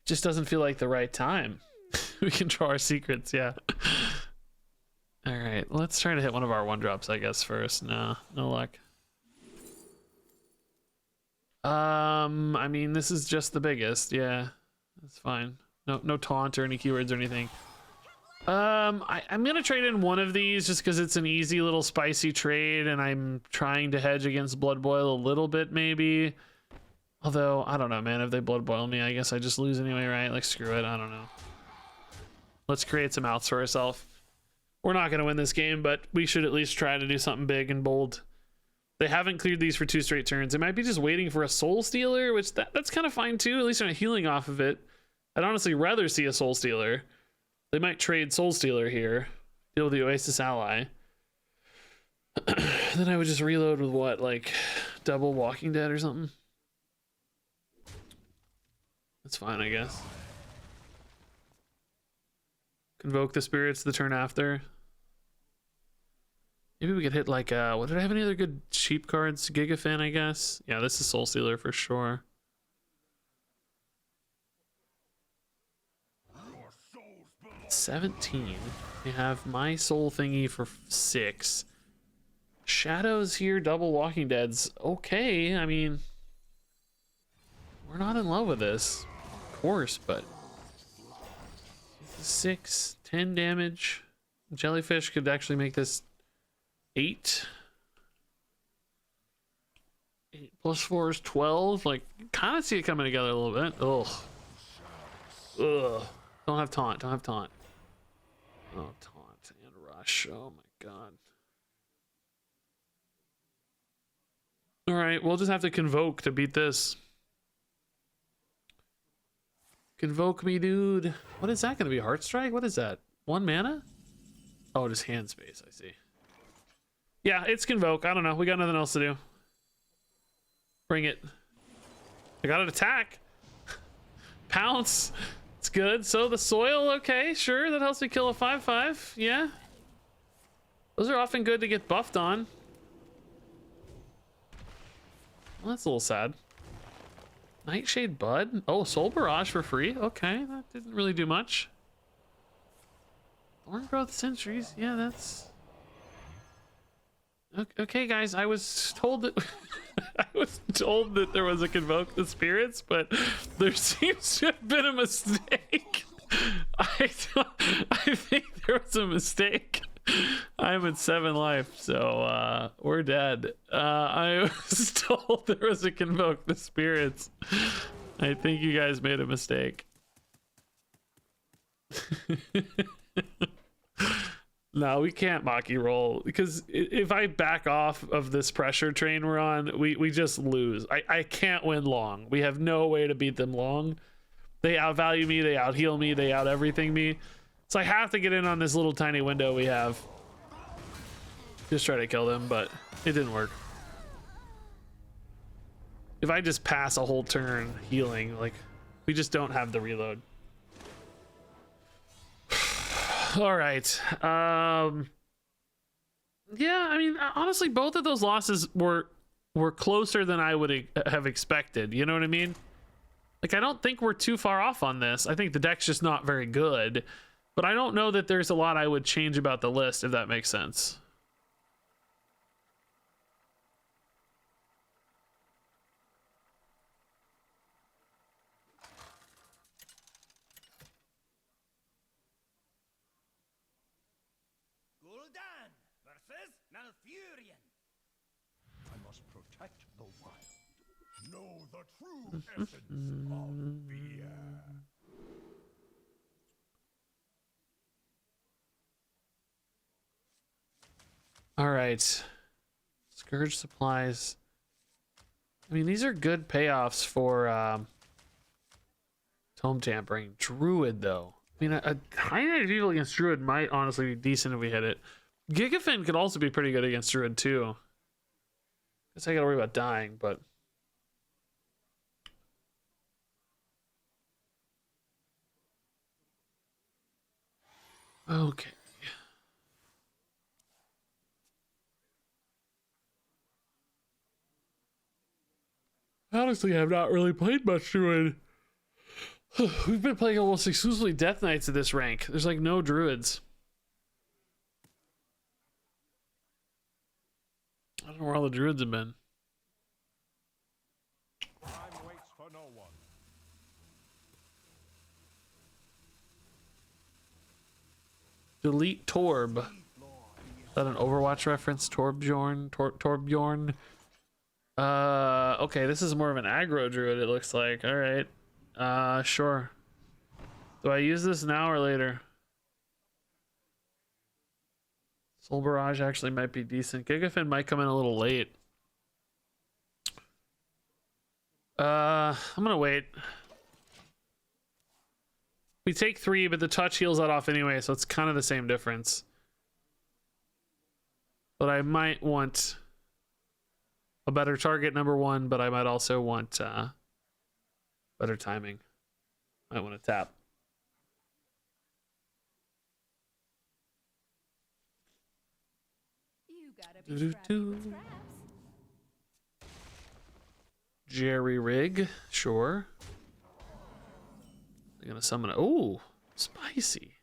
just doesn't feel like the right time. We can draw our secrets, yeah. All right, let's try to hit one of our 1-drops, I guess, first. No luck. I mean, this is just the biggest. Yeah, that's fine. No taunt or any keywords or anything. I'm gonna trade in one of these just because it's an easy little spicy trade, and I'm trying to hedge against Blood Boil a little bit, maybe. Although I don't know, man. If they Blood Boil me, I guess I just lose anyway, right? Like, screw it. I don't know. Let's create some outs for ourselves. We're not gonna win this game, but we should at least try to do something big and bold. They haven't cleared these for 2 straight turns. They might be just waiting for a Soul Stealer, which that's kind of fine too. At least I'm healing off of it. I'd honestly rather see a Soul Stealer. They might trade Soul Stealer here. Deal with the Oasis ally. Then I would just reload with what, like double Walking Dead or something? That's fine, I guess. Convoke the spirits the turn after. Maybe we could hit like what did I have any other good cheap cards? Gigafan, I guess. Yeah, this is Soul Stealer for sure. Your souls belong. 17. We have my soul thingy for 6. Shadows here, double Walking Deads. Okay, I mean, we're not in love with this, of course, but 6, 10 damage. Jellyfish could actually make this 8. 8 plus 4 is 12. Like, kind of see it coming together a little bit. Ugh. Ugh. Don't have taunt. Don't have taunt. Oh, taunt and rush. Oh my god. All right, we'll just have to convoke to beat this. Convoke me, dude. What is that going to be? Heart Strike? What is that? 1 mana? Oh, just hand space. I see. Yeah, it's convoke. I don't know. We got nothing else to do. Bring it. I got an attack. Pounce. It's good. So the soil, okay, sure. That helps me kill a 5/5. Yeah. Those are often good to get buffed on. Well, that's a little sad. Nightshade Bud. Oh, Soul Barrage for free. Okay, that didn't really do much. Thorn Growth Centuries. Yeah, that's... Okay, guys, I was told that... I was told that there was a Convoke the Spirits, but there seems to have been a mistake. I think there was a mistake. I'm at 7 life, so we're dead. I was told there was a Convoke the Spirits. I think you guys made a mistake. No, we can't Maki roll because if I back off of this pressure train we're on, we just lose. I can't win long. We have no way to beat them long. They outvalue me, they out-heal me, they out-everything me. So I have to get in on this little tiny window we have. Just try to kill them, but it didn't work. If I just pass a whole turn healing, like, we just don't have the reload. All right. Yeah, I mean, honestly, both of those losses were closer than I would have expected. You know what I mean? Like, I don't think we're too far off on this. I think the deck's just not very good, but I don't know that there's a lot I would change about the list, if that makes sense. Gul'dan versus Malfurion. I must protect the wild. Know the true essence of fear. All right. Scourge supplies. I mean, these are good payoffs for tome tampering. Druid, though. I mean, a high rate of evil against Druid might honestly be decent if we hit it. Gigafin could also be pretty good against Druid, too. Guess I gotta worry about dying, but... Okay. Honestly, I've not really played much Druid. We've been playing almost exclusively Death Knights at this rank. There's like no Druids. I don't know where all the Druids have been. Time waits for no one. Delete Torb. Is that an Overwatch reference? Torbjorn? Torbjorn? Okay, this is more of an aggro druid, it looks like. Alright. Sure. Do I use this now or later? Soul Barrage actually might be decent. Gigafin might come in a little late. I'm gonna wait. We take 3, but the touch heals that off anyway, so it's kind of the same difference. But I might want a better target, number 1, but I might also want better timing. Might want to tap. gotta be strapped Doo-doo-doo. with scraps. Jerry rig, sure. They're gonna summon. Oh, spicy.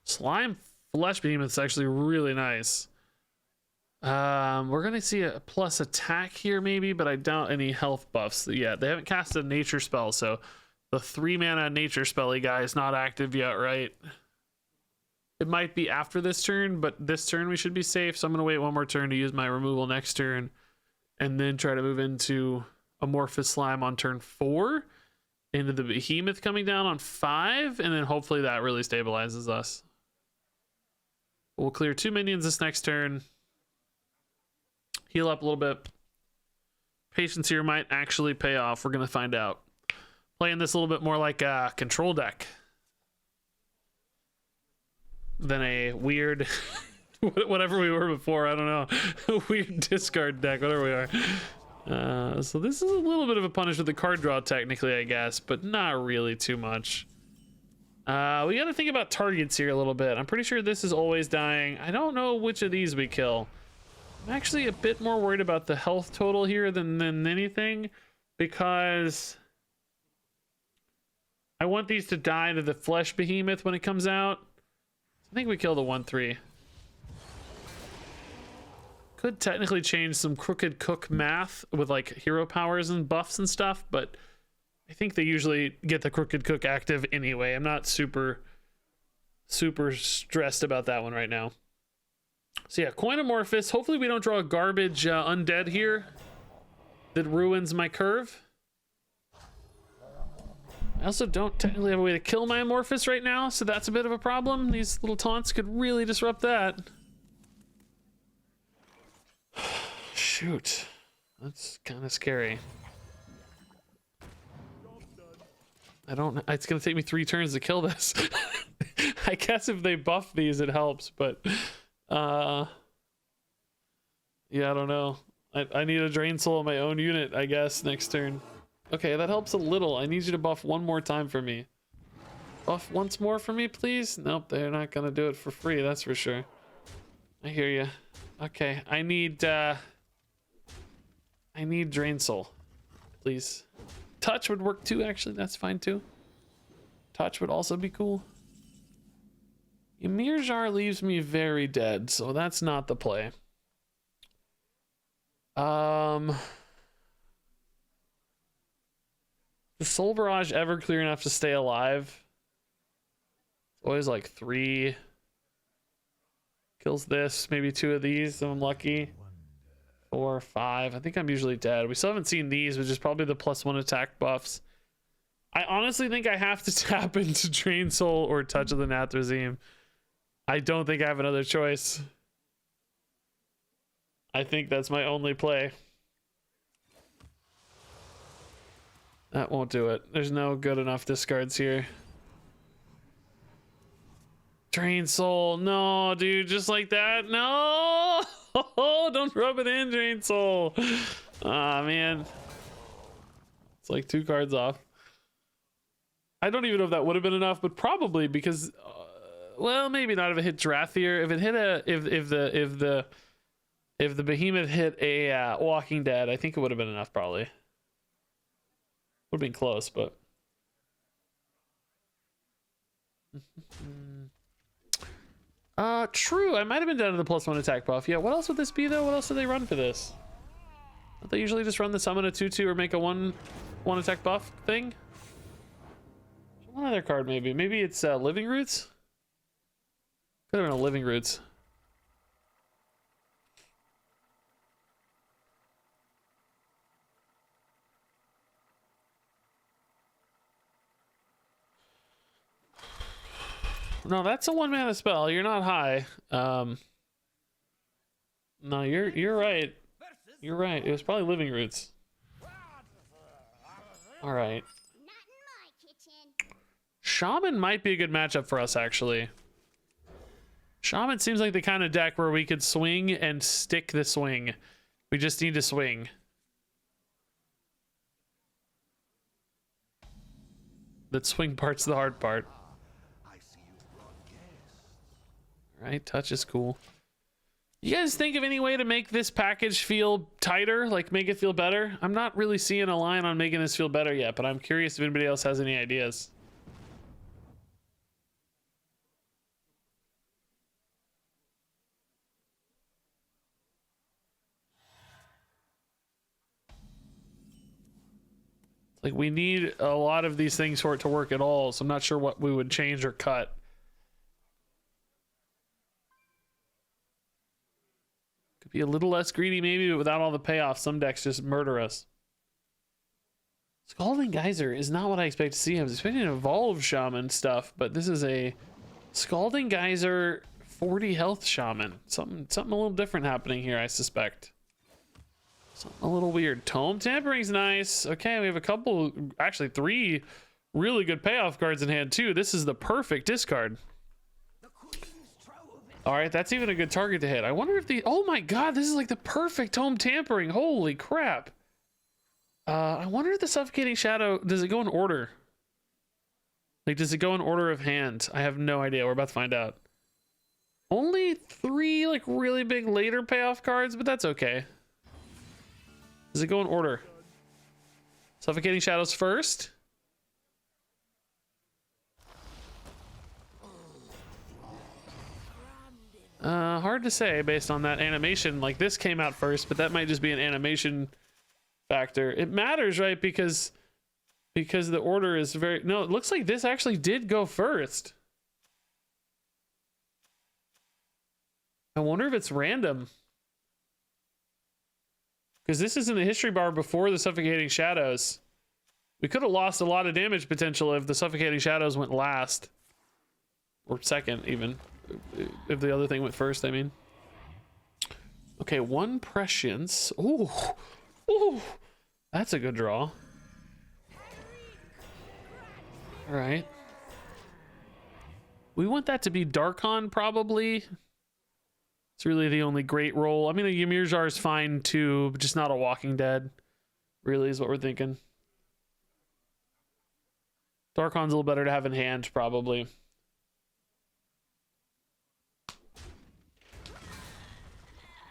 Slime flesh behemoth's actually really nice. We're gonna see a plus attack here maybe, but I doubt any health buffs yet. They haven't cast a nature spell, so the 3-mana nature spelly guy is not active yet, right? It might be after this turn, but this turn we should be safe. So I'm gonna wait one more turn to use my removal next turn, and then try to move into Amorphous Slime on turn 4, into the Behemoth coming down on 5, and then hopefully that really stabilizes us. We'll clear 2 minions this next turn. Heal up a little bit. Patience here might actually pay off. We're gonna find out. Playing this a little bit more like a control deck than a weird whatever we were before. I don't know. A weird discard deck, whatever we are. So this is a little bit of a punish with the card draw technically, I guess, but not really too much. We got to think about targets here a little bit. I'm pretty sure this is always dying. I don't know which of these we kill. I'm actually a bit more worried about the health total here than anything, because I want these to die to the flesh behemoth when it comes out. I think we kill the 1/3. Could technically change some Crooked Cook math with like hero powers and buffs and stuff, but I think they usually get the Crooked Cook active anyway. I'm not super stressed about that one right now. So yeah, Coin Amorphous. Hopefully we don't draw a garbage undead here that ruins my curve. I also don't technically have a way to kill my Amorphous right now, so that's a bit of a problem. These little taunts could really disrupt that. Shoot. That's kind of scary. I don't know. It's going to take me 3 turns to kill this. I guess if they buff these, it helps, but yeah, I don't know. I need a Drain Soul on my own unit, I guess, next turn. Okay, that helps a little. I need you to buff one more time for me. Buff once more for me, please? Nope, they're not gonna do it for free, that's for sure. I hear you. Okay, I need Drain Soul, please. Touch would work too, actually. That's fine too. Touch would also be cool. Ymir Jar leaves me very dead, so that's not the play. Is Soul Barrage ever clear enough to stay alive? It's always like 3. Kills this, maybe 2 of these, if I'm lucky. 4, 5. I think I'm usually dead. We still haven't seen these, which is probably the +1 attack buffs. I honestly think I have to tap into Drain Soul or Touch of the Nathrezim. I don't think I have another choice. I think that's my only play. That won't do it. There's no good enough discards here. Drain Soul. No, dude, just like that. No! Don't rub it in, Drain Soul. Ah, man. It's like 2 cards off. I don't even know if that would have been enough, but probably because, well, maybe not if it hit Drathier. If it hit if the behemoth hit a Walking Dead, I think it would have been enough probably. Would have been close, but true. I might have been down to the +1 attack buff. Yeah, what else would this be though? What else do they run for this? Don't they usually just run the summon a 2/2 or make a 1 attack buff thing? One other card maybe. Maybe it's Living Roots? Could have been a Living Roots. No, that's a 1-mana spell. You're not high. No, you're right. You're right. It was probably Living Roots. All right. Not in my kitchen. Shaman might be a good matchup for us, actually. Shaman seems like the kind of deck where we could swing and stick the swing. We just need to swing. That swing part's the hard part. I see you brought gas. All right, touch is cool. You guys think of any way to make this package feel tighter, like make it feel better? I'm not really seeing a line on making this feel better yet, but I'm curious if anybody else has any ideas. Like, we need a lot of these things for it to work at all, so I'm not sure what we would change or cut. Could be a little less greedy maybe, but without all the payoff, some decks just murder us. Scalding Geyser is not what I expect to see. I was expecting an Evolved Shaman stuff, but this is a Scalding Geyser 40 health Shaman. Something a little different happening here, I suspect. Something a little weird. Tome Tampering's nice. Okay, we have a couple, actually 3 really good payoff cards in hand too. This is the perfect discard. All right, that's even a good target to hit. I wonder if the, oh my God, this is like the perfect Tome Tampering. Holy crap. I wonder if the Suffocating Shadow, does it go in order? Like, does it go in order of hand? I have no idea. We're about to find out. Only 3 like really big later payoff cards, but that's okay. Does it go in order? Suffocating Shadows first. Hard to say based on that animation. Like, this came out first, but that might just be an animation factor. It matters, right? Because the order is very, no, it looks like this actually did go first. I wonder if it's random. Because this is in the history bar before the Suffocating Shadows. We could have lost a lot of damage potential if the Suffocating Shadows went last. Or second, even. If the other thing went first, I mean. Okay, 1 Prescience. Ooh. Ooh. That's a good draw. Alright. We want that to be Darkon, probably. It's really the only great role. I mean, a Ymir Jar is fine too, but just not a Walking Dead. Really is what we're thinking. Darkon's a little better to have in hand, probably.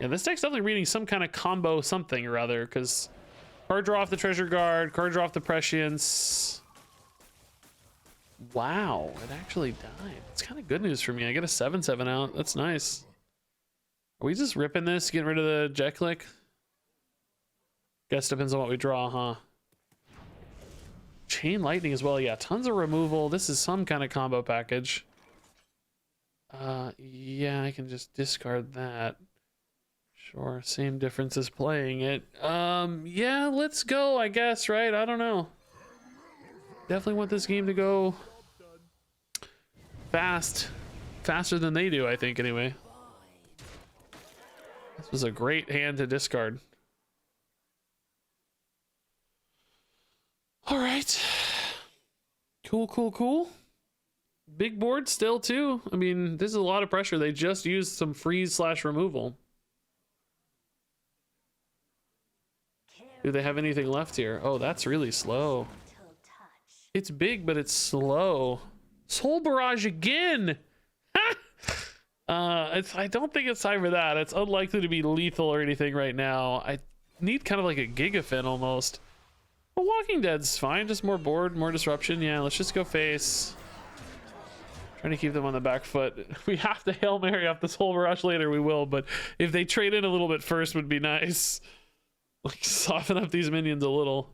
Yeah, this deck's definitely reading some kind of combo something or other, because card draw off the Treasure Guard, card draw off the Prescience. Wow, it actually died. It's kind of good news for me. I get a 7/7 out. That's nice. Are we just ripping this, getting rid of the jet click? Guess depends on what we draw, huh? Chain Lightning as well. Yeah, tons of removal. This is some kind of combo package. Yeah, I can just discard that. Sure, same difference as playing it. Yeah, let's go, I guess, right? I don't know. Definitely want this game to go fast. Faster than they do, I think, anyway. This was a great hand to discard. All right. Cool, cool, cool. Big board still, too. I mean, this is a lot of pressure. They just used some freeze/removal. Do they have anything left here? Oh, that's really slow. It's big, but it's slow. Soul Barrage again! I don't think it's time for that. It's unlikely to be lethal or anything right now. I need kind of like a Gigafin almost. Well, Walking Dead's fine. Just more board, more disruption. Yeah, let's just go face. Trying to keep them on the back foot. We have to Hail Mary off this whole rush later, we will, but if they trade in a little bit first would be nice. Like, soften up these minions a little.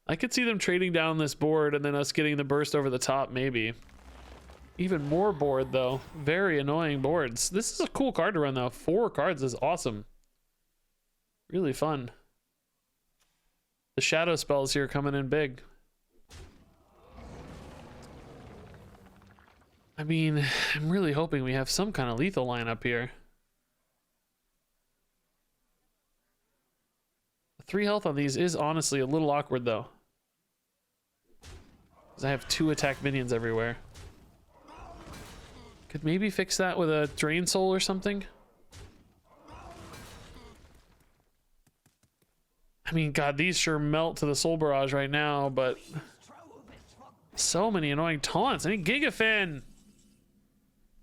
I could see them trading down this board and then us getting the burst over the top, maybe. Even more board, though. Very annoying boards. This is a cool card to run, though. 4 cards is awesome. Really fun. The shadow spells here coming in big. I mean, I'm really hoping we have some kind of lethal lineup here. 3 health on these is honestly a little awkward, though. Because I have 2 attack minions everywhere. Could maybe fix that with a Drain Soul or something. I mean, God, these sure melt to the Soul Barrage right now, but so many annoying taunts. I need Gigafin.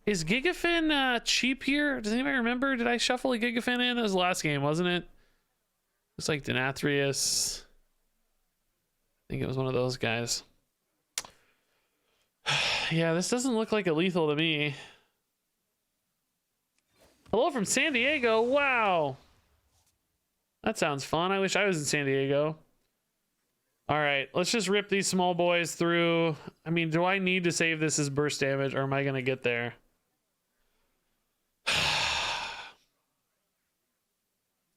Is Gigafin cheap here? Does anybody remember? Did I shuffle a Gigafin in? It was the last game, wasn't it? It's like Denathrius. I think it was one of those guys. Yeah, this doesn't look like a lethal to me. Hello from San Diego. Wow. That sounds fun. I wish I was in San Diego. All right, let's just rip these small boys through. I mean, do I need to save this as burst damage, or am I going to get there?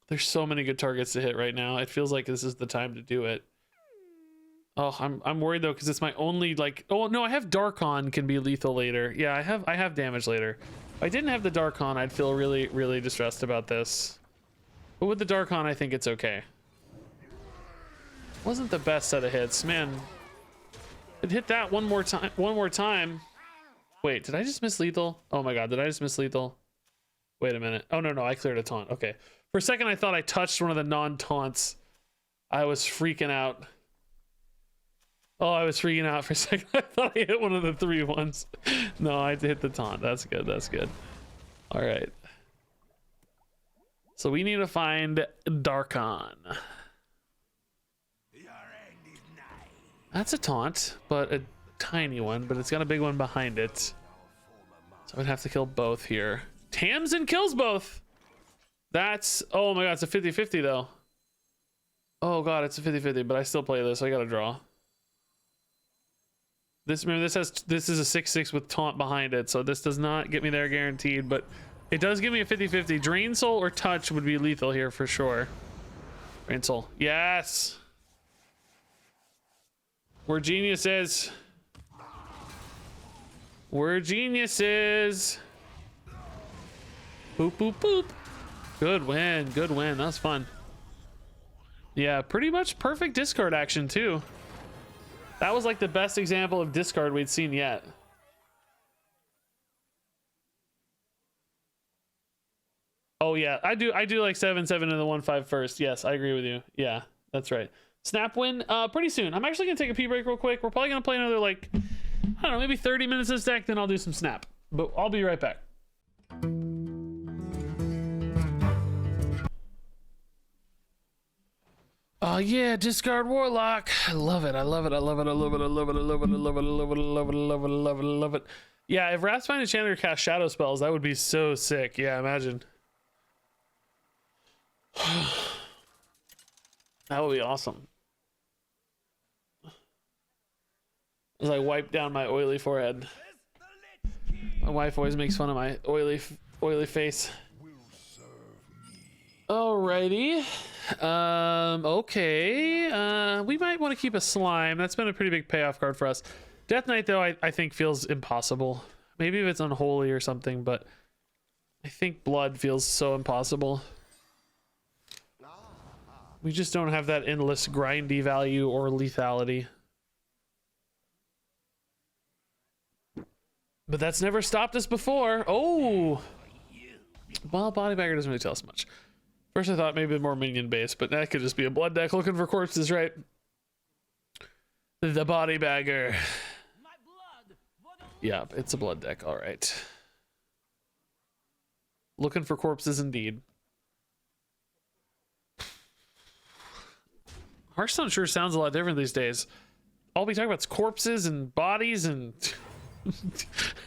There's so many good targets to hit right now. It feels like this is the time to do it. Oh, I'm worried though, because it's my only like. Oh no, I have Darkon can be lethal later. Yeah, I have damage later. If I didn't have the Darkon, I'd feel really distressed about this. But with the Darkon, I think it's okay. Wasn't the best set of hits, man. It hit that one more time. Wait, did I just miss lethal? Oh my god, did I just miss lethal? Wait a minute. Oh no, I cleared a taunt. Okay. For a second, I thought I touched one of the non-taunts. I was freaking out. Oh, I was freaking out for a second. I thought I hit one of the 3 ones. No, I hit the taunt. That's good. That's good. All right. So we need to find Darkon. That's a taunt, but a tiny one, but it's got a big one behind it. So I'd have to kill both here. Tamsin kills both. That's, oh my god, it's a 50-50 though. Oh god, it's a 50-50, but I still play this. I gotta draw. This, remember, this is a 6-6 with taunt behind it, so this does not get me there guaranteed, but it does give me a 50-50. Drain Soul or Touch would be lethal here for sure. Drain Soul, yes. We're geniuses. We're geniuses. Boop, boop, boop. Good win. Good win. That was fun. Yeah, pretty much perfect discard action, too. That was like the best example of discard we'd seen yet. Oh, yeah. I do like 7-7 and the 1-5 first. Yes, I agree with you. Yeah, that's right. Snap win pretty soon. I'm actually gonna take a pee break real quick. We're probably gonna play another, like, I don't know, maybe 30 minutes of this deck, then I'll do some snap. But I'll be right back. Oh yeah, discard Warlock. I love it. I love it. I love it. I love it. I love it. I love it. I love it. I love it. I love it. I love it. I love it. I love it. Yeah, if Wrathbind Enchanter cast shadow spells, that would be so sick. Yeah, imagine. That would be awesome. As I wipe down my oily forehead. My wife always makes fun of my oily face. Alrighty. Okay. We might want to keep a slime. That's been a pretty big payoff card for us. Death Knight, though, I think feels impossible. Maybe if it's unholy or something, but I think blood feels so impossible. We just don't have that endless grindy value or lethality. But that's never stopped us before. Oh! Well, Bodybagger doesn't really tell us much. First I thought maybe more minion base, but that could just be a blood deck looking for corpses, right? The Bodybagger. Yeah, it's a blood deck, alright. Looking for corpses indeed. Hearthstone sure sounds a lot different these days. All we talk about is corpses and bodies and...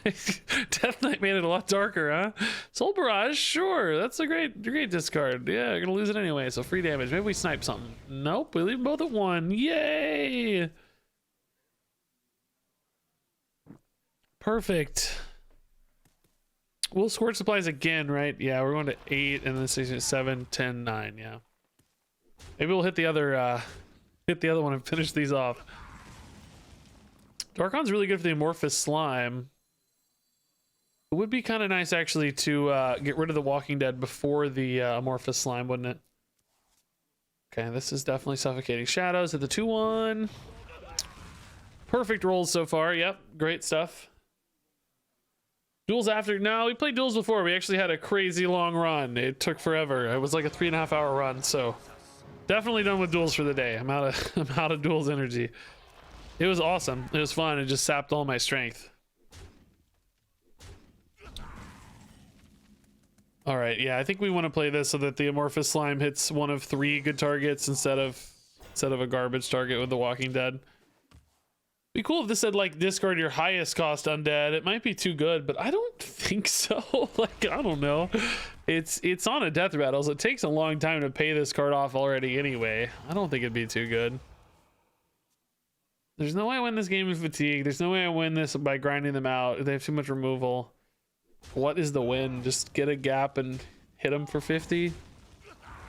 Death Knight made it a lot darker, huh? Soul Barrage, sure. That's a great discard. Yeah, you're gonna lose it anyway, so free damage. Maybe we snipe something. Nope, we leave them both at 1. Yay! Perfect. We'll Squirt Supplies again, right? Yeah, we're going to 8 and then 6, 7, 10, 9, yeah. Maybe we'll hit the other one and finish these off. Darkon's really good for the Amorphous Slime. It would be kind of nice, actually, to get rid of the Walking Dead before the Amorphous Slime, wouldn't it? Okay, this is definitely Suffocating Shadows at the 2-1. Perfect rolls so far. Yep, great stuff. Duels after... No, we played Duels before. We actually had a crazy long run. It took forever. It was like a 3.5-hour run, so... Definitely done with Duels for the day. I'm out of Duels energy. It was awesome. It was fun. It just sapped all my strength. All right, yeah, I think we want to play this so that the amorphous slime hits one of 3 good targets instead of a garbage target with the Walking Dead. Be cool if this said like discard your highest cost undead. It might be too good, but I don't think so. Like, I don't know. It's on a death rattle, so it takes a long time to pay this card off already anyway. I don't think it'd be too good. There's no way I win this game with fatigue. There's no way I win this by grinding them out. They have too much removal. What is the win? Just get a gap and hit them for 50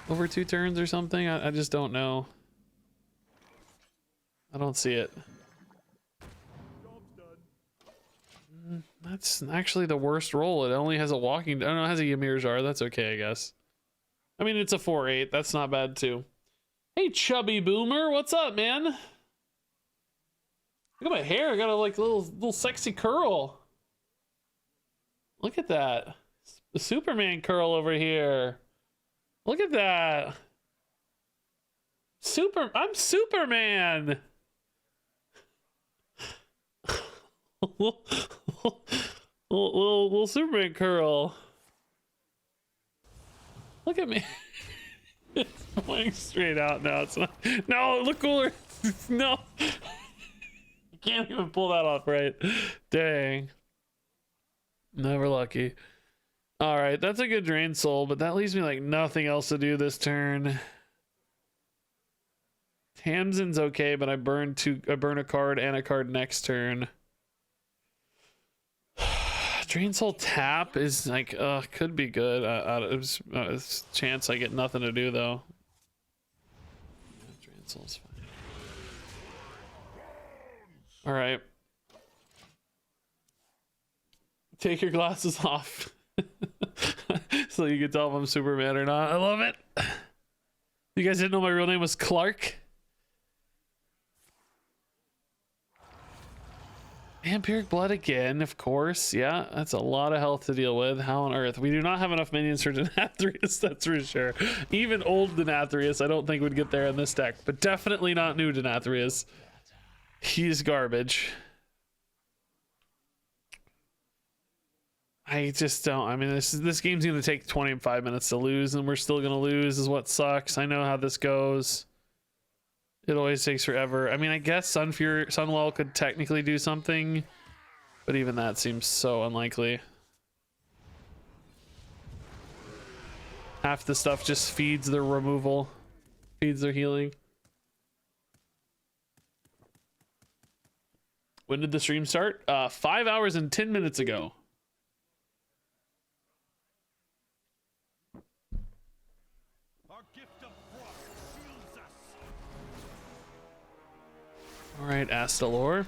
over 2 turns or something? I just don't know. I don't see it. That's actually the worst roll. It only has a walking... I don't know, it has a Ymir Jar. That's okay, I guess. I mean, it's a 4/8. That's not bad, too. Hey, chubby boomer. What's up, man? Look at my hair. I got a like little sexy curl. Look at that. The Superman curl over here. Look at that. I'm Superman. little Superman curl. Look at me. It's pointing straight out now. It's not. No, look cooler. No. You can't even pull that off right. Dang. Never lucky. All right, that's a good drain soul, but that leaves me like nothing else to do this turn. Tamsin's okay, but I burn a card and a card next turn. Drain soul tap is like could be good. It's a chance I get nothing to do though. Drain soul's fine. All right. Take your glasses off so you can tell if I'm Superman or not. I love it. You guys didn't know my real name was Clark? Vampiric blood again, of course. Yeah, that's a lot of health to deal with. How on earth? We do not have enough minions for Denathrius, that's for sure. Even old Denathrius, I don't think would get there in this deck, but definitely not new Denathrius. He's garbage. I just don't. I mean, this game's going to take 25 minutes to lose, and we're still going to lose is what sucks. I know how this goes. It always takes forever. I mean, I guess Sunwell could technically do something, but even that seems so unlikely. Half the stuff just feeds their removal, feeds their healing. When did the stream start? 5 hours and 10 minutes ago. All right, Astalor.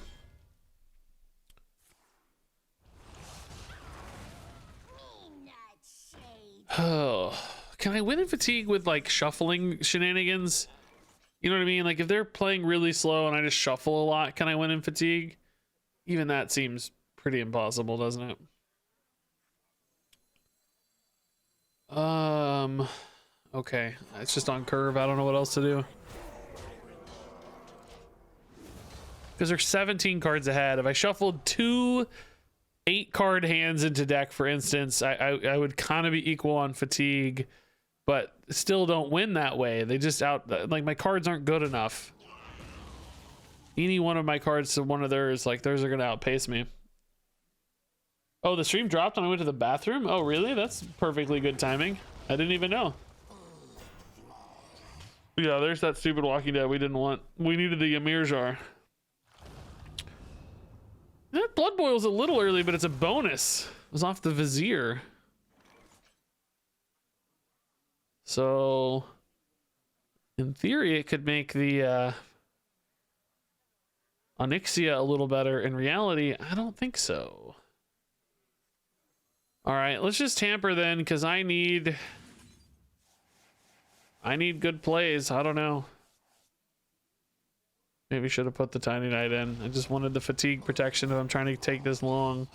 Oh, can I win in fatigue with like shuffling shenanigans? You know what I mean? Like if they're playing really slow and I just shuffle a lot, can I win in fatigue? Even that seems pretty impossible, doesn't it? Okay, it's just on curve. I don't know what else to do. Because they're 17 cards ahead. If I shuffled 2 8-card hands into deck, for instance, I would kind of be equal on fatigue, but still don't win that way. They just like my cards aren't good enough. Any one of my cards to one of theirs, like theirs are gonna outpace me. Oh, the stream dropped and I went to the bathroom? Oh, really? That's perfectly good timing. I didn't even know. Yeah, there's that stupid Walking Dead we didn't want. We needed the Ymir Jar. That Blood Boil's a little early, but it's a bonus. It was off the Vizier. So, in theory, it could make the Onyxia a little better. In reality, I don't think so. All right, let's just tamper then, because I need good plays. I don't know. Maybe should have put the Tiny Knight in. I just wanted the fatigue protection if I'm trying to take this long.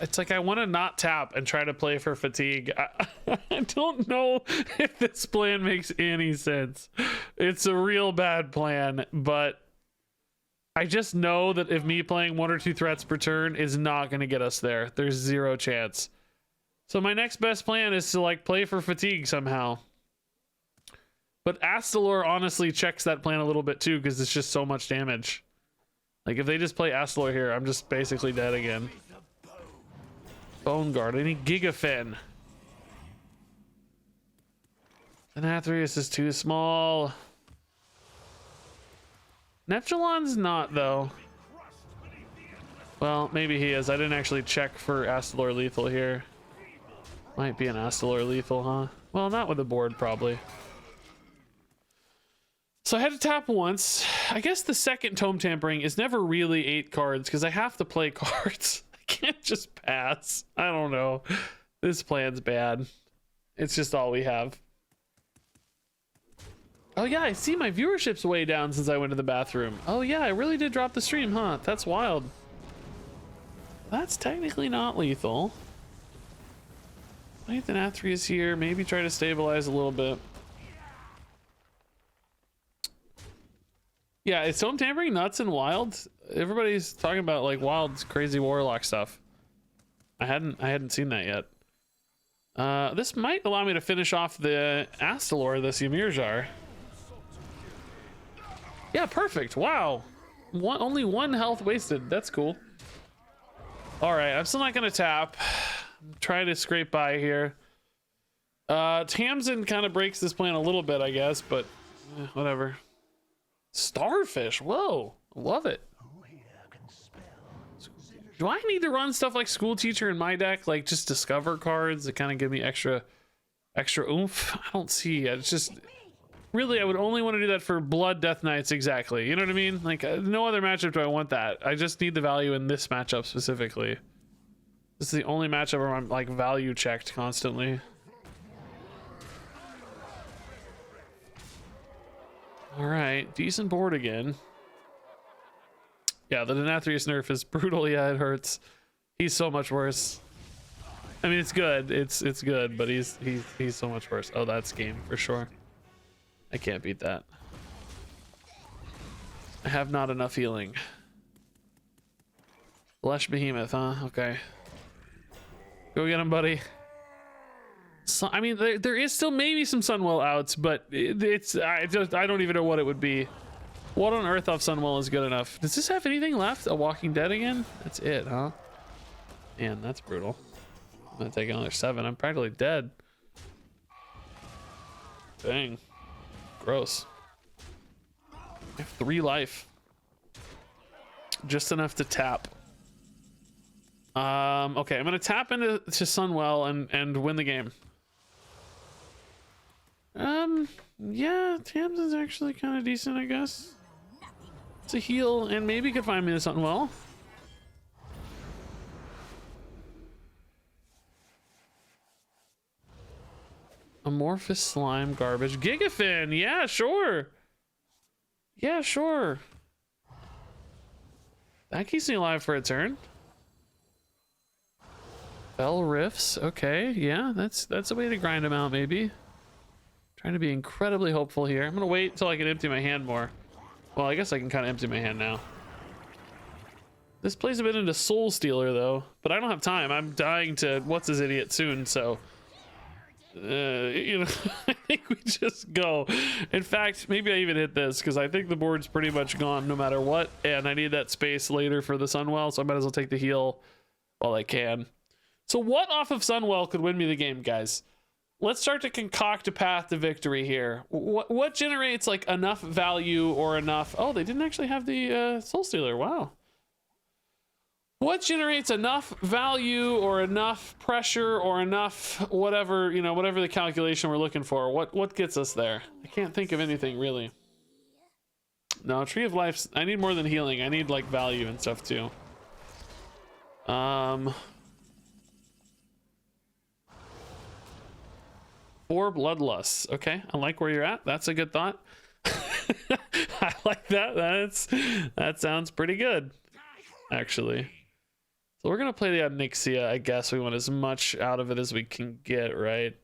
It's like I want to not tap and try to play for fatigue. I don't know if this plan makes any sense. It's a real bad plan, but I just know that if me playing 1 or 2 threats per turn is not going to get us there. There's 0 chance. So my next best plan is to like play for fatigue somehow. But Astalor honestly checks that plan a little bit too, because it's just so much damage. Like if they just play Astalor here, I'm just basically dead again. Bone Guard. I need Gigafin. Anathrius is too small. Neptulon's not though. Well, maybe he is. I didn't actually check for Astalor lethal here. Might be an Astalor lethal, huh? Well, not with the board probably. So I had to tap once. I guess the second Tome Tampering is never really 8 cards because I have to play cards. I can't just pass. I don't know. This plan's bad. It's just all we have. Oh yeah, I see my viewership's way down since I went to the bathroom. Oh yeah, I really did drop the stream, huh? That's wild. That's technically not lethal. Nathan Athreus here. Maybe try to stabilize a little bit. Yeah, it's Tome Tampering nuts and wild. Everybody's talking about like wild, crazy Warlock stuff. I hadn't seen that yet. This might allow me to finish off the Astalor, this Ymir Jar. Yeah, perfect. Wow. Only 1 health wasted. That's cool. All right, I'm still not gonna tap. I'm trying to scrape by here. Tamsin kind of breaks this plan a little bit, I guess, but whatever. Starfish, whoa, love it. Do I need to run stuff like School Teacher in my deck, like just discover cards that kind of give me extra oomph? I don't see it. It's just really, I would only want to do that for Blood Death Knights, exactly. You know what I mean? Like no other matchup do I want that. I just need the value in this matchup specifically. This is the only matchup where I'm like value checked constantly. All right, decent board again. Yeah, the Denathrius nerf is brutal. Yeah, it hurts. He's so much worse. I mean, it's good. It's good, but he's so much worse. Oh, that's game for sure. I can't beat that. I have not enough healing. Flesh Behemoth, huh? Okay. Go get him, buddy. So, I mean, there is still maybe some Sunwell outs, but I don't even know what it would be. What on earth off Sunwell is good enough? Does this have anything left? A Walking Dead again? That's it, huh? Man, that's brutal. I'm gonna take another 7. I'm practically dead. Dang. Gross. I have 3 life. Just enough to tap. Okay, I'm gonna tap into Sunwell and win the game. Yeah, Tamsin's actually kind of decent, I guess. It's a heal, and maybe could find me the Sunwell. Amorphous slime garbage. Gigafin, yeah, sure. Yeah, sure. That keeps me alive for a turn. Bell Rifts, okay, yeah, that's a way to grind them out, maybe. Trying to be incredibly hopeful here. I'm gonna wait until I can empty my hand more. Well, I guess I can kind of empty my hand now. This plays a bit into Soul Stealer though, but I don't have time. I'm dying to what's his idiot soon, so you know, I think we just go. In fact, maybe I even hit this because I think the board's pretty much gone no matter what, and I need that space later for the Sunwell, so I might as well take the heal while I can. So what off of Sunwell could win me the game, guys? Let's start to concoct a path to victory here. What generates like enough value or enough... Oh, they didn't actually have the Soul Stealer. Wow. What generates enough value or enough pressure or enough whatever, you know, whatever the calculation we're looking for? What gets us there? I can't think of anything really. No, Tree of Life. I need more than healing. I need like value and stuff too. 4 Bloodlusts. Okay, I like where you're at. That's a good thought. I like that. That sounds pretty good, actually. So we're gonna play the Onyxia. I guess we want as much out of it as we can get, right?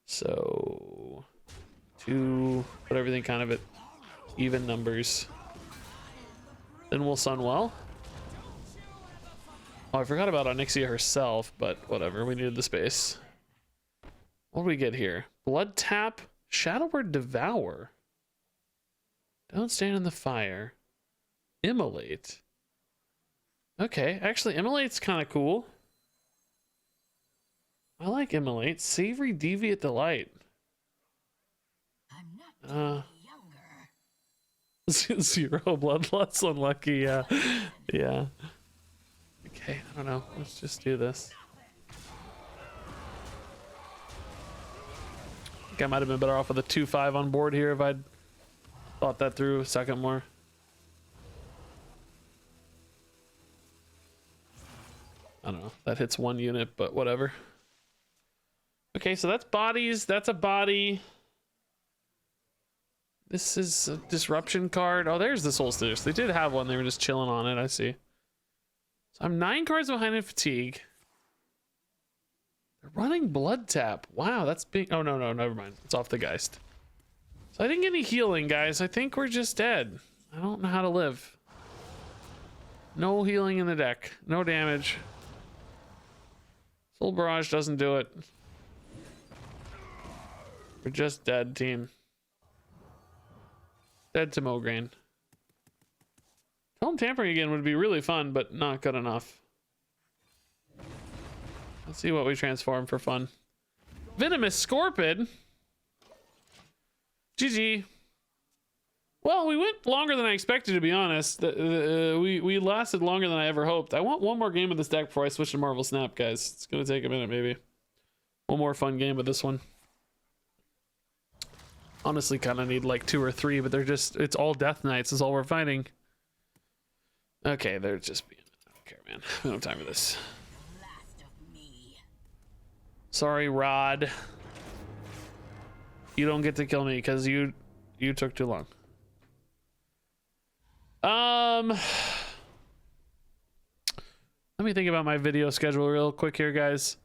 So 2, put everything kind of at even numbers. Then we'll Sunwell. Oh, I forgot about Onyxia herself, but whatever. We needed the space. What do we get here? Blood Tap, Shadow Word Devour. Don't stand in the fire. Immolate. Okay, actually, Immolate's kind of cool. I like Immolate. Savory Deviate Delight. I'm not younger. 0 bloodlust, unlucky. Yeah. Yeah. Okay, I don't know. Let's just do this. I think I might have been better off with a 2-5 on board here if I'd thought that through a second more. I don't know. That hits 1 unit, but whatever. Okay, so that's bodies. That's a body. This is a disruption card. Oh, there's the Solstice. They did have one. They were just chilling on it. I see. So I'm 9 cards behind in fatigue. They're running Blood Tap. Wow, that's big. Oh, no, never mind. It's off the Geist. So I didn't get any healing, guys. I think we're just dead. I don't know how to live. No healing in the deck. No damage. Soul Barrage doesn't do it. We're just dead, team. Dead to Mograine. Tome Tampering again would be really fun, but not good enough. Let's see what we transform for fun. Venomous Scorpid. GG. Well, we went longer than I expected, to be honest. We lasted longer than I ever hoped. I want one more game with this deck before I switch to Marvel Snap, guys. It's going to take a minute, maybe. One more fun game with this one. Honestly, kind of need like 2 or 3, but they're just, it's all Death Knights is all we're fighting. Okay, they're just being, I don't care, man. We don't have time for this. Sorry, Rod. You don't get to kill me because you took too long. Let me think about my video schedule real quick here, guys.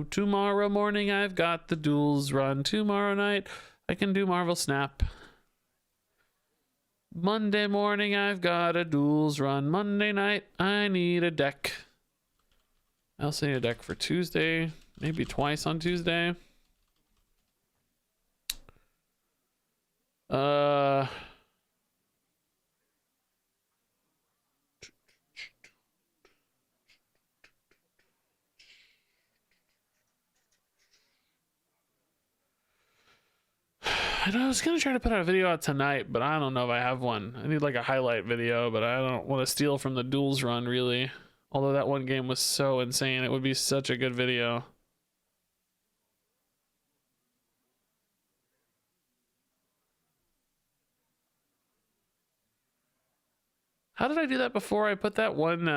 Tomorrow morning I've got the Duels run. Tomorrow night I can do Marvel Snap. Monday morning I've got a Duels run. Monday night I need a deck. I also need a deck for Tuesday, maybe twice on Tuesday. I was gonna try to put a video out tonight, but I don't know if I have one. I need like a highlight video, but I don't want to steal from the Duels run, really. Although that one game was so insane, it would be such a good video. How did I do that before? I put that one,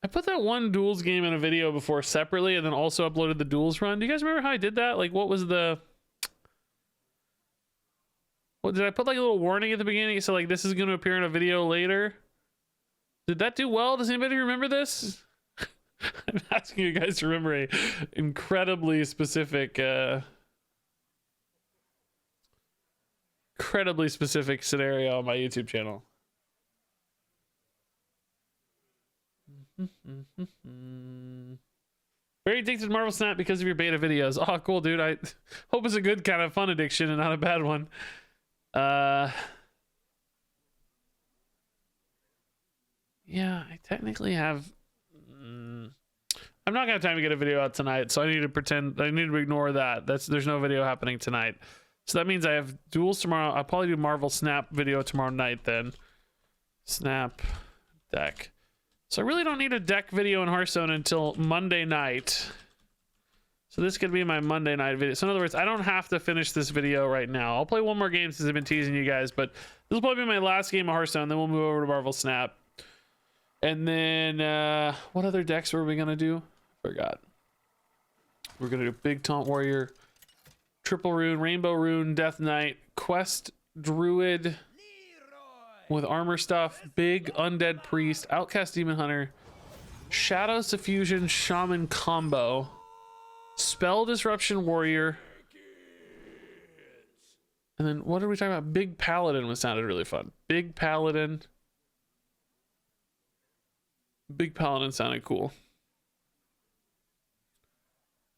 I put that one Duels game in a video before separately and then also uploaded the Duels run. Do you guys remember how I did that? Like, what was the... What, did I put like a little warning at the beginning? So like, this is going to appear in a video later. Did that do well? Does anybody remember this? I'm asking you guys to remember a incredibly specific scenario on my YouTube channel. Very addicted to Marvel Snap because of your beta videos. Oh, cool, dude. I hope it's a good kind of fun addiction and not a bad one. Yeah, I technically have... I'm not gonna have time to get a video out tonight, so I need to ignore that. There's no video happening tonight. So that means I have Duels tomorrow. I'll probably do Marvel Snap video tomorrow night then. Snap deck. So I really don't need a deck video in Hearthstone until Monday night. So this could be my Monday night video. So in other words, I don't have to finish this video right now. I'll play one more game since I've been teasing you guys, but this will probably be my last game of Hearthstone. Then we'll move over to Marvel Snap. And then, what other decks were we going to do? Forgot. We're going to do Big Taunt Warrior, Triple Rune, Rainbow Rune, Death Knight, Quest Druid with armor stuff, Big Undead Priest, Outcast Demon Hunter, Shadow Suffusion Shaman combo. Spell Disruption Warrior. And then what are we talking about? Big Paladin was sounded really fun. Big Paladin. Big Paladin sounded cool.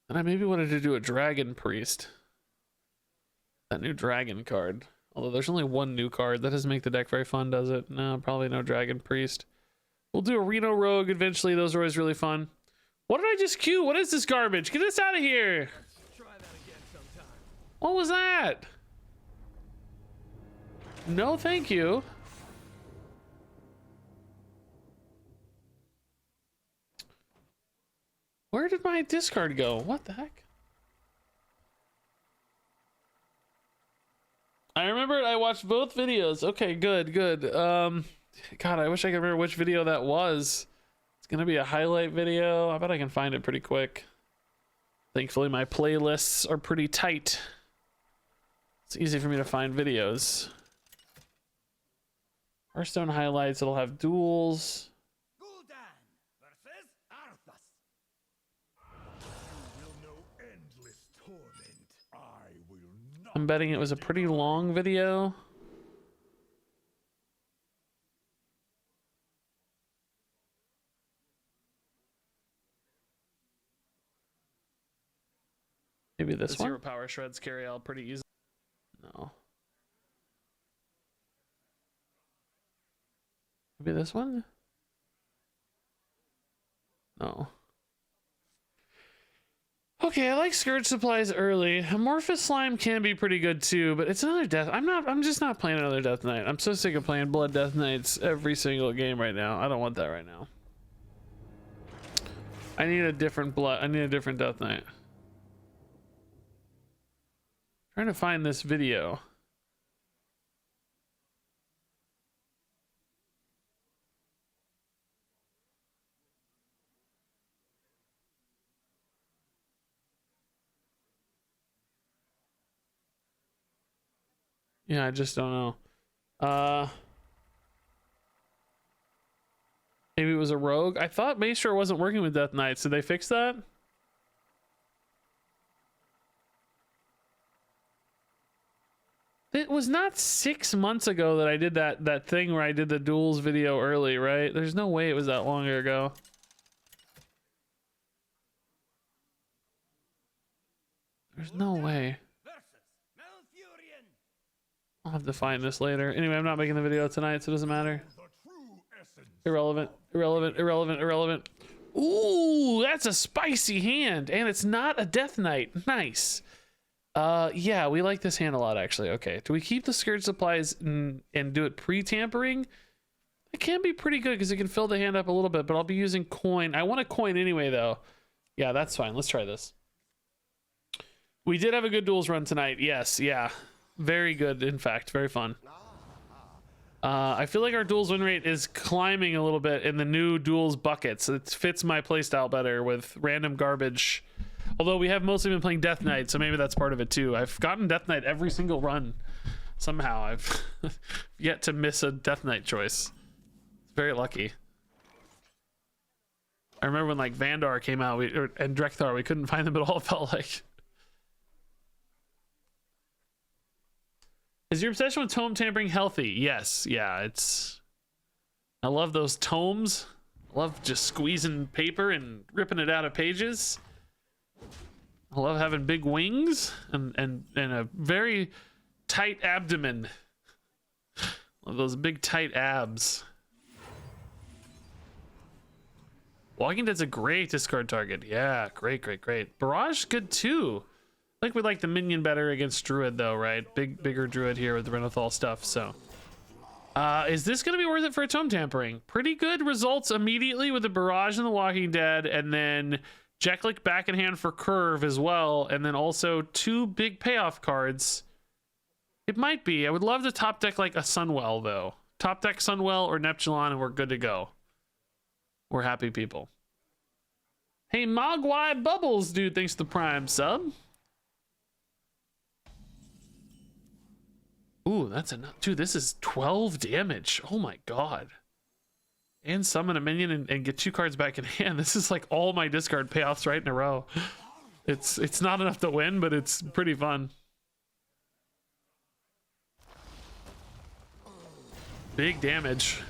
And I maybe wanted to do a Dragon Priest. That new Dragon card. Although there's only one new card. That doesn't make the deck very fun, does it? No, probably no Dragon Priest. We'll do a Reno Rogue eventually. Those are always really fun. What did I just queue? What is this garbage? Get this out of here. Try that again sometime. What was that? No, thank you. Where did my discard go? What the heck? I remember I watched both videos. Okay, good. God, I wish I could remember which video that was. It's gonna be a highlight video. I bet I can find it pretty quick. Thankfully, my playlists are pretty tight. It's easy for me to find videos. Hearthstone highlights. It'll have duels. Gul'dan versus Arthas. You will know endless torment. I will not. I'm betting it was a pretty long video. Maybe this one. Zero power shreds carry out pretty easy. No. Maybe this one? No. Okay, I like Scourge Supplies early. Amorphous Slime can be pretty good too, but it's another death. I'm just not playing another Death Knight. I'm so sick of playing Blood Death Knights every single game right now. I don't want that right now. I need a different Death Knight. Trying to find this video. Yeah, I just don't know. Maybe it was a rogue. I thought Maestro wasn't working with Death Knights. Did they fix that? It was not 6 months ago that I did that thing where I did the duels video early, right? There's no way it was that long ago. There's no way. I'll have to find this later. Anyway, I'm not making the video tonight, so it doesn't matter. Irrelevant. Ooh, that's a spicy hand, and it's not a Death Knight. Nice. Yeah, we like this hand a lot, actually. Okay, do we keep the Scourge Supplies and do it pre-tampering? It can be pretty good because it can fill the hand up a little bit, but I'll be using coin. I want a coin anyway, though. Yeah, that's fine. Let's try this. We did have a good duels run tonight. Yes, yeah. Very good, in fact. Very fun. I feel like our duels win rate is climbing a little bit in the new duels buckets. It fits my playstyle better with random garbage. Although we have mostly been playing Death Knight, so maybe that's part of it too. I've gotten Death Knight every single run. Somehow I've yet to miss a Death Knight choice. It's very lucky. I remember when like Vandar came out and Drekthar, we couldn't find them at all, it felt like. Is your obsession with tome tampering healthy? Yes, yeah, it's... I love those tomes. I love just squeezing paper and ripping it out of pages. I love having big wings and a very tight abdomen. Love those big tight abs. Walking Dead's a great discard target. Yeah, great. Barrage good too. I think we like the minion better against Druid though, right? Bigger Druid here with the Renathal stuff, so. Is this gonna be worth it for a tome tampering? Pretty good results immediately with the Barrage and the Walking Dead, and then Jeklik back in hand for Curve as well, and then also 2 big payoff cards. It might be. I would love to top deck like a Sunwell though. Top deck Sunwell or Neptulon and we're good to go. We're happy people. Hey, Mogwai Bubbles, dude, thanks to the Prime sub. Ooh, that's enough. Dude, this is 12 damage. Oh my god. and summon a minion and get 2 cards back in hand. This is like all my discard payoffs right in a row. It's not enough to win, but it's pretty fun. Big damage.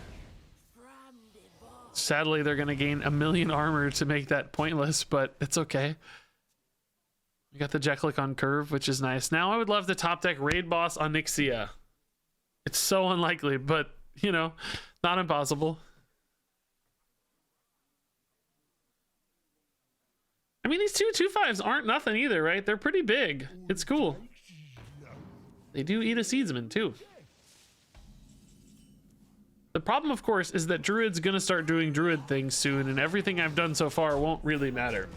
Sadly, they're gonna gain 1,000,000 armor to make that pointless, but it's okay. We got the Jeklik on curve, which is nice. Now I would love the top deck raid boss Onyxia. It's so unlikely, but you know, not impossible. I mean, these 2/5s aren't nothing either, right? They're pretty big. It's cool. They do eat a seedsman too. The problem, of course, is that Druid's gonna start doing Druid things soon, and everything I've done so far won't really matter.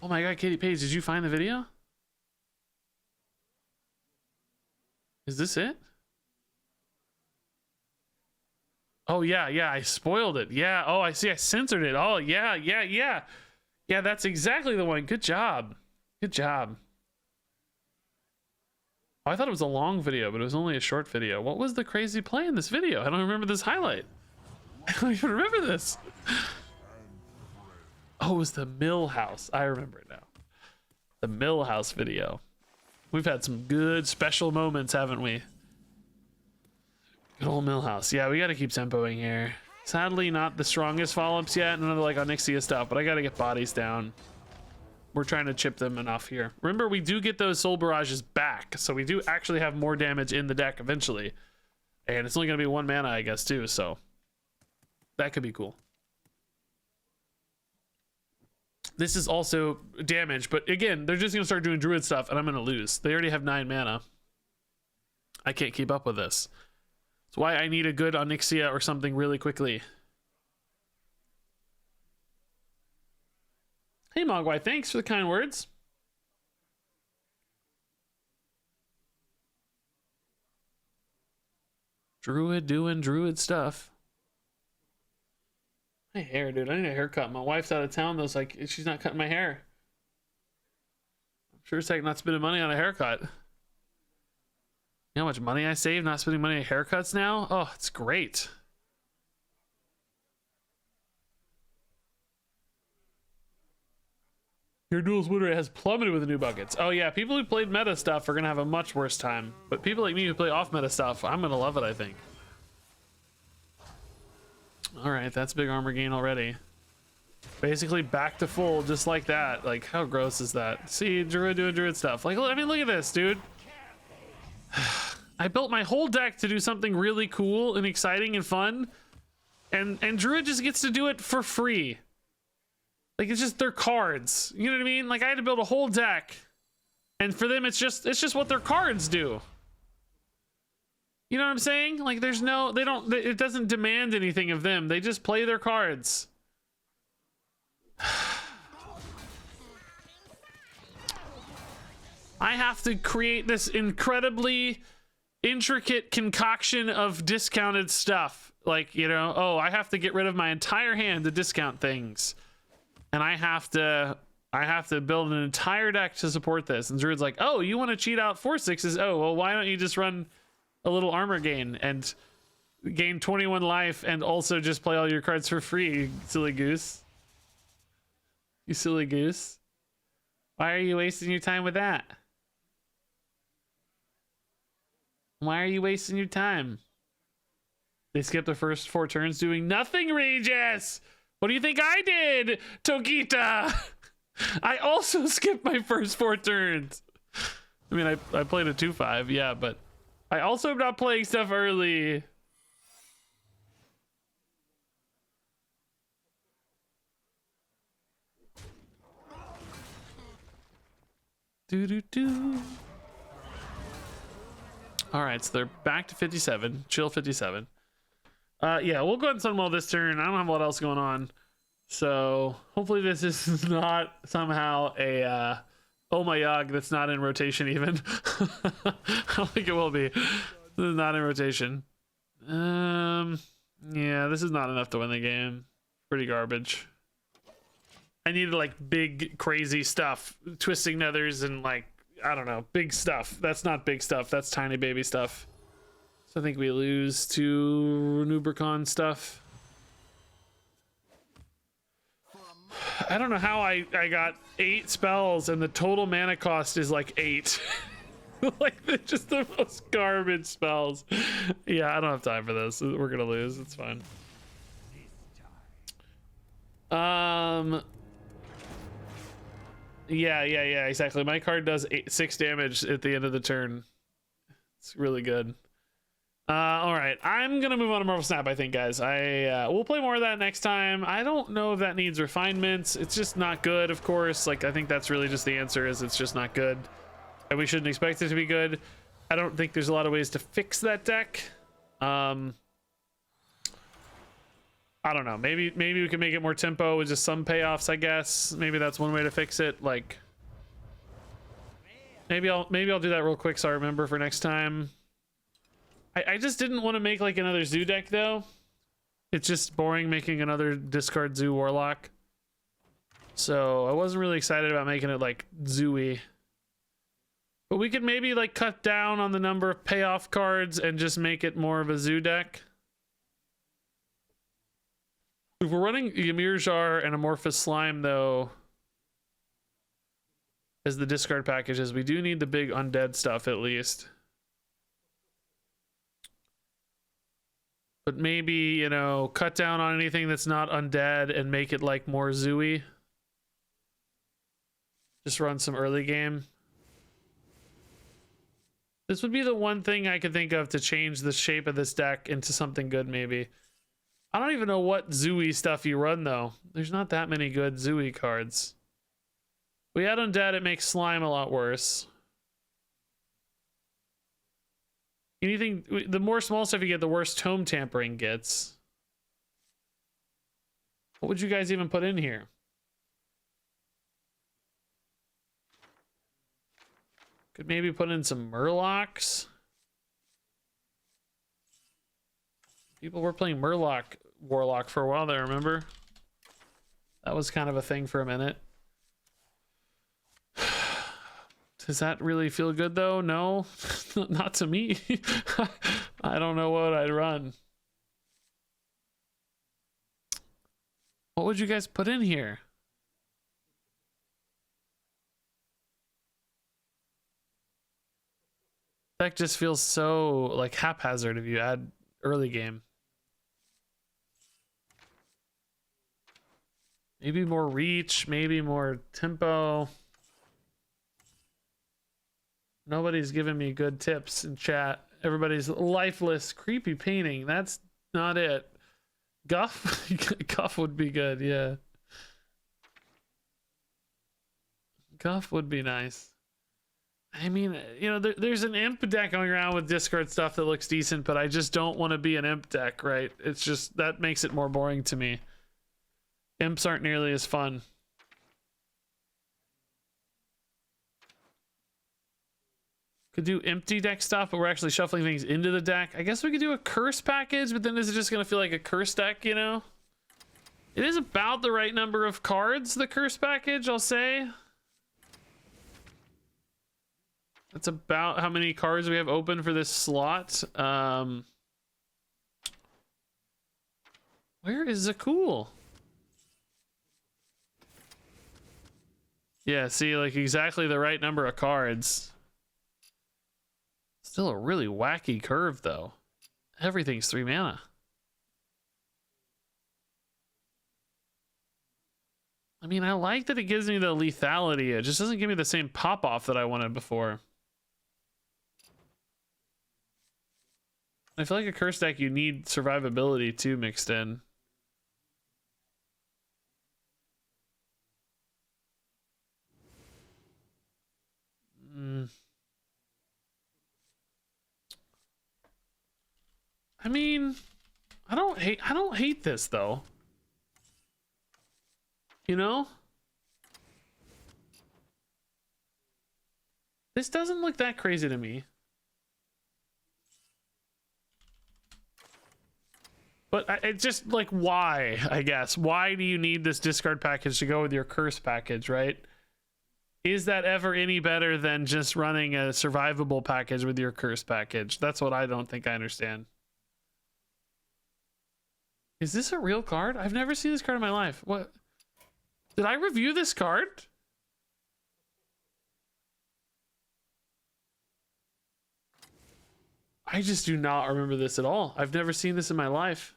Oh my god, Katie Page, did you find the video? Is this it? Oh yeah, I spoiled it. Yeah, oh, I see, I censored it. Oh yeah. Yeah, that's exactly the one. Good job. Good job. Oh, I thought it was a long video, but it was only a short video. What was the crazy play in this video? I don't remember this highlight. I don't even remember this. Oh, it was the Mill House. I remember it now. The Mill House video. We've had some good special moments, haven't we? Good old Mill House. Yeah, we got to keep tempoing here. Sadly, not the strongest follow-ups yet. None of the like Onyxia stuff, but I got to get bodies down. We're trying to chip them enough here. Remember, we do get those soul barrages back, so we do actually have more damage in the deck eventually. And it's only going to be 1 mana, I guess, too, so that could be cool. This is also damage, but again, they're just going to start doing Druid stuff, and I'm going to lose. They already have 9 mana. I can't keep up with this. That's why I need a good Onyxia or something really quickly. Hey Mogwai, thanks for the kind words. Druid doing Druid stuff. My hair, dude. I need a haircut. My wife's out of town though, so like she's not cutting my hair. I'm sure it's like not spending money on a haircut. You know how much money I save not spending money on haircuts now? Oh, it's great. Your Duels win rate has plummeted with the new buckets. Oh yeah, people who played meta stuff are gonna have a much worse time. But people like me who play off meta stuff, I'm gonna love it, I think. Alright, that's big armor gain already. Basically back to full, just like that. Like, how gross is that? See, Druid doing Druid stuff. Like, I mean, look at this, dude. I built my whole deck to do something really cool and exciting and fun. And Druid just gets to do it for free. Like, it's just their cards. You know what I mean? Like, I had to build a whole deck. And for them, it's just what their cards do. You know what I'm saying? Like, there's no, it doesn't demand anything of them. They just play their cards. I have to create this incredibly intricate concoction of discounted stuff. Like, you know, oh, I have to get rid of my entire hand to discount things. And I have to build an entire deck to support this. And Druid's like, oh, you want to cheat out 4/6s? Oh, well, why don't you just run a little armor gain and gain 21 life and also just play all your cards for free, you silly goose. You silly goose. Why are you wasting your time with that? Why are you wasting your time? They skipped the first 4 turns doing nothing, Regis! What do you think I did, Tokita? I also skipped my first 4 turns. I mean, I played a 2/5, yeah, but I also am not playing stuff early. Do. All right, so they're back to 57. Chill 57. Yeah, we'll go ahead and summon all this turn. I don't have a lot else going on. So hopefully this is not somehow a oh my god that's not in rotation even. I don't think it will be. This is not in rotation. Yeah, this is not enough to win the game. Pretty garbage. I needed like big crazy stuff, twisting nethers and like, I don't know, big stuff. That's not big stuff, that's tiny baby stuff. So I think we lose to Nubricon stuff. I don't know how I got 8 spells and the total mana cost is like 8. Like they're just the most garbage spells. Yeah, I don't have time for this. We're gonna lose. It's fine. Yeah, exactly. My card does 6 damage at the end of the turn. It's really good. All right, I'm gonna move on to Marvel Snap. I think, guys. We'll play more of that next time. I don't know if that needs refinements. It's just not good, of course. Like, I think that's really just the answer. Is it's just not good, and we shouldn't expect it to be good. I don't think there's a lot of ways to fix that deck. I don't know. Maybe we can make it more tempo with just some payoffs. I guess maybe that's one way to fix it. Like, maybe I'll do that real quick so I remember for next time. I just didn't want to make like another zoo deck though. It's just boring making another discard zoo warlock. So I wasn't really excited about making it like zooey. But we could maybe like cut down on the number of payoff cards and just make it more of a zoo deck. If we're running Ymir Jar and Amorphous Slime though as the discard packages, we do need the big undead stuff at least. But maybe, you know, cut down on anything that's not undead and make it like more zooey. Just run some early game. This would be the one thing I could think of to change the shape of this deck into something good, maybe. I don't even know what zooey stuff you run, though. There's not that many good zooey cards. We add undead, it makes slime a lot worse. Anything, the more small stuff you get, the worse tome tampering gets. What would you guys even put in here? Could maybe put in some Murlocs. People were playing Warlock for a while there, remember? That was kind of a thing for a minute. Does that really feel good though? No, not to me. I don't know what I'd run. What would you guys put in here? That just feels so like haphazard if you add early game. Maybe more reach, maybe more tempo. Nobody's giving me good tips in chat. Everybody's lifeless, creepy painting. That's not it. Guff? Guff would be good, yeah. Guff would be nice. I mean, you know, there's an imp deck going around with discard stuff that looks decent, but I just don't want to be an imp deck, right? It's just, that makes it more boring to me. Imps aren't nearly as fun. Could do empty deck stuff, but we're actually shuffling things into the deck. I guess we could do a curse package, but then is it just going to feel like a curse deck, you know? It is about the right number of cards, the curse package, I'll say. That's about how many cards we have open for this slot. Where is Zakul? Yeah, see, like exactly the right number of cards. Still a really wacky curve, though. Everything's 3 mana. I mean, I like that it gives me the lethality. It just doesn't give me the same pop-off that I wanted before. I feel like a curse deck, you need survivability, too, mixed in. I mean, I don't hate this though. You know? This doesn't look that crazy to me. But it's just like, why, I guess? Why do you need this discard package to go with your curse package, right? Is that ever any better than just running a survivable package with your curse package? That's what I don't think I understand. Is this a real card? I've never seen this card in my life. What? Did I review this card? I just do not remember this at all. I've never seen this in my life.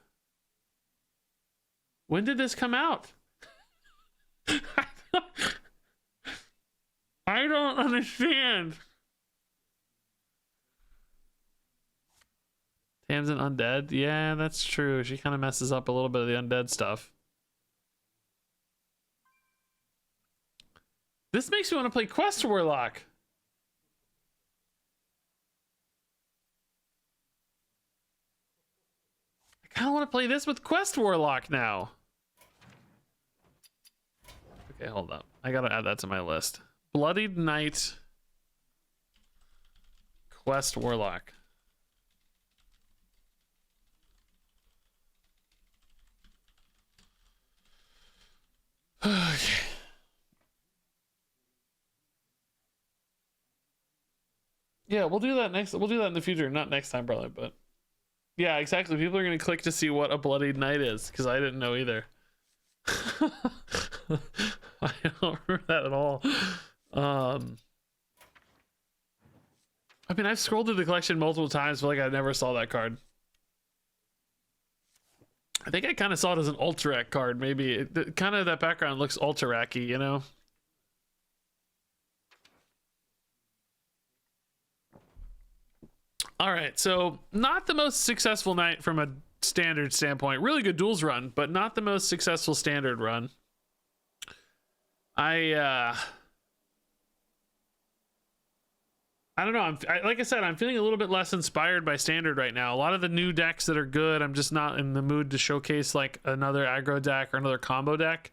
When did this come out? I don't understand. Tamsin undead? Yeah, that's true. She kind of messes up a little bit of the undead stuff. This makes me want to play Quest Warlock. I kind of want to play this with Quest Warlock now. Okay, hold up. I gotta add that to my list. Bloodied Knight, Quest Warlock. Okay. Yeah, we'll do that next. We'll do that in the future, not next time probably, but yeah, exactly. People are gonna click to see what a Bloodied Knight is because I didn't know either. I don't remember that at all. I mean, I've scrolled through the collection multiple times, but like I never saw that card. I think I kind of saw it as an Ultrac card, maybe. Kind of that background looks Ultrac-y, you know? All right, so not the most successful night from a standard standpoint. Really good duels run, but not the most successful standard run. I don't know. Like I said, I'm feeling a little bit less inspired by standard right now. A lot of the new decks that are good, I'm just not in the mood to showcase like another aggro deck or another combo deck.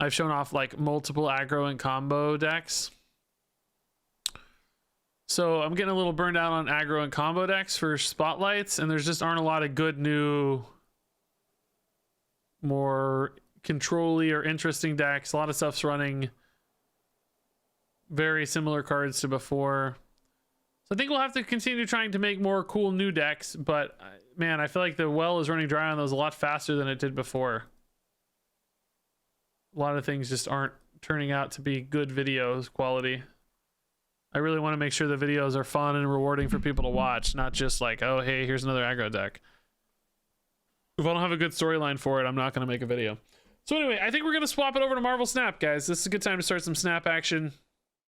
I've shown off like multiple aggro and combo decks. So I'm getting a little burned out on aggro and combo decks for spotlights, and there's just aren't a lot of good new, more control-y or interesting decks. A lot of stuff's running very similar cards to before. So I think we'll have to continue trying to make more cool new decks, but man, I feel like the well is running dry on those a lot faster than it did before. A lot of things just aren't turning out to be good videos quality. I really want to make sure the videos are fun and rewarding for people to watch, not just like, oh, hey, here's another aggro deck. If I don't have a good storyline for it, I'm not going to make a video. So anyway, I think we're going to swap it over to Marvel Snap, guys. This is a good time to start some Snap action.